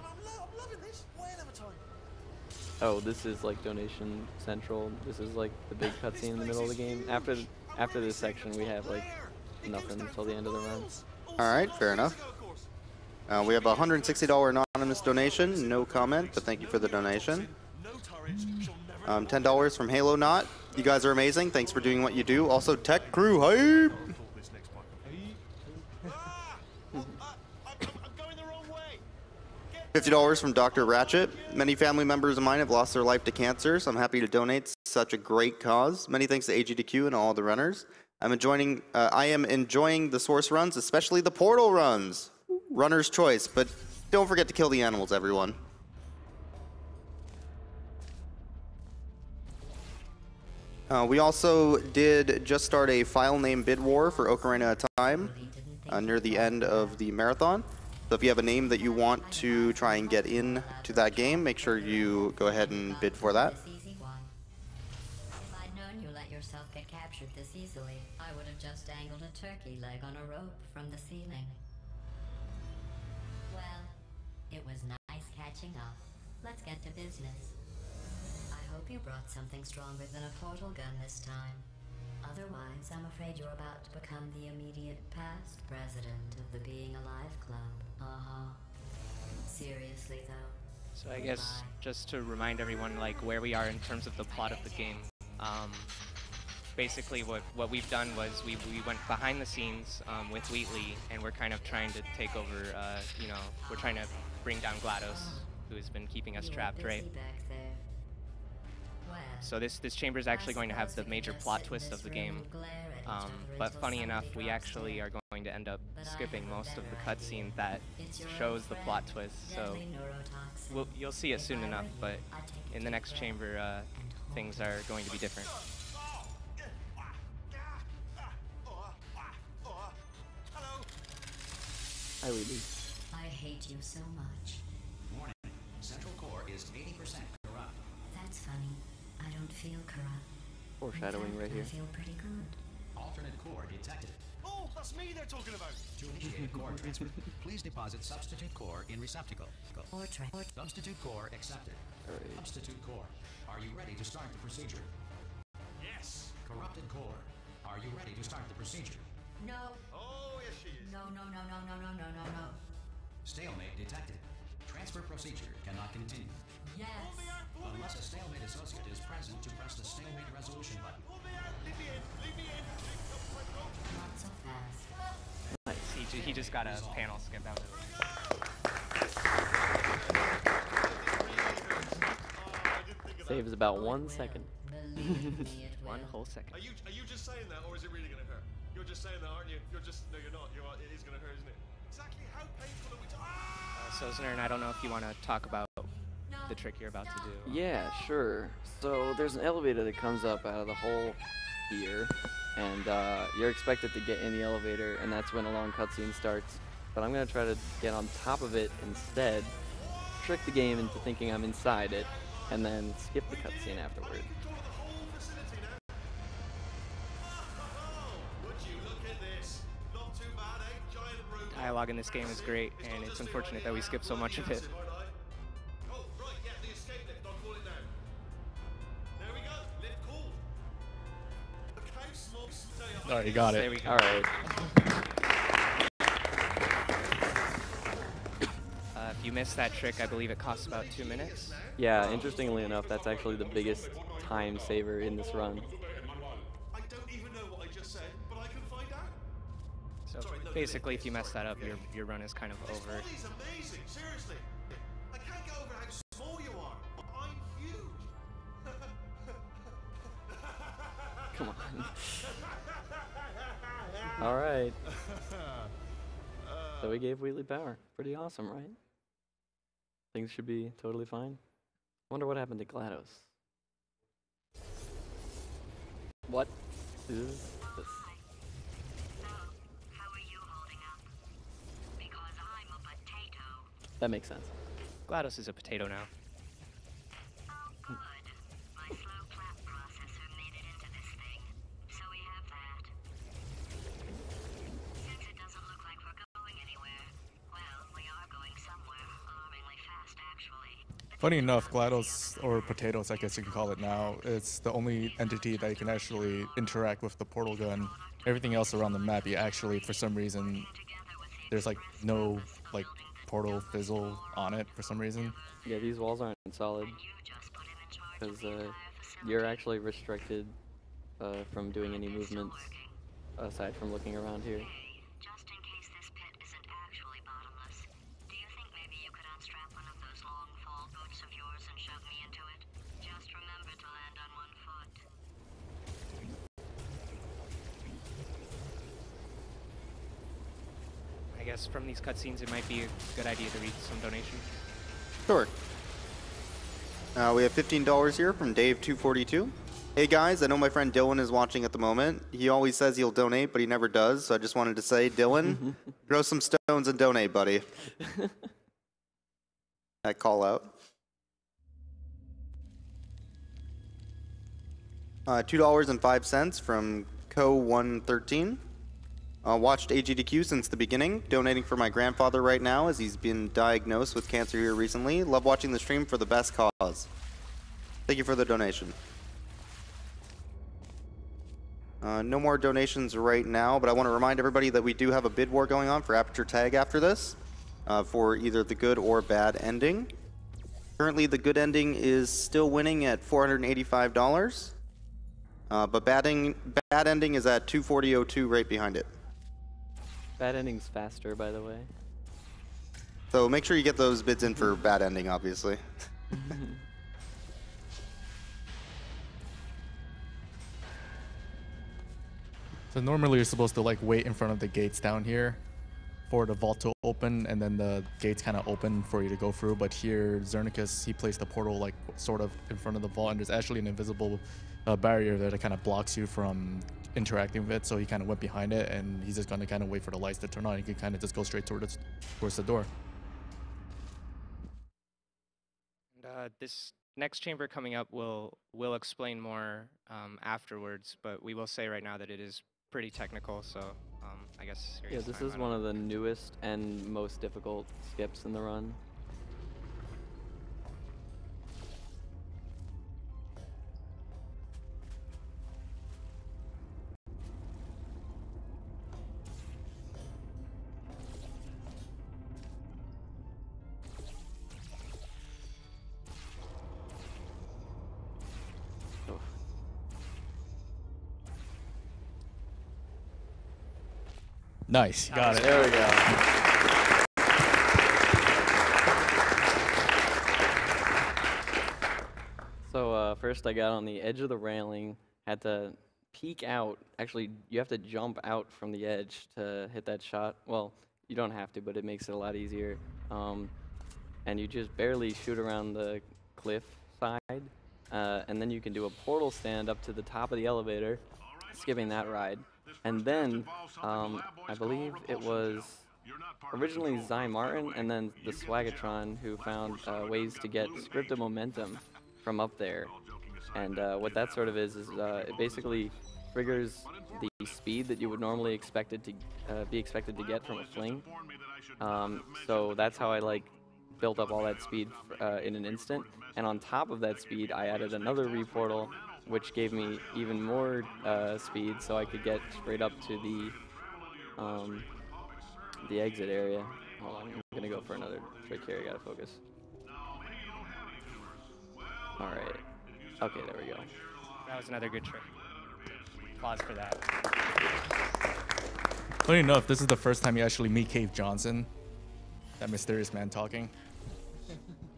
[SPEAKER 8] oh, this is like donation central. This is like the big cutscene in the middle of the game. After this section, we have like nothing until the end of the run.
[SPEAKER 4] All right, fair enough. We have a $160 anonymous donation. No comment, but thank you for the donation. $10 from Halo Not. You guys are amazing. Thanks for doing what you do. Also, Tech Crew hype. $50 from Dr. Ratchet. Many family members of mine have lost their life to cancer, so I'm happy to donate such a great cause. Many thanks to AGDQ and all the runners. I am enjoying the source runs, especially the portal runs. Runner's choice, but don't forget to kill the animals, everyone. We also did just start a file name bid war for Ocarina of Time near the end of the marathon. So if you have a name that you want to try and get in to that game, make sure you go ahead and bid for that.
[SPEAKER 14] If I'd known you let yourself get captured this easily, I would have just dangled a turkey leg on a rope from the ceiling. Well, it was nice catching up. Let's get to business. I hope you brought something stronger than a portal gun this time. Otherwise, I'm afraid you're about to become the immediate past president of the Being Alive Club. Seriously, though.
[SPEAKER 1] So I guess just to remind everyone like where we are in terms of the plot of the game. Basically what we've done was we went behind the scenes with Wheatley, and we're kind of trying to take over, you know, we're trying to bring down GLaDOS, who has been keeping us trapped, right? So this chamber is actually going to have the major plot twist of the game. But funny enough, we actually are going to end up skipping most of the cutscene that shows the plot twist. So you'll see it soon enough, but in the next chamber, things are going to be different.
[SPEAKER 8] Hi, Wheatley.
[SPEAKER 14] I hate you so much.
[SPEAKER 23] Warning, Central Core is 80% corrupt.
[SPEAKER 14] That's funny. I don't feel corrupt.
[SPEAKER 8] Foreshadowing right here.
[SPEAKER 14] I feel pretty good.
[SPEAKER 23] Alternate core detected.
[SPEAKER 24] Oh, that's me they're talking about.
[SPEAKER 23] To initiate core transfer, please deposit substitute core in receptacle. Substitute core accepted. Substitute core, are you ready to start the procedure?
[SPEAKER 24] Yes.
[SPEAKER 23] Corrupted core, are you ready to start the procedure?
[SPEAKER 14] No.
[SPEAKER 24] Oh, yes she is.
[SPEAKER 14] No.
[SPEAKER 23] Stalemate detected. Transfer procedure cannot continue.
[SPEAKER 14] Yes.
[SPEAKER 23] Unless a stalemate associate is present to press the stalemate resolution button.
[SPEAKER 24] Leave me in.
[SPEAKER 14] Not so fast.
[SPEAKER 1] Nice. He just got a panel skip out of it.
[SPEAKER 8] Save is about 1 second.
[SPEAKER 1] One whole second.
[SPEAKER 24] Are you just saying that, or is it really going to hurt? You're just saying that, aren't you? No, you're not. It is going to hurt, isn't it? Exactly how painful are we
[SPEAKER 1] So Znern, I don't know if you want to talk about the trick you're about to do.
[SPEAKER 8] Yeah, sure. So there's an elevator that comes up out of the hole here, and you're expected to get in the elevator, and that's when a long cutscene starts. But I'm going to try to get on top of it instead, trick the game into thinking I'm inside it, and then skip the cutscene afterward.
[SPEAKER 1] Dialogue in this game is great, and it's unfortunate that we skip so much of it.
[SPEAKER 22] Oh, you got it.
[SPEAKER 1] There we go.
[SPEAKER 8] All right.
[SPEAKER 1] If you miss that trick, I believe it costs about 2 minutes.
[SPEAKER 8] Yeah, interestingly enough, that's actually the biggest time saver in this run.
[SPEAKER 24] I don't even know what I just said, but I can find out.
[SPEAKER 1] So basically, if you mess that up, your run is kind of over.
[SPEAKER 24] This body's amazing, seriously. I can't get over how small you are. I'm huge.
[SPEAKER 8] Come on. All right. So we gave Wheatley power. Pretty awesome, right? Things should be totally fine. Wonder what happened to GLaDOS. What is this? That makes sense.
[SPEAKER 1] GLaDOS is a potato now.
[SPEAKER 22] Funny enough, GLaDOS, or Potatoes, I guess you can call it now, it's the only entity that you can actually interact with the portal gun. Everything else around the map, you actually, for some reason, there's like no like portal fizzle on it for some reason.
[SPEAKER 8] Yeah, these walls aren't solid because you're actually restricted from doing any movements aside from looking around here.
[SPEAKER 14] Just in case this pit isn't actually bottomless, do you think maybe you could unstrap one of those long fall boots of yours and shove me into it? Just remember to land on one foot.
[SPEAKER 1] I guess from these cutscenes, it might be a good idea to read some donations.
[SPEAKER 4] Sure. We have $15 here from Dave242. Hey guys, I know my friend Dylan is watching at the moment. He always says he'll donate, but he never does. So I just wanted to say, Dylan, throw some stones and donate, buddy. That call out. $2.05 from Co113. Watched AGDQ since the beginning, donating for my grandfather right now as he's been diagnosed with cancer here recently. Love watching the stream for the best cause. Thank you for the donation. No more donations right now, but I want to remind everybody that we do have a bid war going on for Aperture Tag after this, for either the good or bad ending. Currently, the good ending is still winning at $485, but bad ending is at $240.02 right behind it.
[SPEAKER 8] Bad ending's faster, by the way.
[SPEAKER 4] So make sure you get those bids in for bad ending, obviously.
[SPEAKER 22] So normally you're supposed to like wait in front of the gates down here for the vault to open, and then the gates kind of open for you to go through. But here, Znernicus, he placed the portal like sort of in front of the vault, and there's actually an invisible barrier there that kind of blocks you from interacting with it. So he kind of went behind it, and he's just gonna kind of wait for the lights to turn on. He can kind of just go straight towards the door.
[SPEAKER 1] And this next chamber coming up will explain more afterwards, but we will say right now that it is pretty technical, so I guess
[SPEAKER 8] yeah, this is one of the newest and most difficult skips in the run.
[SPEAKER 22] Nice, got it.
[SPEAKER 8] There we go. So first I got on the edge of the railing, had to peek out. Actually, you have to jump out from the edge to hit that shot. Well, you don't have to, but it makes it a lot easier. And you just barely shoot around the cliff side, and then you can do a portal stand up to the top of the elevator, skipping that ride. And then, I believe it was originally Zy Martin and then the Swagatron who found ways to get scripted momentum from up there. And what that sort of is it basically triggers the speed that you would normally be expected to get from a fling. So that's how I built up all that speed in an instant. And on top of that speed, I added another reportal, which gave me even more speed, so I could get straight up to the exit area. Hold on, I'm gonna go for another trick here. I gotta focus. All right. Okay, there we go.
[SPEAKER 1] That was another good trick. Applause for that.
[SPEAKER 22] Funny enough, this is the first time you actually meet Cave Johnson, that mysterious man talking.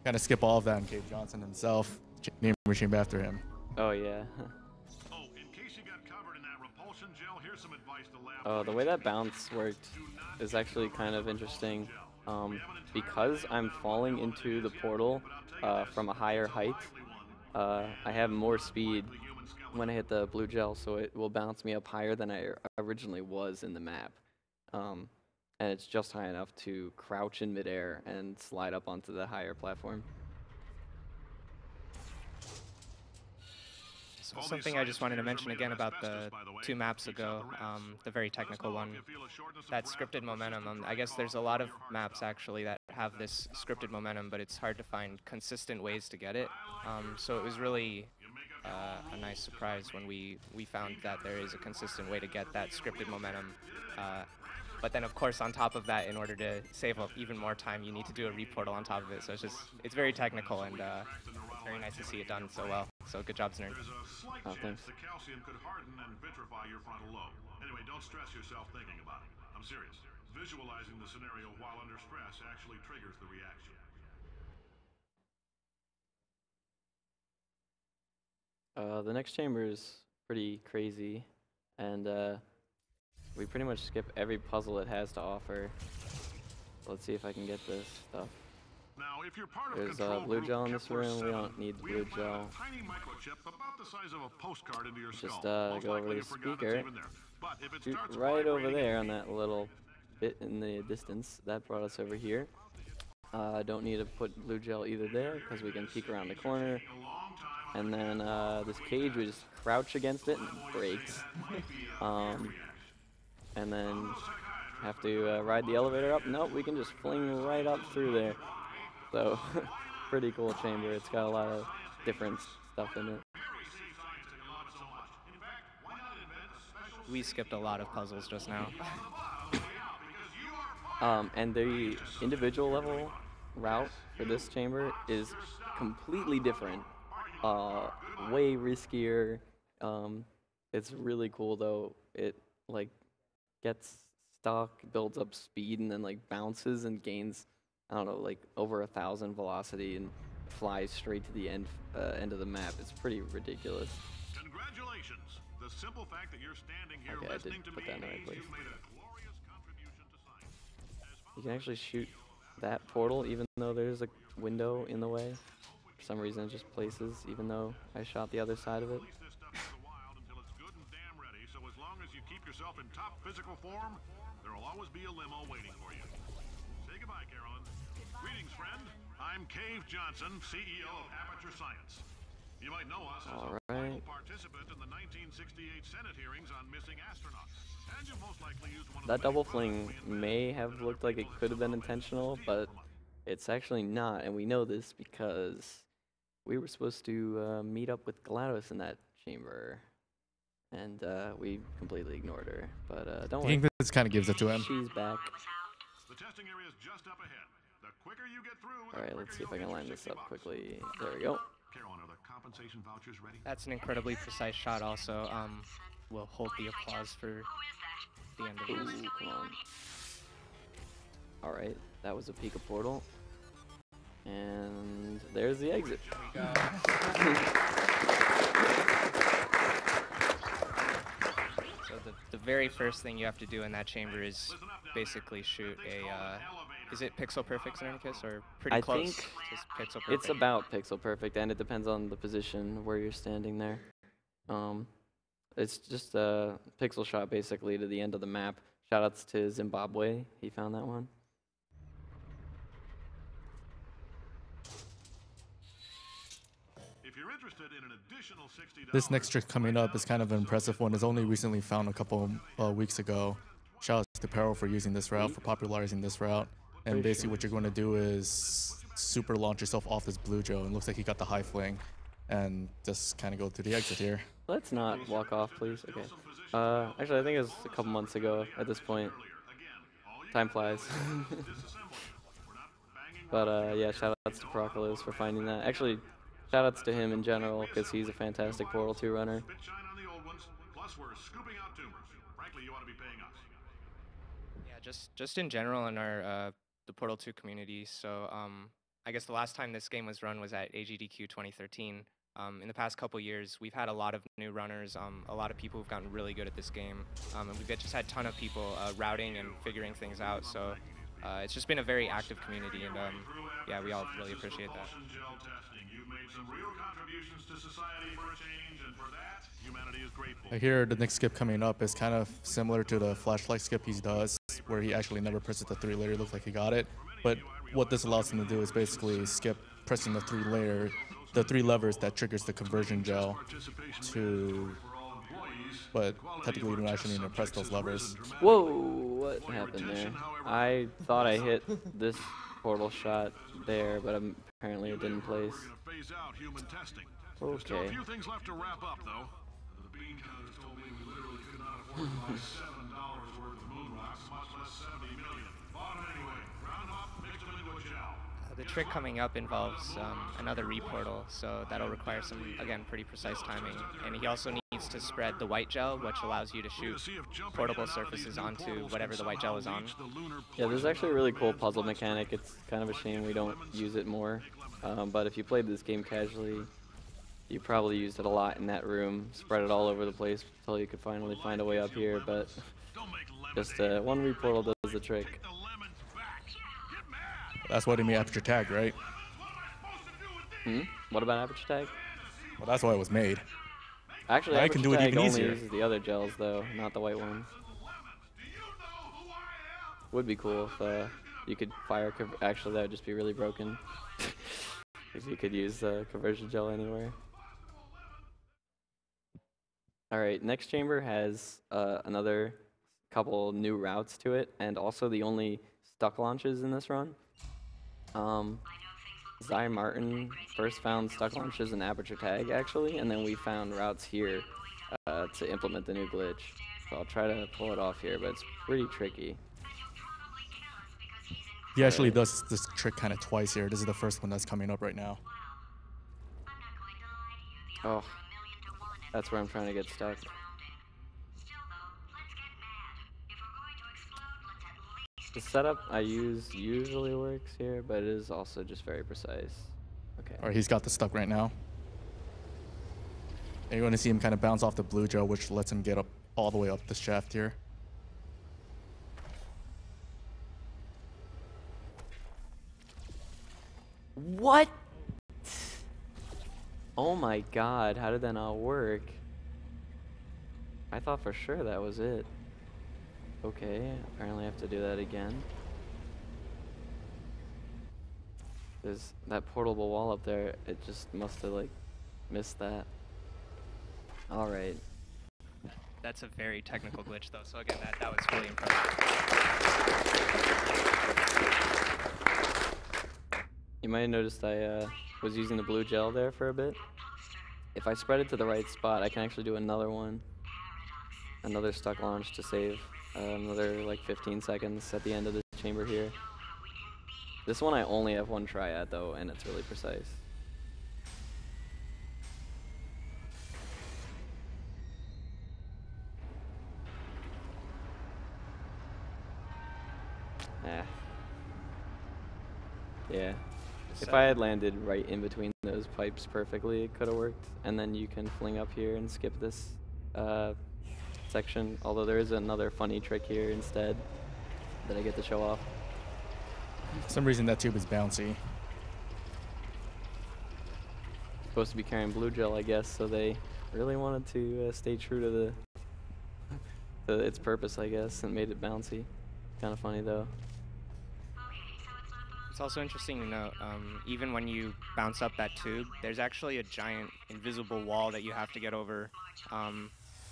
[SPEAKER 22] Kind of skip all of that and Cave Johnson himself, name machine after him.
[SPEAKER 8] Oh yeah. Oh, the way that bounce worked is actually kind of interesting. Because I'm falling into the portal from a higher height, I have more speed when I hit the blue gel, so it will bounce me up higher than I originally was in the map. And it's just high enough to crouch in midair and slide up onto the higher platform.
[SPEAKER 1] So something I just wanted to mention again about the 2 maps ago, the very technical one, that scripted momentum. I guess there's a lot of maps actually that have this scripted momentum, but it's hard to find consistent ways to get it. So it was really a nice surprise when we found that there is a consistent way to get that scripted momentum. But then, of course, on top of that, in order to save up even more time, you need to do a reportal on top of it. So it's very technical, and it's very nice to see it done so well. So good job, Znernicus.
[SPEAKER 8] Oh, thanks.
[SPEAKER 24] The calcium could harden and vitrify your frontal lobe. Anyway, don't stress yourself thinking about it. I'm serious. Visualizing the scenario while under stress actually triggers the reaction.
[SPEAKER 8] The next chamber is pretty crazy, and we pretty much skip every puzzle it has to offer. Let's see if I can get this stuff.
[SPEAKER 24] Now, if you're part
[SPEAKER 8] There's
[SPEAKER 24] of
[SPEAKER 8] blue gel in this room. We don't need blue gel.
[SPEAKER 24] tiny microchip about the size of a postcard into your
[SPEAKER 8] Just
[SPEAKER 24] skull.
[SPEAKER 8] go over to the speaker. Shoot right over there on that little bit in the distance. That brought us over here. Don't need to put blue gel either there because we can peek around the corner. And then this cage, we just crouch against it and it breaks. And then have to ride the elevator up. Nope, we can just fling right up through there. So, pretty cool chamber. It's got a lot of different stuff in it.
[SPEAKER 1] We skipped a lot of puzzles just now.
[SPEAKER 8] And the individual level route for this chamber is completely different. Way riskier. It's really cool though. It like gets stuck, builds up speed, and then like bounces and gains, I don't know, like over 1,000 velocity and flies straight to the end of the map. It's pretty ridiculous.
[SPEAKER 24] Congratulations. The simple fact that you're standing here listening to me means you've made a glorious contribution to science.
[SPEAKER 8] You can actually shoot that portal even though there's a window in the way. For some reason it just places even though I shot the other side of it.
[SPEAKER 24] So as long as you keep yourself in top physical form, there will always be a limo waiting for you. Say goodbye, Carolyn. Greetings, friend. I'm Cave Johnson, CEO of Aperture Science. You might know us as a vital participant in the 1968 Senate hearings on missing astronauts. And you've most likely used one of
[SPEAKER 8] That double fling may have looked like it could have been intentional, but it's actually not, and we know this because we were supposed to meet up with GLaDOS in that chamber. And we completely ignored her, but don't worry.
[SPEAKER 22] I think this kind of gives it to him.
[SPEAKER 8] She's back.
[SPEAKER 24] The testing area is just up ahead. The quicker you get through,
[SPEAKER 8] all right, let's see if I can line this up quickly. There we go.
[SPEAKER 24] Carolyn, are the compensation vouchers ready?
[SPEAKER 1] That's an incredibly precise shot. Also, we'll hold the applause for the end of this.
[SPEAKER 8] Ooh, come on. All right, that was a Pika portal, and there's the exit.
[SPEAKER 1] There we go. So the very first thing you have to do in that chamber is basically shoot a, is it pixel perfect, Znernicus, or pretty close?
[SPEAKER 8] I think
[SPEAKER 1] to pixel perfect?
[SPEAKER 8] it's about pixel perfect, and it depends on the position where you're standing there. It's just a pixel shot basically to the end of the map. Shoutouts to Zimbabwe, he found that one.
[SPEAKER 22] This next trick coming up is kind of an impressive one. It's only recently found a couple weeks ago. Shout out to Peril for using this route, for popularizing this route. And basically what you're going to do is super launch yourself off this blue gel. It looks like he got the high fling. And just kind of go through the exit here.
[SPEAKER 8] Let's not walk off, please. Okay. Actually, I think it was a couple months ago at this point. Time flies. But yeah, shout outs to Procolos for finding that. Actually, shout outs to him in general, because he's a fantastic Portal 2 runner.
[SPEAKER 1] Yeah, just in general in our the Portal 2 community. So I guess the last time this game was run was at AGDQ 2013. In the past couple years, we've had a lot of new runners, a lot of people who've gotten really good at this game, and we've just had a ton of people routing and figuring things out. So it's just been a very active community, and yeah, we all really appreciate that.
[SPEAKER 22] Here, the next skip coming up is kind of similar to the flashlight skip he does, where he actually never presses the 3-layer. Looks like he got it, but what this allows him to do is basically skip pressing the 3-layer the 3 levers that triggers the conversion gel to, but technically you don't actually need to press those levers.
[SPEAKER 8] Whoa, what happened there? I thought I hit this portal shot there, but apparently it didn't place. Okay.
[SPEAKER 24] Still a few things left to wrap up, though. The bean counters told me we literally could not afford to buy $7 worth of moon rocks, much less 70 million. Bought them anyway. Ground up, mixed them into a gel.
[SPEAKER 1] The trick coming up involves another reportal, so that'll require some, again, pretty precise timing. And he also needs to spread the white gel, which allows you to shoot portable surfaces onto whatever the white gel is on.
[SPEAKER 8] Yeah, this is actually a really cool puzzle mechanic. It's kind of a shame we don't use it more. But if you played this game casually, you probably used it a lot in that room, spread it all over the place until you could finally find a way up here. But just one reportal does the trick.
[SPEAKER 22] That's what it means, Aperture Tag, right?
[SPEAKER 8] What about Aperture Tag?
[SPEAKER 22] Well, that's why it was made.
[SPEAKER 8] Actually,
[SPEAKER 22] now
[SPEAKER 8] Aperture
[SPEAKER 22] can do it
[SPEAKER 8] Tag
[SPEAKER 22] even
[SPEAKER 8] only
[SPEAKER 22] easier.
[SPEAKER 8] uses the other gels, though, not the white ones. Would be cool if you could fire. Actually, that would just be really broken. If you could use conversion gel anywhere. All right, next chamber has another couple new routes to it, and also the only stuck launches in this run. Zai Martin first found stuck launches in Aperture Tag, actually, and then we found routes here to implement the new glitch. So I'll try to pull it off here, but it's pretty tricky.
[SPEAKER 22] He actually does this trick kind of twice here. This is the first one that's coming up right now.
[SPEAKER 8] Oh, that's where I'm trying to get stuck. The setup I use usually works here, but it is also just very precise. Okay.
[SPEAKER 22] All right, he's got the stuck right now. And you're going to see him kind of bounce off the blue gel, which lets him get up all the way up the shaft here.
[SPEAKER 8] What? Oh my god, how did that not work? I thought for sure that was it. Okay, apparently I have to do that again. There's that portable wall up there, it just must have like missed that. Alright.
[SPEAKER 1] That's a very technical glitch though, so again, that was really impressive.
[SPEAKER 8] You might have noticed I was using the blue gel there for a bit. If I spread it to the right spot, I can actually do another one. Another stuck launch to save another like 15 seconds at the end of this chamber here. This one I only have one try at though, and it's really precise. Yeah. If I had landed right in between those pipes perfectly, it could have worked. And then you can fling up here and skip this section. Although there is another funny trick here instead that I get to show off.
[SPEAKER 22] For some reason that tube is bouncy.
[SPEAKER 8] Supposed to be carrying blue gel, I guess, so they really wanted to stay true to its purpose, I guess, and made it bouncy. Kind of funny though.
[SPEAKER 1] It's also interesting to note, even when you bounce up that tube, there's actually a giant invisible wall that you have to get over. And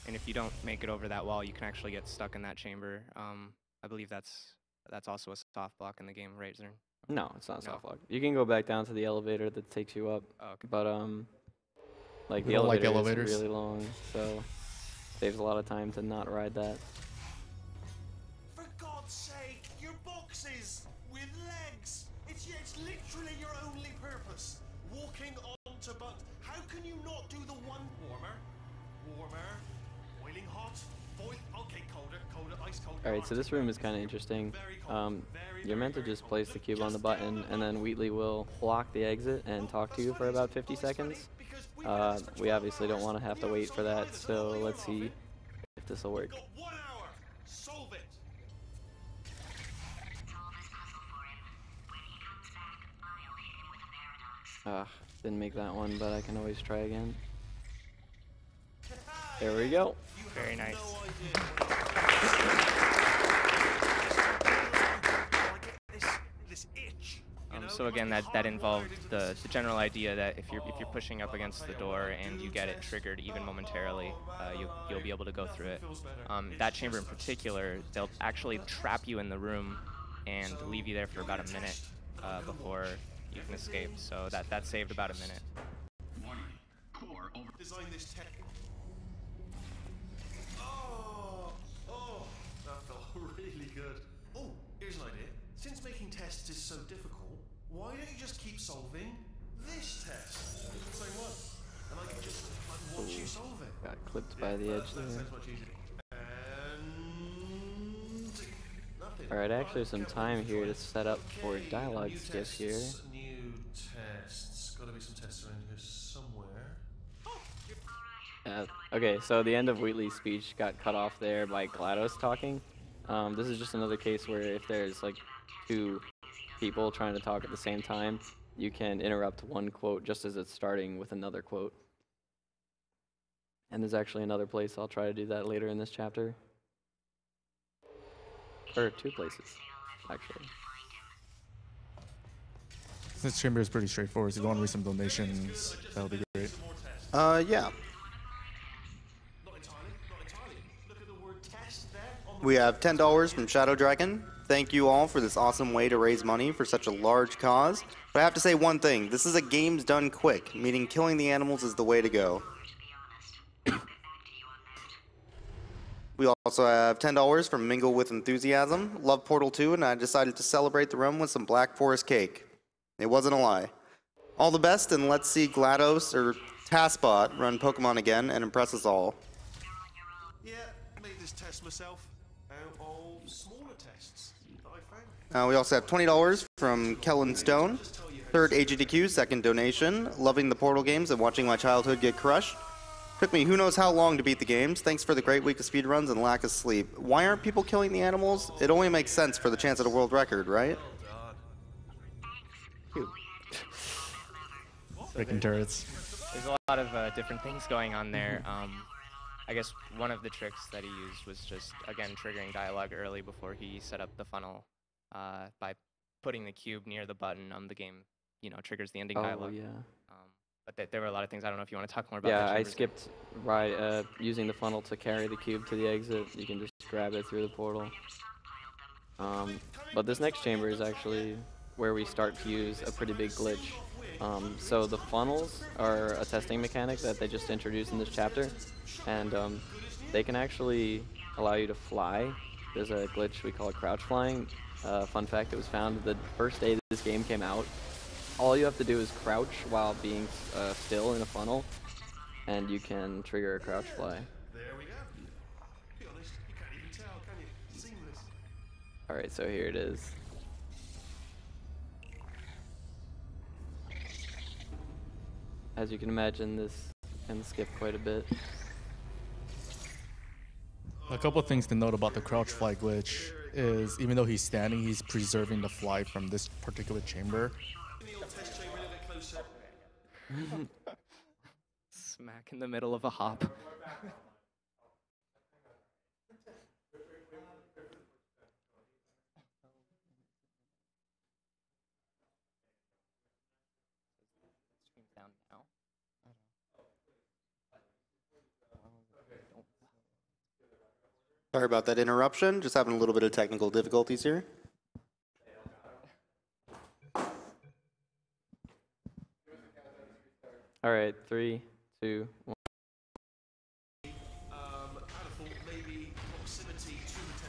[SPEAKER 1] if you don't make it over that wall, you can actually get stuck in that chamber. I believe that's also a soft block in the game, right, Zern?
[SPEAKER 8] No, it's not a soft block. You can go back down to the elevator that takes you up.
[SPEAKER 1] Oh, okay.
[SPEAKER 8] But like
[SPEAKER 22] We
[SPEAKER 8] the
[SPEAKER 22] don't like
[SPEAKER 8] elevator
[SPEAKER 22] elevators.
[SPEAKER 8] is really long, so saves a lot of time to not ride that.
[SPEAKER 5] For God's sake, your boxes with legs. It's literally your only purpose. Walking onto bugs. How can you not do the one warmer, boiling hot, okay, colder, ice cold.
[SPEAKER 8] All right, so this room is kind of interesting. You're meant to just place the cube on the button, and then Wheatley will block the exit and talk to you for about 50 seconds. We obviously don't want to have to wait for that, so let's see if this will work.
[SPEAKER 5] Solve it.
[SPEAKER 8] Didn't make that one, but I can always try again. There we go.
[SPEAKER 1] Very nice.
[SPEAKER 5] This itch.
[SPEAKER 1] So again, that involved the general idea that if you're pushing up against the door and you get it triggered even momentarily, you'll be able to go through it. That chamber in particular, they'll actually trap you in the room and leave you there for about a minute before you can escape. So that saved about a minute.
[SPEAKER 5] Design this tech. Oh, that felt really good. Oh, here's an idea. Since making tests is so difficult, why don't you just keep solving this test? It's the same one. And I can just watch you solve it.
[SPEAKER 8] Got clipped by the edge there.
[SPEAKER 5] That sounds much easier. And nothing.
[SPEAKER 8] Alright, actually some time here to set up for dialogue skip here.
[SPEAKER 5] New tests. Gotta be some tests around here somewhere.
[SPEAKER 8] Okay, so the end of Wheatley's speech got cut off there by GLaDOS talking. This is just another case where if there's like two people trying to talk at the same time, you can interrupt one quote just as it's starting with another quote. And there's actually another place I'll try to do that later in this chapter. Or two places, actually.
[SPEAKER 22] This chamber is pretty straightforward, so if you want to read some donations, that'll be great.
[SPEAKER 4] Yeah. We have $10 from Shadow Dragon. Thank you all for this awesome way to raise money for such a large cause. But I have to say one thing. This is a games done quick, meaning killing the animals is the way to go. We also have $10 from Mingle with Enthusiasm. Love Portal 2, and I decided to celebrate the run with some Black Forest cake. It wasn't a lie. All the best, and let's see GLaDOS or TaskBot run Pokemon again and impress us all.
[SPEAKER 5] Yeah, made this test myself. Out of smaller tests that I found.
[SPEAKER 4] We also have $20 from Kellen Stone. Third AGDQ, second donation. Loving the Portal games and watching my childhood get crushed. Took me who knows how long to beat the games. Thanks for the great week of speedruns and lack of sleep. Why aren't people killing the animals? It only makes sense for the chance at a world record, right?
[SPEAKER 22] Breaking turrets.
[SPEAKER 1] There's a lot of different things going on there. I guess one of the tricks that he used was just, again, triggering dialogue early before he set up the funnel by putting the cube near the button on the game, triggers the ending dialogue.
[SPEAKER 8] Yeah.
[SPEAKER 1] But there were a lot of things. I don't know if you want to talk more about
[SPEAKER 8] Yeah,
[SPEAKER 1] that.
[SPEAKER 8] I skipped using the funnel to carry the cube to the exit. You can just grab it through the portal. But this next chamber is actually where we start to use a pretty big glitch. So the funnels are a testing mechanic that they just introduced in this chapter, and they can actually allow you to fly. There's a glitch we call it crouch flying. Fun fact, it was found the first day this game came out. All you have to do is crouch while being still in a funnel, and you can trigger a crouch fly.
[SPEAKER 5] There we go. Be honest, you can't even tell, can you? Seamless.
[SPEAKER 8] Alright, so here it is. As you can imagine, this can skip quite a bit.
[SPEAKER 22] A couple of things to note about the crouch fly glitch is even though he's standing, he's preserving the fly from this particular chamber.
[SPEAKER 1] Smack in the middle of a hop.
[SPEAKER 4] Sorry about that interruption. Just having a little bit of technical difficulties here.
[SPEAKER 8] All right, 3, 2, 1.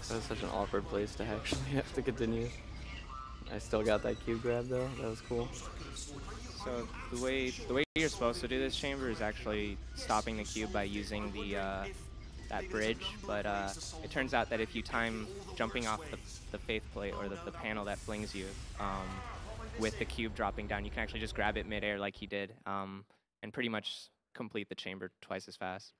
[SPEAKER 8] That was such an awkward place to actually have to continue. I still got that cube grab though. That was cool.
[SPEAKER 1] So the way you're supposed to do this chamber is actually stopping the cube by using that bridge, but it turns out that if you time jumping off the faith plate or the panel that flings you with the cube dropping down, you can actually just grab it midair like he did and pretty much complete the chamber twice as fast.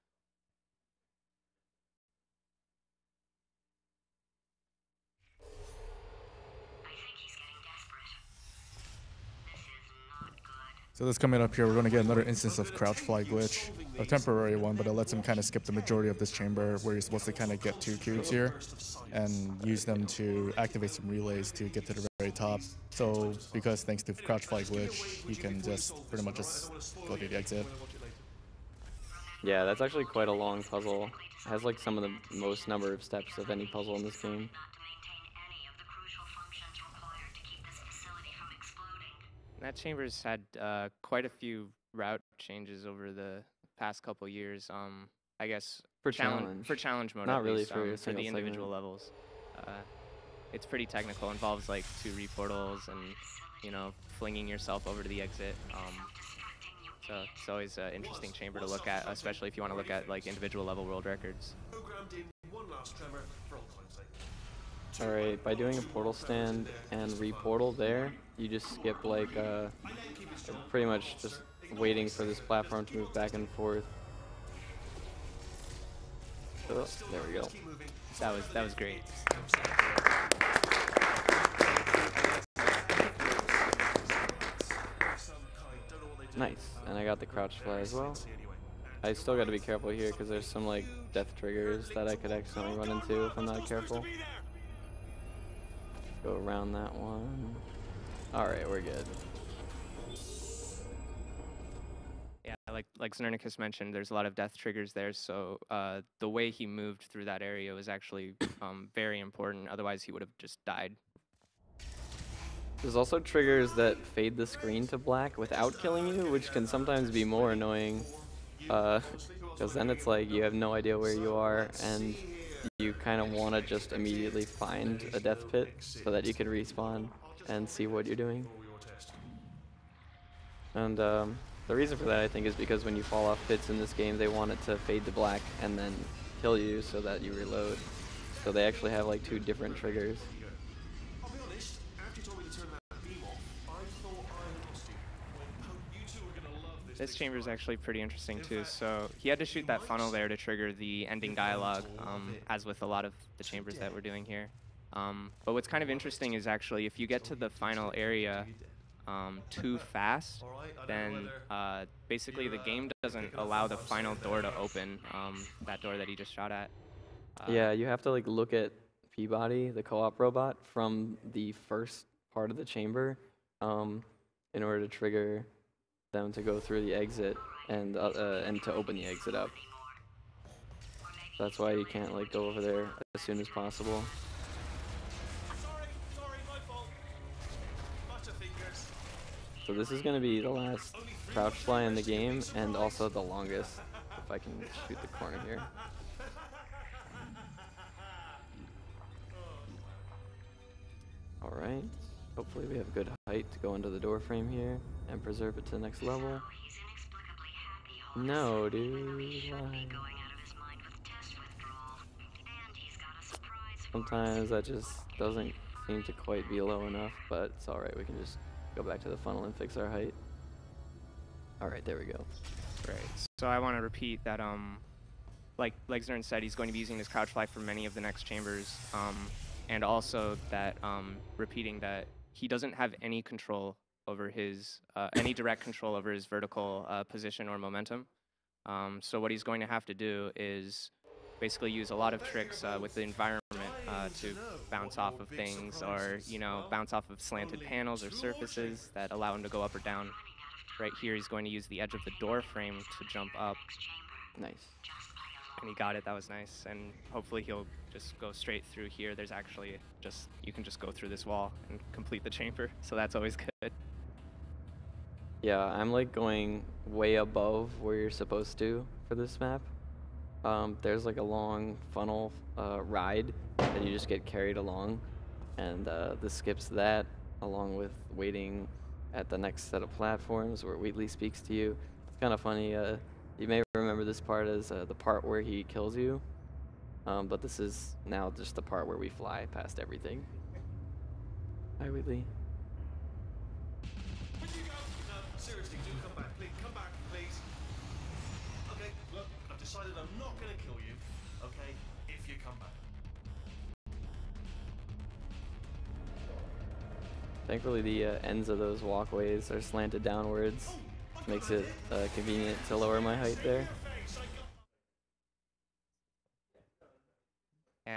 [SPEAKER 22] So this coming up here, we're going to get another instance of crouch fly glitch, a temporary one, but it lets him kind of skip the majority of this chamber where you're supposed to kind of get 2 cubes here and use them to activate some relays to get to the very very top. So because thanks to crouch fly glitch, you can just pretty much just go to the exit.
[SPEAKER 8] Yeah, that's actually quite a long puzzle. It has like some of the most number of steps of any puzzle in this game.
[SPEAKER 1] That chamber's had quite a few route changes over the past couple years. I guess
[SPEAKER 8] For challenge.
[SPEAKER 1] for challenge mode,
[SPEAKER 8] Not
[SPEAKER 1] at
[SPEAKER 8] really
[SPEAKER 1] least,
[SPEAKER 8] for a
[SPEAKER 1] for
[SPEAKER 8] single
[SPEAKER 1] the individual
[SPEAKER 8] segment.
[SPEAKER 1] levels. It's pretty technical. Involves like 2 reportals and flinging yourself over to the exit. So it's always an interesting chamber to look at, especially if you want to look at like individual level world records.
[SPEAKER 8] All right, by doing a portal stand and reportal there, you just skip like pretty much just waiting for this platform to move back and forth. Oh, there we go.
[SPEAKER 1] That was great.
[SPEAKER 8] Nice, and I got the crouch fly as well. I still got to be careful here because there's some like death triggers that I could accidentally run into if I'm not careful. Go around that one. All right, we're good.
[SPEAKER 1] Yeah, like Znernicus mentioned, there's a lot of death triggers there, so the way he moved through that area was actually very important. Otherwise, he would have just died.
[SPEAKER 8] There's also triggers that fade the screen to black without killing you, which can sometimes be more annoying. Because then it's like you have no idea where you are, and you kind of want to just immediately find a death pit so that you can respawn and see what you're doing. And the reason for that, I think, is because when you fall off pits in this game, they want it to fade to black and then kill you so that you reload. So they actually have like 2 different triggers.
[SPEAKER 1] This chamber is actually pretty interesting too. So he had to shoot that funnel there to trigger the ending dialogue, as with a lot of the chambers that we're doing here. But what's kind of interesting is actually if you get to the final area too fast, then basically the game doesn't allow the final door to open, that door that he just shot at.
[SPEAKER 8] Yeah, you have to like look at Peabody, the co-op robot, from the first part of the chamber in order to trigger them to go through the exit and to open the exit up. That's why you can't like go over there as soon as possible. So this is going to be the last crouch fly in the game and also the longest, if I can shoot the corner here. Alright, hopefully we have good height to go into the door frame here and preserve it to the next level. No, dude. Why? Sometimes that just doesn't seem to quite be low enough, but it's alright, we can just go back to the funnel and fix our height. Alright, there we go.
[SPEAKER 1] Right, so I want to repeat that, like Zern said, he's going to be using this crouch fly for many of the next chambers, and also that, repeating that he doesn't have any control over his, any direct control over his vertical position or momentum. So what he's going to have to do is basically use a lot of tricks with the environment to bounce off of things, or bounce off of slanted panels or surfaces that allow him to go up or down. Right here, he's going to use the edge of the door frame to jump up.
[SPEAKER 8] Nice.
[SPEAKER 1] And he got it. That was nice. And hopefully he'll just go straight through here. There's actually you can just go through this wall and complete the chamber. So that's always good.
[SPEAKER 8] Yeah, I'm like going way above where you're supposed to for this map. There's like a long funnel ride that you just get carried along, and this skips that along with waiting at the next set of platforms where Wheatley speaks to you. It's kind of funny. You may remember this part as the part where he kills you, but this is now just the part where we fly past everything. Hi, Wheatley.
[SPEAKER 5] Seriously, do come back. Please, come back, please. Okay, look, I've decided I'm not going to kill you, okay, if you come back.
[SPEAKER 8] Thankfully, the ends of those walkways are slanted downwards, which makes it convenient to lower my height there.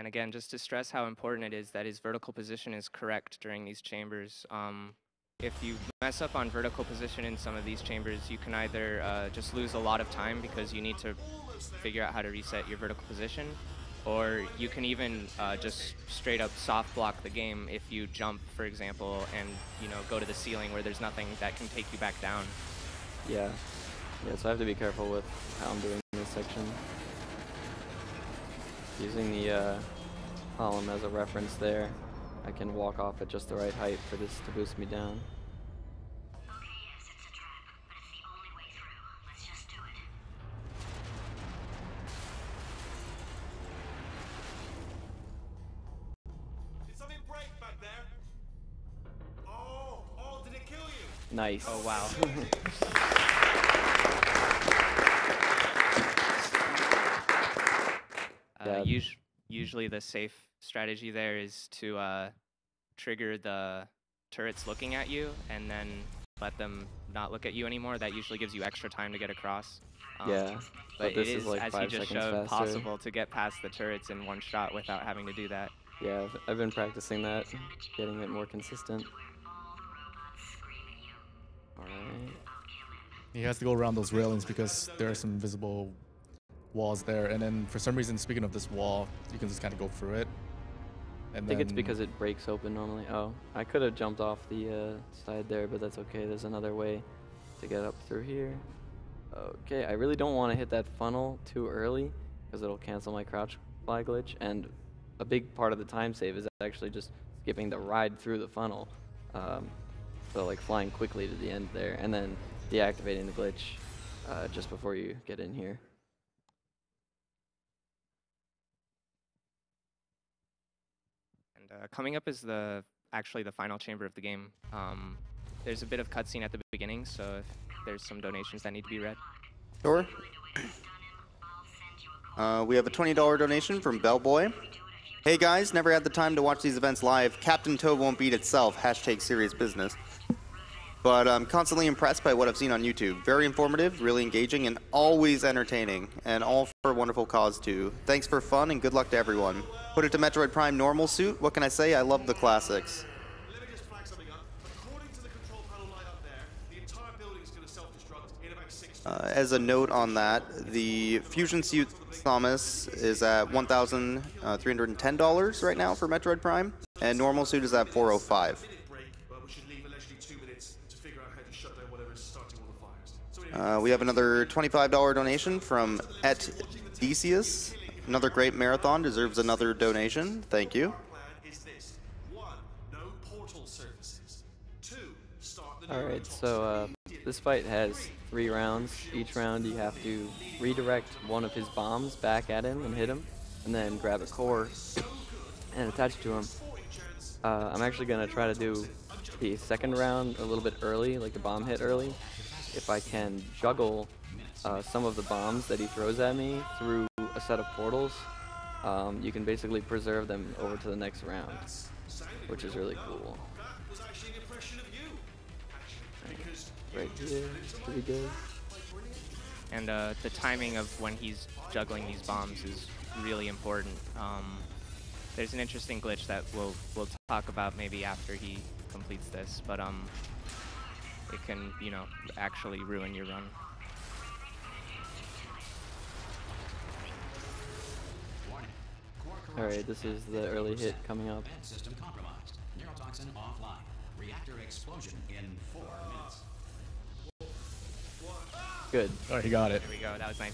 [SPEAKER 1] And again, just to stress how important it is that his vertical position is correct during these chambers. If you mess up on vertical position in some of these chambers, you can either just lose a lot of time because you need to figure out how to reset your vertical position, or you can even just straight up soft block the game if you jump, for example, and go to the ceiling where there's nothing that can take you back down.
[SPEAKER 8] Yeah. Yeah, so I have to be careful with how I'm doing this section. Using the column as a reference there, I can walk off at just the right height for this to boost me down.
[SPEAKER 5] Did something break back there? Oh, did it kill you?
[SPEAKER 8] Nice.
[SPEAKER 1] Oh, wow. Usually the safe strategy there is to trigger the turrets looking at you and then let them not look at you anymore. That usually gives you extra time to get across.
[SPEAKER 8] Yeah,
[SPEAKER 1] but
[SPEAKER 8] this
[SPEAKER 1] it is,
[SPEAKER 8] like
[SPEAKER 1] as
[SPEAKER 8] 5
[SPEAKER 1] he just
[SPEAKER 8] seconds
[SPEAKER 1] showed,
[SPEAKER 8] faster.
[SPEAKER 1] possible to get past the turrets in one shot without having to do that.
[SPEAKER 8] Yeah, I've been practicing that, getting it more consistent. Alright.
[SPEAKER 22] He has to go around those railings because there are some visible walls there, and then for some reason, speaking of this wall, you can just kind of go through it. And
[SPEAKER 8] I think it's because it breaks open normally. Oh, I could have jumped off the side there, but that's okay. There's another way to get up through here. Okay, I really don't want to hit that funnel too early because it'll cancel my crouch fly glitch, and a big part of the time save is actually just skipping the ride through the funnel. So like flying quickly to the end there, and then deactivating the glitch just before you get in here.
[SPEAKER 1] Coming up is actually the final chamber of the game. There's a bit of cutscene at the beginning, so if there's some donations that need to be read.
[SPEAKER 4] Sure. We have a $20 donation from Bellboy. Hey guys, never had the time to watch these events live. Captain Toad won't beat itself. Hashtag serious business. But I'm constantly impressed by what I've seen on YouTube. Very informative, really engaging, and always entertaining. And all for a wonderful cause, too. Thanks for fun, and good luck to everyone. Put it to Metroid Prime normal suit. What can I say? I love the classics.
[SPEAKER 5] Let me just flag something up. According to the control panel light up there, the entire building is going to self-destruct in about 6 minutes.
[SPEAKER 4] As a note on that, the Fusion Suit Thomas is at $1,310 right now for Metroid Prime, and normal suit is at $405. We have another $25 donation from @Decius. Another great marathon deserves another donation. Thank you.
[SPEAKER 8] Alright, so this fight has 3 rounds. Each round you have to redirect one of his bombs back at him and hit him, and then grab a core and attach it to him. I'm actually going to try to do the second round a little bit early, like the bomb hit early. If I can juggle some of the bombs that he throws at me through a set of portals, you can basically preserve them over to the next round, which is really cool. Right here, pretty good.
[SPEAKER 1] And the timing of when he's juggling these bombs is really important. There's an interesting glitch that we'll talk about maybe after he completes this, but it can, actually ruin your run.
[SPEAKER 8] Alright, this is the early hit coming up.
[SPEAKER 23] System compromised. Neurotoxin offline. Reactor explosion in 4 minutes.
[SPEAKER 8] Good.
[SPEAKER 22] Oh, he got it.
[SPEAKER 1] There we go. That was nice.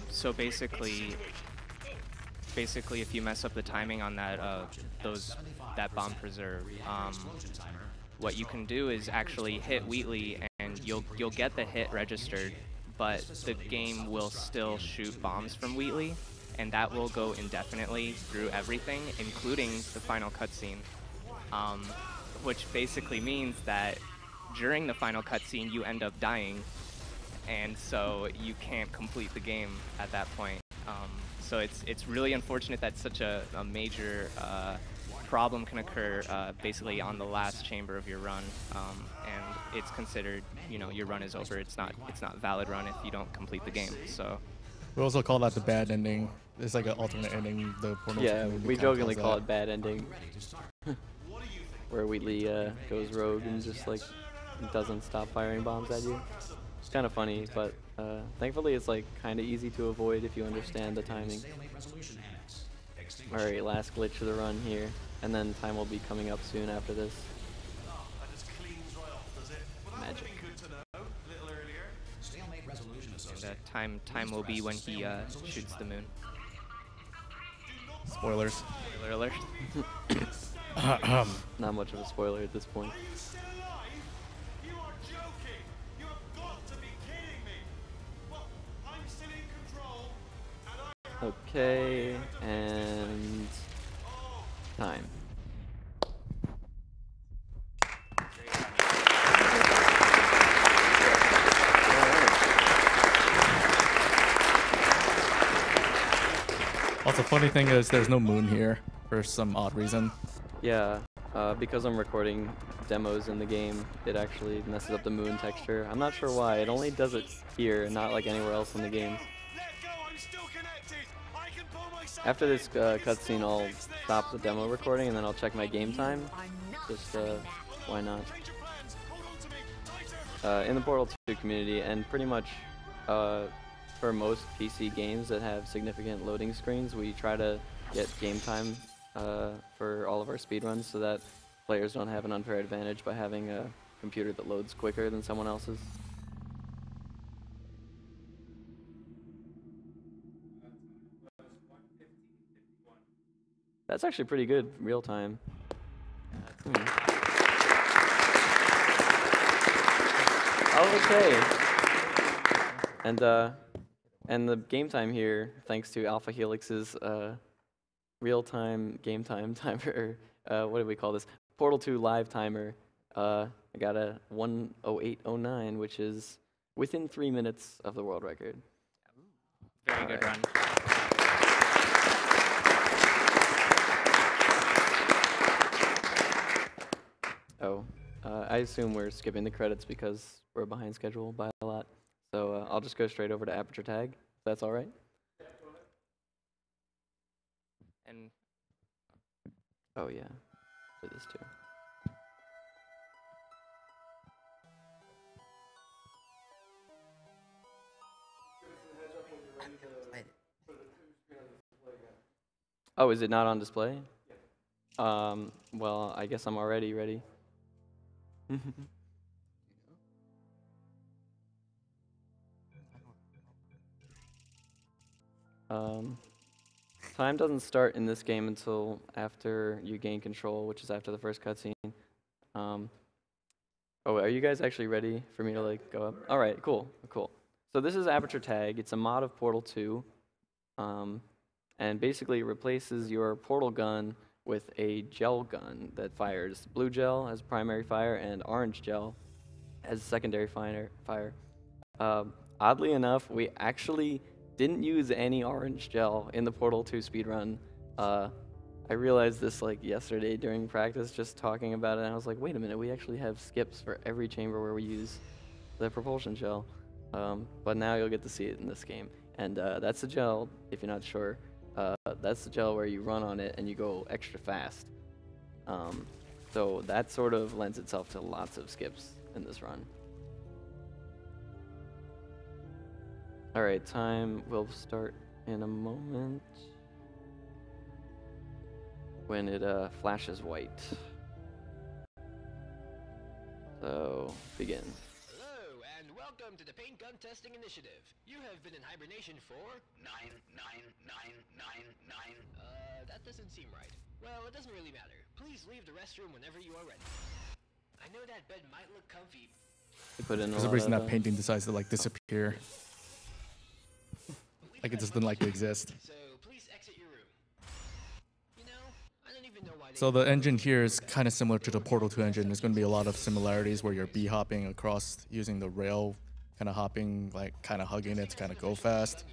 [SPEAKER 1] So basically, if you mess up the timing on that that bomb preserve, what you can do is actually hit Wheatley, and you'll get the hit registered, but the game will still shoot bombs from Wheatley, and that will go indefinitely through everything, including the final cutscene, which basically means that during the final cutscene you end up dying, and so you can't complete the game at that point. So it's really unfortunate that such a major problem can occur basically on the last chamber of your run, and it's considered, your run is over. It's not valid run if you don't complete the game. So
[SPEAKER 22] we also call that the bad ending. It's like an alternate ending. The Portal
[SPEAKER 8] yeah,
[SPEAKER 22] community
[SPEAKER 8] we
[SPEAKER 22] kinda
[SPEAKER 8] jokingly
[SPEAKER 22] calls
[SPEAKER 8] call
[SPEAKER 22] that.
[SPEAKER 8] it bad ending, where Wheatley goes rogue and just like doesn't stop firing bombs at you. It's kind of funny, but thankfully it's like kind of easy to avoid if you understand the timing. Alright, last glitch of the run here, and then time will be coming up soon after this. Magic.
[SPEAKER 1] And time will be when he shoots the moon.
[SPEAKER 22] Spoilers.
[SPEAKER 1] Spoiler alert.
[SPEAKER 8] Not much of a spoiler at this point. Okay, and time.
[SPEAKER 22] Also, funny thing is there's no moon here for some odd reason.
[SPEAKER 8] Yeah, because I'm recording demos in the game, it actually messes up the moon texture. I'm not sure why. It only does it here and not like anywhere else in the game. After this cutscene, I'll stop the demo recording and then I'll check my game time. Just why not? In the Portal 2 community, and pretty much for most PC games that have significant loading screens, we try to get game time for all of our speedruns so that players don't have an unfair advantage by having a computer that loads quicker than someone else's. That's actually pretty good, real time. Oh, okay. And the game time here, thanks to Alpha Helix's real-time game time timer, what do we call this? Portal 2 live timer. I got a 1:08:09, which is within 3 minutes of the world record.
[SPEAKER 1] Very good run.
[SPEAKER 8] Oh, I assume we're skipping the credits because we're behind schedule by a lot. So I'll just go straight over to Aperture Tag, if that's all right.
[SPEAKER 1] And
[SPEAKER 8] oh yeah, for this too. Oh, is it not on display? Well, I guess I'm already ready. Time doesn't start in this game until after you gain control, which is after the first cutscene. Oh, are you guys actually ready for me to like go up? All right, cool. So this is Aperture Tag. It's a mod of Portal 2, and basically replaces your portal gun with a gel gun that fires blue gel as primary fire and orange gel as secondary fire. Oddly enough, we actually didn't use any orange gel in the Portal 2 speedrun. I realized this like yesterday during practice, just talking about it, and I was like, wait a minute, we actually have skips for every chamber where we use the propulsion gel. But now you'll get to see it in this game. And that's the gel, if you're not sure. That's the gel where you run on it and you go extra fast. So that sort of lends itself to lots of skips in this run. Alright, time will start in a moment when it flashes white. So, begin.
[SPEAKER 7] Hello, and welcome to the Paint Gun Testing Initiative. You have been in hibernation for 99999. That doesn't seem right. Well, it doesn't really matter. Please leave the restroom whenever you are ready. I know that bed might look comfy.
[SPEAKER 22] There's a reason that painting decides to like disappear. Like it just didn't like to exist.
[SPEAKER 7] So please exit your room. You know, I don't even know why.
[SPEAKER 22] So the engine here is kind of similar to the Portal 2 engine. There's going to be a lot of similarities where you're b-hopping across using the rail, kind of hopping, like kind of hugging it to kind of go fast.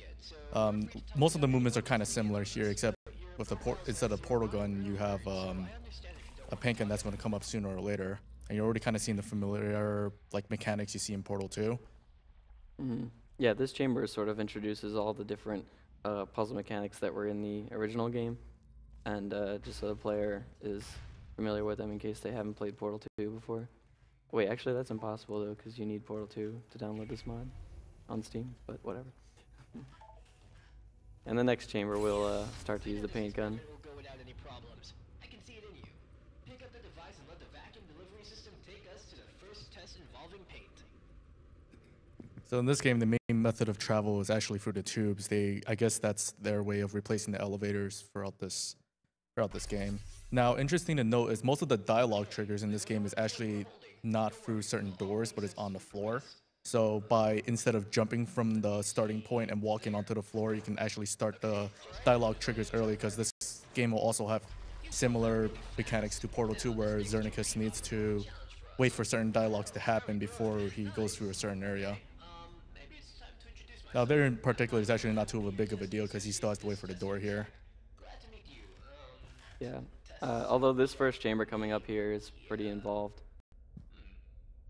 [SPEAKER 22] Most of the movements are kind of similar here, except with the instead of portal gun, you have a paint gun that's going to come up sooner or later, and you're already kind of seeing the familiar like mechanics you see in Portal 2.
[SPEAKER 8] Yeah, this chamber sort of introduces all the different puzzle mechanics that were in the original game, and just so the player is familiar with them in case they haven't played Portal 2 before. Wait, actually that's impossible though, because you need Portal 2 to download this mod on Steam, but whatever. And the next chamber we'll start to use the paint gun.
[SPEAKER 7] I can see it in you. Pick up the device and let the vacuum delivery system take us to the first test involving paint.
[SPEAKER 22] So in this game, the main method of travel is actually through the tubes. I guess that's their way of replacing the elevators throughout this game. Now, interesting to note is most of the dialogue triggers in this game is actually not through certain doors, but it's on the floor. So instead of jumping from the starting point and walking onto the floor, you can actually start the dialogue triggers early, because this game will also have similar mechanics to Portal 2, where Znernicus needs to wait for certain dialogues to happen before he goes through a certain area. Now there in particular is actually not too big of a deal, because he still has to wait for the door here.
[SPEAKER 8] Yeah, although this first chamber coming up here is pretty involved.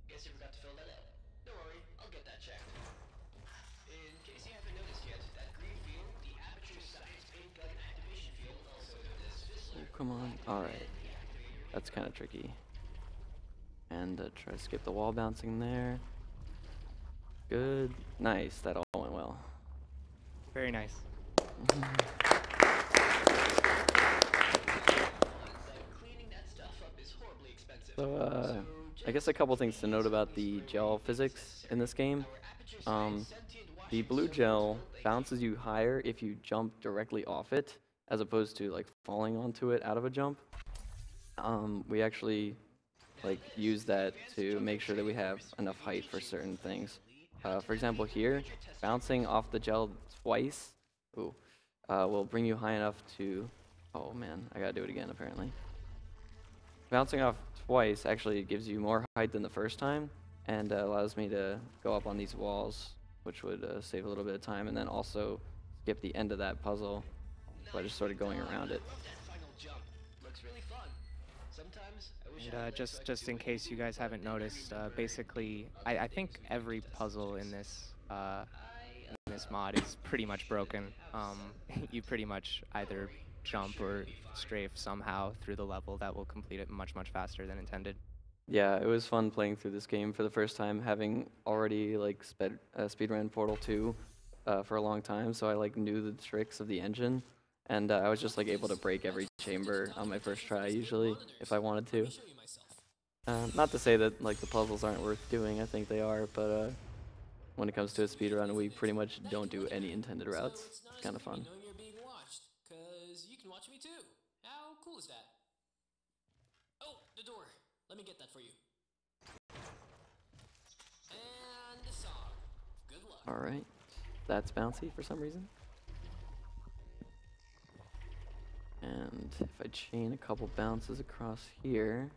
[SPEAKER 7] Guess you forgot to fill that out. Don't worry, I'll get that checked. In case you haven't noticed yet, that green field, the Aperture Science paint gun activation field, also known as Fizzler.
[SPEAKER 8] Oh, come on. Alright. That's kind of tricky. And try to skip the wall bouncing there. Good. Nice. That all went well.
[SPEAKER 1] Very nice.
[SPEAKER 8] So, I guess a couple things to note about the gel physics in this game. The blue gel bounces you higher if you jump directly off it, as opposed to like falling onto it out of a jump. We actually use that to make sure that we have enough height for certain things. For example, here, bouncing off the gel twice will bring you high enough to... Oh man, I gotta do it again apparently. Bouncing off twice actually gives you more height than the first time, and allows me to go up on these walls, which would save a little bit of time, and then also skip the end of that puzzle by just sort of going around it.
[SPEAKER 1] And just in case you guys haven't noticed, basically, I think every puzzle in this mod is pretty much broken. You pretty much either jump or strafe somehow through the level that will complete it much faster than intended.
[SPEAKER 8] Yeah, it was fun playing through this game for the first time, having already speedrun Portal 2 for a long time, so I knew the tricks of the engine, and I was just able to break every chamber on my first try usually if I wanted to. Not to say that the puzzles aren't worth doing, I think they are, but when it comes to a speedrun, we pretty much don't do any intended routes. It's kind of fun.
[SPEAKER 7] You can watch me too. How cool is that? Oh, the door. Let me get that for you. And the song. Good luck.
[SPEAKER 8] Alright. That's bouncy for some reason. And if I chain a couple bounces across here...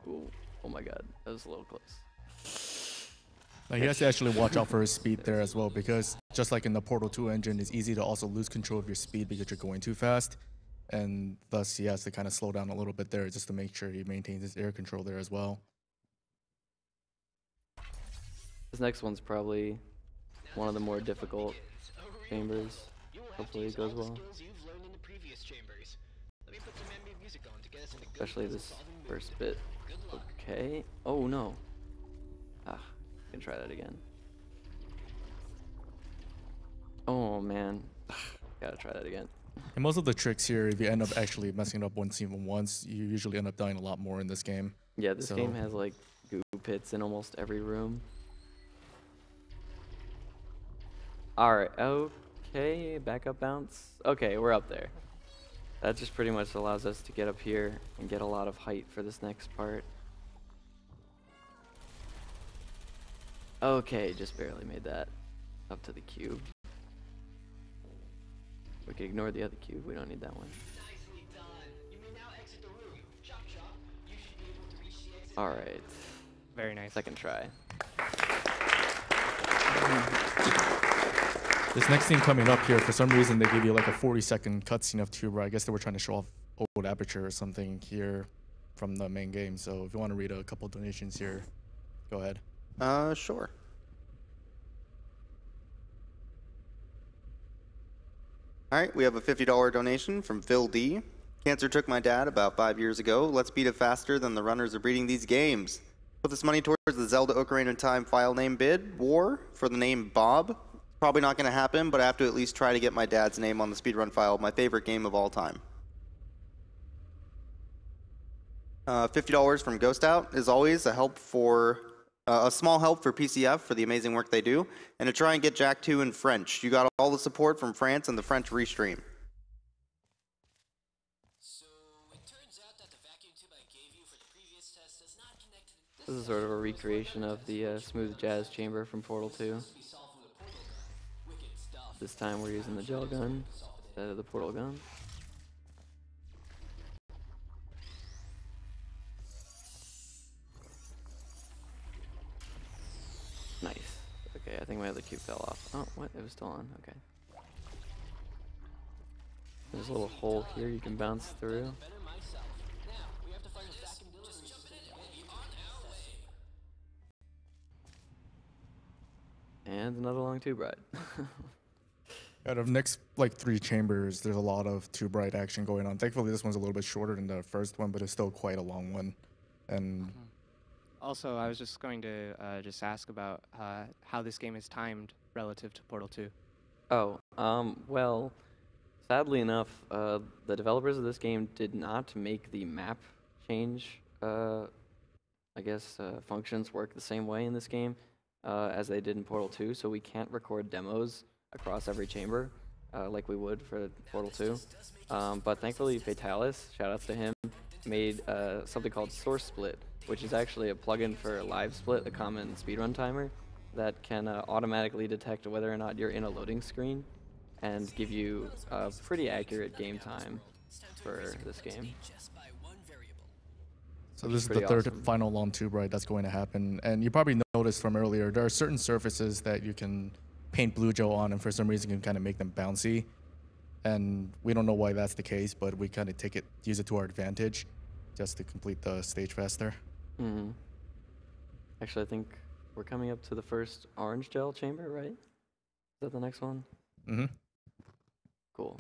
[SPEAKER 8] Ooh, oh my god, that was a little close.
[SPEAKER 22] Now he has to actually watch out for his speed there as well, because just like in the Portal 2 engine, it's easy to also lose control of your speed because you're going too fast, and thus he has to kind of slow down a little bit there just to make sure he maintains his air control there as well.
[SPEAKER 8] This next one's probably one of the more difficult chambers. Hopefully it goes well. Especially this first bit. Okay. Oh no. I can try that again. Oh man. Gotta try that again.
[SPEAKER 22] And most of the tricks here, if you end up actually messing it up once, you usually end up dying a lot more in this game.
[SPEAKER 8] Yeah, this game has goo pits in almost every room. Alright, okay, backup bounce. Okay, we're up there. That just pretty much allows us to get up here and get a lot of height for this next part. Okay, just barely made that up to the cube. We can ignore the other cube, we don't need that one. Alright.
[SPEAKER 1] Very nice.
[SPEAKER 8] Second try.
[SPEAKER 22] This next thing coming up here, for some reason, they give you like a 40-second cutscene of Tuber. I guess they were trying to show off old Aperture or something here from the main game. So if you want to read a couple donations here, go ahead.
[SPEAKER 4] Sure. All right, we have a $50 donation from Phil D. Cancer took my dad about 5 years ago. Let's beat it faster than the runners are beating these games. Put this money towards the Zelda Ocarina of Time file name bid war for the name Bob. Probably not going to happen, but I have to at least try to get my dad's name on the speedrun file, my favorite game of all time. $50 from Ghost Out, as always, a small help for PCF for the amazing work they do, and to try and get Jak 2 in French. You got all the support from France and the French restream.
[SPEAKER 8] This is sort of a recreation of the smooth jazz chamber from Portal 2. This time we're using the gel gun instead of the portal gun. Nice. Okay, I think my other cube fell off. Oh, what? It was still on. Okay. There's a little hole here you can bounce through. And another long tube ride.
[SPEAKER 22] Out of next like 3 chambers, there's a lot of tube ride action going on. Thankfully, this one's a little bit shorter than the first one, but it's still quite a long one. And
[SPEAKER 1] also, I was just going to just ask about how this game is timed relative to Portal 2.
[SPEAKER 8] Oh, well, sadly enough, the developers of this game did not make the map change. I guess functions work the same way in this game as they did in Portal 2, so we can't record demos across every chamber like we would for Portal 2. But thankfully, Fatalis, shout outs to him, made something called Source Split, which is actually a plugin for Live Split, a common speedrun timer, that can automatically detect whether or not you're in a loading screen and give you a pretty accurate game time for this game.
[SPEAKER 22] so this is the third final long tube ride that's going to happen. And you probably noticed from earlier, there are certain surfaces that you can paint blue gel on, and for some reason you can kind of make them bouncy. And we don't know why that's the case, but we kind of use it to our advantage just to complete the stage faster.
[SPEAKER 8] Mm-hmm. Actually, I think we're coming up to the first orange gel chamber, right? Is that the next one?
[SPEAKER 22] Mm-hmm.
[SPEAKER 8] Cool.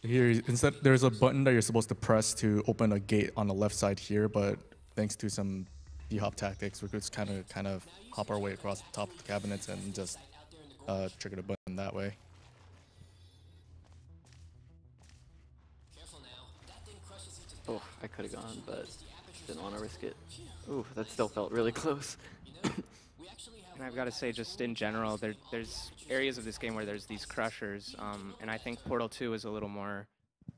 [SPEAKER 22] Here, instead, there's a button that you're supposed to press to open a gate on the left side here, but thanks to some D-hop tactics, we could just kind of hop our way across the top of the cabinets and just trigger the button that way.
[SPEAKER 8] Oh, I could have gone, but didn't want to risk it. Ooh, that still felt really close.
[SPEAKER 1] And I've got to say, just in general, there's areas of this game where there's these crushers, and I think Portal 2 is a little more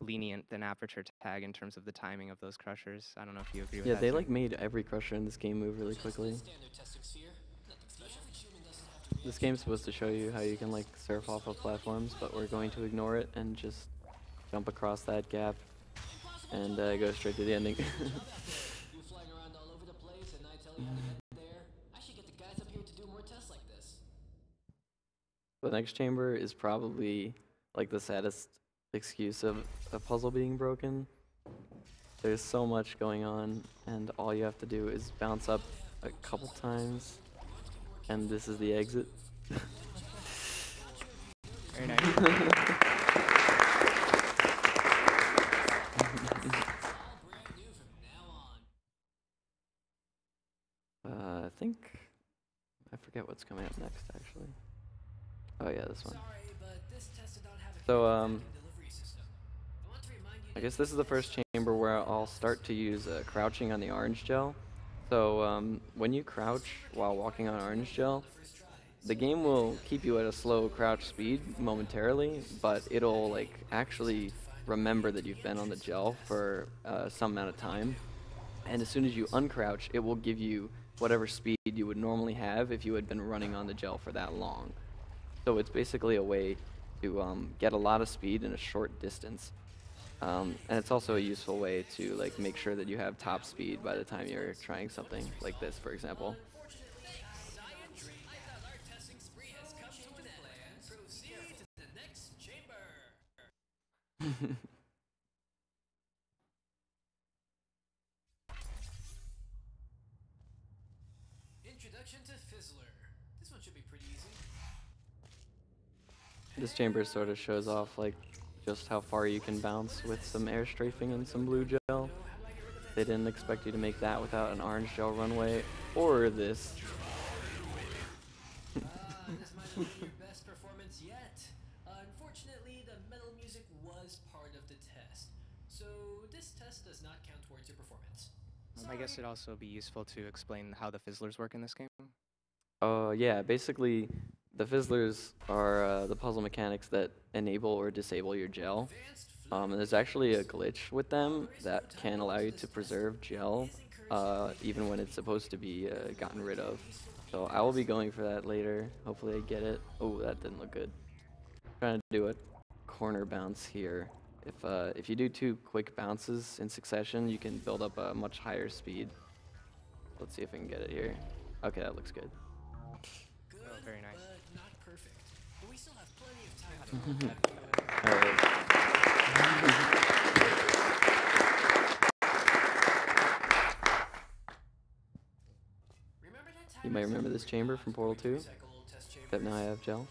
[SPEAKER 1] lenient than Aperture Tag in terms of the timing of those crushers. I don't know if you agree with that.
[SPEAKER 8] Yeah, they like made every crusher in this game move really quickly. This game's supposed to show you how you can like surf off of platforms, but we're going to ignore it and just jump across that gap and go straight to the ending. The next chamber is probably like the saddest excuse of a puzzle being broken. There's so much going on, and all you have to do is bounce up a couple times, and this is the exit.
[SPEAKER 1] Very nice.
[SPEAKER 8] I forget what's coming up next, actually. Oh yeah, this one. So I guess this is the first chamber where I'll start to use crouching on the orange gel. So when you crouch while walking on orange gel, the game will keep you at a slow crouch speed momentarily, but it'll like actually remember that you've been on the gel for some amount of time. And as soon as you uncrouch, it will give you whatever speed you would normally have if you had been running on the gel for that long. So it's basically a way to get a lot of speed in a short distance. And it's also a useful way to like make sure that you have top speed by the time you're trying something like this, for example.
[SPEAKER 7] Introduction to Fizzler. This one should be pretty easy.
[SPEAKER 8] This chamber sort of shows off like just how far you can bounce with some air strafing and some blue gel. They didn't expect you to make that without an orange gel runway or this.
[SPEAKER 7] This might not be your best performance yet. Unfortunately, the metal music was part of the test, so this test does not count towards your performance.
[SPEAKER 1] I guess it'd also be useful to explain how the fizzlers work in this game.
[SPEAKER 8] Yeah, basically the fizzlers are the puzzle mechanics that enable or disable your gel. And there's actually a glitch with them that can allow you to preserve gel even when it's supposed to be gotten rid of. So I will be going for that later. Hopefully I get it. Oh, that didn't look good. Trying to do a corner bounce here. If you do 2 quick bounces in succession, you can build up a much higher speed. Let's see if I can get it here. Okay, that looks good.
[SPEAKER 1] Oh, very nice.
[SPEAKER 7] Not perfect, but we still have plenty of time to
[SPEAKER 8] All right. You might remember this chamber from Portal 2, except now I have gel.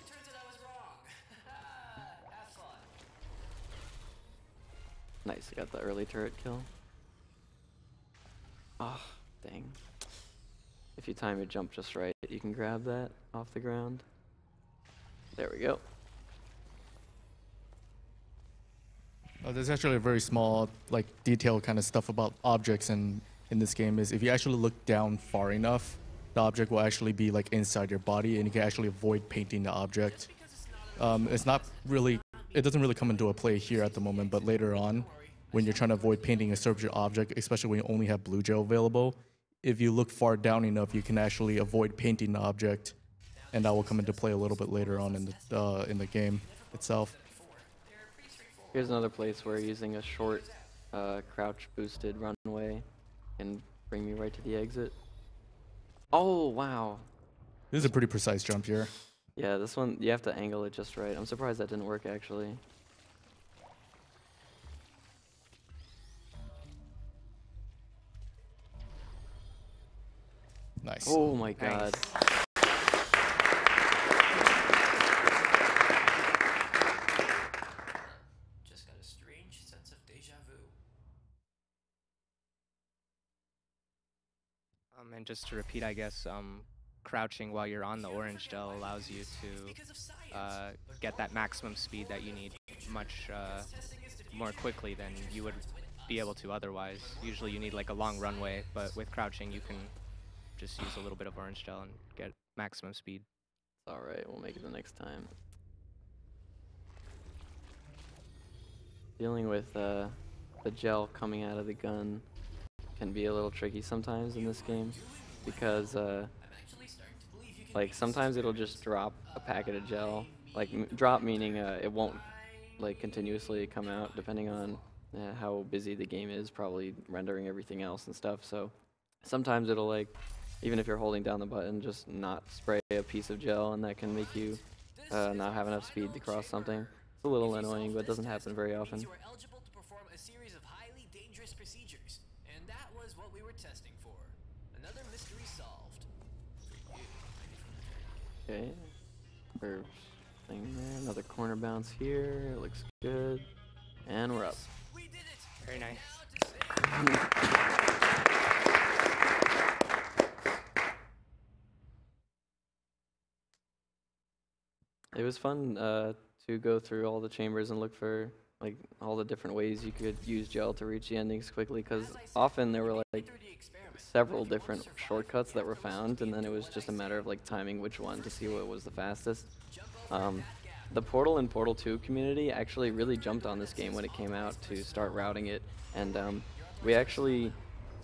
[SPEAKER 8] Nice, I got the early turret kill. Oh, dang. If you time your jump just right, you can grab that off the ground. There we go.
[SPEAKER 22] There's actually a very small, like, detail kind of stuff about objects in this game is if you actually look down far enough, the object will actually be like inside your body, and you can actually avoid painting the object. It's not really, it doesn't really come into a play here at the moment, but later on, when you're trying to avoid painting a certain object, especially when you only have blue gel available, if you look far down enough, you can actually avoid painting the object, and that will come into play a little bit later on in the game itself.
[SPEAKER 8] Here's another place where using a short crouch boosted runway can bring me right to the exit. Oh, wow.
[SPEAKER 22] This is a pretty precise jump here.
[SPEAKER 8] Yeah, this one, you have to angle it just right. I'm surprised that didn't work, actually.
[SPEAKER 22] Nice.
[SPEAKER 8] Oh my god.
[SPEAKER 7] Just got a strange sense of deja vu.
[SPEAKER 1] And just to repeat, I guess, crouching while you're on the orange gel allows you to get that maximum speed that you need much more quickly than you would be able to otherwise. Usually you need like a long runway, but with crouching you can just use a little bit of orange gel and get maximum speed.
[SPEAKER 8] Alright, we'll make it the next time. Dealing with the gel coming out of the gun can be a little tricky sometimes in this game because like sometimes it'll just drop a packet of gel, like drop meaning it won't like continuously come out depending on how busy the game is, probably rendering everything else and stuff. So sometimes it'll like, even if you're holding down the button, just not spray a piece of gel, and that can make you not have enough speed to cross something. It's a little annoying, but it doesn't happen very often.
[SPEAKER 7] You are eligible to perform a series of highly dangerous procedures, and that was what we were testing for. Another mystery solved.
[SPEAKER 8] Okay, curve thing there. Another corner bounce here. It looks good, and we're up.
[SPEAKER 7] We did it.
[SPEAKER 1] Very nice.
[SPEAKER 8] It was fun to go through all the chambers and look for like all the different ways you could use gel to reach the endings quickly, because often there were like several different shortcuts that were found, and then it was just a matter of like timing which one to see what was the fastest. The Portal and Portal 2 community actually really jumped on this game when it came out to start routing it, and we actually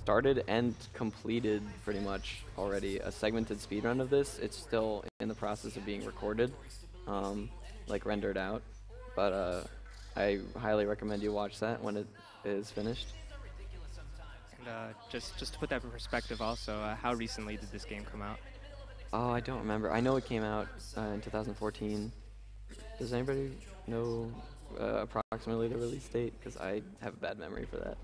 [SPEAKER 8] started and completed pretty much already a segmented speedrun of this. It's still in the process of being recorded, like rendered out, but I highly recommend you watch that when it is finished.
[SPEAKER 1] And just to put that in perspective also, how recently did this game come out?
[SPEAKER 8] Oh, I don't remember. I know it came out in 2014. Does anybody know approximately the release date? Because I have a bad memory for that.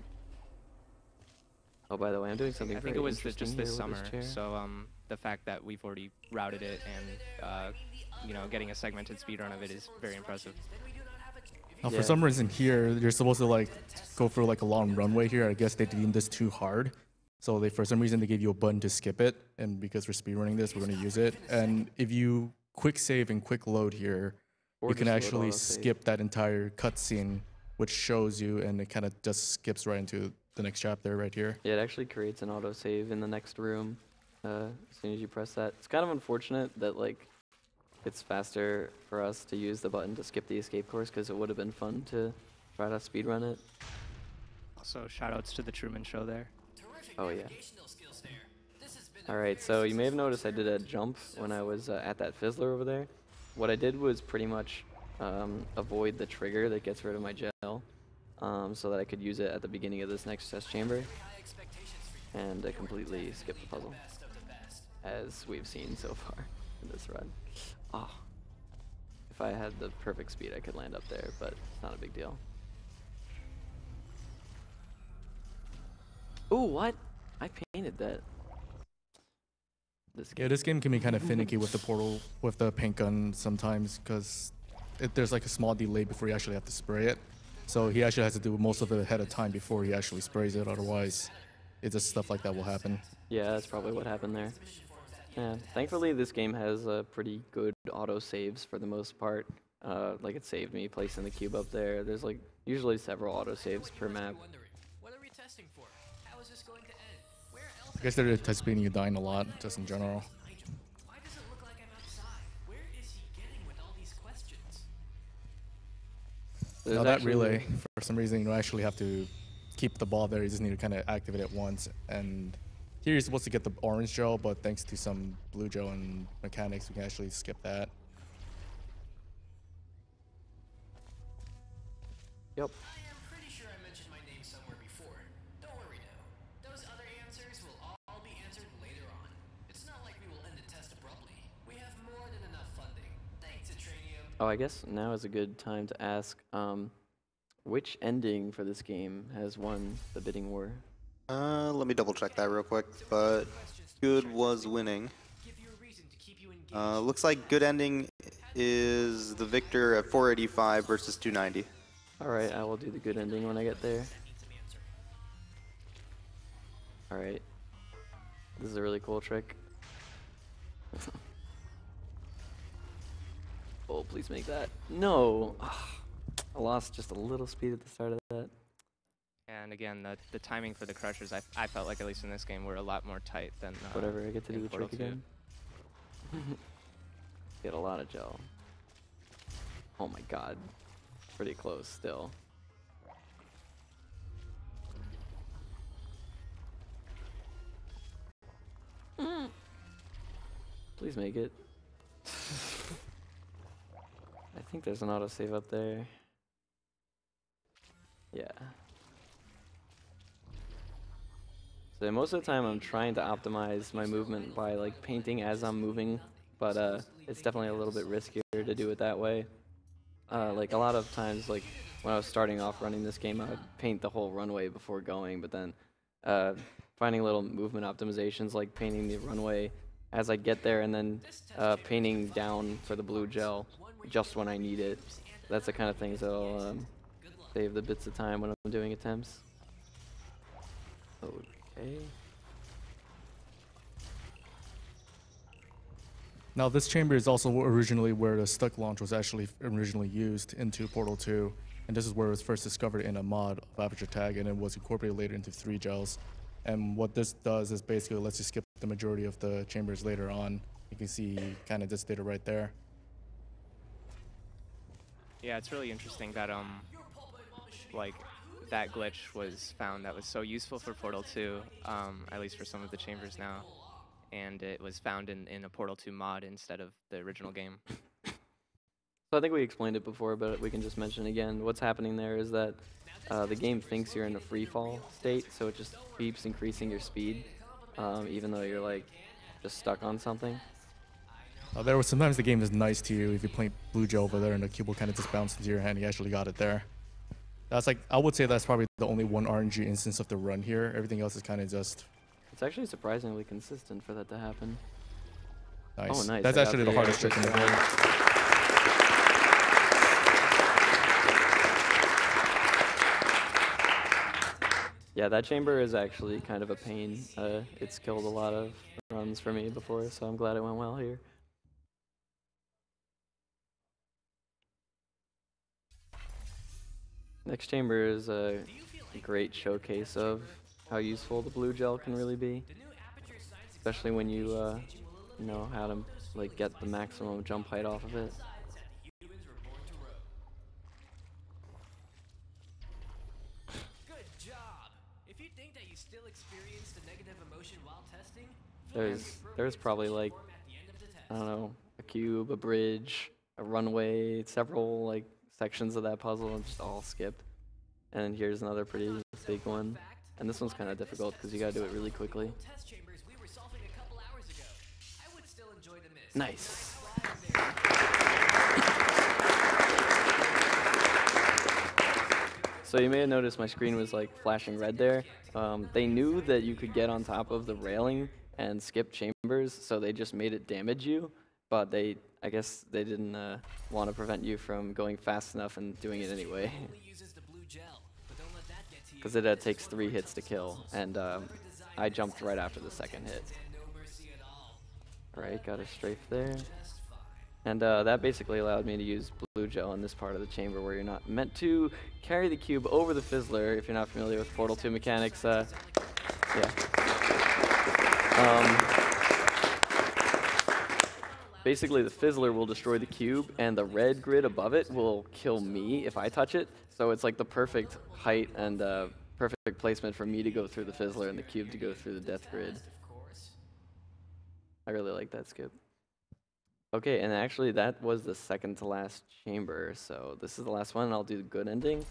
[SPEAKER 8] Oh, by the way, I'm doing something
[SPEAKER 1] I think
[SPEAKER 8] very
[SPEAKER 1] it was
[SPEAKER 8] interesting
[SPEAKER 1] just this
[SPEAKER 8] here with
[SPEAKER 1] summer,
[SPEAKER 8] chair.
[SPEAKER 1] so the fact that we've already routed it and you know, getting a segmented speedrun of it is very impressive.
[SPEAKER 22] Now, for some reason here, you're supposed to like go for like a long runway here. I guess they deemed this too hard. So they, for some reason, they gave you a button to skip it. And because we're speedrunning this, we're going to use it. And if you quick save and quick load here,
[SPEAKER 8] Or
[SPEAKER 22] you can
[SPEAKER 8] just load
[SPEAKER 22] actually
[SPEAKER 8] auto-save.
[SPEAKER 22] skip that entire cutscene, which shows you, and it kind of just skips right into the next chapter right here.
[SPEAKER 8] Yeah, it actually creates an autosave in the next room as soon as you press that. It's kind of unfortunate that like it's faster for us to use the button to skip the escape course because it would have been fun to try to speedrun it.
[SPEAKER 1] Also, shoutouts to the Truman Show there.
[SPEAKER 8] Oh yeah. Alright, so you may have noticed I did a jump when I was at that fizzler over there. What I did was pretty much avoid the trigger that gets rid of my gel so that I could use it at the beginning of this next test chamber and completely skip the puzzle, as we've seen so far in this run. Oh, if I had the perfect speed I could land up there, but it's not a big deal. Ooh, what? I painted that.
[SPEAKER 22] This game can be kind of finicky with the portal, with the paint gun sometimes, because there's like a small delay before you actually have to spray it. So he actually has to do most of it ahead of time before he actually sprays it, otherwise it's just stuff like that will happen.
[SPEAKER 8] Yeah, that's probably what happened there. Yeah, thankfully this game has pretty good auto saves for the most part. Like it saved me placing the cube up there. There's like usually several auto saves per map.
[SPEAKER 7] What are we testing for? How is this going to end? Where else?
[SPEAKER 22] I guess they're anticipating you dying a lot, just in general.
[SPEAKER 7] Why does it look like I'm outside? Where is he getting with all these questions?
[SPEAKER 22] Now that relay, for some reason, you don't actually have to keep the ball there. You just need to kind of activate it once. And here you're supposed to get the orange gel, but thanks to some blue gel and mechanics, we can actually skip that.
[SPEAKER 8] Yep.
[SPEAKER 7] I am pretty sure I mentioned my name somewhere before. Don't worry though. Those other answers will all be answered later on. It's not like we will end the test abruptly. We have more than enough funding. Thanks, Atranium.
[SPEAKER 8] Oh, I guess now is a good time to ask which ending for this game has won the bidding war?
[SPEAKER 4] Let me double check that real quick, but good was winning. Looks like good ending is the victor at 485 versus 290.
[SPEAKER 8] Alright, I will do the good ending when I get there. Alright. This is a really cool trick. Oh, please make that. No! I lost just a little speed at the start of that.
[SPEAKER 1] And again, the timing for the crushers, I felt like, at least in this game, were a lot more tight than
[SPEAKER 8] Whatever, I get to do
[SPEAKER 1] in
[SPEAKER 8] the
[SPEAKER 1] Portal
[SPEAKER 8] trick
[SPEAKER 1] 2.
[SPEAKER 8] again. Get a lot of gel. Oh my god. Pretty close still. Please make it. I think there's an autosave up there. Yeah. So most of the time I'm trying to optimize my movement by like painting as I'm moving, but it's definitely a little bit riskier to do it that way. Like a lot of times, like when I was starting off running this game, I would paint the whole runway before going, but then finding little movement optimizations like painting the runway as I get there and then painting down for the blue gel just when I need it. That's the kind of things that'll save the bits of time when I'm doing attempts. Okay.
[SPEAKER 22] Now this chamber is also originally where the stuck launch was actually originally used into Portal 2, and this is where it was first discovered in a mod of Aperture Tag, and it was incorporated later into 3 gels. And what this does is basically lets you skip the majority of the chambers later on. You can see kind of just did it right there.
[SPEAKER 1] Yeah, it's really interesting that like that glitch was found that was so useful for Portal 2, at least for some of the chambers now, and it was found in a Portal 2 mod instead of the original game.
[SPEAKER 8] So I think we explained it before, but we can just mention again. What's happening there is that the game thinks you're in a free fall state, so it just keeps increasing your speed, even though you're like just stuck on something.
[SPEAKER 22] There was sometimes the game is nice to you if you play blue gel over there and the cube will kind of just bounce into your hand. You actually got it there. That's like, I would say that's probably the only one RNG instance of the run here. Everything else is kind of just...
[SPEAKER 8] It's actually surprisingly consistent for that to happen.
[SPEAKER 22] Nice.
[SPEAKER 8] Oh, nice.
[SPEAKER 22] That's actually the hardest trick in the game.
[SPEAKER 8] Yeah, that chamber is actually kind of a pain. It's killed a lot of runs for me before, so I'm glad it went well here. Next chamber is a great showcase of how useful the blue gel can really be, especially when you know how to like get the maximum jump height off of it. There's probably like, I don't know, a cube, a bridge, a runway, several like sections of that puzzle and just all skipped. And here's another pretty big one. And this one's kind of difficult because you gotta do it really quickly. Nice. So you may have noticed my screen was like flashing red there. They knew that you could get on top of the railing and skip chambers, so they just made it damage you. But I guess they didn't want to prevent you from going fast enough and doing it anyway. Because it takes 3 hits to kill, and I jumped right after the second hit. Alright, got a strafe there. And that basically allowed me to use blue gel in this part of the chamber where you're not meant to carry the cube over the fizzler. If you're not familiar with Portal 2 mechanics, yeah. Basically, the fizzler will destroy the cube, and the red grid above it will kill me if I touch it. So it's like the perfect height and perfect placement for me to go through the fizzler and the cube to go through the death grid. I really like that skip. Okay, and actually that was the second to last chamber, so this is the last one, and I'll do the good ending.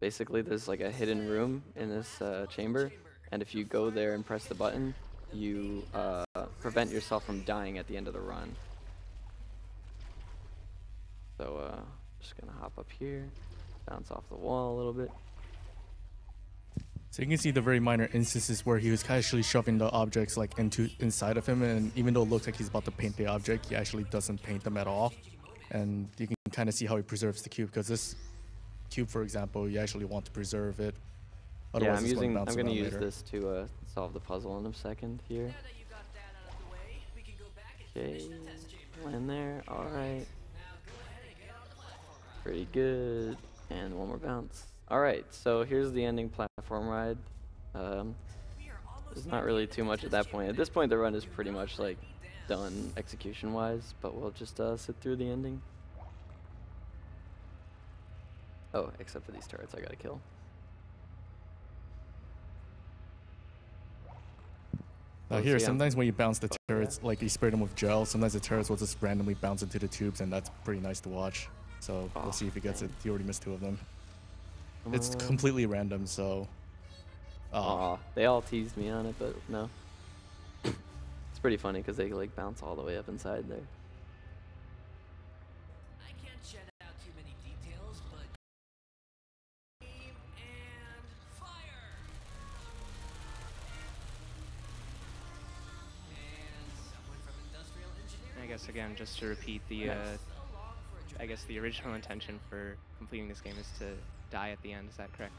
[SPEAKER 8] Basically, there's like a hidden room in this chamber, and if you go there and press the button, you prevent yourself from dying at the end of the run. So, just gonna hop up here, bounce off the wall a little bit.
[SPEAKER 22] So you can see the very minor instances where he was actually shoving the objects like inside of him, and even though it looks like he's about to paint the object, he actually doesn't paint them at all. And you can kind of see how he preserves the cube, because this cube, for example, you actually want to preserve it. Otherwise
[SPEAKER 8] yeah, I'm going to use this to solve the puzzle in a second here. Okay, land there. All right. Pretty good. And one more bounce. All right, so here's the ending platform ride. There's not really too much at that point. At this point, the run is pretty much like done execution-wise, but we'll just sit through the ending. Oh, except for these turrets I gotta kill.
[SPEAKER 22] Now here, sometimes when you bounce the turrets, like you spray them with gel, sometimes the turrets will just randomly bounce into the tubes, and that's pretty nice to watch. So we'll see if he gets it. He already missed 2 of them. It's completely random, so...
[SPEAKER 8] Aw, they all teased me on it, but no. It's pretty funny because they like bounce all the way up inside there.
[SPEAKER 7] I can't shed out too many details, but aim and fire. And someone from industrial engineering.
[SPEAKER 1] I guess again, just to repeat the, I guess the original intention for completing this game is to die at the end. Is that correct?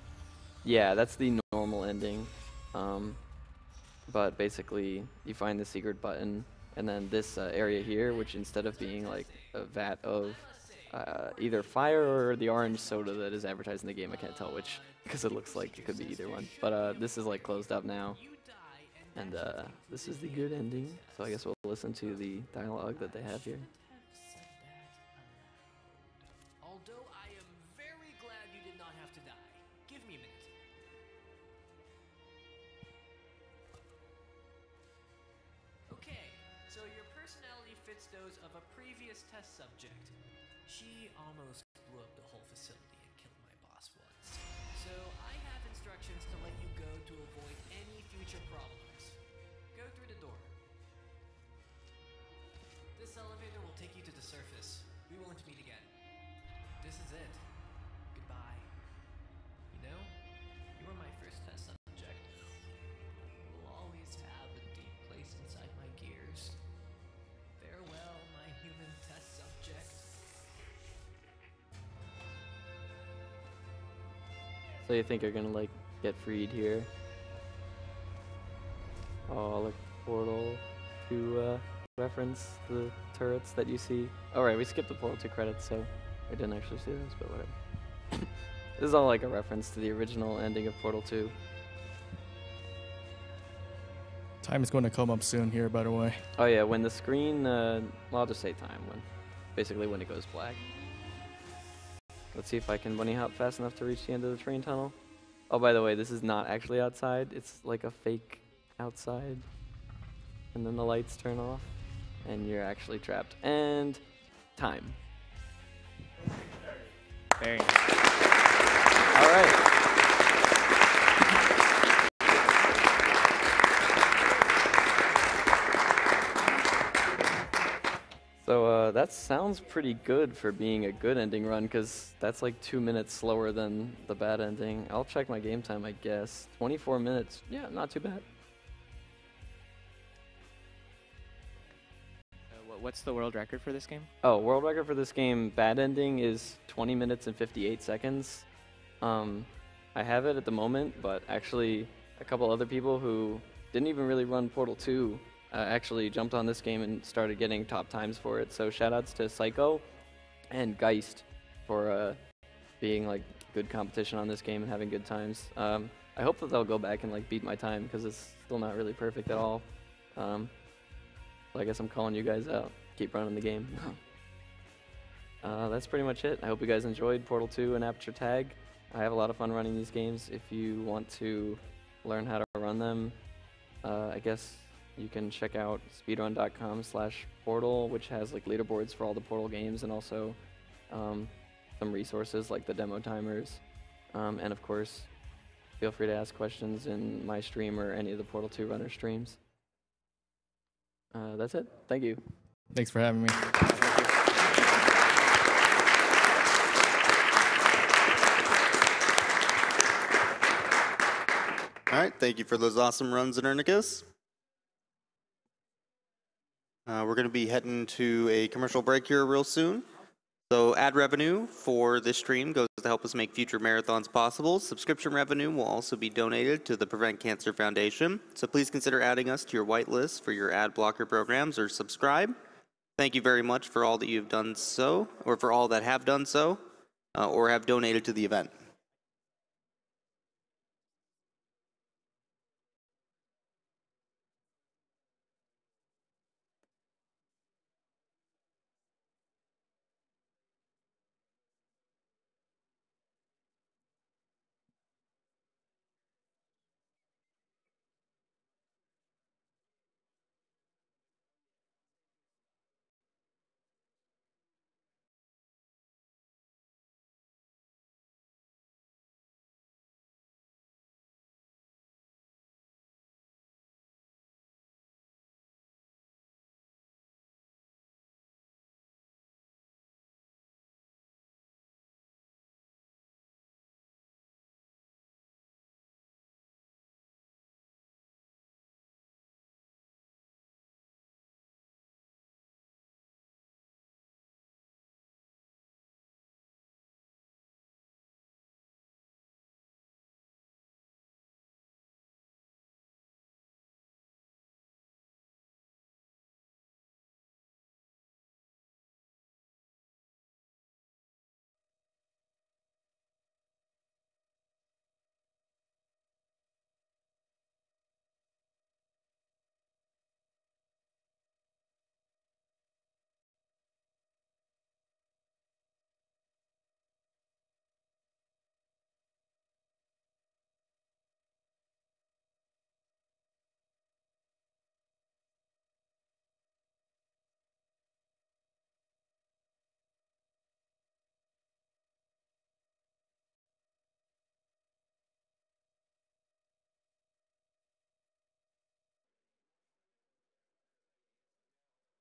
[SPEAKER 8] Yeah, that's the normal ending. But basically, you find the secret button, and then this area here, which instead of being like a vat of either fire or the orange soda that is advertised in the game, I can't tell which, because it looks like it could be either one. But this is like closed up now, and this is the good ending. So I guess we'll listen to the dialogue that they have here.
[SPEAKER 7] Although I am very glad you did not have to die. Give me a minute. Okay, so your personality fits those of a previous test subject. She almost blew up the whole facility and killed my boss once. So I have instructions to let you go to avoid any future problems. Go through the door. This elevator will take you to the surface. We won't meet again. This is it. Goodbye. You know, you were my first test subject. Will always have a deep place inside my gears. Farewell, my human test subject.
[SPEAKER 8] So you think you're gonna like get freed here? Oh, look, portal to reference the turrets that you see. All right, we skipped the portal 2 credits, so I didn't actually see this, but whatever. This is all like a reference to the original ending of Portal 2.
[SPEAKER 22] Time is going to come up soon here, by the way.
[SPEAKER 8] Oh yeah, when the screen, well, I'll just say time, basically when it goes black. Let's see if I can bunny hop fast enough to reach the end of the train tunnel. Oh, by the way, this is not actually outside. It's like a fake outside. And then the lights turn off, and you're actually trapped. And time.
[SPEAKER 1] Very nice.
[SPEAKER 8] All right. So that sounds pretty good for being a good ending run, because that's like 2 minutes slower than the bad ending. I'll check my game time, I guess. 24 minutes. Yeah, not too bad.
[SPEAKER 1] What's the world record for this game?
[SPEAKER 8] Oh, world record for this game, bad ending, is 20 minutes and 58 seconds. I have it at the moment, but actually a couple other people who didn't even really run Portal 2 actually jumped on this game and started getting top times for it. So shoutouts to Psycho and Geist for being like good competition on this game and having good times. I hope that they'll go back and like beat my time, because it's still not really perfect at all. So I guess I'm calling you guys out. Keep running the game. That's pretty much it. I hope you guys enjoyed Portal 2 and Aperture Tag. I have a lot of fun running these games. If you want to learn how to run them, I guess you can check out speedrun.com/portal, which has like leaderboards for all the Portal games, and also some resources like the demo timers. And of course, feel free to ask questions in my stream or any of the Portal 2 runner streams. That's it. Thank you.
[SPEAKER 22] Thanks for having me.
[SPEAKER 4] All right, thank you for those awesome runs, Znernicus. We're going to be heading to a commercial break here real soon. So ad revenue for this stream goes to help us make future marathons possible. Subscription revenue will also be donated to the Prevent Cancer Foundation. So please consider adding us to your whitelist for your ad blocker programs, or subscribe. Thank you very much for all that you've done so, or for all that have done so, or have donated to the event.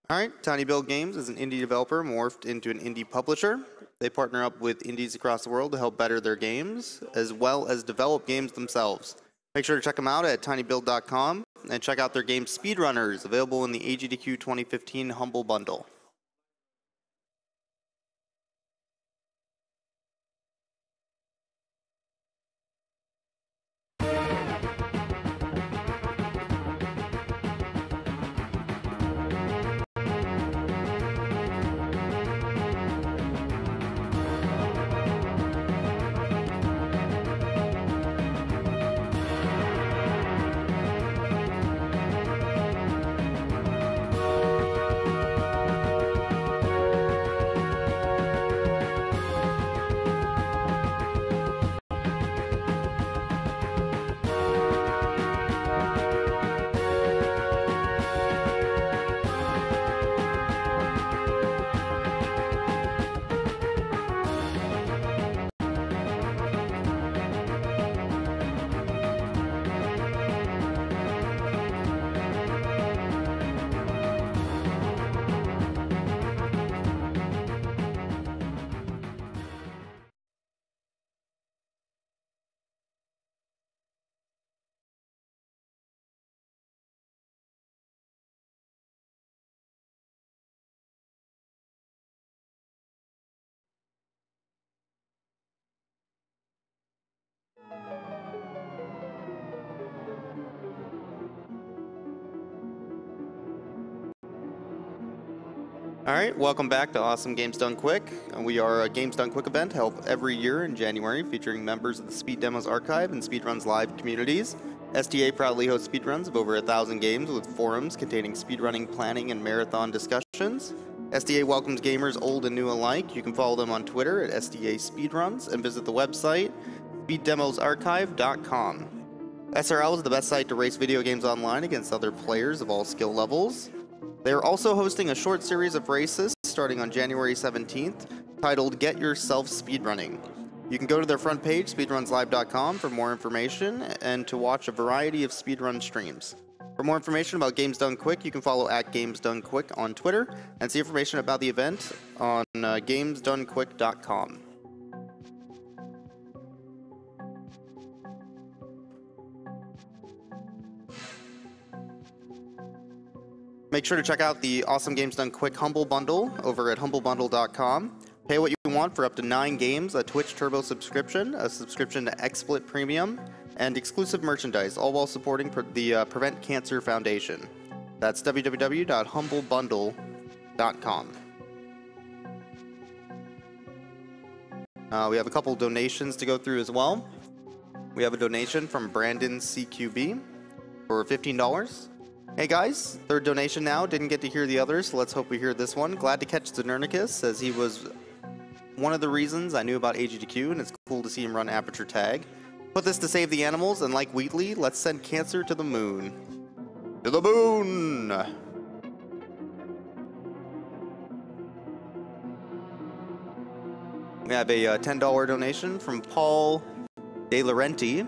[SPEAKER 4] All right, Tiny Build Games is an indie developer morphed into an indie publisher. They partner up with indies across the world to help better their games, as well as develop games themselves. Make sure to check them out at tinybuild.com and check out their game Speedrunners, available in the AGDQ 2015 Humble Bundle. All right, welcome back to Awesome Games Done Quick. We are a Games Done Quick event held every year in January, featuring members of the Speed Demos Archive and Speedruns Live communities. SDA proudly hosts speedruns of over 1,000 games with forums containing speedrunning planning and marathon discussions. SDA welcomes gamers old and new alike. You can follow them on Twitter at SDA Speedruns and visit the website speeddemosarchive.com. SRL is the best site to race video games online against other players of all skill levels. They are also hosting a short series of races starting on January 17th titled Get Yourself Speedrunning. You can go to their front page, speedrunslive.com, for more information and to watch a variety of speedrun streams. For more information about Games Done Quick, you can follow at Games Done Quick on Twitter and see information about the event on gamesdonequick.com. Make sure to check out the Awesome Games Done Quick Humble Bundle over at humblebundle.com. Pay what you want for up to 9 games, a Twitch Turbo subscription, a subscription to XSplit Premium, and exclusive merchandise, all while supporting the Prevent Cancer Foundation. That's www.humblebundle.com. We have a couple donations to go through as well. We have a donation from Brandon CQB for $15. Hey guys, third donation now. Didn't get to hear the others, so let's hope we hear this one. Glad to catch Znernicus, as he was one of the reasons I knew about AGDQ, and it's cool to see him run Aperture Tag. Put this to save the animals, and like Wheatley, let's send cancer to the moon. To the moon! We have a $10 donation from Paul De Laurenti.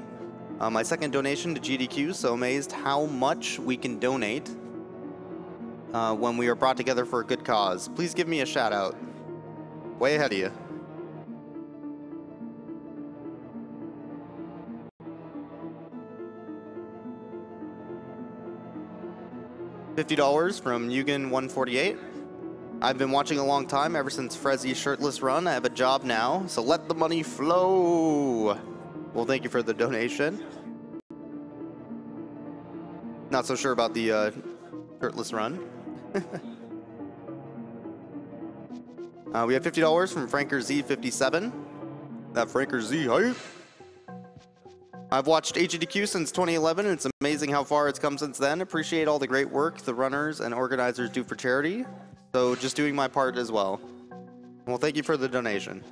[SPEAKER 4] My second donation to GDQ, so amazed how much we can donate when we are brought together for a good cause. Please give me a shout out. Way ahead of you. $50 from Yugen148. I've been watching a long time, ever since Frezzy's shirtless run. I have a job now, so let the money flow. Well, thank you for the donation. Not so sure about the shirtless run. We have $50 from FrankerZ57. That Franker Z hype. I've watched AGDQ since 2011, and it's amazing how far it's come since then. Appreciate all the great work the runners and organizers do for charity. So just doing my part as well. Well, thank you for the donation.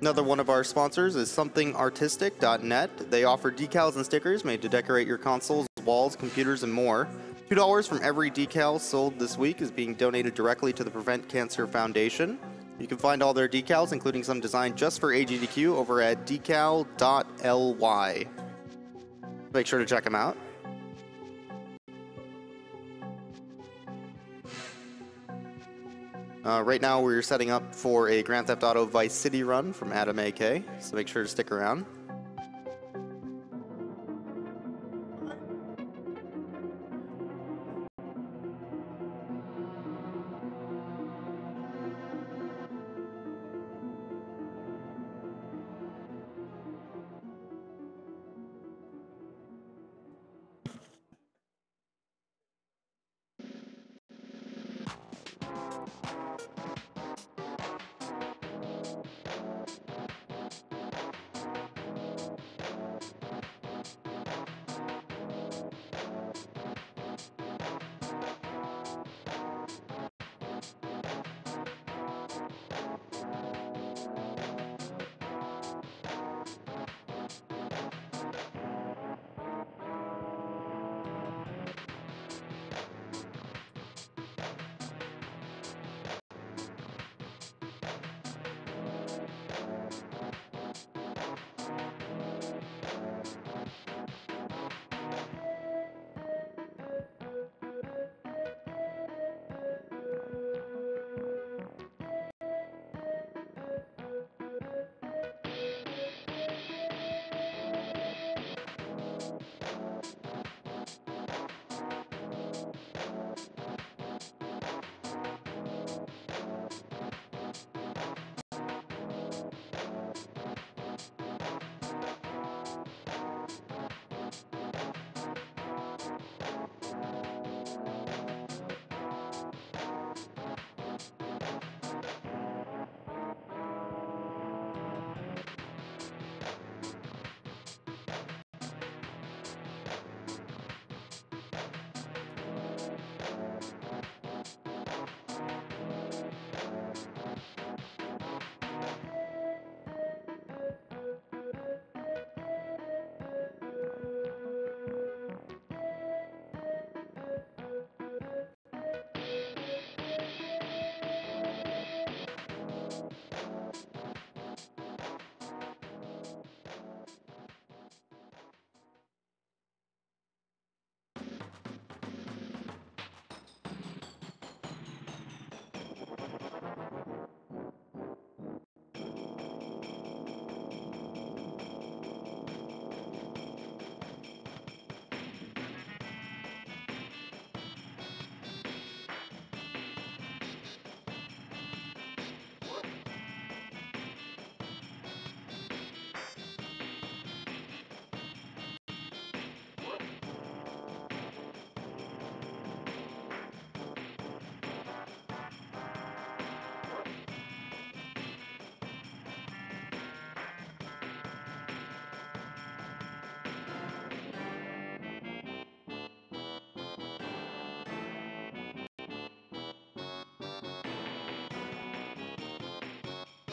[SPEAKER 4] Another one of our sponsors is somethingartistic.net. They offer decals and stickers made to decorate your consoles, walls, computers, and more. $2 from every decal sold this week is being donated directly to the Prevent Cancer Foundation. You can find all their decals, including some designed just for AGDQ, over at decal.ly. Make sure to check them out. Right now we're setting up for a Grand Theft Auto Vice City run from AdamAK, so make sure to stick around.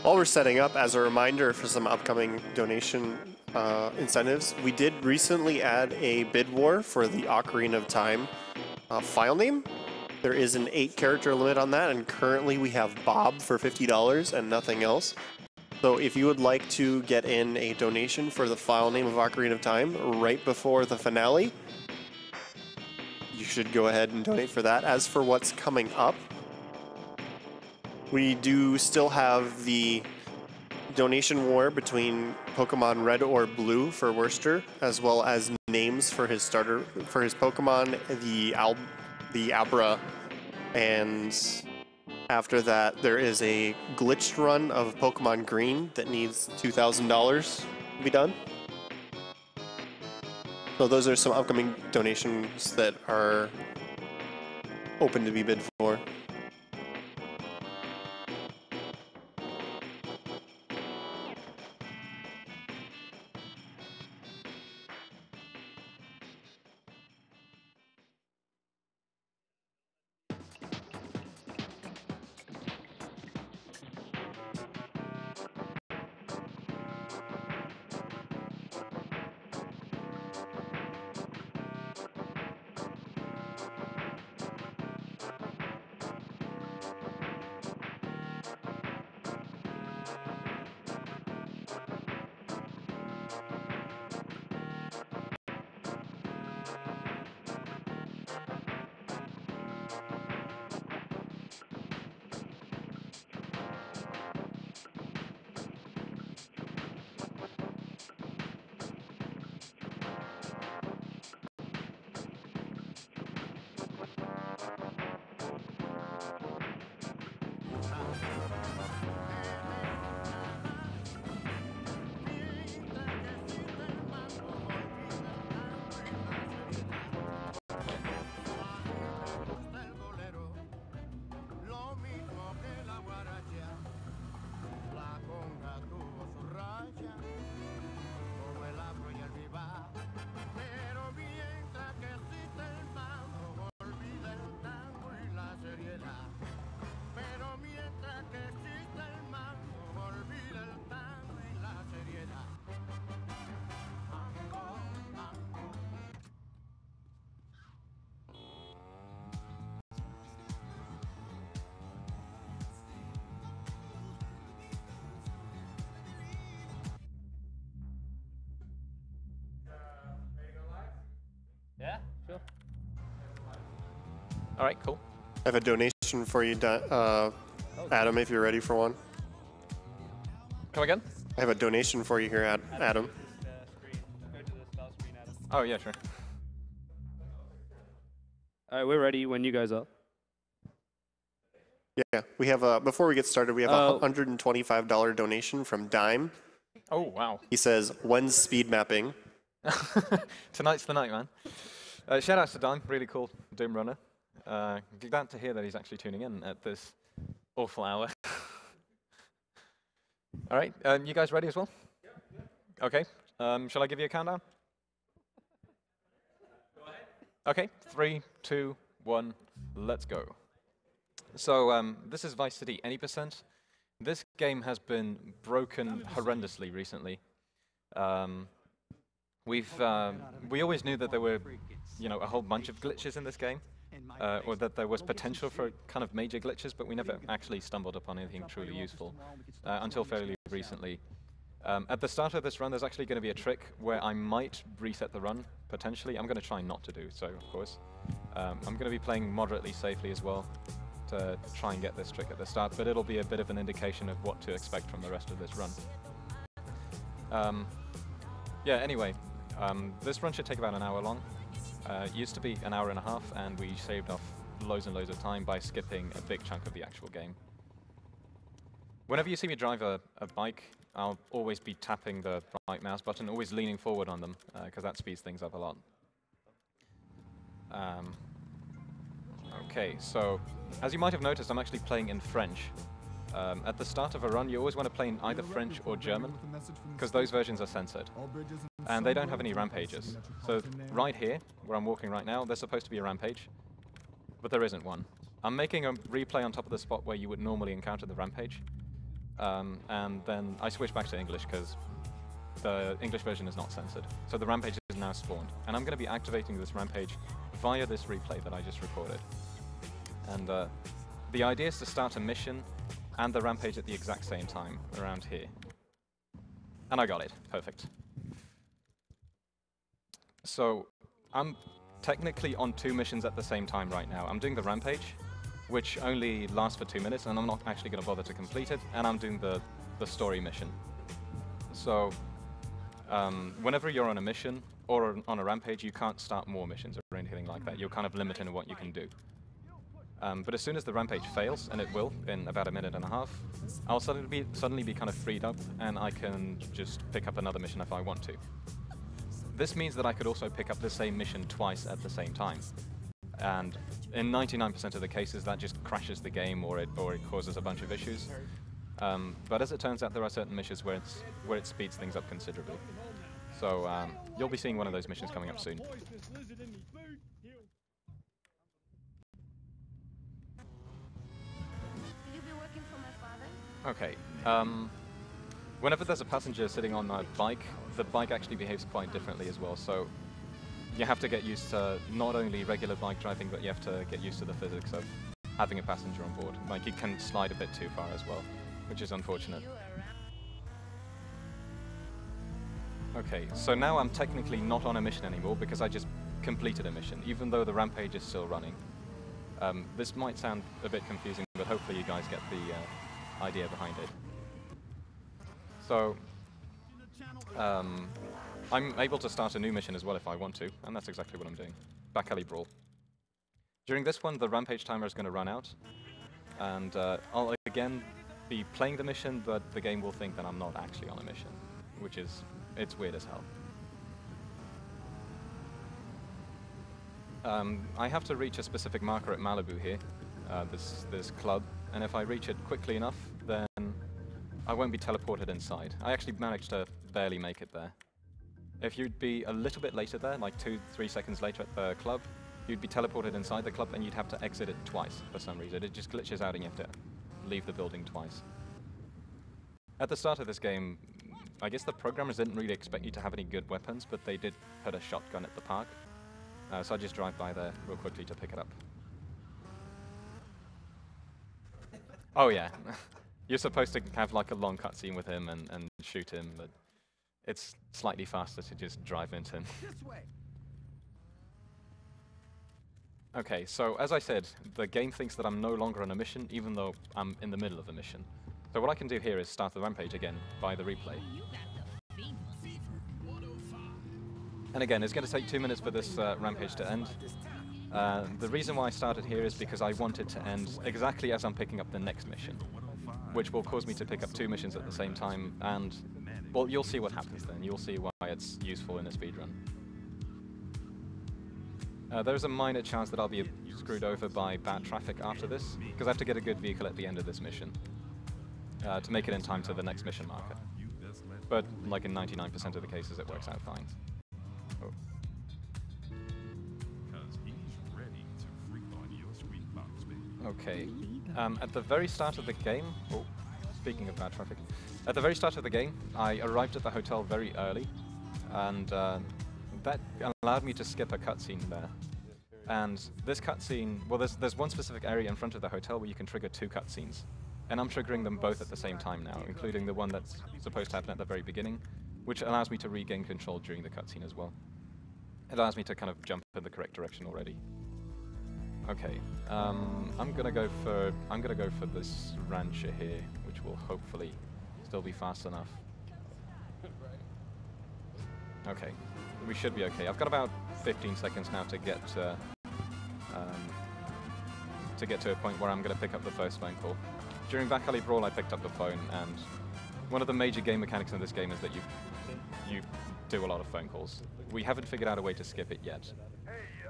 [SPEAKER 10] While we're setting up, as a reminder for some upcoming donation incentives, we did recently add a bid war for the Ocarina of Time file name. There is an 8-character limit on that, and currently we have Bob for $50 and nothing else. So if you would like to get in a donation for the file name of Ocarina of Time right before the finale, you should go ahead and donate for that. As for what's coming up, we do still have the donation war between Pokemon Red or Blue for Worcester, as well as names for his starter, for his Pokemon, the Abra, and after that there is a glitched run of Pokemon Green that needs $2,000 to be done. So those are some upcoming donations that are open to be bid for.
[SPEAKER 21] All right, cool.
[SPEAKER 10] I have a donation for you, Adam, if you're ready for one.
[SPEAKER 21] Come again?
[SPEAKER 10] I have a donation for you here, Adam.
[SPEAKER 21] Oh, yeah, sure.
[SPEAKER 12] All right, we're ready when you guys are.
[SPEAKER 10] Yeah, we have before we get started, we have a $125 donation from Dime.
[SPEAKER 21] Oh, wow.
[SPEAKER 10] He says, when's speed mapping?
[SPEAKER 21] Tonight's the night, man. Shout out to Dime, really cool Doom runner. Glad to hear that he's actually tuning in at this awful hour. All right, you guys ready as well? Okay, shall I give you a countdown? Okay, 3, 2, 1, let's go. So this is Vice City Any %. This game has been broken horrendously recently. We always knew that there were, a whole bunch of glitches in this game, or that there was potential for kind of major glitches, but we never actually stumbled upon anything truly useful until fairly recently. At the start of this run, there's actually going to be a trick where I might reset the run, potentially. I'm going to try not to do so, of course. I'm going to be playing moderately safely as well to try and get this trick at the start, but it'll be a bit of an indication of what to expect from the rest of this run. Yeah, anyway, this run should take about an hour long. It used to be an hour and a half, and we saved off loads and loads of time by skipping a big chunk of the actual game. Whenever you see me drive a bike, I'll always be tapping the right mouse button, always leaning forward on them, because that speeds things up a lot. Okay, so as you might have noticed, I'm actually playing in French. At the start of a run, you always want to play in either French or German, because those versions are censored. And they don't have any rampages. So right here, where I'm walking right now, there's supposed to be a rampage, but there isn't one. I'm making a replay on top of the spot where you would normally encounter the rampage. And then I switch back to English because the English version is not censored. So the rampage is now spawned. And I'm going to be activating this rampage via this replay that I just recorded. And the idea is to start a mission and the rampage at the exact same time, around here. And I got it. Perfect. So I'm technically on 2 missions at the same time right now. I'm doing the rampage, which only lasts for 2 minutes, and I'm not actually going to bother to complete it, and I'm doing the story mission. So whenever you're on a mission or on a rampage, you can't start more missions or anything like that. You're kind of limited in what you can do. But as soon as the rampage fails, and it will in about a minute and a half, I'll suddenly be kind of freed up, and I can just pick up another mission if I want to. This means that I could also pick up the same mission twice at the same time. And in 99% of the cases, that just crashes the game or it causes a bunch of issues. But as it turns out, there are certain missions where it speeds things up considerably. So you'll be seeing one of those missions coming up soon. Okay. Whenever there's a passenger sitting on a bike, the bike actually behaves quite differently as well. So you have to get used to not only regular bike driving, but you have to get used to the physics of having a passenger on board. Like, it can slide a bit too far as well, which is unfortunate. Okay, so now I'm technically not on a mission anymore because I just completed a mission, even though the rampage is still running. This might sound a bit confusing, but hopefully you guys get the idea behind it. So, I'm able to start a new mission as well if I want to, and that's exactly what I'm doing. Back alley brawl. During this one, the rampage timer is going to run out, and I'll again be playing the mission, but the game will think that I'm not actually on a mission, which is, it's weird as hell. I have to reach a specific marker at Malibu here, this club, and if I reach it quickly enough, then I won't be teleported inside. I actually managed to barely make it there. If you'd be a little bit later there, like 2-3 seconds later at the club, you'd be teleported inside the club and you'd have to exit it twice for some reason. It just glitches out and you have to leave the building twice. At the start of this game, I guess the programmers didn't really expect you to have any good weapons, but they did put a shotgun at the park. So I just drive by there real quickly to pick it up. Oh yeah, you're supposed to have like a long cutscene with him and shoot him, but it's slightly faster to just drive into him.
[SPEAKER 13] Okay, so as I said, the game thinks that I'm no longer on a mission, even though I'm in the middle of a mission. So what I can do here is start the rampage again by the replay. And again, it's going to take 2 minutes for this rampage to end. The reason why I started here is because I want it to end exactly as I'm picking up the next mission, which will cause me to pick up 2 missions at the same time, and, well, you'll see what happens then. You'll see why it's useful in a speedrun. There's a minor chance that I'll be screwed over by bad traffic after this, because I have to get a good vehicle at the end of this mission to make it in time to the next mission marker. But, like in 99% of the cases, it works out fine. Oh. Okay. At the very start of the game, oh, speaking of bad traffic, at the very start of the game, I arrived at the hotel very early, and that allowed me to skip a cutscene there. And this cutscene, well, there's one specific area in front of the hotel where you can trigger 2 cutscenes, and I'm triggering them both at the same time now, including the one that's supposed to happen at the very beginning, which allows me to regain control during the cutscene as well. It allows me to kind of jump in the correct direction already. Okay, I'm gonna go for this rancher here, which will hopefully still be fast enough. Okay, we should be okay. I've got about 15 seconds now to get to a point where I'm gonna pick up the first phone call. During Back Alley Brawl, I picked up the phone, and one of the major game mechanics in this game is that you do a lot of phone calls. We haven't figured out a way to skip it yet.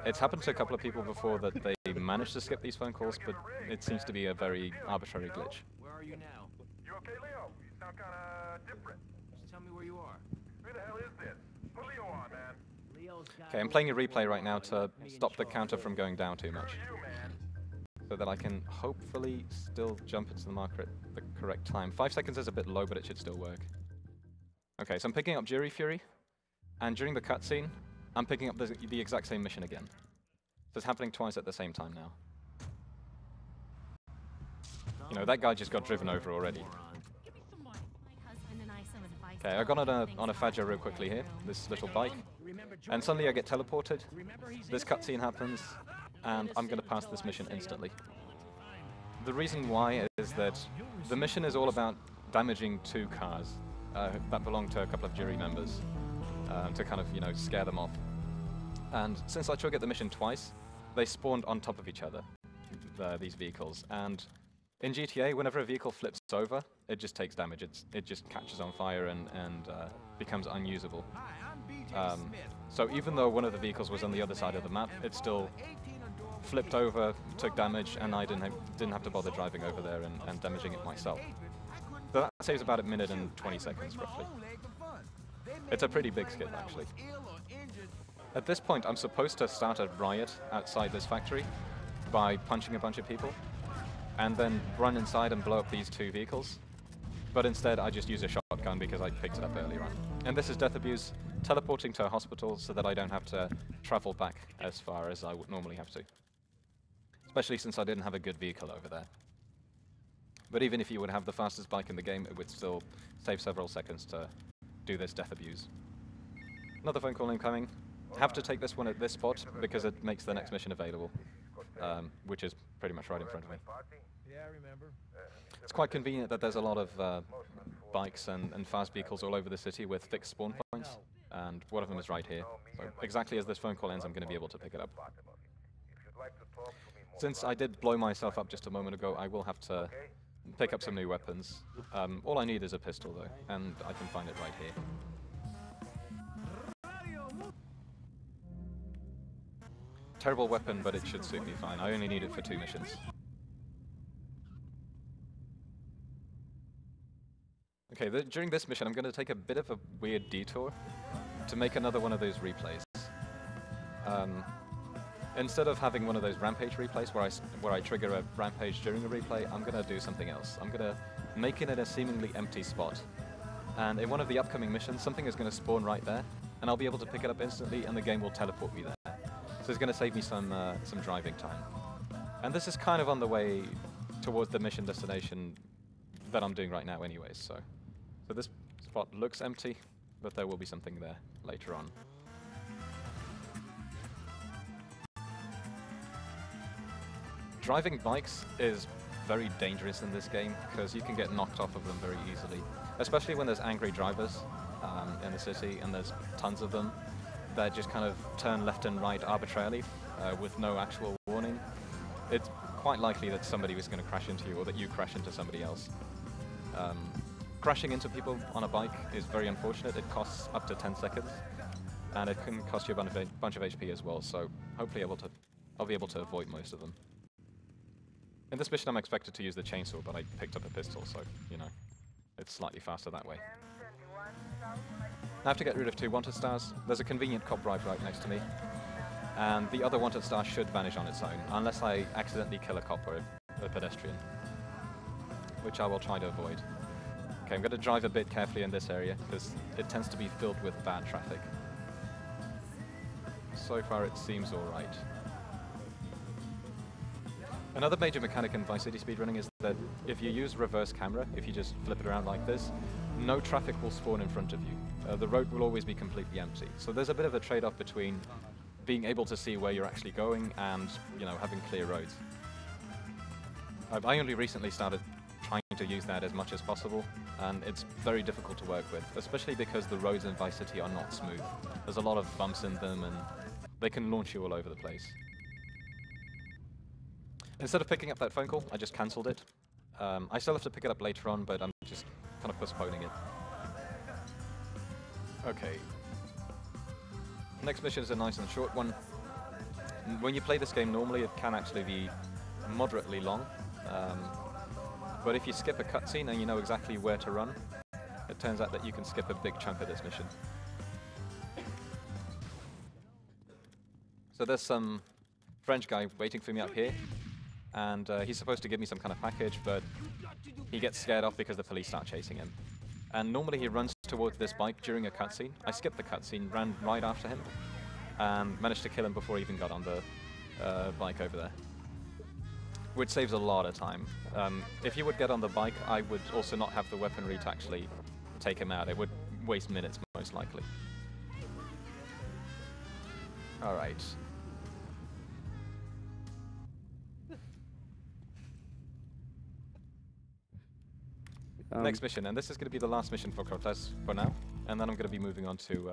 [SPEAKER 13] It's happened to a couple of people before that they managed to skip these phone calls, but it seems to be a very arbitrary glitch.
[SPEAKER 7] Where are you now? You okay, Leo? You sound kinda different. Just tell me where you are. Who the hell is this? Put Leo on, man.
[SPEAKER 13] Okay, I'm playing a replay right now to stop the counter from going down too much, so that I can hopefully still jump into the marker at the correct time. 5 seconds is a bit low, but it should still work. Okay, so I'm picking up Jury Fury, and during the cutscene, I'm picking up the exact same mission again. So it's happening twice at the same time now. You know, that guy just got driven over already. Okay, I got on a Fadja real quickly here, this little bike, and suddenly I get teleported, this cutscene happens, and I'm going to pass this mission instantly. The reason why is that the mission is all about damaging 2 cars that belong to a couple of jury members. To kind of, you know, scare them off. And since I triggered the mission twice, they spawned on top of each other, these vehicles. And in GTA, whenever a vehicle flips over, it just takes damage. It just catches on fire and becomes unusable. So even though one of the vehicles was on the other side of the map, it still flipped over, took damage, and I didn't have to bother driving over there and damaging it myself. So that saves about 1 minute and 20 seconds, roughly. It's a pretty big skip, actually. At this point, I'm supposed to start a riot outside this factory by punching a bunch of people, and then run inside and blow up these 2 vehicles. But instead, I just use a shotgun because I picked it up earlier on. And this is death abuse, teleporting to a hospital so that I don't have to travel back as far as I would normally have to. Especially since I didn't have a good vehicle over there. But even if you would have the fastest bike in the game, it would still save several seconds to do this death abuse. Another phone call incoming. Have to take this one at this spot because it makes the next mission available, which is pretty much right in front of me.
[SPEAKER 7] Yeah, I remember.
[SPEAKER 13] It's quite convenient that there's a lot of bikes and fast vehicles all over the city with fixed spawn points, and one of them is right here. So exactly as this phone call ends, I'm going to be able to pick it up. Since I did blow myself up just a moment ago, I will have to pick up some new weapons. All I need is a pistol though, and I can find it right here. Terrible weapon, but it should suit me fine. I only need it for 2 missions. Okay, during this mission I'm going to take a bit of a weird detour to make another one of those replays. Instead of having one of those rampage replays where I trigger a rampage during a replay, I'm going to do something else. I'm going to make it in a seemingly empty spot. And in one of the upcoming missions, something is going to spawn right there, and I'll be able to pick it up instantly, and the game will teleport me there. So it's going to save me some driving time. And this is kind of on the way towards the mission destination that I'm doing right now anyways. So this spot looks empty, but there will be something there later on. Driving bikes is very dangerous in this game because you can get knocked off of them very easily, especially when there's angry drivers in the city and there's tons of them that just kind of turn left and right arbitrarily with no actual warning. It's quite likely that somebody was going to crash into you or that you crash into somebody else. Crashing into people on a bike is very unfortunate. It costs up to 10 seconds and it can cost you a bunch of HP as well, so hopefully I'll be able to avoid most of them. In this mission I'm expected to use the chainsaw, but I picked up a pistol, so, you know, it's slightly faster that way. I have to get rid of 2 wanted stars. There's a convenient cop bribe right next to me, and the other wanted star should vanish on its own, unless I accidentally kill a cop or a pedestrian, which I will try to avoid. Okay, I'm going to drive a bit carefully in this area, because it tends to be filled with bad traffic. So far it seems alright. Another major mechanic in Vice City speedrunning is that if you use reverse camera, if you just flip it around like this, no traffic will spawn in front of you. The road will always be completely empty. So there's a bit of a trade-off between being able to see where you're actually going and, you know, having clear roads. I only recently started trying to use that as much as possible, and it's very difficult to work with, especially because the roads in Vice City are not smooth. There's a lot of bumps in them, and they can launch you all over the place. Instead of picking up that phone call, I just cancelled it. I still have to pick it up later on, but I'm just kind of postponing it. Okay. Next mission is a nice and short one. When you play this game normally, it can actually be moderately long. But if you skip a cutscene and you know exactly where to run, it turns out that you can skip a big chunk of this mission. So there's some French guy waiting for me up here, and he's supposed to give me some kind of package, but he gets scared off because the police start chasing him. And normally he runs towards this bike during a cutscene. I skipped the cutscene, ran right after him, and managed to kill him before he even got on the bike over there, which saves a lot of time. If you would get on the bike, I would also not have the weaponry to actually take him out. It would waste minutes, most likely. All right. Next mission, and this is going to be the last mission for Cortez for now, and then I'm going to be moving on to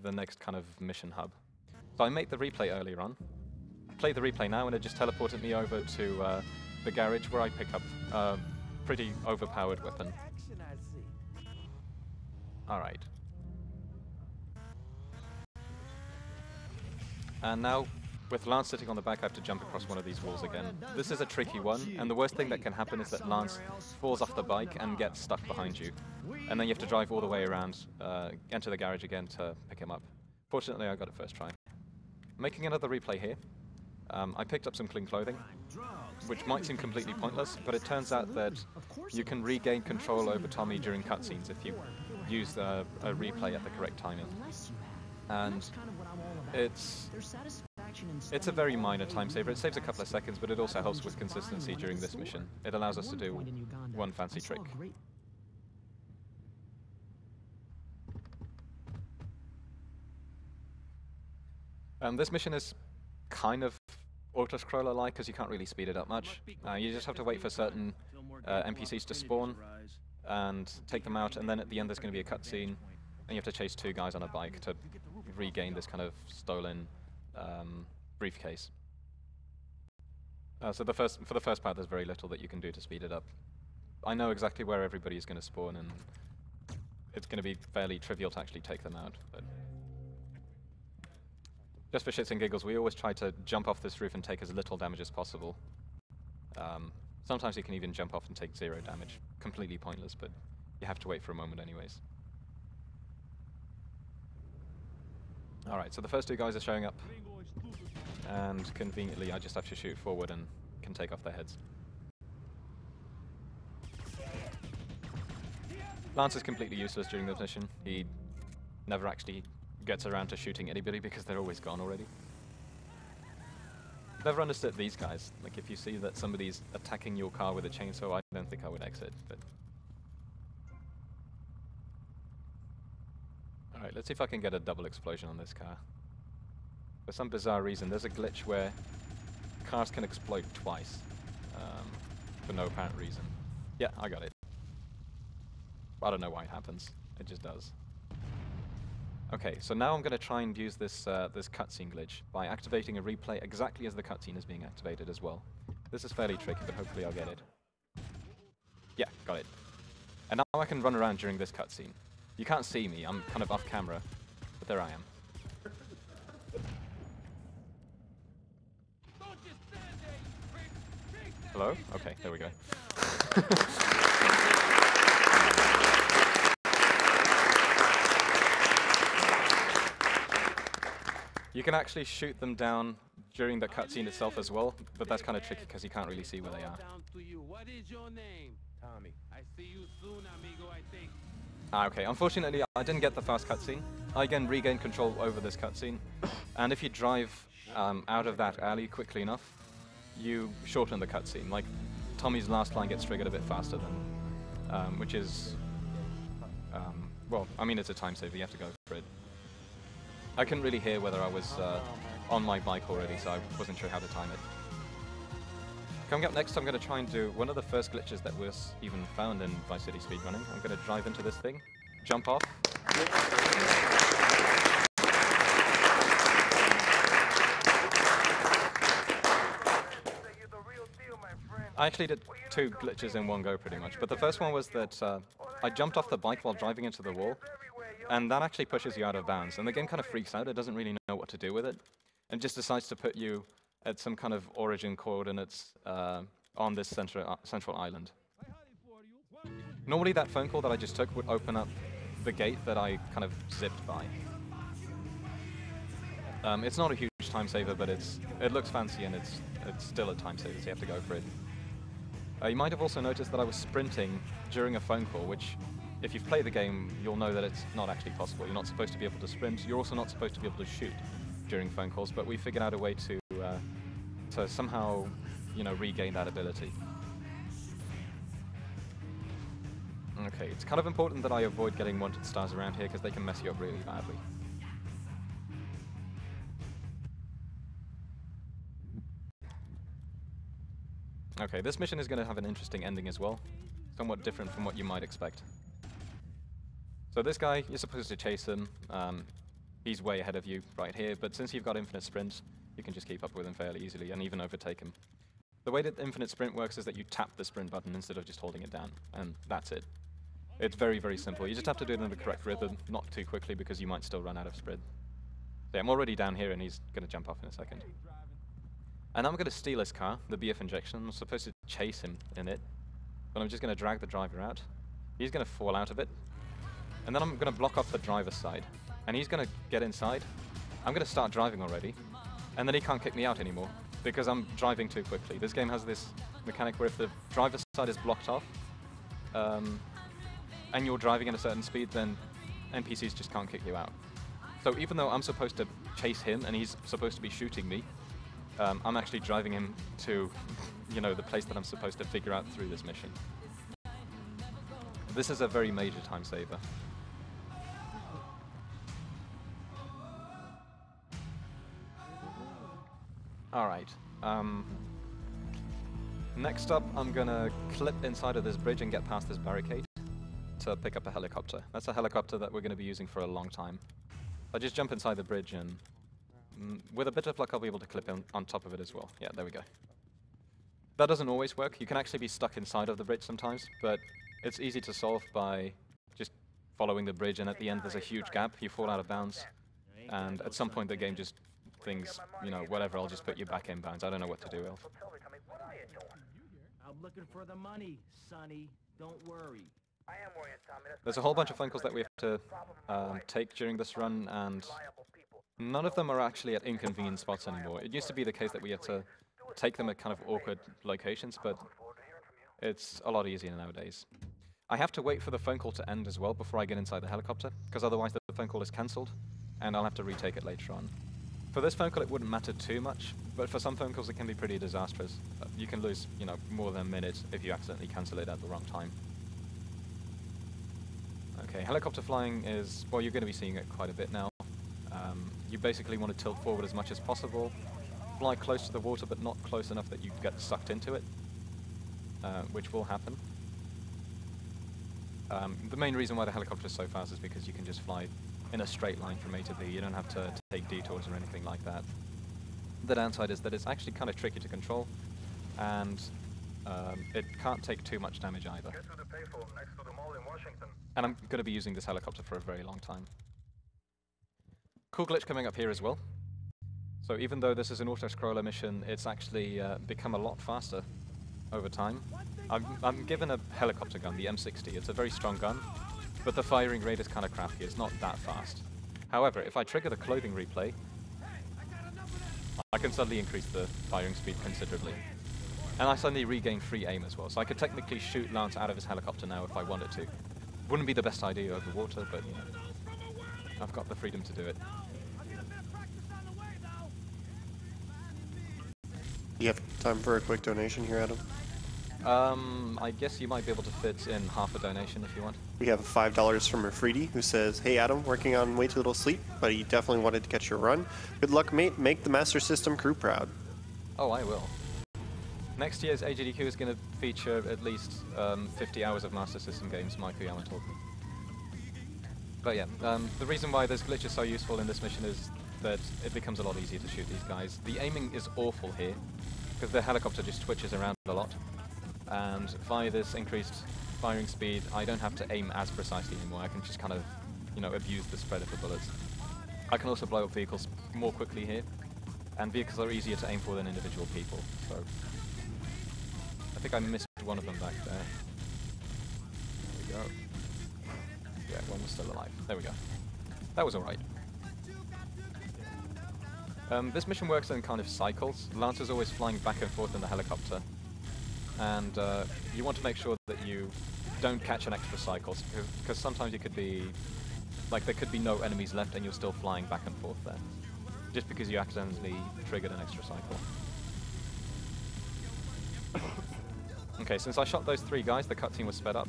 [SPEAKER 13] the next kind of mission hub. So I made the replay earlier on, played the replay now, and it just teleported me over to the garage where I pick up a pretty overpowered weapon. Alright. And now, with Lance sitting on the back, I have to jump across one of these walls again. This is a tricky one, and the worst thing that can happen is that Lance falls off the bike and gets stuck behind you. And then you have to drive all the way around, enter the garage again to pick him up. Fortunately, I got it first try. Making another replay here. I picked up some clean clothing, which might seem completely pointless, but it turns out that you can regain control over Tommy during cutscenes if you use a replay at the correct timing. And it's a very minor time saver. It saves a couple of seconds, but it also helps with consistency during this mission. It allows us to do one fancy trick. This mission is kind of auto-scroller-like because you can't really speed it up much. You just have to wait for certain NPCs to spawn and take them out, and then at the end there's going to be a cutscene, and you have to chase 2 guys on a bike to regain this kind of stolen briefcase. So for the first part, there's very little that you can do to speed it up. I know exactly where everybody is going to spawn, and it's going to be fairly trivial to actually take them out. But just for shits and giggles, we always try to jump off this roof and take as little damage as possible. Sometimes you can even jump off and take 0 damage. Completely pointless, but you have to wait for a moment anyways. Alright, so the first 2 guys are showing up, and conveniently I just have to shoot forward and can take off their heads. Lance is completely useless during this mission. He never actually gets around to shooting anybody because they're always gone already. Never understood these guys. Like, if you see that somebody's attacking your car with a chainsaw, I don't think I would exit, but... Alright, let's see if I can get a double explosion on this car. For some bizarre reason, there's a glitch where cars can explode twice for no apparent reason. Yeah, I got it. I don't know why it happens. It just does. Okay, so now I'm going to try and use this this cutscene glitch by activating a replay exactly as the cutscene is being activated as well. This is fairly tricky, but hopefully I'll get it. Yeah, got it. And now I can run around during this cutscene. You can't see me, I'm kind of off camera, but there I am. Hello? Okay, there we go. You can actually shoot them down during the cutscene itself as well, but that's kind of tricky because you can't really see where they are.
[SPEAKER 6] What is your name? Tommy. I see you soon, amigo, I think.
[SPEAKER 13] Okay, unfortunately I didn't get the fast cutscene. I again regained control over this cutscene, and if you drive out of that alley quickly enough, you shorten the cutscene. Like, Tommy's last line gets triggered a bit faster than, which is, well, I mean, it's a time saver, you have to go for it. I couldn't really hear whether I was on my bike already, so I wasn't sure how to time it. Coming up next, I'm going to try and do one of the first glitches that was even found in Vice City speedrunning. I'm going to drive into this thing, jump off. I actually did 2 glitches in one go pretty much, but the first one was that I jumped off the bike while driving into the wall, and that actually pushes you out of bounds, and the game kind of freaks out. It doesn't really know what to do with it, and just decides to put you at some kind of origin coordinates on this central island. Normally that phone call that I just took would open up the gate that I kind of zipped by. It's not a huge time saver, but it looks fancy, and it's still a time saver, so you have to go for it. You might have also noticed that I was sprinting during a phone call, which, if you've played the game, you'll know that it's not actually possible. You're not supposed to be able to sprint. You're also not supposed to be able to shoot during phone calls, but we figured out a way to somehow, you know, regain that ability. Okay, it's kind of important that I avoid getting wanted stars around here because they can mess you up really badly. Okay, this mission is going to have an interesting ending as well, somewhat different from what you might expect. So this guy, you're supposed to chase him. He's way ahead of you right here, but since you've got infinite sprint, you can just keep up with him fairly easily and even overtake him. The way that infinite sprint works is that you tap the sprint button instead of just holding it down, and that's it. It's very, very simple. You just have to do it in the correct rhythm, not too quickly because you might still run out of sprint. So yeah, I'm already down here and he's going to jump off in a second. And I'm going to steal his car, the BF injection. I'm supposed to chase him in it, but I'm just going to drag the driver out. He's going to fall out of it, and then I'm going to block off the driver's side, and he's going to get inside. I'm going to start driving already, and then he can't kick me out anymore because I'm driving too quickly. This game has this mechanic where if the driver's side is blocked off, and you're driving at a certain speed, then NPCs just can't kick you out. So even though I'm supposed to chase him and he's supposed to be shooting me, I'm actually driving him to, you know, the place that I'm supposed to figure out through this mission. This is a very major time saver. Alright. Next up, I'm gonna clip inside of this bridge and get past this barricade to pick up a helicopter. That's a helicopter that we're gonna be using for a long time. I just jump inside the bridge and with a bit of luck, I'll be able to clip on top of it as well. Yeah, there we go. That doesn't always work. You can actually be stuck inside of the bridge sometimes, but it's easy to solve by just following the bridge, and at the end there's a huge gap. You fall out of bounds, and at some point the game just thinks, you know, whatever, I'll just put you back in bounds. I don't know what to do else.
[SPEAKER 6] I'm looking for the money, Sonny. Don't worry.
[SPEAKER 13] There's a whole bunch of phone calls that we have to take during this run, and none of them are actually at inconvenient spots anymore. It used to be the case that we had to take them at kind of awkward locations, but it's a lot easier nowadays. I have to wait for the phone call to end as well before I get inside the helicopter, because otherwise the phone call is cancelled, and I'll have to retake it later on. For this phone call it wouldn't matter too much, but for some phone calls it can be pretty disastrous. You can lose, you know, more than a minute if you accidentally cancel it at the wrong time. Okay, helicopter flying is, well, you're going to be seeing it quite a bit now. You basically want to tilt forward as much as possible, fly close to the water, but not close enough that you get sucked into it, which will happen. The main reason why the helicopter is so fast is because you can just fly in a straight line from A to B. You don't have to take detours or anything like that. The downside is that it's actually kind of tricky to control, and it can't take too much damage either. And I'm going to be using this helicopter for a very long time. Cool glitch coming up here as well. So even though this is an auto-scroller mission, it's actually become a lot faster over time. I'm given a helicopter gun, the M60. It's a very strong gun, but the firing rate is kind of crappy. It's not that fast. However, if I trigger the clothing replay, I can suddenly increase the firing speed considerably. And I suddenly regain free aim as well, so I could technically shoot Lance out of his helicopter now if I wanted to. Wouldn't be the best idea over water, but I've got the freedom to do it.
[SPEAKER 10] You have time for a quick donation here, Adam?
[SPEAKER 13] I guess you might be able to fit in half a donation if you want.
[SPEAKER 10] We have $5 from Afridi, who says, "Hey Adam, working on way too little sleep, but he definitely wanted to catch your run. Good luck, mate. Make the Master System crew proud."
[SPEAKER 13] Oh, I will. Next year's AGDQ is going to feature at least 50 hours of Master System games, Mike Oyama told me. But yeah, the reason why this glitch is so useful in this mission is that it becomes a lot easier to shoot these guys. The aiming is awful here, because the helicopter just twitches around a lot. And via this increased firing speed, I don't have to aim as precisely anymore. I can just kind of, you know, abuse the spread of the bullets. I can also blow up vehicles more quickly here, and vehicles are easier to aim for than individual people, so... I think I missed one of them back there. There we go. Yeah, one was still alive. There we go. That was alright. This mission works in kind of cycles. Lance is always flying back and forth in the helicopter. And you want to make sure that you don't catch an extra cycle, because sometimes you could be... like, there could be no enemies left and you're still flying back and forth there. Just because you accidentally triggered an extra cycle. Okay, since I shot those 3 guys, the cutscene was sped up.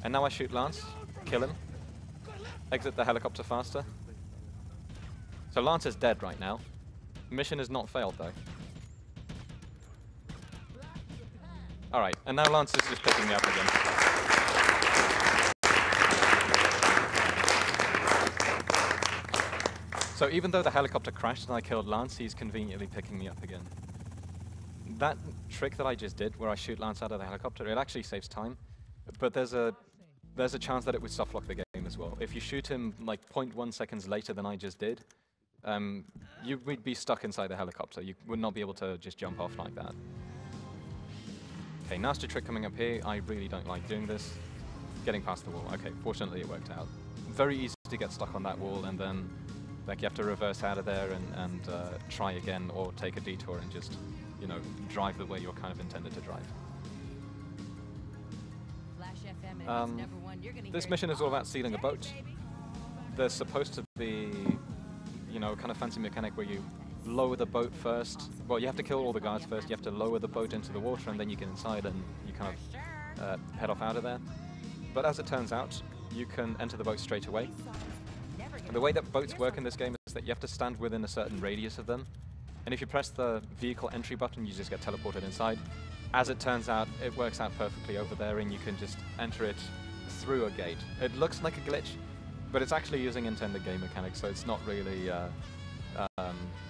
[SPEAKER 13] And now I shoot Lance, kill him, exit the helicopter faster. So Lance is dead right now. Mission is not failed though. Alright, and now Lance is just picking me up again. So even though the helicopter crashed and I killed Lance, he's conveniently picking me up again. That trick that I just did, where I shoot Lance out of the helicopter, it actually saves time, but there's a chance that it would softlock the game as well. If you shoot him like 0.1 seconds later than I just did, you would be stuck inside the helicopter. You would not be able to just jump off like that. Okay, nasty trick coming up here. I really don't like doing this. Getting past the wall. Okay, fortunately it worked out. Very easy to get stuck on that wall, and then like you have to reverse out of there and try again, or take a detour and just, you know, drive the way you're kind of intended to drive. This mission is all about sealing a boat. There's supposed to be, you know, kind of fancy mechanic where you lower the boat first. Well, you have to kill all the guards first. You have to lower the boat into the water, and then you get inside and you kind of head off out of there. But as it turns out, you can enter the boat straight away. And the way that boats work in this game is that you have to stand within a certain radius of them. And if you press the vehicle entry button, you just get teleported inside. As it turns out, it works out perfectly over there, and you can just enter it through a gate. It looks like a glitch, but it's actually using intended game mechanics, so it's not really,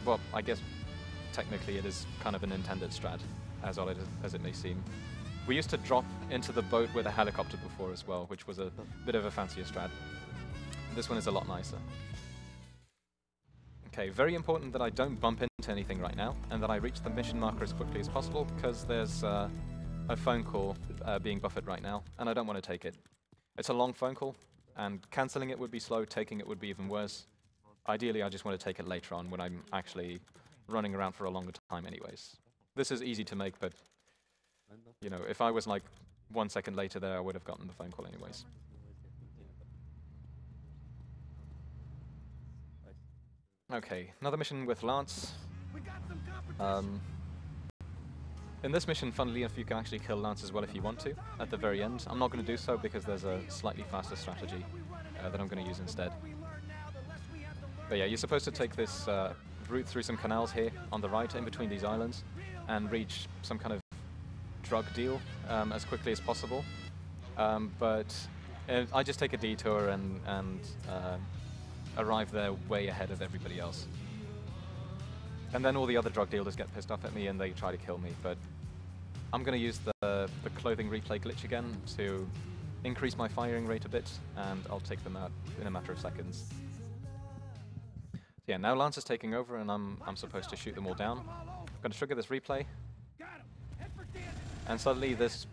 [SPEAKER 13] well, I guess technically it is kind of an intended strat, as odd as it may seem. We used to drop into the boat with a helicopter before as well, which was a bit of a fancier strat. This one is a lot nicer. Okay, very important that I don't bump into anything right now, and that I reach the mission marker as quickly as possible, because there's a phone call being buffered right now, and I don't want to take it. It's a long phone call, and cancelling it would be slow, taking it would be even worse. Ideally, I just want to take it later on when I'm actually running around for a longer time anyways. This is easy to make, but, you know, if I was like 1 second later there, I would have gotten the phone call anyways. Okay, another mission with Lance. In this mission, funnily enough, you can actually kill Lance as well if you want to, at the very end. I'm not going to do so because there's a slightly faster strategy that I'm going to use instead. But yeah, you're supposed to take this route through some canals here on the right in between these islands and reach some kind of drug deal as quickly as possible. But I just take a detour and arrive there way ahead of everybody else. And then all the other drug dealers get pissed off at me and they try to kill me. But I'm going to use the clothing replay glitch again to increase my firing rate a bit, and I'll take them out in a matter of seconds. Yeah, now Lance is taking over and I'm supposed to shoot them all down. I'm going to trigger this replay. And suddenly this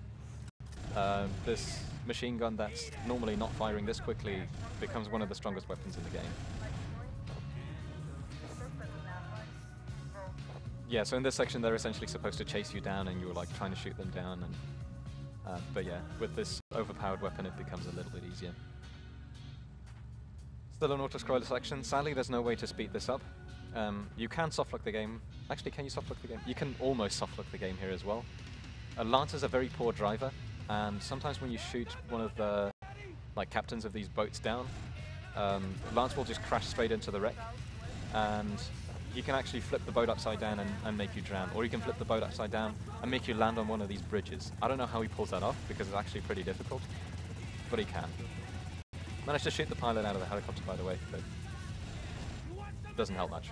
[SPEAKER 13] machine gun that's normally not firing this quickly becomes one of the strongest weapons in the game. Yeah, so in this section they're essentially supposed to chase you down and you're like trying to shoot them down. And but yeah, with this overpowered weapon it becomes a little bit easier. Still an auto-scroller section. Sadly there's no way to speed this up. You can softlock the game. Actually, can you softlock the game? You can almost softlock the game here as well. Lance is a very poor driver, and sometimes when you shoot one of the captains of these boats down, Lance will just crash straight into the wreck, and he can actually flip the boat upside down and make you drown, or he can flip the boat upside down and make you land on one of these bridges. I don't know how he pulls that off, because it's actually pretty difficult, but he can. Managed to shoot the pilot out of the helicopter, by the way, but doesn't help much.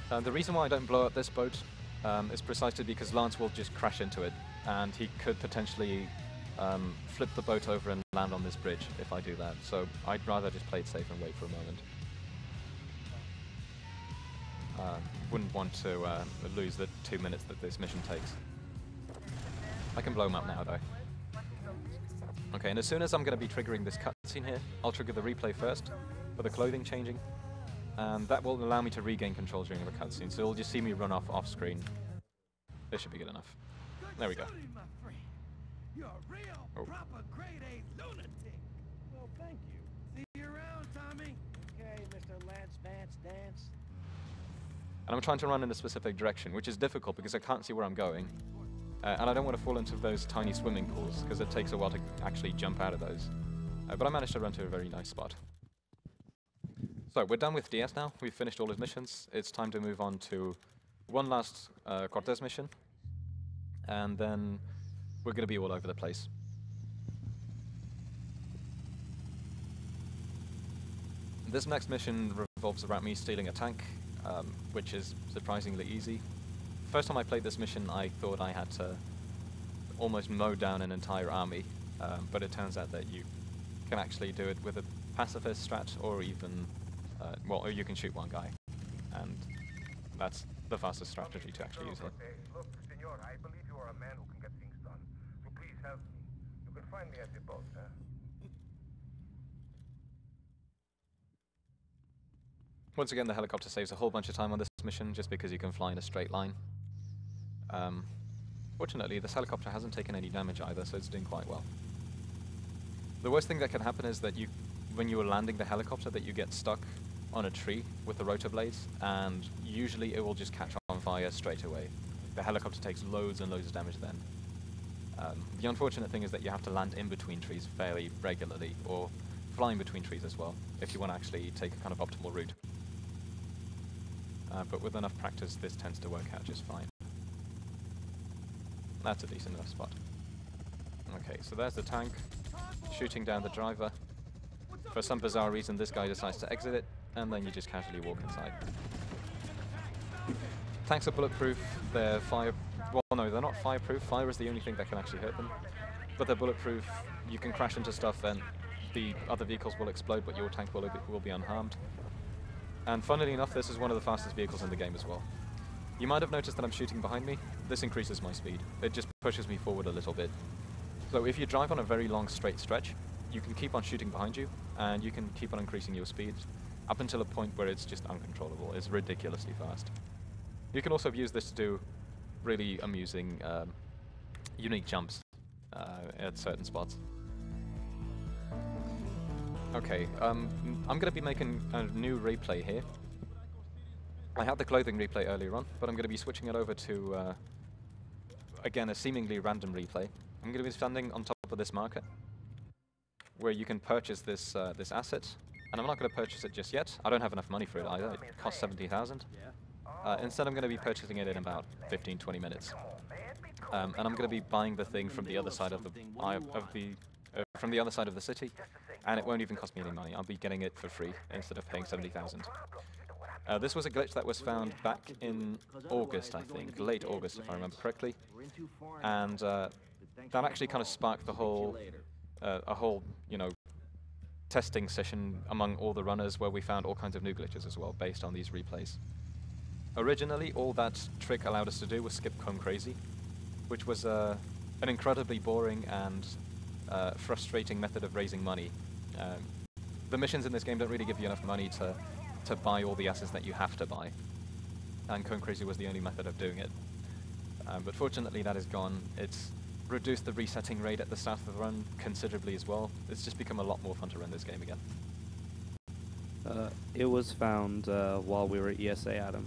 [SPEAKER 13] The reason why I don't blow up this boat is precisely because Lance will just crash into it, and he could potentially flip the boat over and land on this bridge if I do that. So I'd rather just play it safe and wait for a moment. Wouldn't want to lose the 2 minutes that this mission takes. I can blow him up now, though. Okay, and as soon as I'm going to be triggering this cutscene here, I'll trigger the replay first for the clothing changing, and that will allow me to regain control during the cutscene, so you'll just see me run off screen. This should be good enough. There we go.
[SPEAKER 6] You're a real, proper grade A lunatic. Well, thank you. See you around, Tommy. Okay, Mr. Lance Vance Dance.
[SPEAKER 13] And I'm trying to run in a specific direction, which is difficult because I can't see where I'm going. And I don't want to fall into those tiny swimming pools, because it takes a while to actually jump out of those. But I managed to run to a very nice spot. So we're done with DS now. We've finished all his missions. It's time to move on to one last Cortez mission. And then we're going to be all over the place. This next mission revolves around me stealing a tank, which is surprisingly easy. First time I played this mission, I thought I had to almost mow down an entire army, but it turns out that you can actually do it with a pacifist strat, or even, well, or you can shoot one guy, and that's the fastest strategy to actually use it.
[SPEAKER 15] Look, senor, I believe you are a man who can get things done, so please help me. You can find me at the boat, huh?
[SPEAKER 13] Once again, the helicopter saves a whole bunch of time on this mission, just because you can fly in a straight line. Fortunately, this helicopter hasn't taken any damage either, so it's doing quite well. The worst thing that can happen is that when you are landing the helicopter, that you get stuck on a tree with the rotor blades, and usually it will just catch on fire straight away. The helicopter takes loads and loads of damage then. The unfortunate thing is that you have to land in between trees fairly regularly, or fly in between trees as well, if you want to actually take a kind of optimal route. But with enough practice, this tends to work out just fine. That's a decent enough spot. Okay, so there's the tank, shooting down the driver. For some bizarre reason, this guy decides to exit it, and then you just casually walk inside. Tanks are bulletproof, they're well no, they're not fireproof. Fire is the only thing that can actually hurt them. But they're bulletproof, you can crash into stuff and the other vehicles will explode, but your tank will be unharmed. And funnily enough, this is one of the fastest vehicles in the game as well. You might have noticed that I'm shooting behind me. This increases my speed. It just pushes me forward a little bit. So if you drive on a very long straight stretch, you can keep on shooting behind you, and you can keep on increasing your speed up until a point where it's just uncontrollable. It's ridiculously fast. You can also use this to do really amusing, unique jumps at certain spots. Okay, I'm going to be making a new replay here. I had the clothing replay earlier on, but I'm going to be switching it over to, again, a seemingly random replay. I'm going to be standing on top of this market, where you can purchase this this asset, and I'm not going to purchase it just yet. I don't have enough money for it either. It costs 70,000. Instead, I'm going to be purchasing it in about 15-20 minutes. And I'm going to be buying the thing from the other side of the from the other side of the city, and it won't even cost me any money. I'll be getting it for free instead of paying 70,000. This was a glitch that was found back in August, I think, late August if I remember correctly, and that actually kind of sparked the whole, testing session among all the runners where we found all kinds of new glitches as well based on these replays. Originally, all that trick allowed us to do was skip Comb Crazy, which was an incredibly boring and frustrating method of raising money. The missions in this game don't really give you enough money to buy all the assets that you have to buy, and Comb Crazy was the only method of doing it. But fortunately that is gone. It's reduced the resetting rate at the start of the run considerably as well. It's just become a lot more fun to run this game again.
[SPEAKER 12] It was found while we were at ESA, Adam.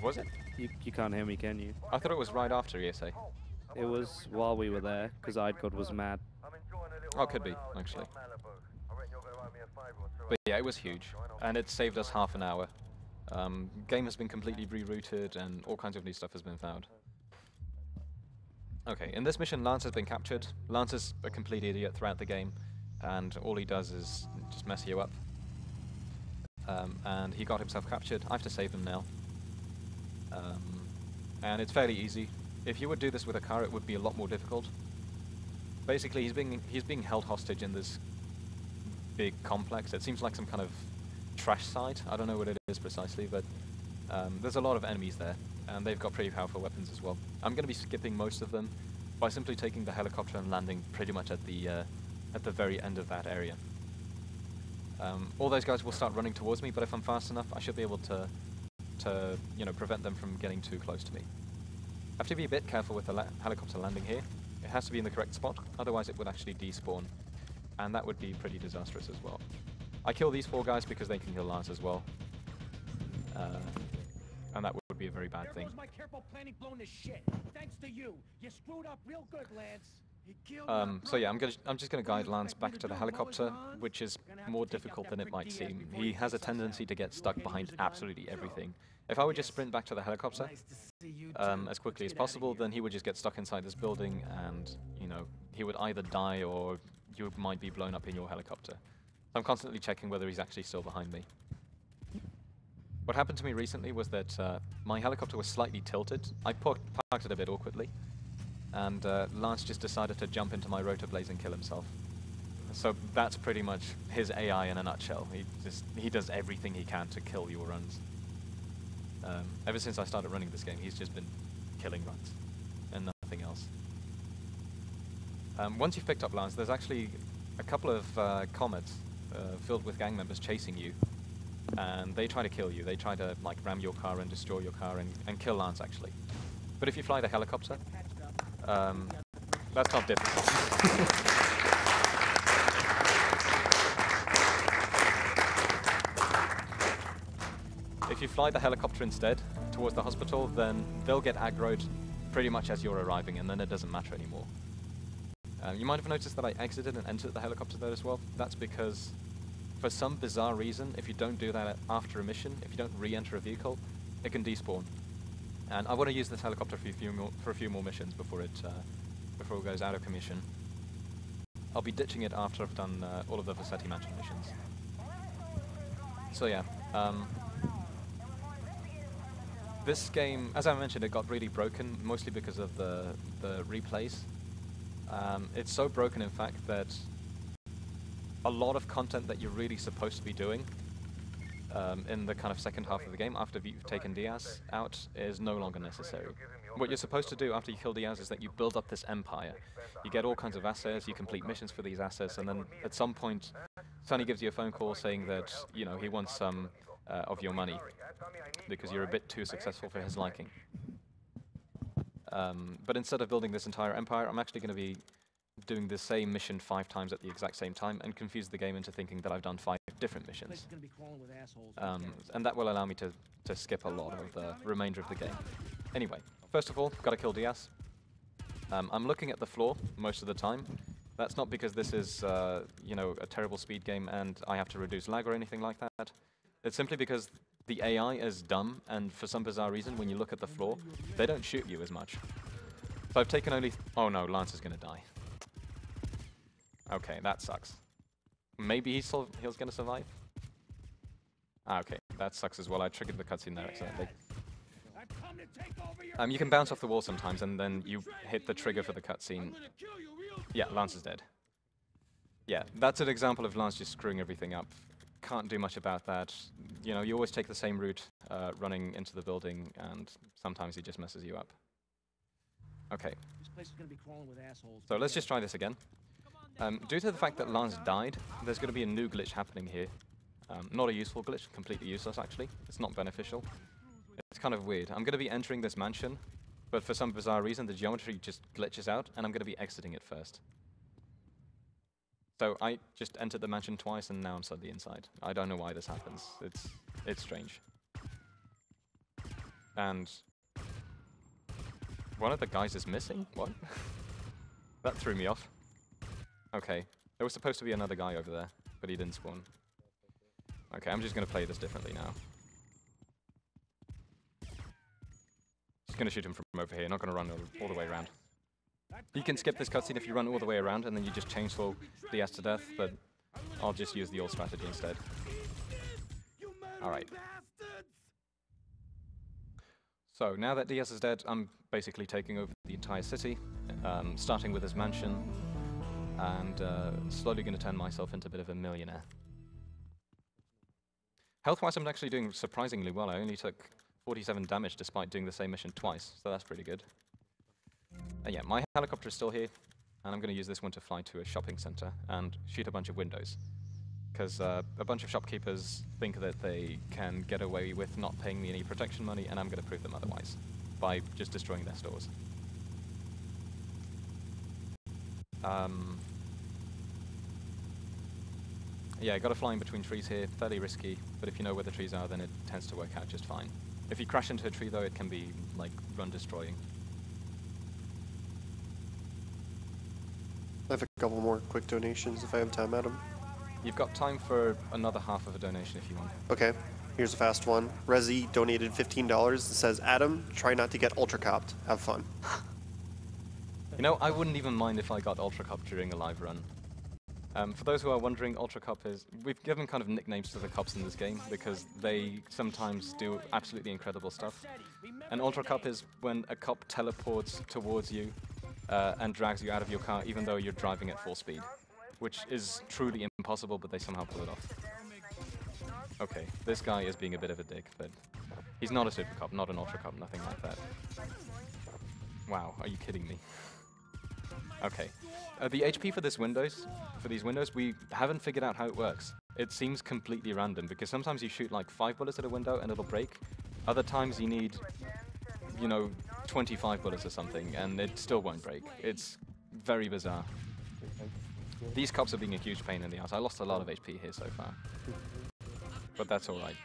[SPEAKER 13] Was it?
[SPEAKER 12] You can't hear me, can you?
[SPEAKER 13] I thought it was right after ESA.
[SPEAKER 12] It was while we were there, because Idcod was mad.
[SPEAKER 13] Oh, could be, actually. But yeah, it was huge, and it saved us half an hour. Game has been completely rerouted, and all kinds of new stuff has been found. Okay, in this mission, Lance has been captured. Lance is a complete idiot throughout the game, and all he does is just mess you up. And he got himself captured. I have to save him now. And it's fairly easy. If you would do this with a car, it would be a lot more difficult. Basically, he's being held hostage in this big complex. It seems like some kind of trash site. I don't know what it is precisely, but there's a lot of enemies there, and they've got pretty powerful weapons as well. I'm going to be skipping most of them by simply taking the helicopter and landing pretty much at the very end of that area. All those guys will start running towards me, but if I'm fast enough, I should be able to prevent them from getting too close to me. I have to be a bit careful with the helicopter landing here. It has to be in the correct spot, otherwise it would actually despawn, and that would be pretty disastrous as well. I kill these 4 guys because they can kill Lance as well, and that would be a very bad thing.
[SPEAKER 6] My careful planning blown to shit. Thanks to you. You screwed up real good, Lance.
[SPEAKER 13] So yeah, I'm just gonna guide Lance back to the helicopter, which is more difficult than it might seem. He has a tendency to get stuck behind absolutely everything. If I would just sprint back to the helicopter as quickly as possible, then he would just get stuck inside this building, and he would either die or you might be blown up in your helicopter. I'm constantly checking whether he's actually still behind me. What happened to me recently was that my helicopter was slightly tilted. I parked it a bit awkwardly, and Lance just decided to jump into my rotor blaze and kill himself. So that's pretty much his AI in a nutshell. He does everything he can to kill your runs. Ever since I started running this game, he's just been killing runs and nothing else. Once you've picked up Lance, there's actually a couple of comets filled with gang members chasing you, and they try to kill you. They try to ram your car and destroy your car and kill Lance actually. But if you fly the helicopter, that's not difficult. If you fly the helicopter instead towards the hospital, then they'll get aggroed pretty much as you're arriving, and then it doesn't matter anymore. You might have noticed that I exited and entered the helicopter there as well. That's because, for some bizarre reason, if you don't do that after a mission, if you don't re-enter a vehicle, it can despawn. And I want to use this helicopter for a few more missions before it goes out of commission. I'll be ditching it after I've done all of the Vassetti Mansion missions. So yeah. This game, as I mentioned, it got really broken, mostly because of the replays. It's so broken, in fact, that a lot of content that you're really supposed to be doing in the kind of second half of the game, after you've taken Diaz out, is no longer necessary. What you're supposed to do after you kill Diaz is that you build up this empire. You get all kinds of assets, you complete missions for these assets, and then at some point, Sonny gives you a phone call saying that, he wants some of your money, because you're a bit too successful for his liking. But instead of building this entire empire, I'm actually going to be doing the same mission 5 times at the exact same time and confuse the game into thinking that I've done 5 different missions. And that will allow me to skip a lot of the remainder of the game. Anyway, first of all, got to kill Diaz. I'm looking at the floor most of the time, That's not because this is, you know, a terrible speed game and I have to reduce lag or anything like that. It's simply because the AI is dumb, and for some bizarre reason, when you look at the floor, they don't shoot you as much. So I've taken only... Oh no, Lance is going to die. Okay, that sucks. Maybe he's going to survive? Ah, okay, that sucks as well. I triggered the cutscene there accidentally. You can bounce off the wall sometimes, and then you hit the trigger for the cutscene. Yeah, Lance is dead. Yeah, that's an example of Lance just screwing everything up. Can't do much about that. You know, you always take the same route running into the building, and sometimes he just messes you up. Okay. So let's just try this again. Due to the fact that Lance died, there's going to be a new glitch happening here. Not a useful glitch, completely useless actually. It's not beneficial. It's kind of weird. I'm going to be entering this mansion, but for some bizarre reason the geometry just glitches out, and I'm going to be exiting it first. So I just entered the mansion twice, and now I'm suddenly inside. I don't know why this happens. It's strange. And one of the guys is missing? What? That threw me off. Okay, there was supposed to be another guy over there, but he didn't spawn. Okay, I'm just going to play this differently now. Just going to shoot him from over here, not going to run all the way around. You can skip this cutscene if you run all the way around and then you just chainsaw Diaz to death, but I'll just use the old strategy instead. Alright. So, now that Diaz is dead, I'm basically taking over the entire city, starting with his mansion, and slowly going to turn myself into a bit of a millionaire. Health-wise, I'm actually doing surprisingly well. I only took 47 damage despite doing the same mission twice, so that's pretty good. Yeah, my helicopter is still here, and I'm going to use this one to fly to a shopping center and shoot a bunch of windows. Because a bunch of shopkeepers think that they can get away with not paying me any protection money, and I'm going to prove them otherwise by just destroying their stores. Yeah, I got to fly in between trees here, fairly risky, but if you know where the trees are, then it tends to work out just fine. If you crash into a tree, though, it can be, like, run-destroying.
[SPEAKER 10] I have a couple more quick donations if I have time, Adam.
[SPEAKER 13] You've got time for another half of a donation if you want.
[SPEAKER 10] Okay, here's a fast one. Rezi donated $15. It says, Adam, try not to get ultra-copped. Have fun.
[SPEAKER 13] You know, I wouldn't even mind if I got ultra-cop during a live run. For those who are wondering, ultra-cop is... We've given kind of nicknames to the cops in this game because they sometimes do absolutely incredible stuff. And ultra-cop is when a cop teleports towards you and drags you out of your car even though you're driving at full speed, which is truly impossible, but they somehow pull it off. Okay, this guy is being a bit of a dick, but he's not a super cop, not an ultra cop, nothing like that. Wow, are you kidding me? Okay, the HP for these windows, we haven't figured out how it works. It seems completely random because sometimes you shoot like 5 bullets at a window and it'll break. Other times you need, you know, 25 bullets or something, and it still won't break. It's very bizarre. These cops are being a huge pain in the ass. I lost a lot of HP here so far, but that's all right.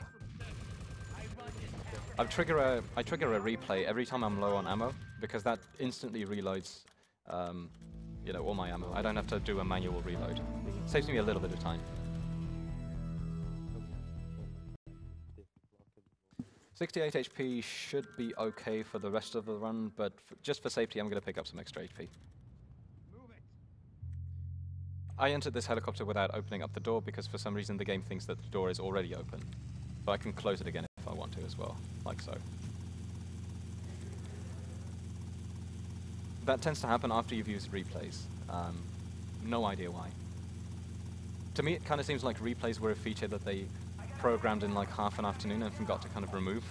[SPEAKER 13] I trigger a replay every time I'm low on ammo because that instantly reloads, you know, all my ammo. I don't have to do a manual reload. Saves me a little bit of time. 68 HP should be okay for the rest of the run, but just for safety, I'm going to pick up some extra HP. I entered this helicopter without opening up the door because for some reason the game thinks that the door is already open. But I can close it again if I want to as well, like so. That tends to happen after you've used replays. No idea why. To me, it kind of seems like replays were a feature that they programmed in like half an afternoon and forgot to kind of remove.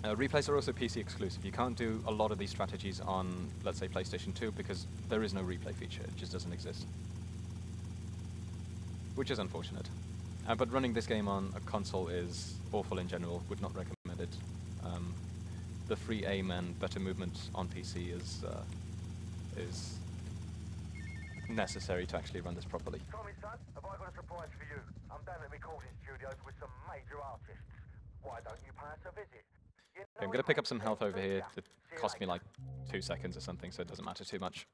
[SPEAKER 13] Replays are also PC exclusive. You can't do a lot of these strategies on, let's say, PlayStation 2 because there is no replay feature. It just doesn't exist. Which is unfortunate. But running this game on a console is awful in general. Would not recommend it. The free aim and better movement on PC is necessary to actually run this properly.
[SPEAKER 15] Tommy, son, have I got a surprise for you? I'm down at recording studios with some major artists. Why don't you pay us a visit?
[SPEAKER 13] I'm going to pick up some health over here. It cost me like 2 seconds or something, so it doesn't matter too much.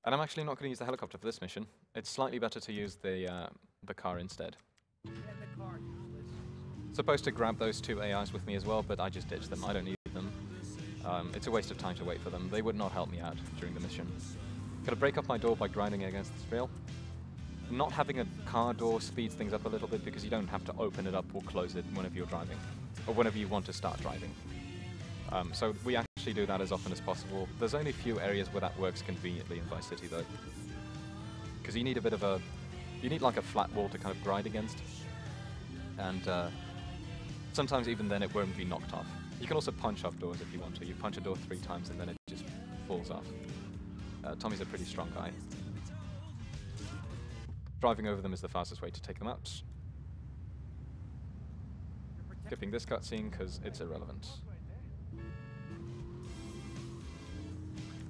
[SPEAKER 13] And I'm actually not going to use the helicopter for this mission. It's slightly better to use the car instead. Supposed to grab those 2 AIs with me as well, but I just ditched them. I don't need them. It's a waste of time to wait for them. They would not help me out during the mission. Gonna break up my door by grinding against this rail. Not having a car door speeds things up a little bit because you don't have to open it up or close it whenever you're driving, or whenever you want to start driving. So we actually do that as often as possible. There's only a few areas where that works conveniently in Vice City though, because you need a bit of a, you need like a flat wall to kind of grind against, and sometimes even then it won't be knocked off. You can also punch off doors if you want to. You punch a door 3 times and then it just falls off. Tommy's a pretty strong guy. Driving over them is the fastest way to take them out. Skipping this cutscene because it's irrelevant.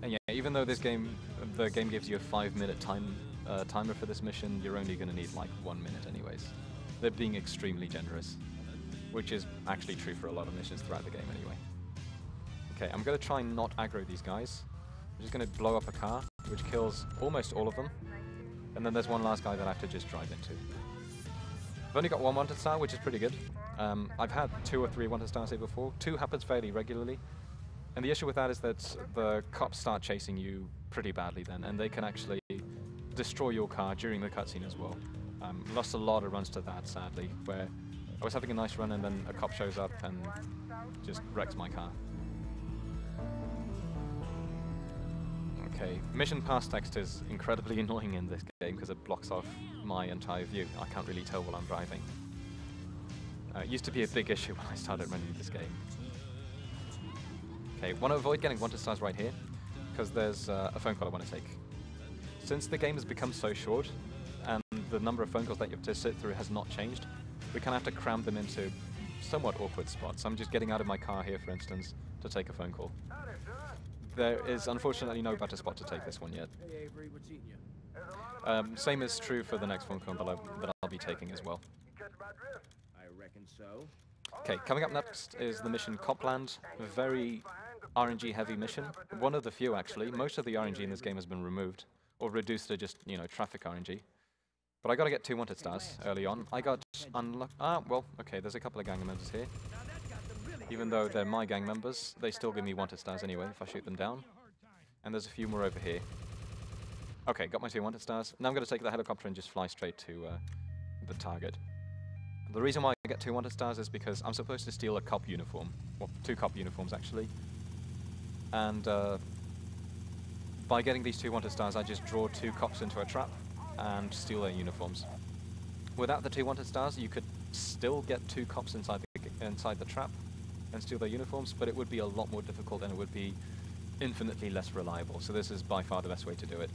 [SPEAKER 13] And yeah, even though this game, the game gives you a 5-minute timer for this mission, you're only going to need like 1 minute anyways. They're being extremely generous, which is actually true for a lot of missions throughout the game anyway. Okay, I'm going to try and not aggro these guys. I'm just going to blow up a car, which kills almost all of them. And then there's one last guy that I have to just drive into. I've only got 1 wanted star, which is pretty good. I've had 2 or 3 wanted stars here before. 2 happens fairly regularly. And the issue with that is that the cops start chasing you pretty badly then, and they can actually destroy your car during the cutscene as well. Lost a lot of runs to that, sadly, where I was having a nice run and then a cop shows up and just wrecks my car. Okay, mission pass text is incredibly annoying in this game because it blocks off my entire view. I can't really tell while I'm driving. It used to be a big issue when I started running this game. Okay, want to avoid getting wanted stars right here because there's a phone call I want to take. Since the game has become so short and the number of phone calls that you have to sit through has not changed, we kind of have to cram them into somewhat awkward spots. I'm just getting out of my car here, for instance, to take a phone call. There is unfortunately no better spot to take this one yet. Same is true for the next phone call that I'll be taking as well.
[SPEAKER 6] I reckon so.
[SPEAKER 13] Okay, coming up next is the mission Copland. A very RNG heavy mission. One of the few actually. Most of the RNG in this game has been removed or reduced to just, you know, traffic RNG. But I got to get 2 wanted stars early on. I got unlucky. Well, okay, there's a couple of gang members here. Even though they're my gang members, they still give me wanted stars anyway if I shoot them down. And there's a few more over here. Okay, got my 2 wanted stars. Now I'm going to take the helicopter and just fly straight to the target. The reason why I get 2 wanted stars is because I'm supposed to steal a cop uniform. Well, 2 cop uniforms actually. And by getting these 2 wanted stars, I just draw 2 cops into a trap and steal their uniforms. Without the 2 wanted stars, you could still get 2 cops inside the trap and steal their uniforms, but it would be a lot more difficult and it would be infinitely less reliable. So this is by far the best way to do it.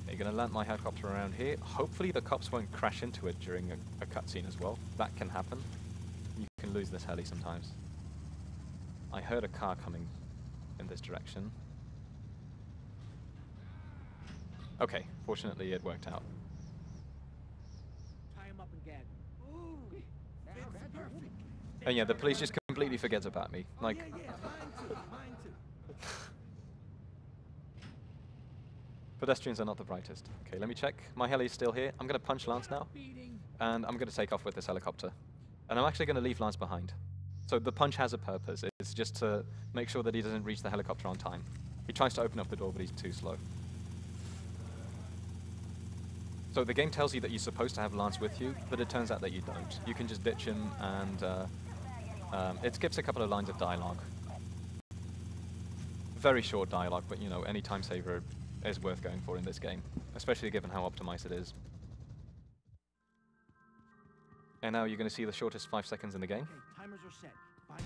[SPEAKER 13] Okay, going to land my helicopter around here. Hopefully the cops won't crash into it during a cutscene as well. That can happen. You can lose this heli sometimes. I heard a car coming in this direction. Okay, fortunately it worked out.
[SPEAKER 6] Tie him up and gag him. Ooh, that's perfect.
[SPEAKER 13] And yeah, the police just completely forgets about me. Like,
[SPEAKER 6] Yeah, mine too.
[SPEAKER 13] pedestrians are not the brightest. Okay, let me check. My heli's still here. I'm going to punch Lance now. And I'm going to take off with this helicopter. And I'm actually going to leave Lance behind. So the punch has a purpose. It's just to make sure that he doesn't reach the helicopter on time. He tries to open up the door, but he's too slow. So the game tells you that you're supposed to have Lance with you, but it turns out that you don't. You can just ditch him, and it skips a couple of lines of dialogue. Very short dialogue, but you know, any time saver is worth going for in this game, especially given how optimized it is. And now you're going to see the shortest 5 seconds in the game.
[SPEAKER 6] Okay, timers are set. 5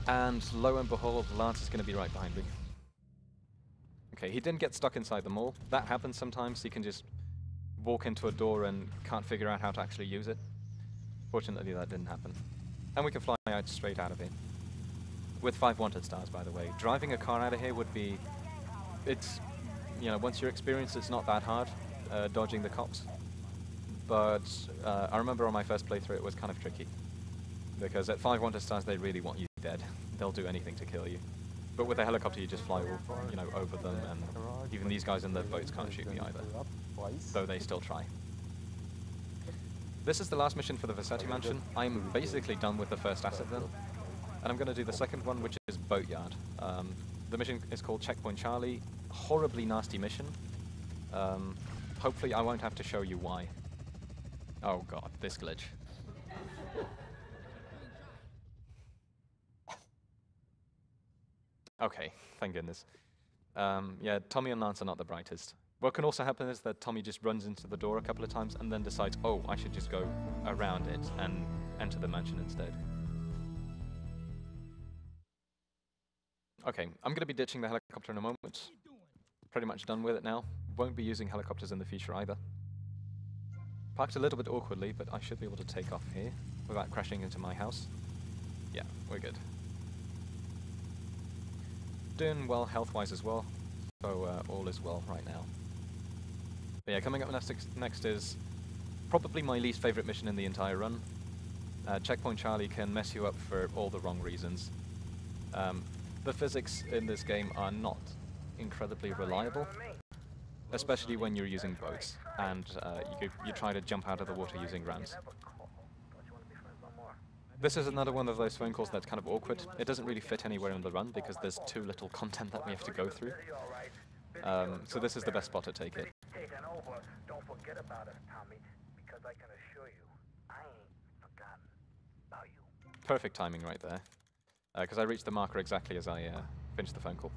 [SPEAKER 6] seconds.
[SPEAKER 13] And lo and behold, Lance is going to be right behind me. Okay, he didn't get stuck inside the mall. That happens sometimes. He can just walk into a door and can't figure out how to actually use it. Fortunately, that didn't happen. And we can fly out straight out of here. With 5 wanted stars, by the way. Driving a car out of here would be... It's... You know, once you're experienced, it's not that hard, dodging the cops. But I remember on my first playthrough, it was kind of tricky. Because at 5 wanted stars, they really want you dead. They'll do anything to kill you. But with a helicopter, you just fly, you know, over them, and even these guys in the boats can't shoot me either, though they still try. This is the last mission for the Versetti Mansion. I'm basically done with the first asset then, and I'm going to do the second one, which is Boatyard. The mission is called Checkpoint Charlie. Horribly nasty mission. Hopefully I won't have to show you why. Oh god, this glitch. Okay, thank goodness. Yeah, Tommy and Lance are not the brightest. What can also happen is that Tommy just runs into the door a couple of times and then decides, oh, I should just go around it and enter the mansion instead. Okay, I'm going to be ditching the helicopter in a moment. Pretty much done with it now. Won't be using helicopters in the future either. Parked a little bit awkwardly, but I should be able to take off here without crashing into my house. Yeah, we're good. Doing well health-wise as well, so all is well right now. But yeah, coming up next is probably my least favorite mission in the entire run. Checkpoint Charlie can mess you up for all the wrong reasons. The physics in this game are not incredibly reliable, especially when you're using boats and you try to jump out of the water using rams. This is another one of those phone calls that's kind of awkward. It doesn't really fit anywhere in the run because there's too little content that we have to go through. So this is the best spot to take it.
[SPEAKER 15] Don't forget about us, Tommy, because I can assure you, I ain't forgotten about you.
[SPEAKER 13] Perfect timing right there, because I reached the marker exactly as I finished the phone call.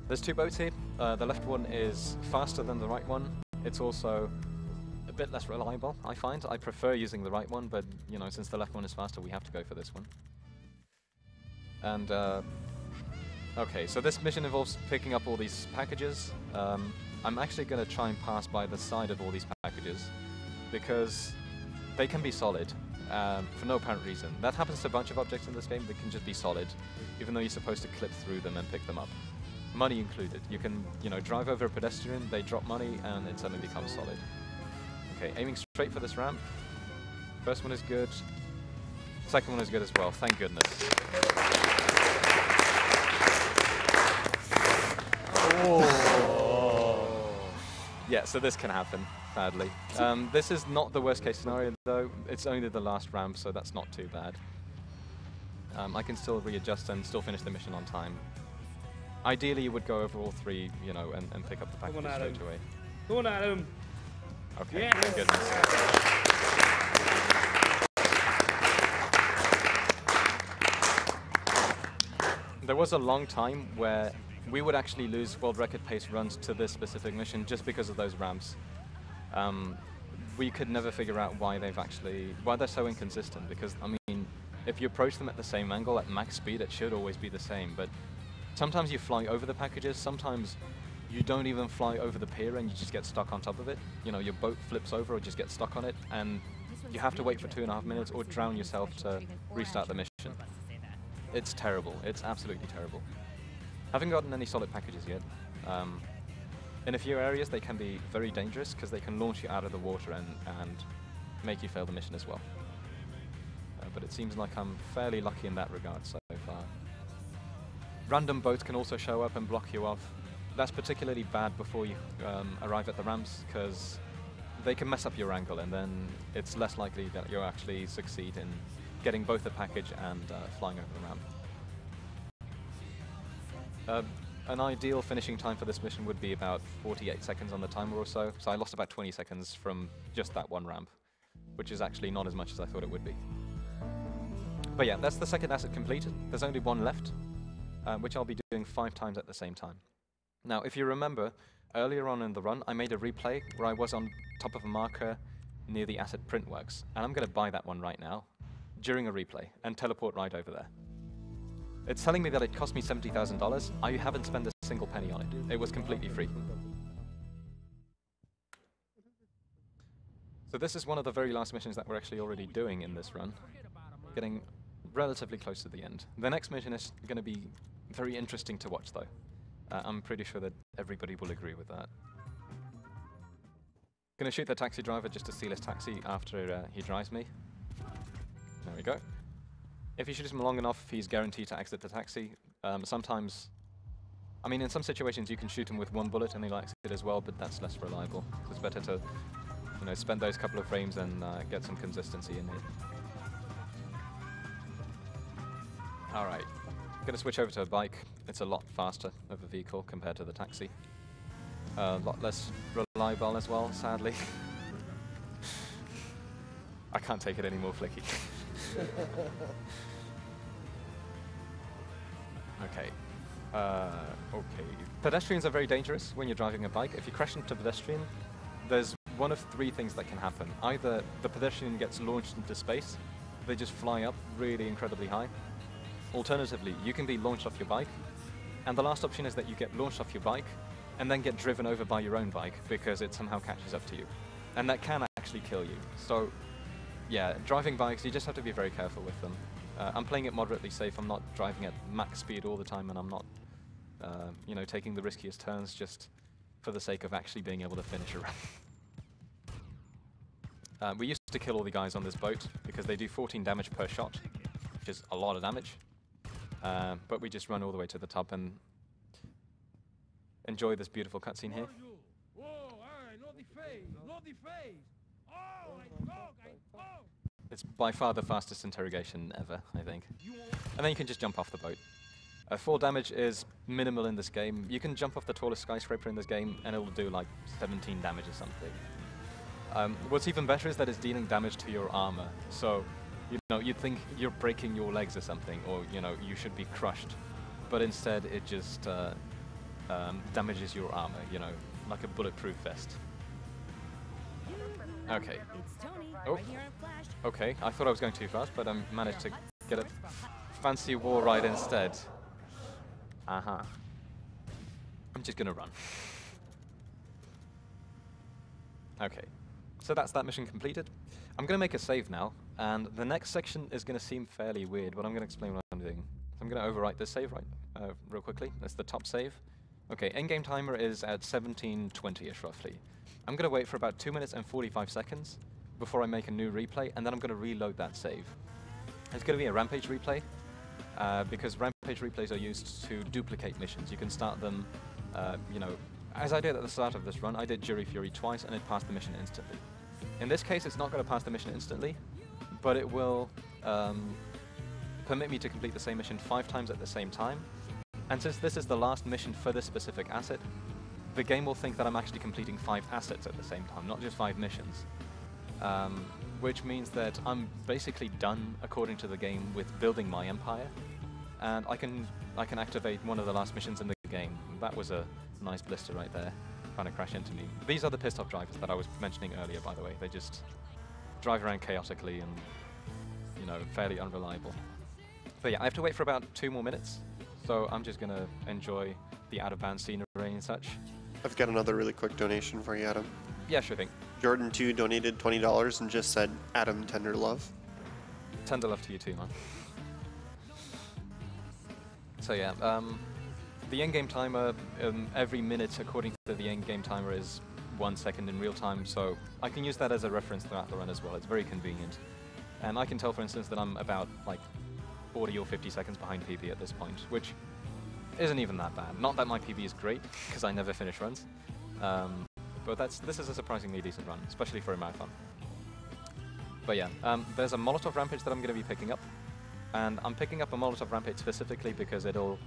[SPEAKER 13] There's two boats here. The left one is faster than the right one. It's also a bit less reliable, I find. I prefer using the right one, but you know, since the left one is faster, we have to go for this one. And okay, so this mission involves picking up all these packages. I'm actually going to try and pass by the side of all these packages because they can be solid for no apparent reason. That happens to a bunch of objects in this game. They can just be solid, even though you're supposed to clip through them and pick them up. Money included. You can, you know, drive over a pedestrian, they drop money, and it suddenly becomes solid. Okay, aiming straight for this ramp. First one is good. Second one is good as well, thank goodness. Oh. Yeah, so this can happen, badly. This is not the worst case scenario though. It's only the last ramp, so that's not too bad. I can still readjust and still finish the mission on time. Ideally, you would go over all three, you know, and pick up the packages straight away.
[SPEAKER 12] Go on, Adam.
[SPEAKER 13] Okay,
[SPEAKER 12] yes.
[SPEAKER 13] Thank goodness. There was a long time where we would actually lose world record pace runs to this specific mission just because of those ramps. We could never figure out why they're so inconsistent, because, I mean, if you approach them at the same angle at max speed, it should always be the same, but sometimes you fly over the packages, sometimes you don't even fly over the pier and you just get stuck on top of it. You know, your boat flips over or just gets stuck on it, and you have to wait for 2.5 minutes or drown yourself to restart the mission. It's terrible. It's absolutely terrible. Haven't gotten any solid packages yet. In a few areas they can be very dangerous because they can launch you out of the water and make you fail the mission as well. But it seems like I'm fairly lucky in that regard so far. Random boats can also show up and block you off. That's particularly bad before you arrive at the ramps, because they can mess up your angle, and then it's less likely that you'll actually succeed in getting both the package and flying over the ramp. An ideal finishing time for this mission would be about 48 seconds on the timer or so, so I lost about 20 seconds from just that one ramp, which is actually not as much as I thought it would be. But yeah, that's the second asset completed. There's only one left, which I'll be doing 5 times at the same time. Now, if you remember, earlier on in the run, I made a replay where I was on top of a marker near the asset Printworks, and I'm going to buy that one right now, during a replay, and teleport right over there. It's telling me that it cost me $70,000. I haven't spent a single penny on it. It was completely free. So this is one of the very last missions that we're actually already doing in this run, getting relatively close to the end. The next mission is going to be very interesting to watch, though. I'm pretty sure that everybody will agree with that. Gonna shoot the taxi driver just to steal his taxi after he drives me. There we go. If you shoot him long enough, he's guaranteed to exit the taxi. Sometimes, I mean, in some situations you can shoot him with one bullet and he'll exit as well, but that's less reliable. So it's better to, you know, spend those couple of frames and get some consistency in here. All right, gonna switch over to a bike. It's a lot faster of a vehicle compared to the taxi. A lot less reliable as well, sadly. I can't take it anymore, Flicky. Okay. Okay. Pedestrians are very dangerous when you're driving a bike. If you crash into a pedestrian, there's one of three things that can happen. Either the pedestrian gets launched into space, they just fly up really incredibly high. Alternatively, you can be launched off your bike, and the last option is that you get launched off your bike and then get driven over by your own bike because it somehow catches up to you. And that can actually kill you. So, yeah, driving bikes, you just have to be very careful with them. I'm playing it moderately safe. I'm not driving at max speed all the time, and I'm not, you know, taking the riskiest turns just for the sake of actually being able to finish a run. We used to kill all the guys on this boat because they do 14 damage per shot, which is a lot of damage. But we just run all the way to the top and enjoy this beautiful cutscene here. It's by far the fastest interrogation ever, I think. And then you can just jump off the boat. Fall damage is minimal in this game. You can jump off the tallest skyscraper in this game and it'll do like 17 damage or something. What's even better is that it's dealing damage to your armor. So, you know, you'd think you're breaking your legs or something, or, you know, you should be crushed. But instead it just damages your armor, you know, like a bulletproof vest. Okay. Oh. Okay, I thought I was going too fast, but I managed to get a fancy wall ride instead. Uh-huh. I'm just gonna run. Okay, so that's that mission completed. I'm gonna make a save now, and the next section is gonna seem fairly weird, but I'm gonna explain what I'm doing. So I'm gonna overwrite this save real quickly. That's the top save. Okay, in-game timer is at 17:20-ish roughly. I'm gonna wait for about 2 minutes and 45 seconds before I make a new replay, and then I'm gonna reload that save. It's gonna be a rampage replay, because rampage replays are used to duplicate missions. You can start them, you know, as I did at the start of this run. I did Jury Fury twice, and it passed the mission instantly. In this case, it's not gonna pass the mission instantly, but it will permit me to complete the same mission 5 times at the same time. And since this is the last mission for this specific asset, the game will think that I'm actually completing 5 assets at the same time, not just 5 missions. Which means that I'm basically done, according to the game, with building my empire, and I can activate one of the last missions in the game. That was a nice blister right there, trying to crash into me. These are the pissed off drivers that I was mentioning earlier, by the way. They just drive around chaotically and, you know, fairly unreliable. But yeah, I have to wait for about 2 more minutes, so I'm just gonna enjoy the out-of-bounds scenery and such.
[SPEAKER 10] I've got another really quick donation for you, Adam.
[SPEAKER 13] Yeah, sure thing.
[SPEAKER 10] Jordan2 donated $20 and just said, Adam, tender love.
[SPEAKER 13] Tender love to you too, man. So yeah, the in-game timer, every minute according to the in-game timer is 1 second in real time, so I can use that as a reference throughout the run as well. It's very convenient. And I can tell, for instance, that I'm about like 40 or 50 seconds behind PB at this point, which isn't even that bad. Not that my PB is great, because I never finish runs. But this is a surprisingly decent run, especially for a marathon. But yeah, there's a Molotov Rampage that I'm going to be picking up. And I'm picking up a Molotov Rampage specifically because it'll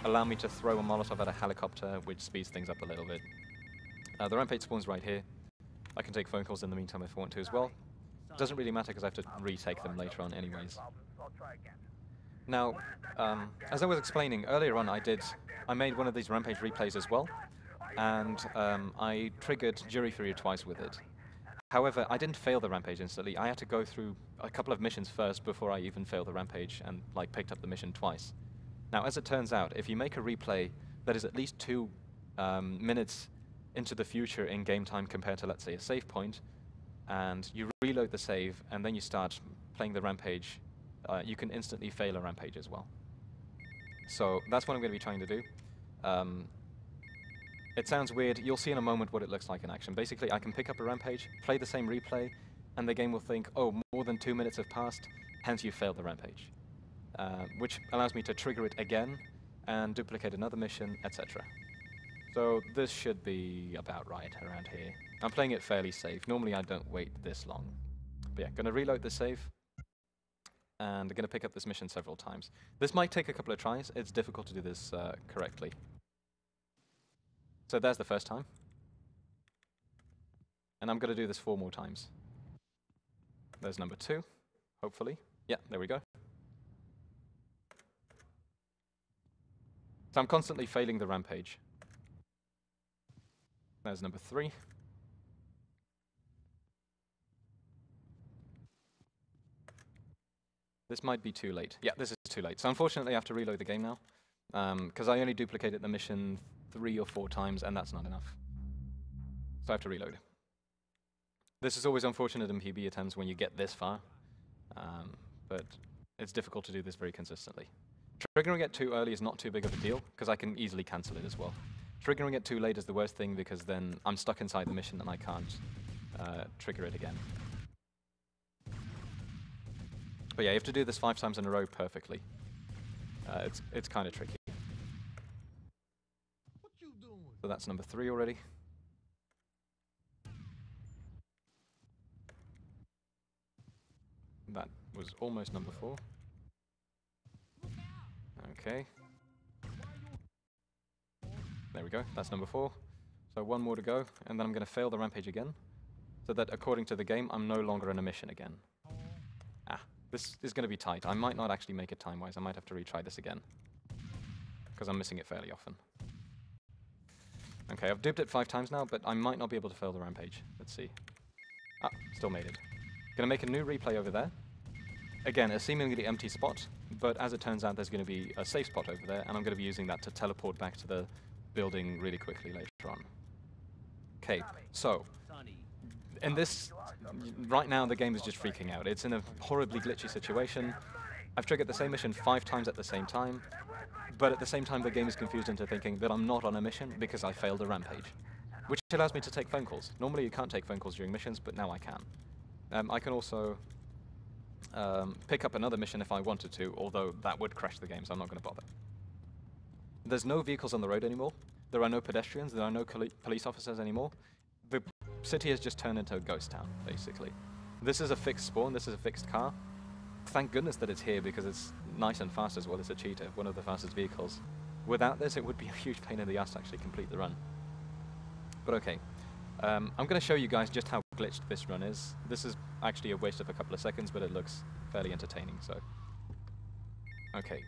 [SPEAKER 13] allow me to throw a Molotov at a helicopter, which speeds things up a little bit. The Rampage spawns right here. I can take phone calls in the meantime if I want to as well. Doesn't really matter because I have to retake them later on anyways. Now, as I was explaining earlier on, I made one of these Rampage replays as well. And I triggered Jury Fury twice with it. However, I didn't fail the Rampage instantly. I had to go through a couple of missions first before I even failed the Rampage and like picked up the mission twice. Now, as it turns out, if you make a replay that is at least 2 minutes into the future in game time compared to, let's say, a save point, and you reload the save and then you start playing the Rampage, you can instantly fail a Rampage as well. So that's what I'm going to be trying to do. It sounds weird. You'll see in a moment what it looks like in action. Basically, I can pick up a Rampage, play the same replay, and the game will think, oh, more than 2 minutes have passed, hence you failed the Rampage. which allows me to trigger it again and duplicate another mission, etc. So this should be about right around here. I'm playing it fairly safe. Normally I don't wait this long. But yeah, gonna reload the save, and I'm gonna pick up this mission several times. This might take a couple of tries. It's difficult to do this correctly. So there's the first time. And I'm gonna do this 4 more times. There's number 2, hopefully. Yeah, there we go. So I'm constantly failing the rampage. There's number 3. This might be too late. Yeah, this is too late. So unfortunately I have to reload the game now, because I only duplicated the mission 3 or 4 times, and that's not enough. So I have to reload. This is always unfortunate in PB attempts when you get this far, but it's difficult to do this very consistently. Triggering it too early is not too big of a deal, because I can easily cancel it as well. Triggering it too late is the worst thing, because then I'm stuck inside the mission and I can't trigger it again. But yeah, you have to do this 5 times in a row perfectly. It's kind of tricky. So that's number 3 already. That was almost number 4. Okay. There we go, that's number 4. So 1 more to go, and then I'm going to fail the rampage again, so that according to the game, I'm no longer in a mission again. Ah, this is going to be tight. I might not actually make it time-wise. I might have to retry this again, because I'm missing it fairly often. Okay, I've duped it 5 times now, but I might not be able to fail the rampage. Let's see. Ah, still made it. Gonna make a new replay over there. Again, a seemingly empty spot, but as it turns out, there's gonna be a safe spot over there, and I'm gonna be using that to teleport back to the building really quickly later on. Okay, so in this, right now the game is just freaking out. It's in a horribly glitchy situation. I've triggered the same mission 5 times at the same time, but at the same time the game is confused into thinking that I'm not on a mission because I failed a rampage, which allows me to take phone calls. Normally you can't take phone calls during missions, but now I can. I can also pick up another mission if I wanted to, although that would crash the game, so I'm not going to bother. There's no vehicles on the road anymore. There are no pedestrians. There are no police officers anymore. The city has just turned into a ghost town, basically. This is a fixed spawn. This is a fixed car. Thank goodness that it's here, because it's nice and fast as well. It's a cheetah, one of the fastest vehicles. Without this, it would be a huge pain in the ass to actually complete the run. But okay. I'm going to show you guys just how glitched this run is. This is actually a waste of a couple of seconds, but it looks fairly entertaining, so... Okay.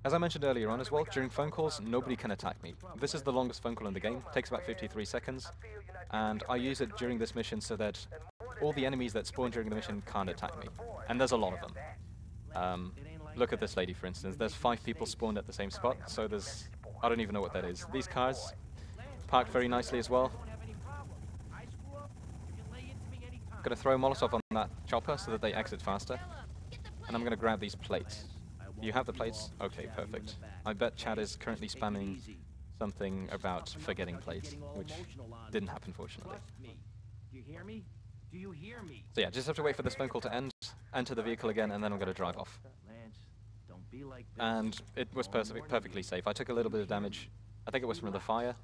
[SPEAKER 13] As I mentioned earlier on as well, during phone calls, nobody can attack me. This is the longest phone call in the game. Takes about 53 seconds. And I use it during this mission so that all the enemies that spawn during the mission can't attack me. And there's a lot of them. Look at this lady, for instance. There's 5 people spawned at the same spot, so there's... I don't even know what that is. These cars, parked very nicely as well. Gonna throw a Molotov on that chopper so that they exit faster. And I'm gonna grab these plates. You have the plates? Okay, perfect. I bet Chad is currently spamming something about forgetting plates, which didn't happen, fortunately. So yeah, just have to wait for this phone call to end, enter the vehicle again, and then I'm gonna drive off. And it was perfectly safe. I took a little bit of damage. I think it was from the fire,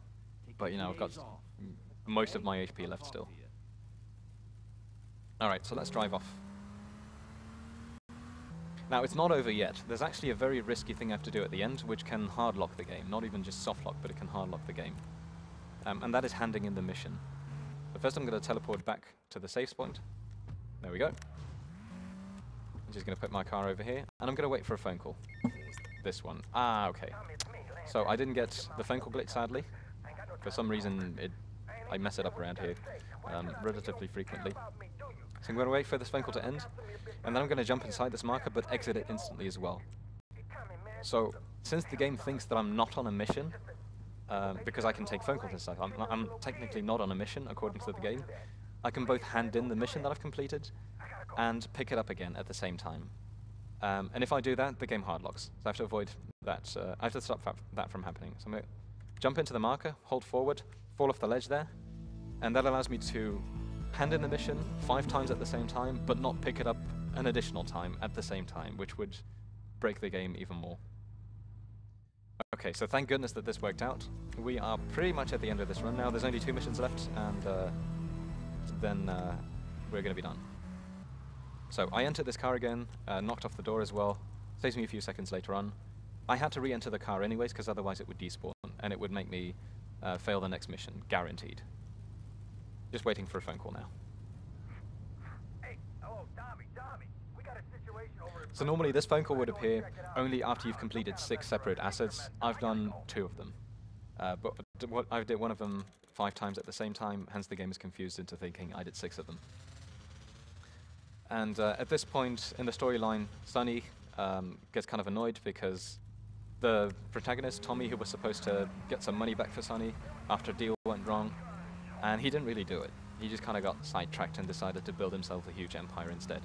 [SPEAKER 13] but you know, I've got most of my HP left still. Alright, so let's drive off. Now, it's not over yet. There's actually a very risky thing I have to do at the end, which can hard lock the game. Not even just soft lock, but it can hard lock the game. And that is handing in the mission. So first I'm going to teleport back to the safe point. There we go. I'm just going to put my car over here, and I'm going to wait for a phone call. This one. Ah, okay. So I didn't get the phone call glitch, sadly. For some reason, I mess it up around here relatively frequently. So I'm going to wait for this phone call to end, and then I'm going to jump inside this marker, but exit it instantly as well. So, since the game thinks that I'm not on a mission, because I can take phone calls and stuff, I'm technically not on a mission, according to the game, I can both hand in the mission that I've completed, and pick it up again at the same time. And if I do that, the game hard locks. So I have to avoid that, I have to stop that from happening. So I'm going to jump into the marker, hold forward, fall off the ledge there, and that allows me to hand in the mission 5 times at the same time, but not pick it up an additional time at the same time, which would break the game even more. Okay, so thank goodness that this worked out. We are pretty much at the end of this run now. There's only 2 missions left, and then we're going to be done. So I entered this car again, knocked off the door as well. Saves me a few seconds later on. I had to re-enter the car anyways, because otherwise it would despawn, and it would make me fail the next mission, guaranteed. Just waiting for a phone call now. So normally this phone call would appear only after you've completed 6 separate assets. I've done 2 of them. But I did one of them 5 times at the same time, hence the game is confused into thinking I did 6 of them. And at this point in the storyline, Sunny gets kind of annoyed because the protagonist, Tommy, who was supposed to get some money back for Sunny after a deal went wrong, and he didn't really do it. He just kind of got sidetracked and decided to build himself a huge empire instead.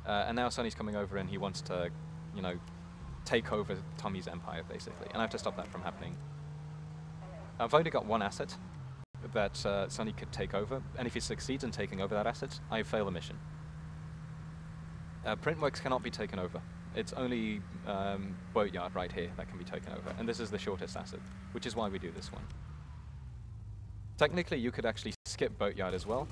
[SPEAKER 13] And now Sunny's coming over and he wants to, you know, take over Tommy's empire, basically. And I have to stop that from happening. I've only got 1 asset that Sunny could take over, and if he succeeds in taking over that asset, I fail the mission. Printworks cannot be taken over. It's only Boatyard right here that can be taken over, and this is the shortest asset, which is why we do this one. Technically, you could actually skip Boatyard as well,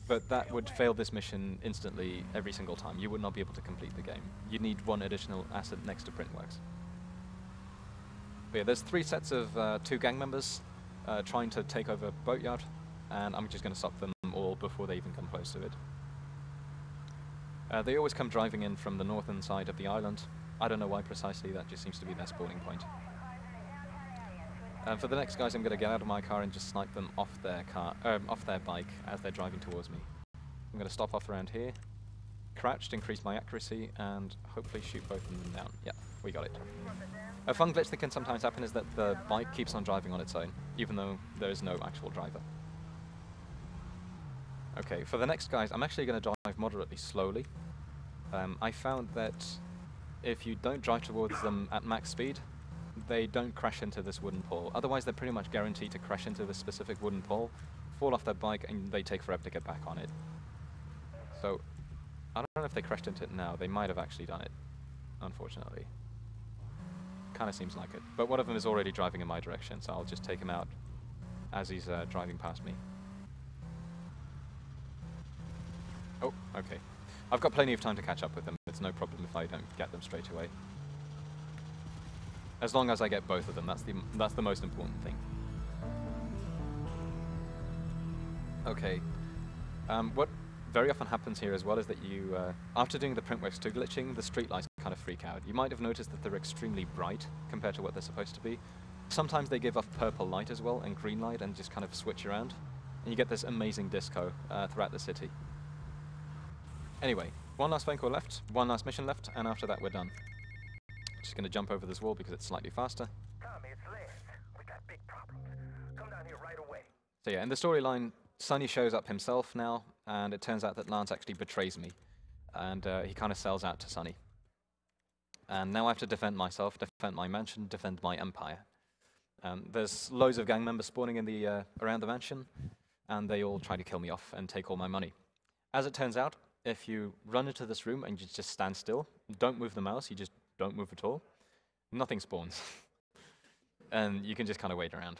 [SPEAKER 13] but that would fail this mission instantly every single time. You would not be able to complete the game. You'd need 1 additional asset next to Printworks. But yeah, there's 3 sets of 2 gang members trying to take over Boatyard, and I'm just going to stop them all before they even come close to it. They always come driving in from the northern side of the island. I don't know why precisely, that just seems to be their spawning point. For the next guys, I'm going to get out of my car and just snipe them off their bike as they're driving towards me. I'm going to stop off around here, crouch to increase my accuracy, and hopefully shoot both of them down. Yeah, we got it. A fun glitch that can sometimes happen is that the bike keeps on driving on its own, even though there is no actual driver. Okay, for the next guys, I'm actually going to drive moderately slowly. I found that if you don't drive towards them at max speed, they don't crash into this wooden pole. Otherwise, they're pretty much guaranteed to crash into this specific wooden pole, fall off their bike, and they take forever to get back on it. So, I don't know if they crashed into it now. They might have actually done it, unfortunately. Kind of seems like it. But one of them is already driving in my direction, so I'll just take him out as he's driving past me. Oh, okay. I've got plenty of time to catch up with them. It's no problem if I don't get them straight away. As long as I get both of them, that's the most important thing. Okay. What very often happens here as well is that you, after doing the Printworks 2 glitching, the streetlights kind of freak out. You might have noticed that they're extremely bright compared to what they're supposed to be. Sometimes they give off purple light as well and green light and just kind of switch around. And you get this amazing disco throughout the city. Anyway, 1 last phone call left, 1 last mission left, and after that we're done. Just going to jump over this wall because it's slightly faster.
[SPEAKER 15] Tommy, it's Lance. We got big problems. Come down here right away.
[SPEAKER 13] So yeah, in the storyline, Sunny shows up himself now, and it turns out that Lance actually betrays me. And he kind of sells out to Sunny. And now I have to defend myself, defend my mansion, defend my empire. There's loads of gang members spawning in the around the mansion, and they all try to kill me off and take all my money. As it turns out, if you run into this room and you just stand still, don't move the mouse, you just don't move at all, nothing spawns. And you can just kind of wait around.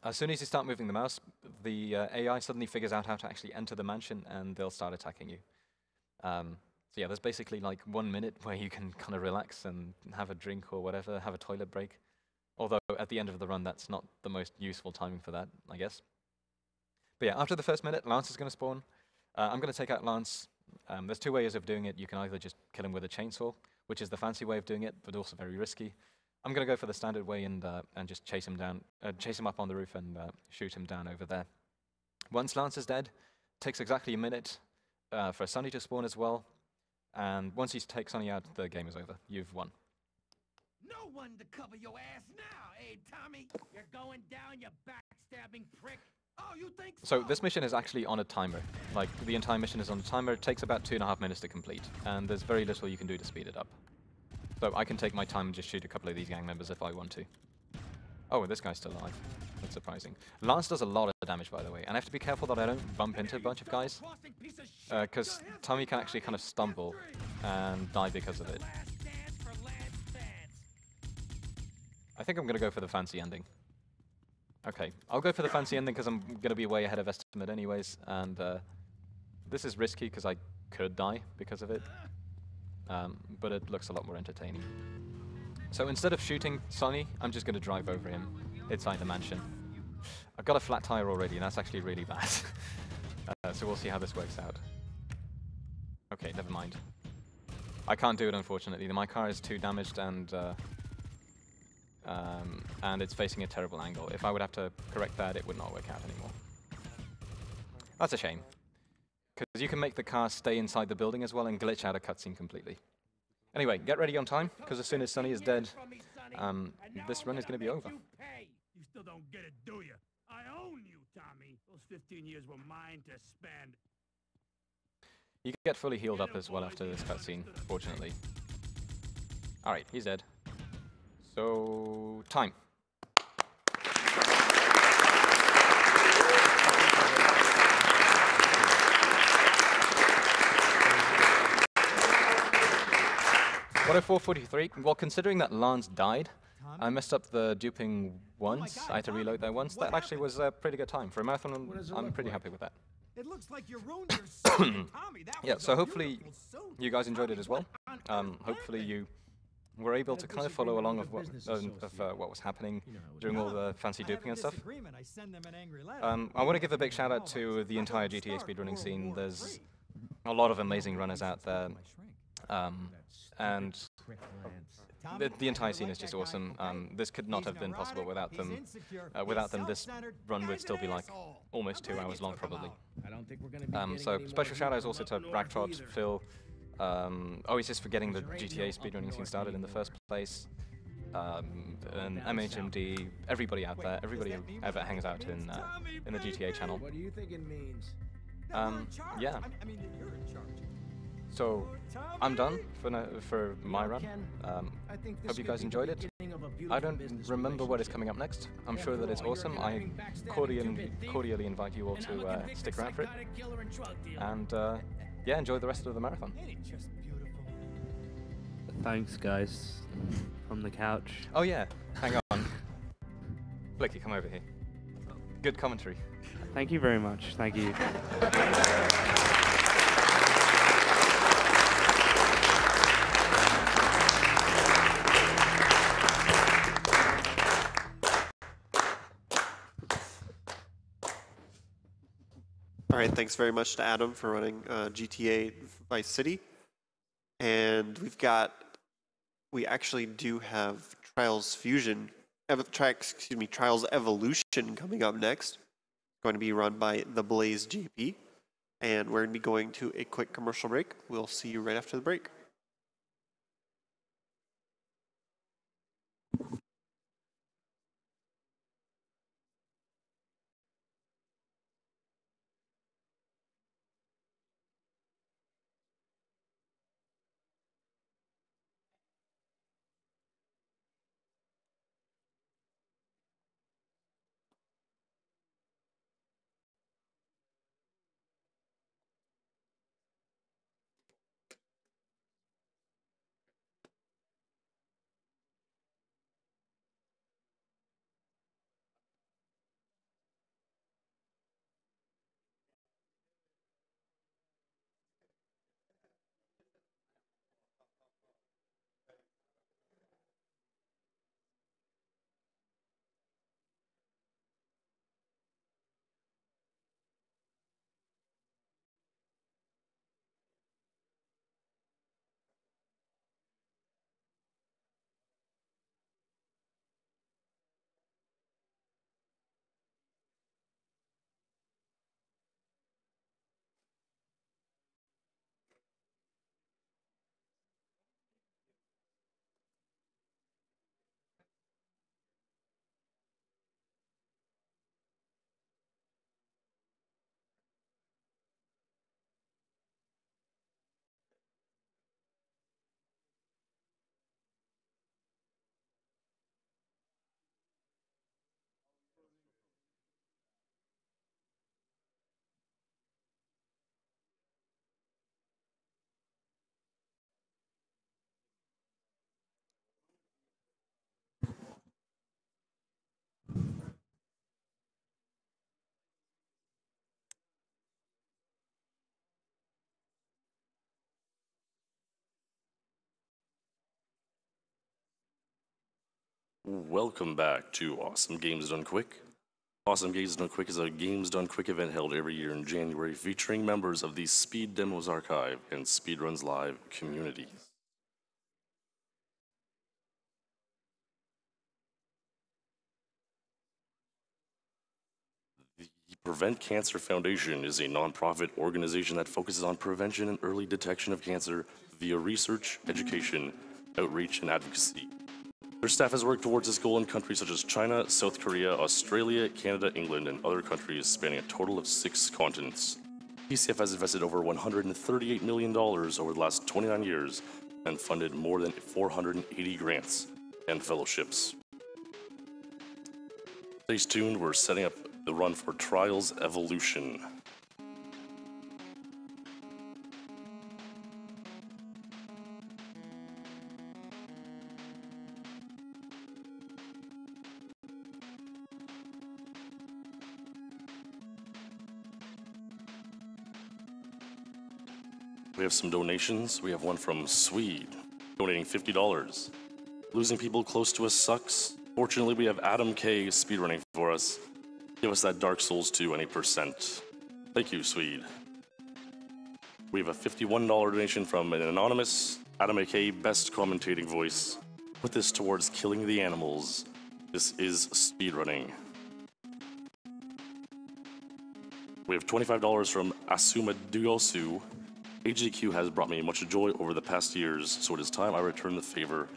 [SPEAKER 13] As soon as you start moving the mouse, the AI suddenly figures out how to actually enter the mansion and they'll start attacking you. So yeah, there's basically like 1 minute where you can kind of relax and have a drink or whatever, have a toilet break. Although at the end of the run, that's not the most useful timing for that, I guess. But yeah, after the first minute, Lance is going to spawn. I'm going to take out Lance. There's 2 ways of doing it. You can either just kill him with a chainsaw, which is the fancy way of doing it, but also very risky. I'm going to go for the standard way and just chase him down, chase him up on the roof and shoot him down over there. Once Lance is dead, it takes exactly a minute for Sunny to spawn as well. And once you take Sunny out, the game is over. You've won.
[SPEAKER 6] No one to cover your ass now, eh, Tommy? You're going down, you backstabbing prick. Oh, you think
[SPEAKER 13] so? This mission is actually on a timer. Like, the entire mission is on a timer. It takes about 2.5 minutes to complete, and there's very little you can do to speed it up. So I can take my time and just shoot a couple of these gang members if I want to. Oh, this guy's still alive. That's surprising. Lance does a lot of damage, by the way, and I have to be careful that I don't bump into a bunch of guys, because Tommy can actually kind of stumble and die because of it. I think I'm going to go for the fancy ending. Okay, I'll go for the fancy ending because I'm going to be way ahead of estimate anyways, and this is risky because I could die because of it, but it looks a lot more entertaining. So instead of shooting Sonny, I'm just going to drive over him inside the mansion. I've got a flat tire already, and that's actually really bad. So we'll see how this works out. Okay, never mind. I can't do it, unfortunately. My car is too damaged, and it's facing a terrible angle. If I would have to correct that, it would not work out anymore. That's a shame. Because you can make the car stay inside the building as well and glitch out a cutscene completely. Anyway, get ready on time, because as soon as Sonny is dead, this run is going to be over.
[SPEAKER 6] You still don't get it, do you? I own you, Tommy. Those 15 years were mine to spend.
[SPEAKER 13] You get fully healed up as well after this cutscene, fortunately. Alright, he's dead. So, time. What a 443. Well, considering that Lance died, I messed up the duping once. I had to reload there once. That actually was a pretty good time. For a marathon, I'm pretty happy with that.
[SPEAKER 6] It looks like you ruined your suit, Tommy.
[SPEAKER 13] Yeah, so hopefully you guys enjoyed it as well. Hopefully you were able to kind of follow along of what was happening during all the fancy duping and stuff. I want to give a big shout out to the entire GTA speedrunning scene. There's a lot of amazing runners out there. And the entire scene is just awesome. This could not have been possible without them. Without them, this run would still be like almost 2 hours long, probably. So special shout outs also to Racktrot, Phil. He's just forgetting the GTA speedrunning scene started in the first place. And MHMD, everybody out there, everybody who ever hangs out in the GTA channel.
[SPEAKER 6] What do you think it means?
[SPEAKER 13] Yeah.
[SPEAKER 6] I mean, you're in charge.
[SPEAKER 13] So, I'm done for my run. Hope you guys enjoyed it. I don't remember what is coming up next. I'm sure that it's awesome. I cordially invite you all to stick around for it. And yeah, enjoy the rest of the marathon.
[SPEAKER 12] Thanks, guys. From the couch.
[SPEAKER 13] Oh yeah, hang on. Blicky, come over here. Good commentary.
[SPEAKER 12] Thank you very much. Thank you.
[SPEAKER 10] All right, thanks very much to Adam for running GTA Vice City. And we actually do have Trials Evolution coming up next. Going to be run by the Blaze GP. And we're going to be going to a quick commercial break. We'll see you right after the break.
[SPEAKER 16] Welcome back to Awesome Games Done Quick. Awesome Games Done Quick is a Games Done Quick event held every year in January featuring members of the Speed Demos Archive and Speedruns Live communities. The Prevent Cancer Foundation is a nonprofit organization that focuses on prevention and early detection of cancer via research, education, outreach, and advocacy. Their staff has worked towards this goal in countries such as China, South Korea, Australia, Canada, England, and other countries spanning a total of 6 continents. PCF has invested over $138 million over the last 29 years and funded more than 480 grants and fellowships. Stay tuned, we're setting up the run for Trials Evolution. We have some donations. We have one from Swede, donating $50. Losing people close to us sucks. Fortunately, we have AdamAK speedrunning for us. Give us that Dark Souls 2 any percent. Thank you, Swede. We have a $51 donation from an anonymous AdamAK best commentating voice. Put this towards killing the animals. This is speedrunning. We have $25 from Asuma Duosu. AGDQ has brought me much joy over the past years, so it is time I return the favor.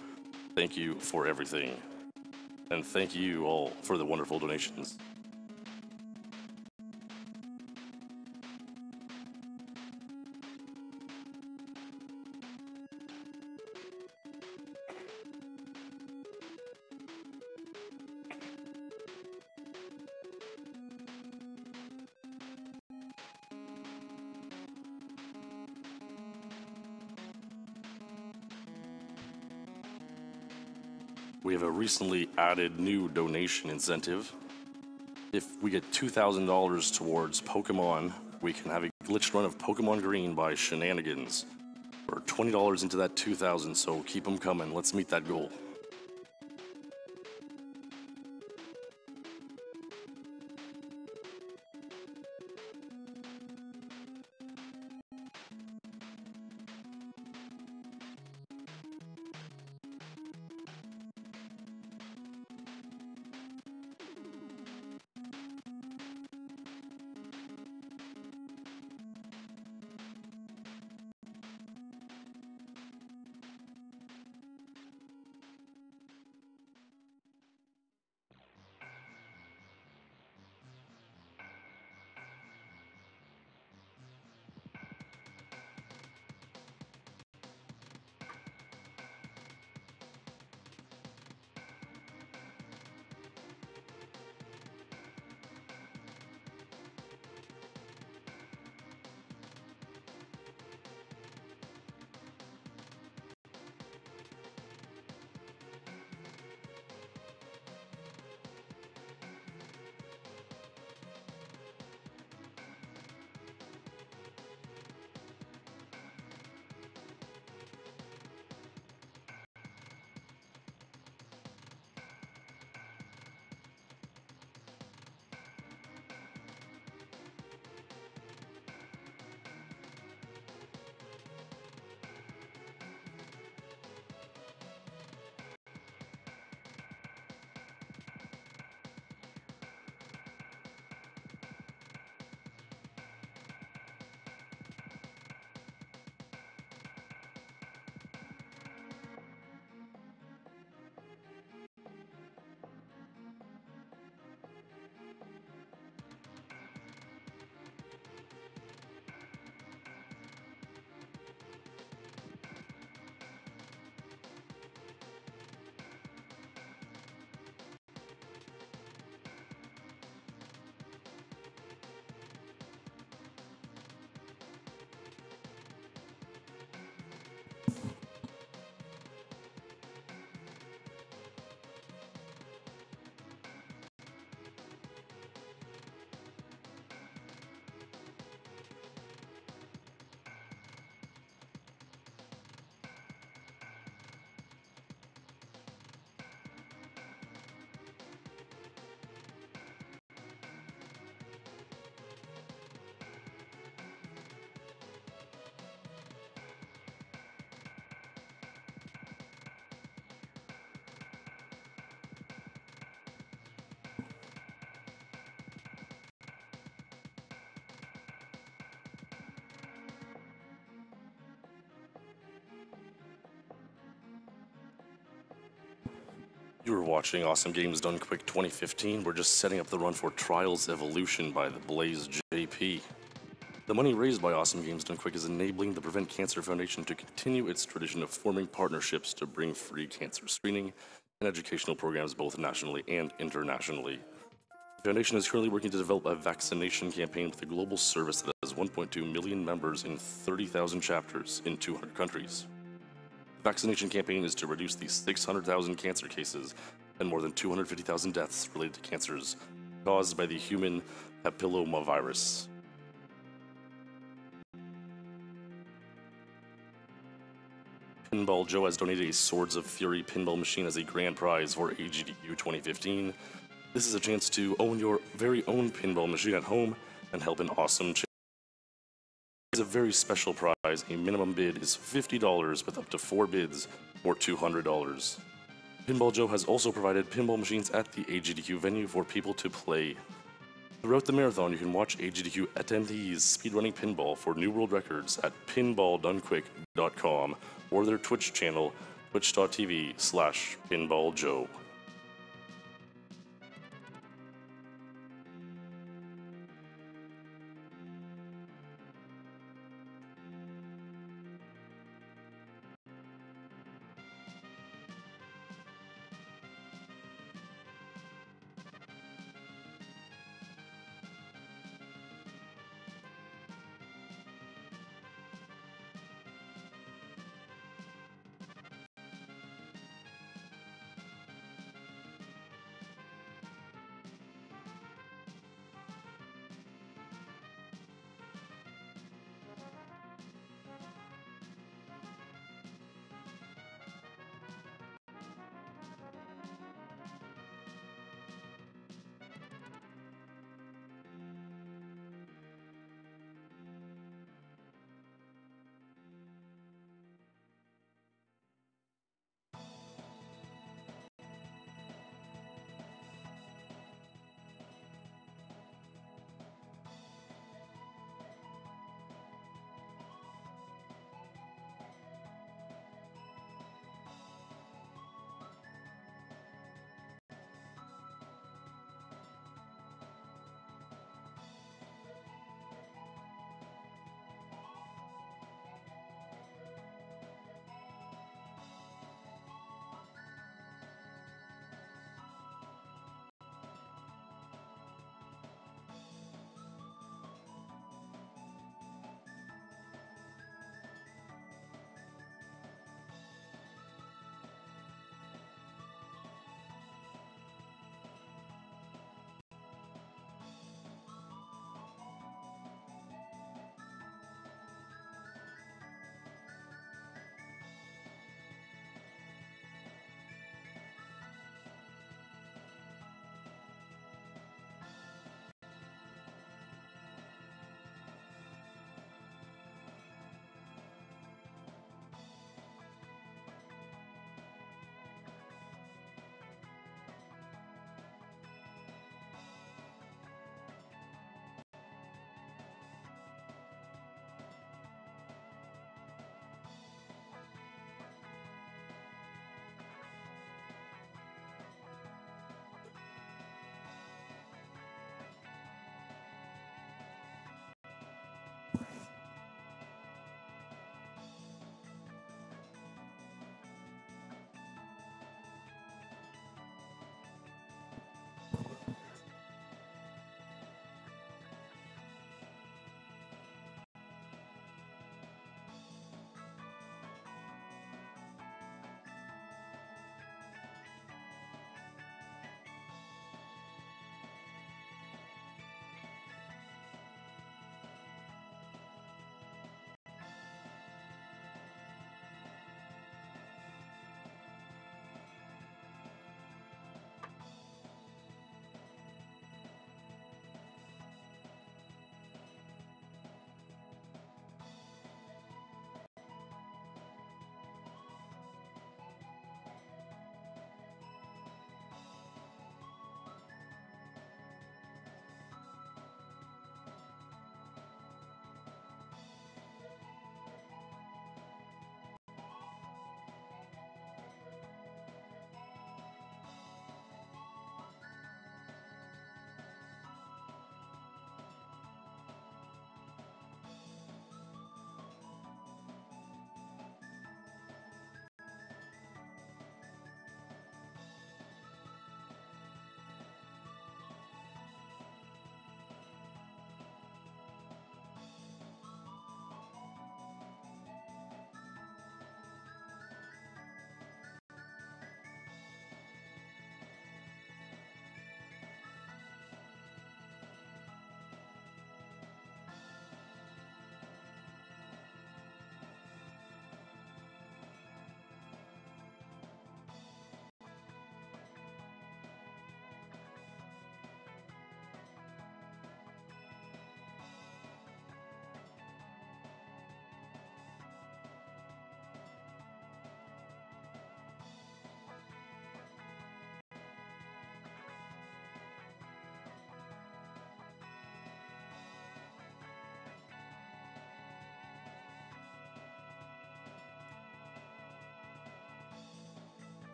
[SPEAKER 16] Thank you for everything. And thank you all for the wonderful donations. We have a recently added new donation incentive. If we get $2,000 towards Pokemon, we can have a glitched run of Pokemon Green by Shenanigans. Or $20 into that $2,000, so keep them coming. Let's meet that goal. You are watching Awesome Games Done Quick 2015. We're just setting up the run for Trials Evolution by the Blaze JP. The money raised by Awesome Games Done Quick is enabling the Prevent Cancer Foundation to continue its tradition of forming partnerships to bring free cancer screening and educational programs both nationally and internationally. The foundation is currently working to develop a vaccination campaign with a global service that has 1.2 million members in 30,000 chapters in 200 countries. The vaccination campaign is to reduce the 600,000 cancer cases and more than 250,000 deaths related to cancers caused by the human papillomavirus. Pinball Joe has donated a Swords of Fury pinball machine as a grand prize for AGDQ 2015. This is a chance to own your very own pinball machine at home and help an awesome charity. It's a very special prize. A minimum bid is $50 with up to 4 bids or $200. Pinball Joe has also provided pinball machines at the AGDQ venue for people to play. Throughout the marathon, you can watch AGDQ attendees speedrunning pinball for new world records at pinballdonequick.com or their Twitch channel, twitch.tv/pinballjoe.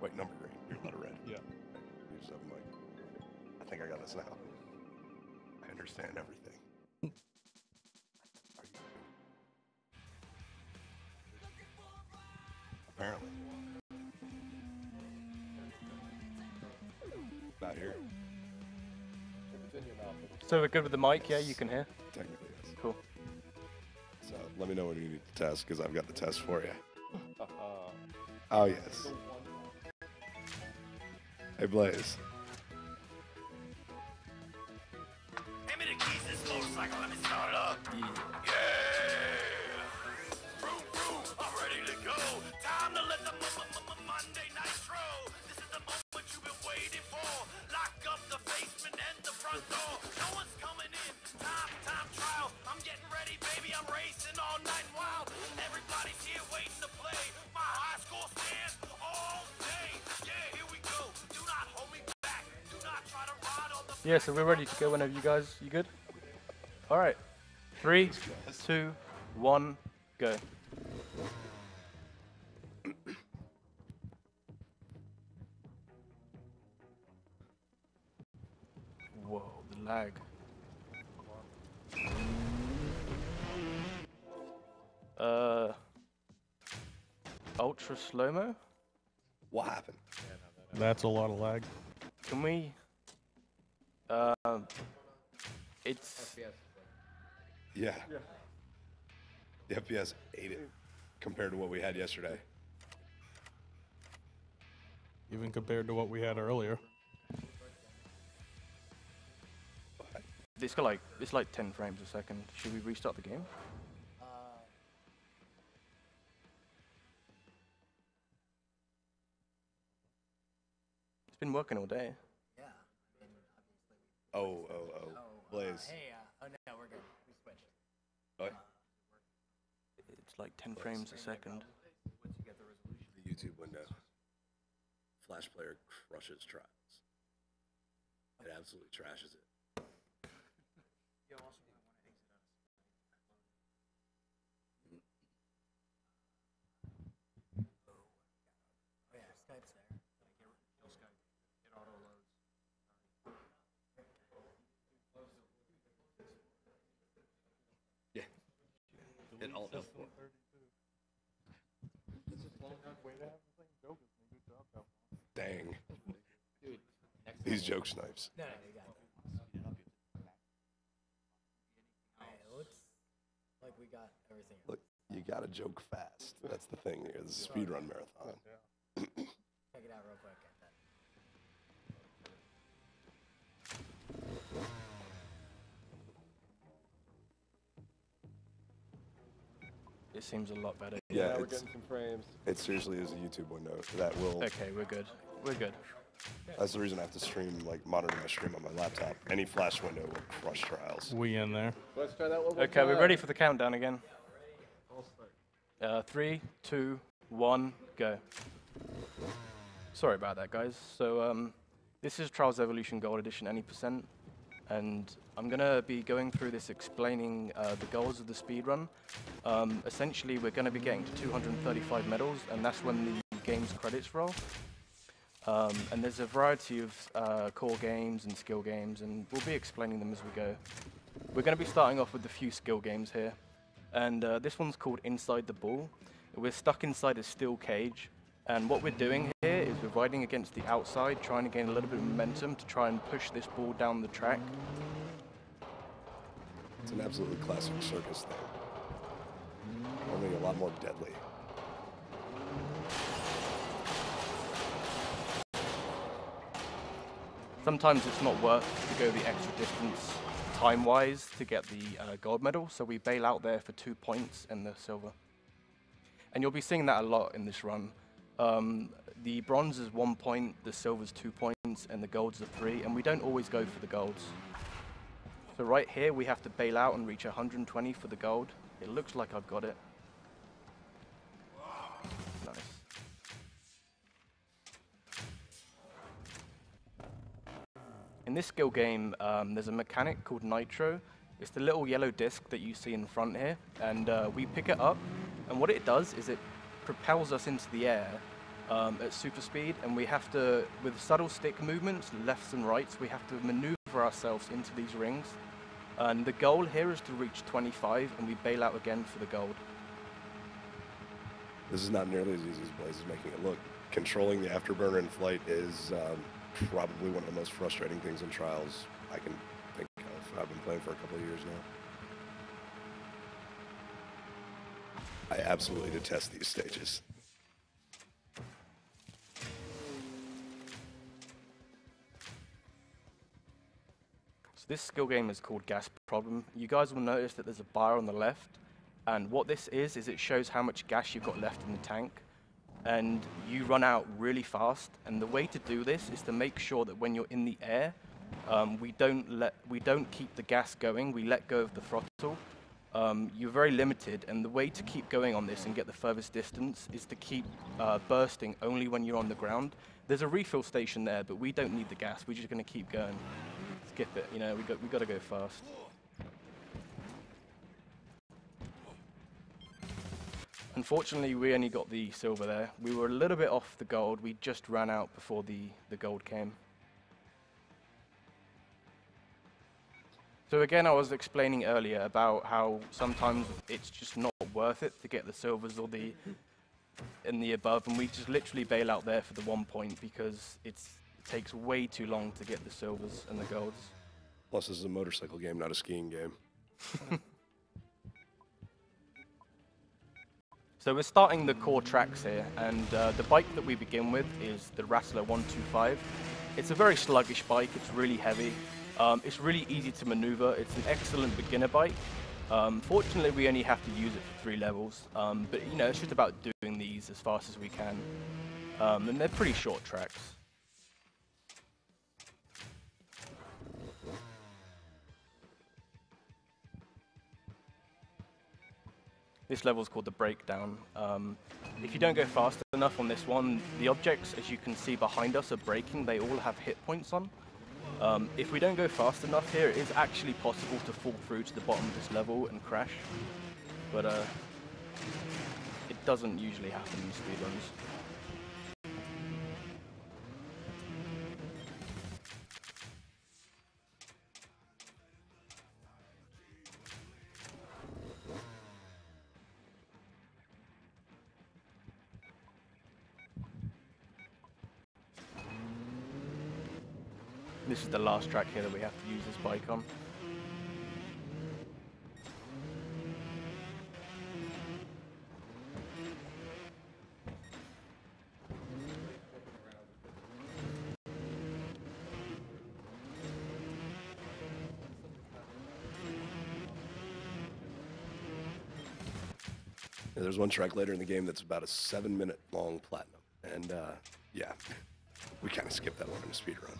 [SPEAKER 2] Wait, number green. You're letter red. Yeah. You just have a mic. I think I got this now. I understand everything. Are you? Apparently. Not here.
[SPEAKER 21] So we're good with the mic, yeah? You can hear?
[SPEAKER 2] Technically, yes.
[SPEAKER 21] Cool.
[SPEAKER 2] So let me know when you need to test, because I've got the test for you. Oh, yes. Hey, Blaze.
[SPEAKER 6] Hand me the keys to this motorcycle, let me start it up. Yeah. Vroom, vroom, I'm ready to go. Time to let the Monday Nitro. This is the moment you've been waiting for. Lock up the basement and the front door. No one's coming in. Time trial. I'm getting ready, baby. I'm racing all night wild. Everybody's here waiting to play. My high school stands all day. Yeah, here we go. Do not hold me back. Do not try to ride on the.
[SPEAKER 21] Yeah, so we're ready to go whenever you guys. You good? All right. 3, 2, 1, go. Whoa, the lag. Ultra slow-mo?
[SPEAKER 2] What happened?
[SPEAKER 22] That's a lot of lag.
[SPEAKER 21] Can we? It's.
[SPEAKER 2] Yeah. The FPS ate it compared to what we had yesterday.
[SPEAKER 22] Even compared to what we had earlier.
[SPEAKER 21] It's like 10 frames a second. Should we restart the game? It's been working all day.
[SPEAKER 18] Yeah.
[SPEAKER 2] Oh. Blaze.
[SPEAKER 18] Hey, oh no, we're good. We switched.
[SPEAKER 2] What?
[SPEAKER 21] It's like 10 frames a second.
[SPEAKER 2] Once you get the resolution. The YouTube window. Flash player crushes trials. It absolutely trashes it.
[SPEAKER 18] You also might want to exit us. Oh yeah, Skype's there.
[SPEAKER 21] Kill Skype. It auto loads.
[SPEAKER 2] Yeah. It all does. Dang. These joke snipes.
[SPEAKER 18] No, you got it. Alright, looks like we got everything.
[SPEAKER 2] Look, you gotta joke fast. That's the thing here. This is a speedrun marathon.
[SPEAKER 18] Check it out real quick.
[SPEAKER 21] It seems a lot better.
[SPEAKER 2] Yeah,
[SPEAKER 21] we're
[SPEAKER 2] it's,
[SPEAKER 21] getting some frames.
[SPEAKER 2] It seriously is a YouTube window that will.
[SPEAKER 21] Okay, we're good. We're good.
[SPEAKER 2] That's the reason I have to stream, like, monitor my stream on my laptop. Any flash window will crush trials.
[SPEAKER 22] We in there.
[SPEAKER 21] Let's try that one. Okay, we're ready for the countdown again. 3, 2, 1, go. Sorry about that, guys. So this is Trials Evolution Gold Edition any %, and I'm gonna be going through this explaining the goals of the speedrun. Essentially, we're gonna be getting to 235 medals, and that's when the game's credits roll. And there's a variety of core games and skill games, and we'll be explaining them as we go. We're going to be starting off with a few skill games here, and this one's called Inside the Ball. We're stuck inside a steel cage, and what we're doing here is we're riding against the outside, trying to gain a little bit of momentum to try and push this ball down the track.
[SPEAKER 2] It's an absolutely classic circus thing. Only a lot more deadly.
[SPEAKER 21] Sometimes it's not worth to go the extra distance time-wise to get the gold medal, so we bail out there for 2 points and the silver. And you'll be seeing that a lot in this run. The bronze is 1 point, the silver's 2 points, and the golds are 3, and we don't always go for the golds. So right here, we have to bail out and reach 120 for the gold. It looks like I've got it. Nice. In this skill game, there's a mechanic called Nitro. It's the little yellow disc that you see in front here, and we pick it up, and what it does is it propels us into the air,
[SPEAKER 3] at super speed, and we have to, with subtle stick movements, lefts and rights, we have to maneuver ourselves into these rings. And the goal here is to reach 25, and we bail out again for the gold.
[SPEAKER 2] This is not nearly as easy as Blaze is making it look. Controlling the afterburner in flight is probably one of the most frustrating things in Trials I can think of. I've been playing for a couple of years now. I absolutely detest these stages.
[SPEAKER 3] So this skill game is called Gas Problem. You guys will notice that there's a bar on the left, and what this is it shows how much gas you've got left in the tank, and you run out really fast. And the way to do this is to make sure that when you're in the air, we don't keep the gas going. We let go of the throttle. You're very limited, and the way to keep going on this and get the furthest distance is to keep bursting only when you're on the ground. There's a refill station there, but we don't need the gas. We're just going to keep going. Skip it. You know, we got to go fast. Unfortunately, we only got the silver there. We were a little bit off the gold. We just ran out before the gold came. So again, I was explaining earlier about how sometimes it's just not worth it to get the silvers or the above, and we just literally bail out there for the 1 point because it takes way too long to get the silvers and the golds.
[SPEAKER 2] Plus, this is a motorcycle game, not a skiing game.
[SPEAKER 3] So we're starting the core tracks here, and the bike that we begin with is the Rattler 125. It's a very sluggish bike. It's really heavy. It's really easy to maneuver. It's an excellent beginner bike. Fortunately, we only have to use it for 3 levels, but you know, it's just about doing these as fast as we can, and they're pretty short tracks. This level is called the breakdown. If you don't go fast enough on this one, the objects, as you can see behind us, are breaking. They all have hit points on. If we don't go fast enough here, it is actually possible to fall through to the bottom of this level and crash, but it doesn't usually happen in speedruns. This is the last track here that we have to use this bike on.
[SPEAKER 2] Yeah, there's one track later in the game that's about a 7-minute long platinum, and yeah, we kind of skipped that one in a speedrun.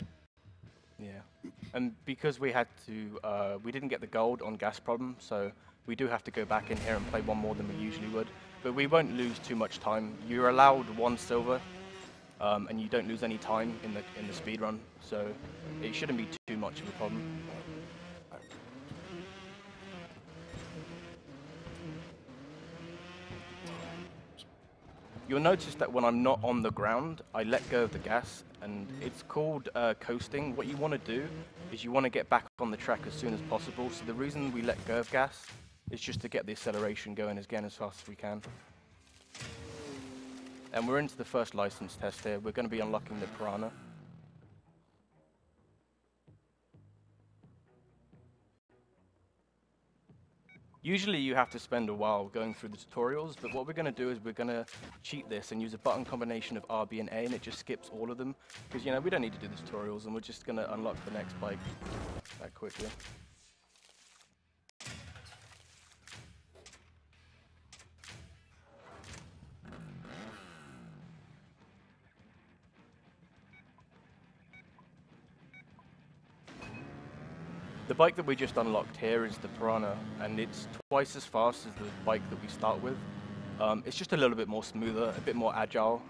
[SPEAKER 3] Yeah, and because we had to, we didn't get the gold on Gas Problem, so we do have to go back in here and play one more than we usually would. But we won't lose too much time. You're allowed 1 silver, and you don't lose any time in the speed run, so it shouldn't be too much of a problem. You'll notice that when I'm not on the ground, I let go of the gas, and it's called coasting. What you want to do is you want to get back on the track as soon as possible. So the reason we let go of gas is just to get the acceleration going again as fast as we can. And we're into the first license test here. We're going to be unlocking the Piranha. Usually you have to spend a while going through the tutorials, but what we're going to do is we're going to cheat this and use a button combination of R, B, and A, and it just skips all of them. Because, you know, we don't need to do the tutorials, and we're just going to unlock the next bike that quickly. The bike that we just unlocked here is the Piranha, and it's twice as fast as the bike that we start with. It's just a little bit more smoother, a bit more agile,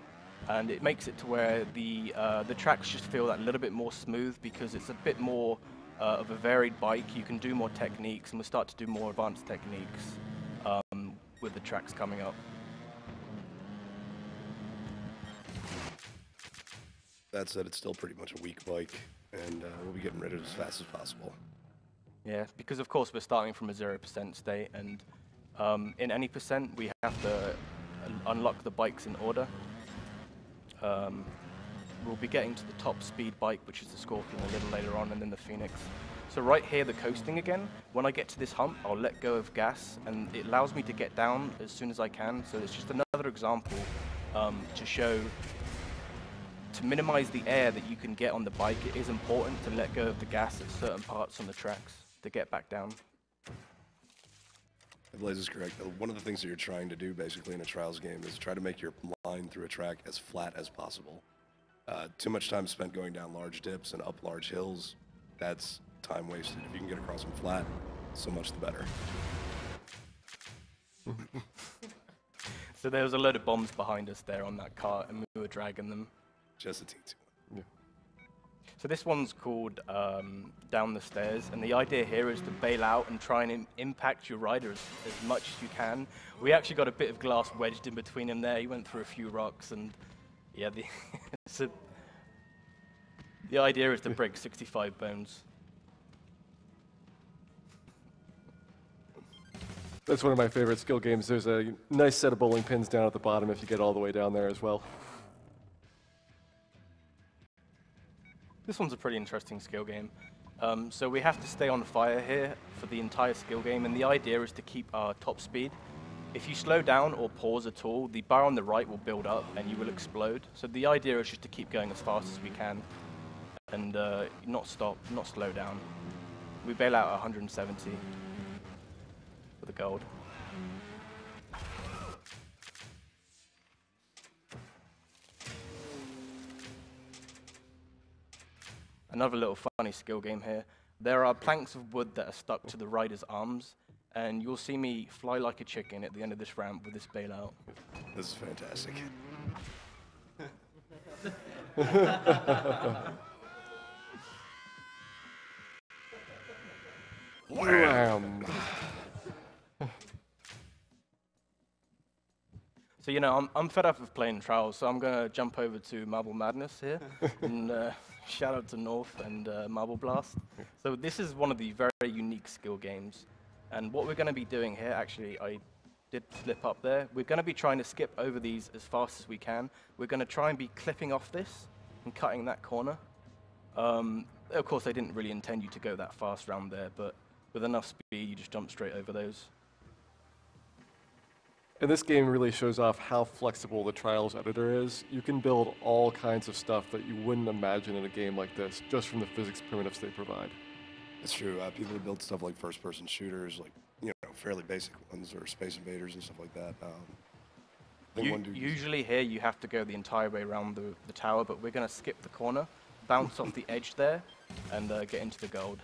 [SPEAKER 3] and it makes it to where the tracks just feel that little bit more smooth because it's a bit more of a varied bike. You can do more techniques, and we'll start to do more advanced techniques with the tracks coming up.
[SPEAKER 2] That said, it's still pretty much a weak bike, and we'll be getting rid of it as fast as possible.
[SPEAKER 3] Yeah, because of course we're starting from a 0% state, and in any percent we have to unlock the bikes in order. We'll be getting to the top speed bike, which is the Scorpion, a little later on, and then the Phoenix. So right here, the coasting again, when I get to this hump, I'll let go of gas, and it allows me to get down as soon as I can. So it's just another example to show, to minimize the air that you can get on the bike, it is important to let go of the gas at certain parts on the tracks to get back down.
[SPEAKER 2] Blaze is correct. One of the things that you're trying to do basically in a trials game is try to make your line through a track as flat as possible. Too much time spent going down large dips and up large hills, that's time wasted. If you can get across them flat, so much the better.
[SPEAKER 3] So there was a load of bombs behind us there on that cart, and we were dragging them.
[SPEAKER 2] Just a teensy one.
[SPEAKER 3] Yeah. So this one's called Down the Stairs, and the idea here is to bail out and try and impact your rider as much as you can. We actually got a bit of glass wedged in between him there. He went through a few rocks, and yeah, the idea is to break 65 bones.
[SPEAKER 11] That's one of my favorite skill games. There's a nice set of bowling pins down at the bottom if you get all the way down there as well.
[SPEAKER 3] This one's a pretty interesting skill game. So we have to stay on fire here for the entire skill game, and the idea is to keep our top speed. If you slow down or pause at all, the bar on the right will build up and you will explode. So the idea is just to keep going as fast as we can and not stop, not slow down. We bail out 170 for the gold. Another little funny skill game here. There are planks of wood that are stuck to the rider's arms, and you'll see me fly like a chicken at the end of this ramp with this bailout.
[SPEAKER 2] This is fantastic.
[SPEAKER 11] Wham!
[SPEAKER 3] So, you know, I'm fed up of playing Trials, so I'm going to jump over to Marble Madness here. And shout out to North and Marble Blast. So this is one of the very unique skill games. And what we're going to be doing here, actually, I did slip up there. We're going to be trying to skip over these as fast as we can. We're going to try and be clipping off this and cutting that corner. Of course, I didn't really intend you to go that fast around there, but with enough speed, you just jump straight over those.
[SPEAKER 11] And this game really shows off how flexible the Trials editor is. You can build all kinds of stuff that you wouldn't imagine in a game like this, just from the physics primitives they provide.
[SPEAKER 2] It's true. People who build stuff like first-person shooters, like, you know, fairly basic ones, or Space Invaders and stuff like that.
[SPEAKER 3] Usually here you have to go the entire way around the tower, but we're going to skip the corner, bounce off the edge there, and get into the gold.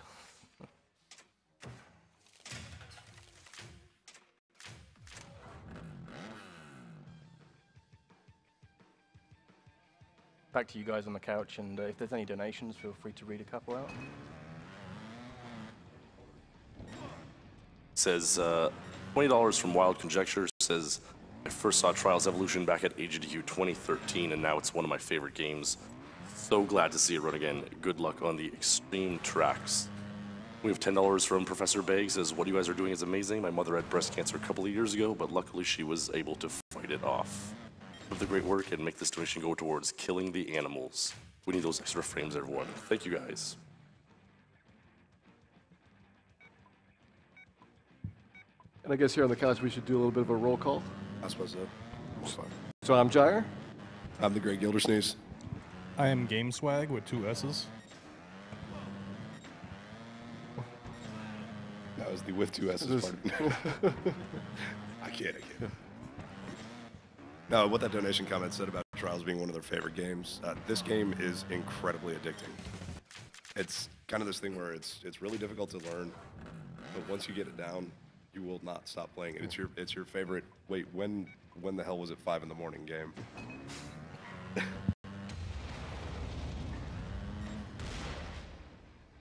[SPEAKER 3] Back to you guys on the couch, and if there's any donations, feel free to read a couple out.
[SPEAKER 16] Says $20 from Wild Conjecture. Says, I first saw Trials Evolution back at AGDQ 2013, and now it's one of my favorite games. So glad to see it run again. Good luck on the extreme tracks. We have $10 from Professor Begg. Says, what you guys are doing is amazing. My mother had breast cancer a couple of years ago, but luckily she was able to fight it off. With the great work, and make this donation go towards killing the animals. We need those extra frames, everyone. Thank you, guys.
[SPEAKER 11] And I guess here on the couch we should do a little bit of a roll call.
[SPEAKER 2] I suppose so.
[SPEAKER 11] So I'm Gyre.
[SPEAKER 2] I'm the Great Gildersneeze.
[SPEAKER 17] I am Game Swag with 2 S's.
[SPEAKER 2] That was the with 2 S's part. I can't. No, what that donation comment said about Trials being one of their favorite games, this game is incredibly addicting. It's kind of this thing where it's really difficult to learn, but once you get it down, you will not stop playing it. It's your favorite. Wait, when the hell was it 5 in the morning game?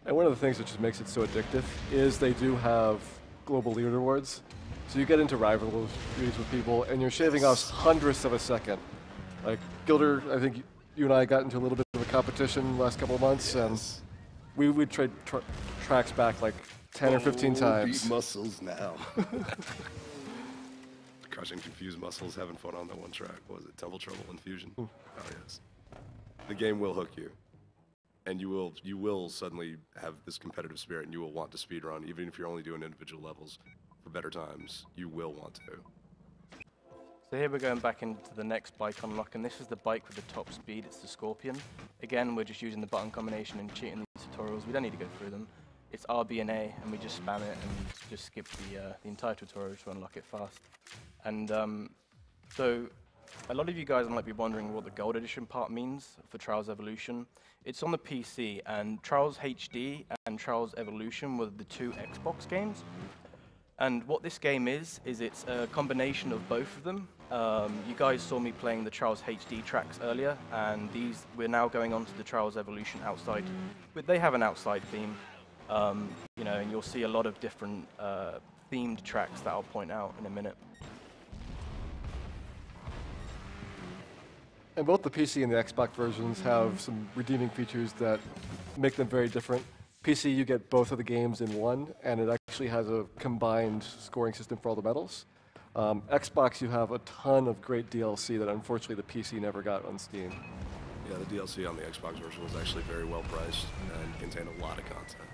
[SPEAKER 11] And one of the things that just makes it so addictive is they do have global leaderboards. So you get into rivalries with people, and you're shaving off hundredths of a second. Like, Gilder, I think you and I got into a little bit of a competition the last couple of months, and we would trade tracks back like 10 or 15 times.
[SPEAKER 2] Beat muscles now. Crushing confused muscles, having fun on that one track. What was it? Temple Trouble Infusion? Oh yes. The game will hook you, and you will suddenly have this competitive spirit, and you will want to speedrun, even if you're only doing individual levels for better times. You will want to.
[SPEAKER 3] So here we're going back into the next bike unlock, and this is the bike with the top speed. It's the Scorpion. Again, we're just using the button combination and cheating these tutorials. We don't need to go through them. It's RB and A, and we just spam it and just skip the entire tutorial to unlock it fast. And so a lot of you guys might be wondering what the Gold Edition part means for Trials Evolution. It's on the PC, and Trials HD and Trials Evolution were the two Xbox games. And what this game is it's a combination of both of them. You guys saw me playing the Trials HD tracks earlier, and we're now going on to the Trials Evolution outside. But they have an outside theme, you know, and you'll see a lot of different themed tracks that I'll point out in a minute.
[SPEAKER 11] And both the PC and the Xbox versions have some redeeming features that make them very different. PC, you get both of the games in one, and it actually has a combined scoring system for all the medals. Xbox, you have a ton of great DLC that unfortunately the PC never got on Steam.
[SPEAKER 2] Yeah, the DLC on the Xbox version was actually very well priced and contained a lot of content.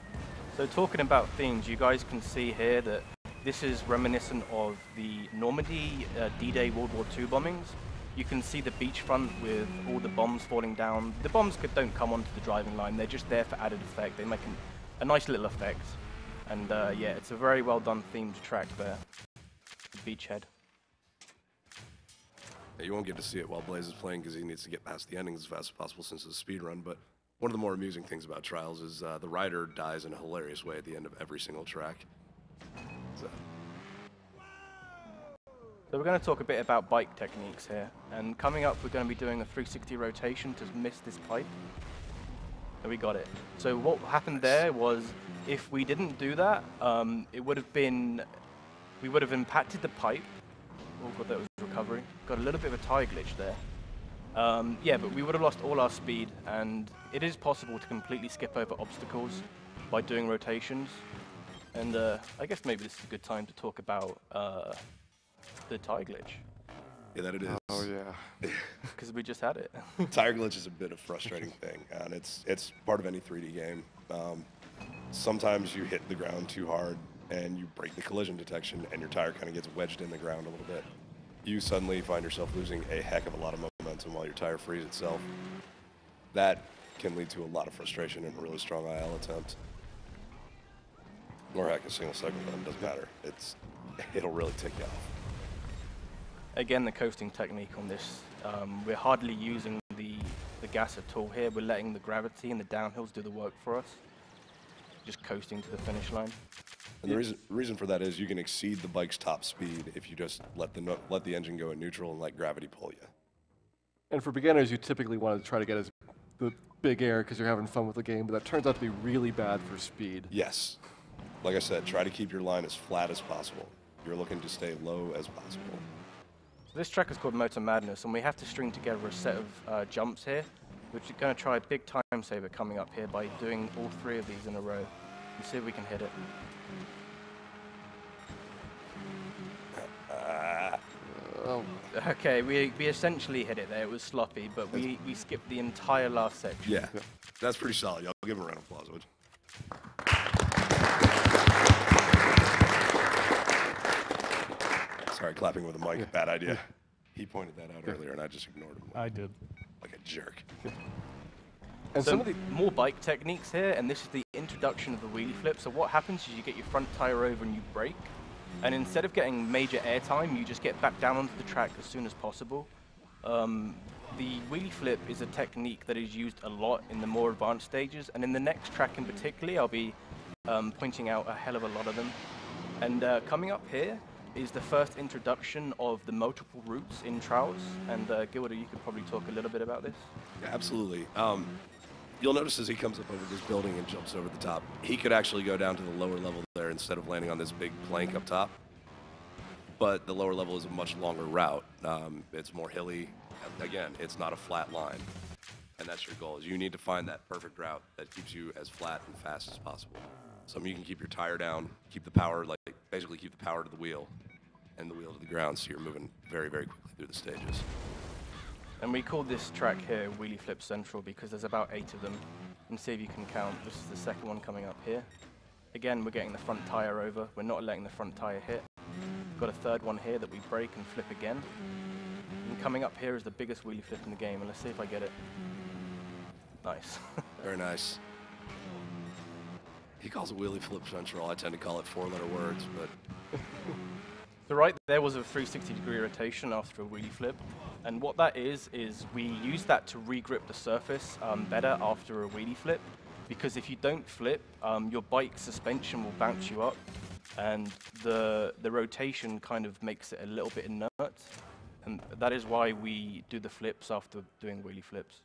[SPEAKER 3] So talking about themes, you guys can see here that this is reminiscent of the Normandy D-Day World War II bombings. You can see the beachfront with all the bombs falling down. The bombs don't come onto the driving line. They're just there for added effect. They make a nice little effect. And yeah, it's a very well done themed track there. Beachhead.
[SPEAKER 2] Yeah, you won't get to see it while Blaze is playing because he needs to get past the endings as fast as possible since it's a speed run. But one of the more amusing things about Trials is the rider dies in a hilarious way at the end of every single track.
[SPEAKER 3] So we're going to talk a bit about bike techniques here, and coming up we're going to be doing a 360 rotation to miss this pipe. And we got it. So what happened there was, if we didn't do that, we would have impacted the pipe. Oh god, that was recovery. Got a little bit of a tire glitch there. Yeah, but we would have lost all our speed, and it is possible to completely skip over obstacles by doing rotations. And I guess maybe this is a good time to talk about the tire glitch.
[SPEAKER 2] Yeah, that it is.
[SPEAKER 11] Oh yeah.
[SPEAKER 3] Because we just had it.
[SPEAKER 2] Tire glitch is a bit of a frustrating thing, and it's part of any 3D game. Sometimes you hit the ground too hard and you break the collision detection and your tire kind of gets wedged in the ground a little bit. You suddenly find yourself losing a heck of a lot of momentum while your tire frees itself. That can lead to a lot of frustration and a really strong IL attempt. Or heck, a single segment run, doesn't matter. It'll really tick you off.
[SPEAKER 3] Again, the coasting technique on this, we're hardly using the gas at all here. We're letting the gravity and the downhills do the work for us. Just coasting to the finish line.
[SPEAKER 2] And the reason for that is you can exceed the bike's top speed if you just let the engine go in neutral and let gravity pull you.
[SPEAKER 11] And for beginners, you typically want to try to get as the big air because you're having fun with the game, but that turns out to be really bad for speed.
[SPEAKER 2] Yes. Like I said, try to keep your line as flat as possible. You're looking to stay low as possible.
[SPEAKER 3] So this track is called Motor Madness, and we have to string together a set of jumps here, which we're going to try a big time saver coming up here by doing all 3 of these in a row. And see if we can hit it. Okay, we essentially hit it there. It was sloppy, but we skipped the entire last section.
[SPEAKER 2] Yeah, that's pretty solid. I'll give him a round of applause, would you? Sorry, clapping with a mic, bad idea. He pointed that out earlier, and I just ignored him.
[SPEAKER 17] I did.
[SPEAKER 2] Like a jerk.
[SPEAKER 3] And so some of the more bike techniques here, and this is the introduction of the wheelie flip. So what happens is you get your front tire over and you brake, and instead of getting major airtime, you just get back down onto the track as soon as possible. The wheelie flip is a technique that is used a lot in the more advanced stages, and in the next track in particular, I'll be pointing out a hell of a lot of them. And coming up here is the first introduction of the multiple routes in Trials, and Gilda, you could probably talk a little bit about this.
[SPEAKER 2] Yeah, absolutely. You'll notice as he comes up over this building and jumps over the top, he could actually go down to the lower level there instead of landing on this big plank up top. But the lower level is a much longer route. It's more hilly. Again, it's not a flat line. and that's your goal. Is you need to find that perfect route that keeps you as flat and fast as possible. Some you can keep your tire down, keep the power, like basically keep the power to the wheel, and the wheel to the ground, so you're moving very, very quickly through the stages.
[SPEAKER 3] And we call this track here Wheelie Flip Central because there's about 8 of them. And see if you can count. This is the second one coming up here. Again, we're getting the front tire over. We're not letting the front tire hit. We've got a third one here that we brake and flip again. And coming up here is the biggest wheelie flip in the game. And let's see if I get it. Nice.
[SPEAKER 2] Very nice. He calls it wheelie flip central. I tend to call it 4-letter words, but...
[SPEAKER 3] So right there was a 360-degree rotation after a wheelie flip. And what that is we use that to regrip the surface better after a wheelie flip. Because if you don't flip, your bike suspension will bounce you up. And the rotation kind of makes it a little bit inert. And that is why we do the flips after doing wheelie flips.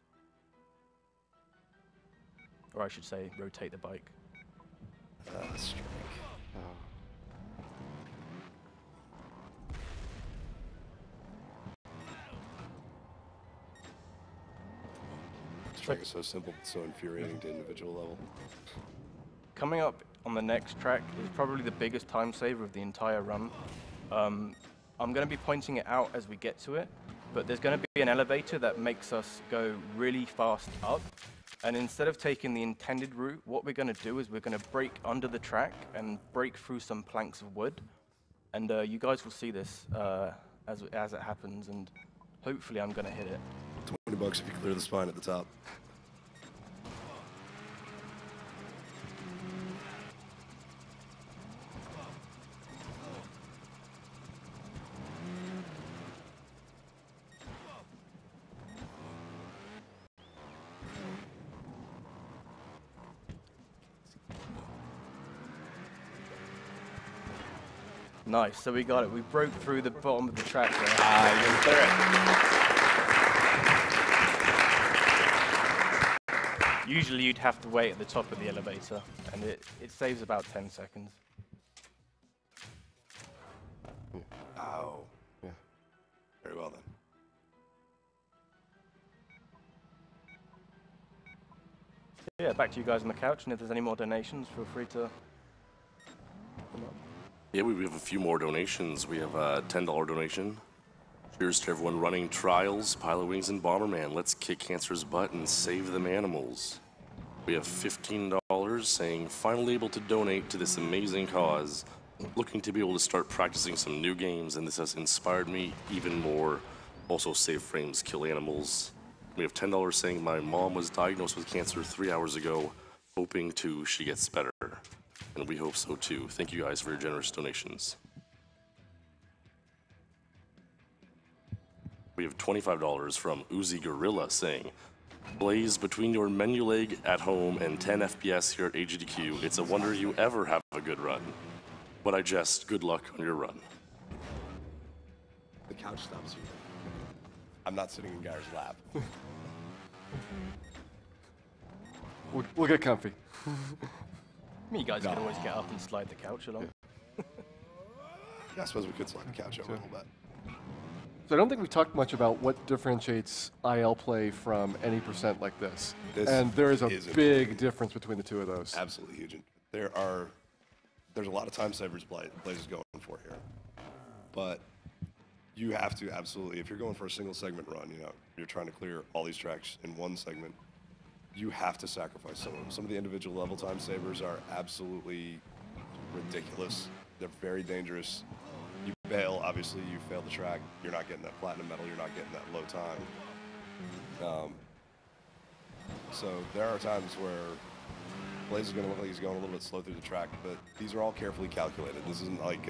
[SPEAKER 3] Or I should say, rotate the bike.
[SPEAKER 2] Strike. Strike is so simple, but so infuriating to individual level.
[SPEAKER 3] Coming up on the next track is probably the biggest time saver of the entire run. I'm going to be pointing it out as we get to it, but there's going to be an elevator that makes us go really fast up. And instead of taking the intended route, what we're going to do is we're going to brake under the track and break through some planks of wood. And you guys will see this as it happens, and hopefully I'm going to hit it.
[SPEAKER 2] $20 if you clear the spine at the top.
[SPEAKER 3] Nice, so we got it. We broke through the bottom of the track there.
[SPEAKER 2] You can clear it.
[SPEAKER 3] Usually you'd have to wait at the top of the elevator, and it saves about 10 seconds.
[SPEAKER 2] Oh. Yeah. Very well then.
[SPEAKER 3] Yeah, back to you guys on the couch, and if there's any more donations, feel free to come up.
[SPEAKER 16] Yeah, we have a few more donations. We have a $10 donation. Cheers to everyone running trials, Pilot Wings, and Bomberman. Let's kick cancer's butt and save them animals. We have $15 saying, finally able to donate to this amazing cause. Looking to be able to start practicing some new games, and this has inspired me even more. Also, save frames, kill animals. We have $10 saying, my mom was diagnosed with cancer 3 hours ago, hoping she gets better. And we hope so too. Thank you guys for your generous donations. We have $25 from Uzi Gorilla saying, Blaze, between your menu leg at home and 10 FPS here at AGDQ, it's a wonder you ever have a good run. But I jest, good luck on your run.
[SPEAKER 2] The couch stops you. I'm not sitting in Guy's lap.
[SPEAKER 11] We'll get comfy.
[SPEAKER 3] You guys can always get up and slide the couch along.
[SPEAKER 2] Yeah, I suppose we could slide the couch over a little bit.
[SPEAKER 11] So I don't think we talked much about what differentiates IL play from any percent like this. And there is a big difference between the two of those.
[SPEAKER 2] Absolutely huge. There's a lot of time savers Blaze is going for here. But you have to absolutely, if you're going for a single segment run, you're trying to clear all these tracks in one segment, you have to sacrifice some of them. Some of the individual level time savers are absolutely ridiculous. They're very dangerous. You bail, obviously you fail the track, you're not getting that platinum medal, you're not getting that low time. So there are times where Blaze is going to look like he's going a little bit slow through the track, but these are all carefully calculated. This isn't like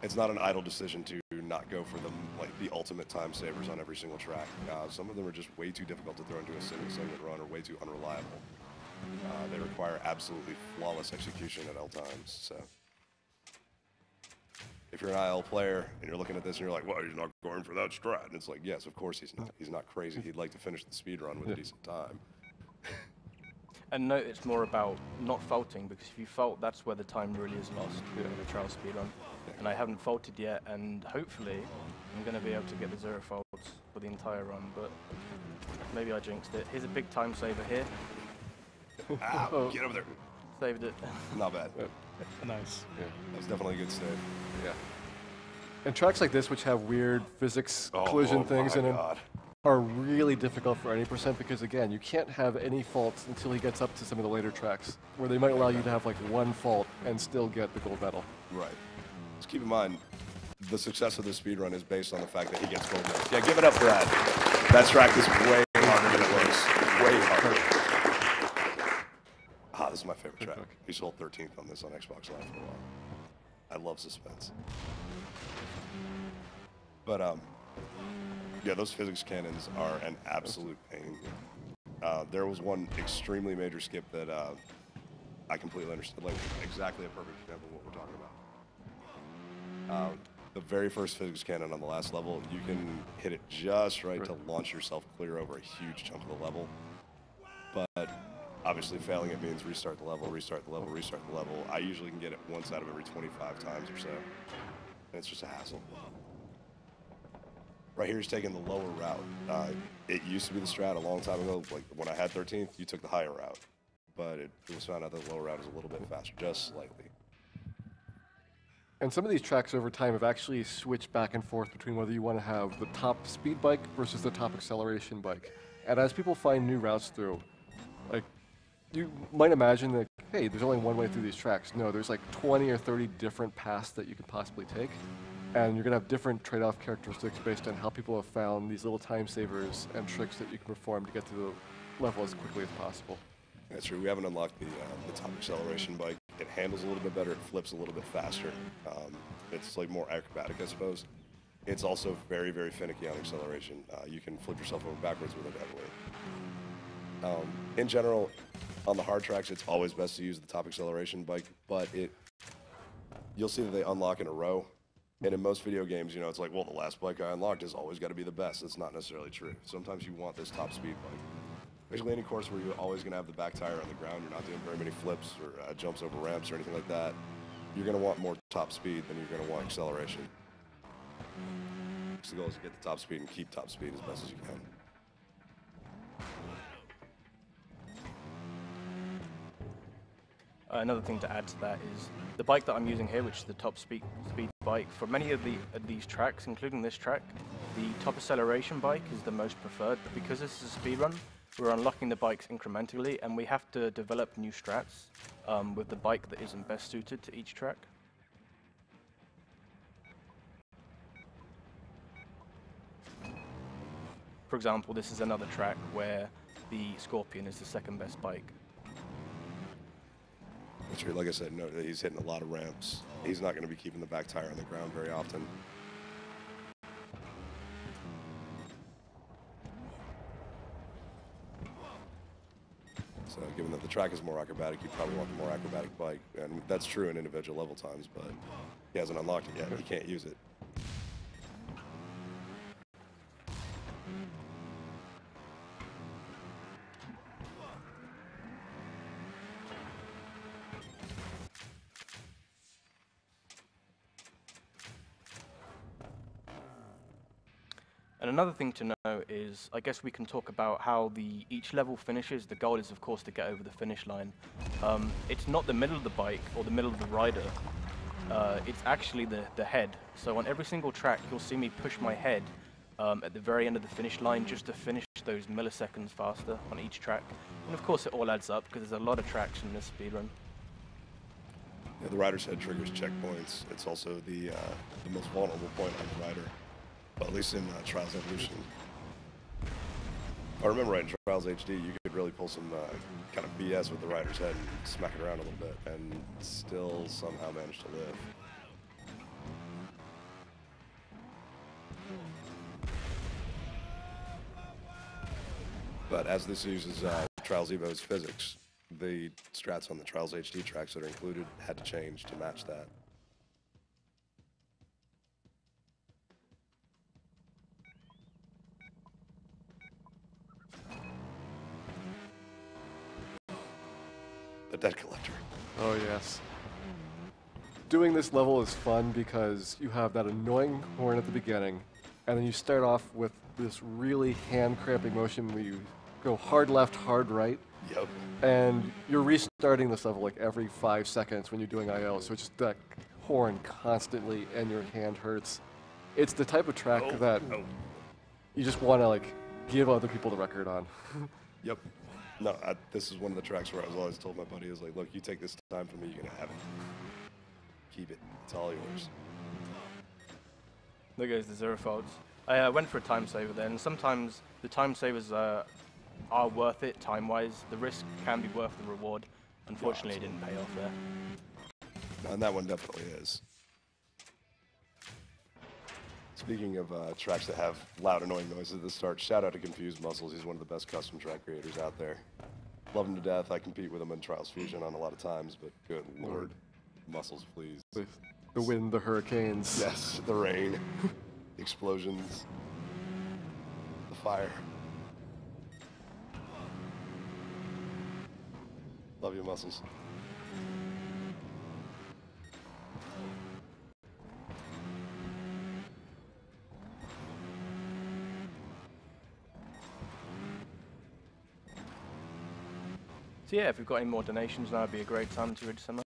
[SPEAKER 2] it's not an idle decision to not go for the ultimate time savers on every single track. Some of them are just way too difficult to throw into a single segment run or way too unreliable. They require absolutely flawless execution at all times. So if you're an IL player and you're looking at this and you're like, well, he's not going for that strat. And it's like, yes, of course he's not. He's not crazy. He'd like to finish the speed run with a decent time.
[SPEAKER 3] And note it's more about not faulting, because if you fault, that's where the time really is lost in the trial speed run. And I haven't faulted yet, and hopefully I'm going to be able to get the 0 faults. for the entire run, but maybe I jinxed it. Here's a big time saver here.
[SPEAKER 2] Ow, get over there.
[SPEAKER 3] Saved it.
[SPEAKER 2] Not bad.
[SPEAKER 17] Nice.
[SPEAKER 11] Yeah.
[SPEAKER 2] That was definitely a good save.
[SPEAKER 11] Yeah. And tracks like this, which have weird physics collision things in them, are really difficult for any percent because, again, you can't have any faults until he gets up to some of the later tracks, where they might allow you to have like one fault and still get the gold medal.
[SPEAKER 2] Right. Just keep in mind, the success of this speedrun is based on the fact that he gets gold medals. Yeah, give it up for that. That track is way harder than it looks. Way harder. Ah, this is my favorite track. We sold 13th on this on Xbox Live for a while. I love suspense. But, yeah, those physics cannons are an absolute pain. There was one extremely major skip that I completely understood, like exactly a perfect example of what we're talking about. The very first physics cannon on the last level, you can hit it just right to launch yourself clear over a huge chunk of the level. But obviously failing it means restart the level, restart the level, restart the level. I usually can get it once out of every 25 times or so. And it's just a hassle. Right here is taking the lower route. It used to be the strat a long time ago. Like when I had 13th, you took the higher route. But it was found out that the lower route is a little bit faster, just slightly.
[SPEAKER 11] And some of these tracks over time have actually switched back and forth between whether you want to have the top speed bike versus the top acceleration bike. And as people find new routes through, like, you might imagine that, hey, there's only one way through these tracks. No, there's like 20 or 30 different paths that you could possibly take. And you're going to have different trade-off characteristics based on how people have found these little time savers and tricks that you can perform to get to the level as quickly as possible.
[SPEAKER 2] That's true. We haven't unlocked the top acceleration bike. It handles a little bit better. It flips a little bit faster. It's like more acrobatic, I suppose. It's also very, very finicky on acceleration. You can flip yourself over backwards with it heavily. In general, on the hard tracks, it's always best to use the top acceleration bike, but you'll see that they unlock in a row. And in most video games, you know, it's like, well, the last bike I unlocked has always got to be the best. That's not necessarily true. Sometimes you want this top speed bike. Basically, any course where you're always going to have the back tire on the ground, you're not doing very many flips or jumps over ramps or anything like that, you're going to want more top speed than you're going to want acceleration. So the goal is to get the top speed and keep top speed as best as you can.
[SPEAKER 3] Another thing to add to that is the bike that I'm using here, which is the top speed bike. For many of these tracks, including this track, the top acceleration bike is the most preferred. But because this is a speedrun, we're unlocking the bikes incrementally, and we have to develop new strats with the bike that isn't best suited to each track. For example, this is another track where the Scorpion is the second best bike.
[SPEAKER 2] That's true. Like I said, no, he's hitting a lot of ramps. He's not going to be keeping the back tire on the ground very often. So given that the track is more acrobatic, you probably want the more acrobatic bike. And that's true in individual level times, but he hasn't unlocked it yet. He can't use it.
[SPEAKER 3] And another thing to know is, I guess we can talk about how each level finishes. The goal is, of course, to get over the finish line. It's not the middle of the bike or the middle of the rider. It's actually the head. So on every single track, you'll see me push my head at the very end of the finish line just to finish those milliseconds faster on each track. And of course, it all adds up because there's a lot of tracks in this speedrun.
[SPEAKER 2] Yeah, the rider's head triggers checkpoints. It's also the most vulnerable point on the rider. Well, at least in Trials Evolution. If I remember right, in Trials HD, you could really pull some kind of BS with the rider's head and smack it around a little bit and still somehow manage to live. But as this uses Trials Evo's physics, the strats on the Trials HD tracks that are included had to change to match that. The debt collector.
[SPEAKER 11] Oh, yes. Doing this level is fun because you have that annoying horn at the beginning, and then you start off with this really hand-cramping motion where you go hard left, hard right.
[SPEAKER 2] Yep.
[SPEAKER 11] And you're restarting this level like every 5 seconds when you're doing IL, so it's just that horn constantly and your hand hurts. It's the type of track that you just want to like give other people the record on.
[SPEAKER 2] Yep. No, this is one of the tracks where I was always told my buddy, is like, look, you take this time from me, you're going to have it. Keep it. It's all yours.
[SPEAKER 3] There goes the zero faults. I went for a time saver then. Sometimes the time savers are worth it time-wise. The risk can be worth the reward. Unfortunately, it didn't pay off there.
[SPEAKER 2] No, and that one definitely is. Speaking of tracks that have loud, annoying noises at the start, shout out to Confused Muscles. He's one of the best custom track creators out there. Love him to death. I compete with him in Trials Fusion on a lot of times, but good lord. Muscles, please.
[SPEAKER 11] The wind, the hurricanes.
[SPEAKER 2] Yes, the rain, the explosions, the fire. Love you, Muscles.
[SPEAKER 3] So yeah, if we've got any more donations, now would be a great time to read some.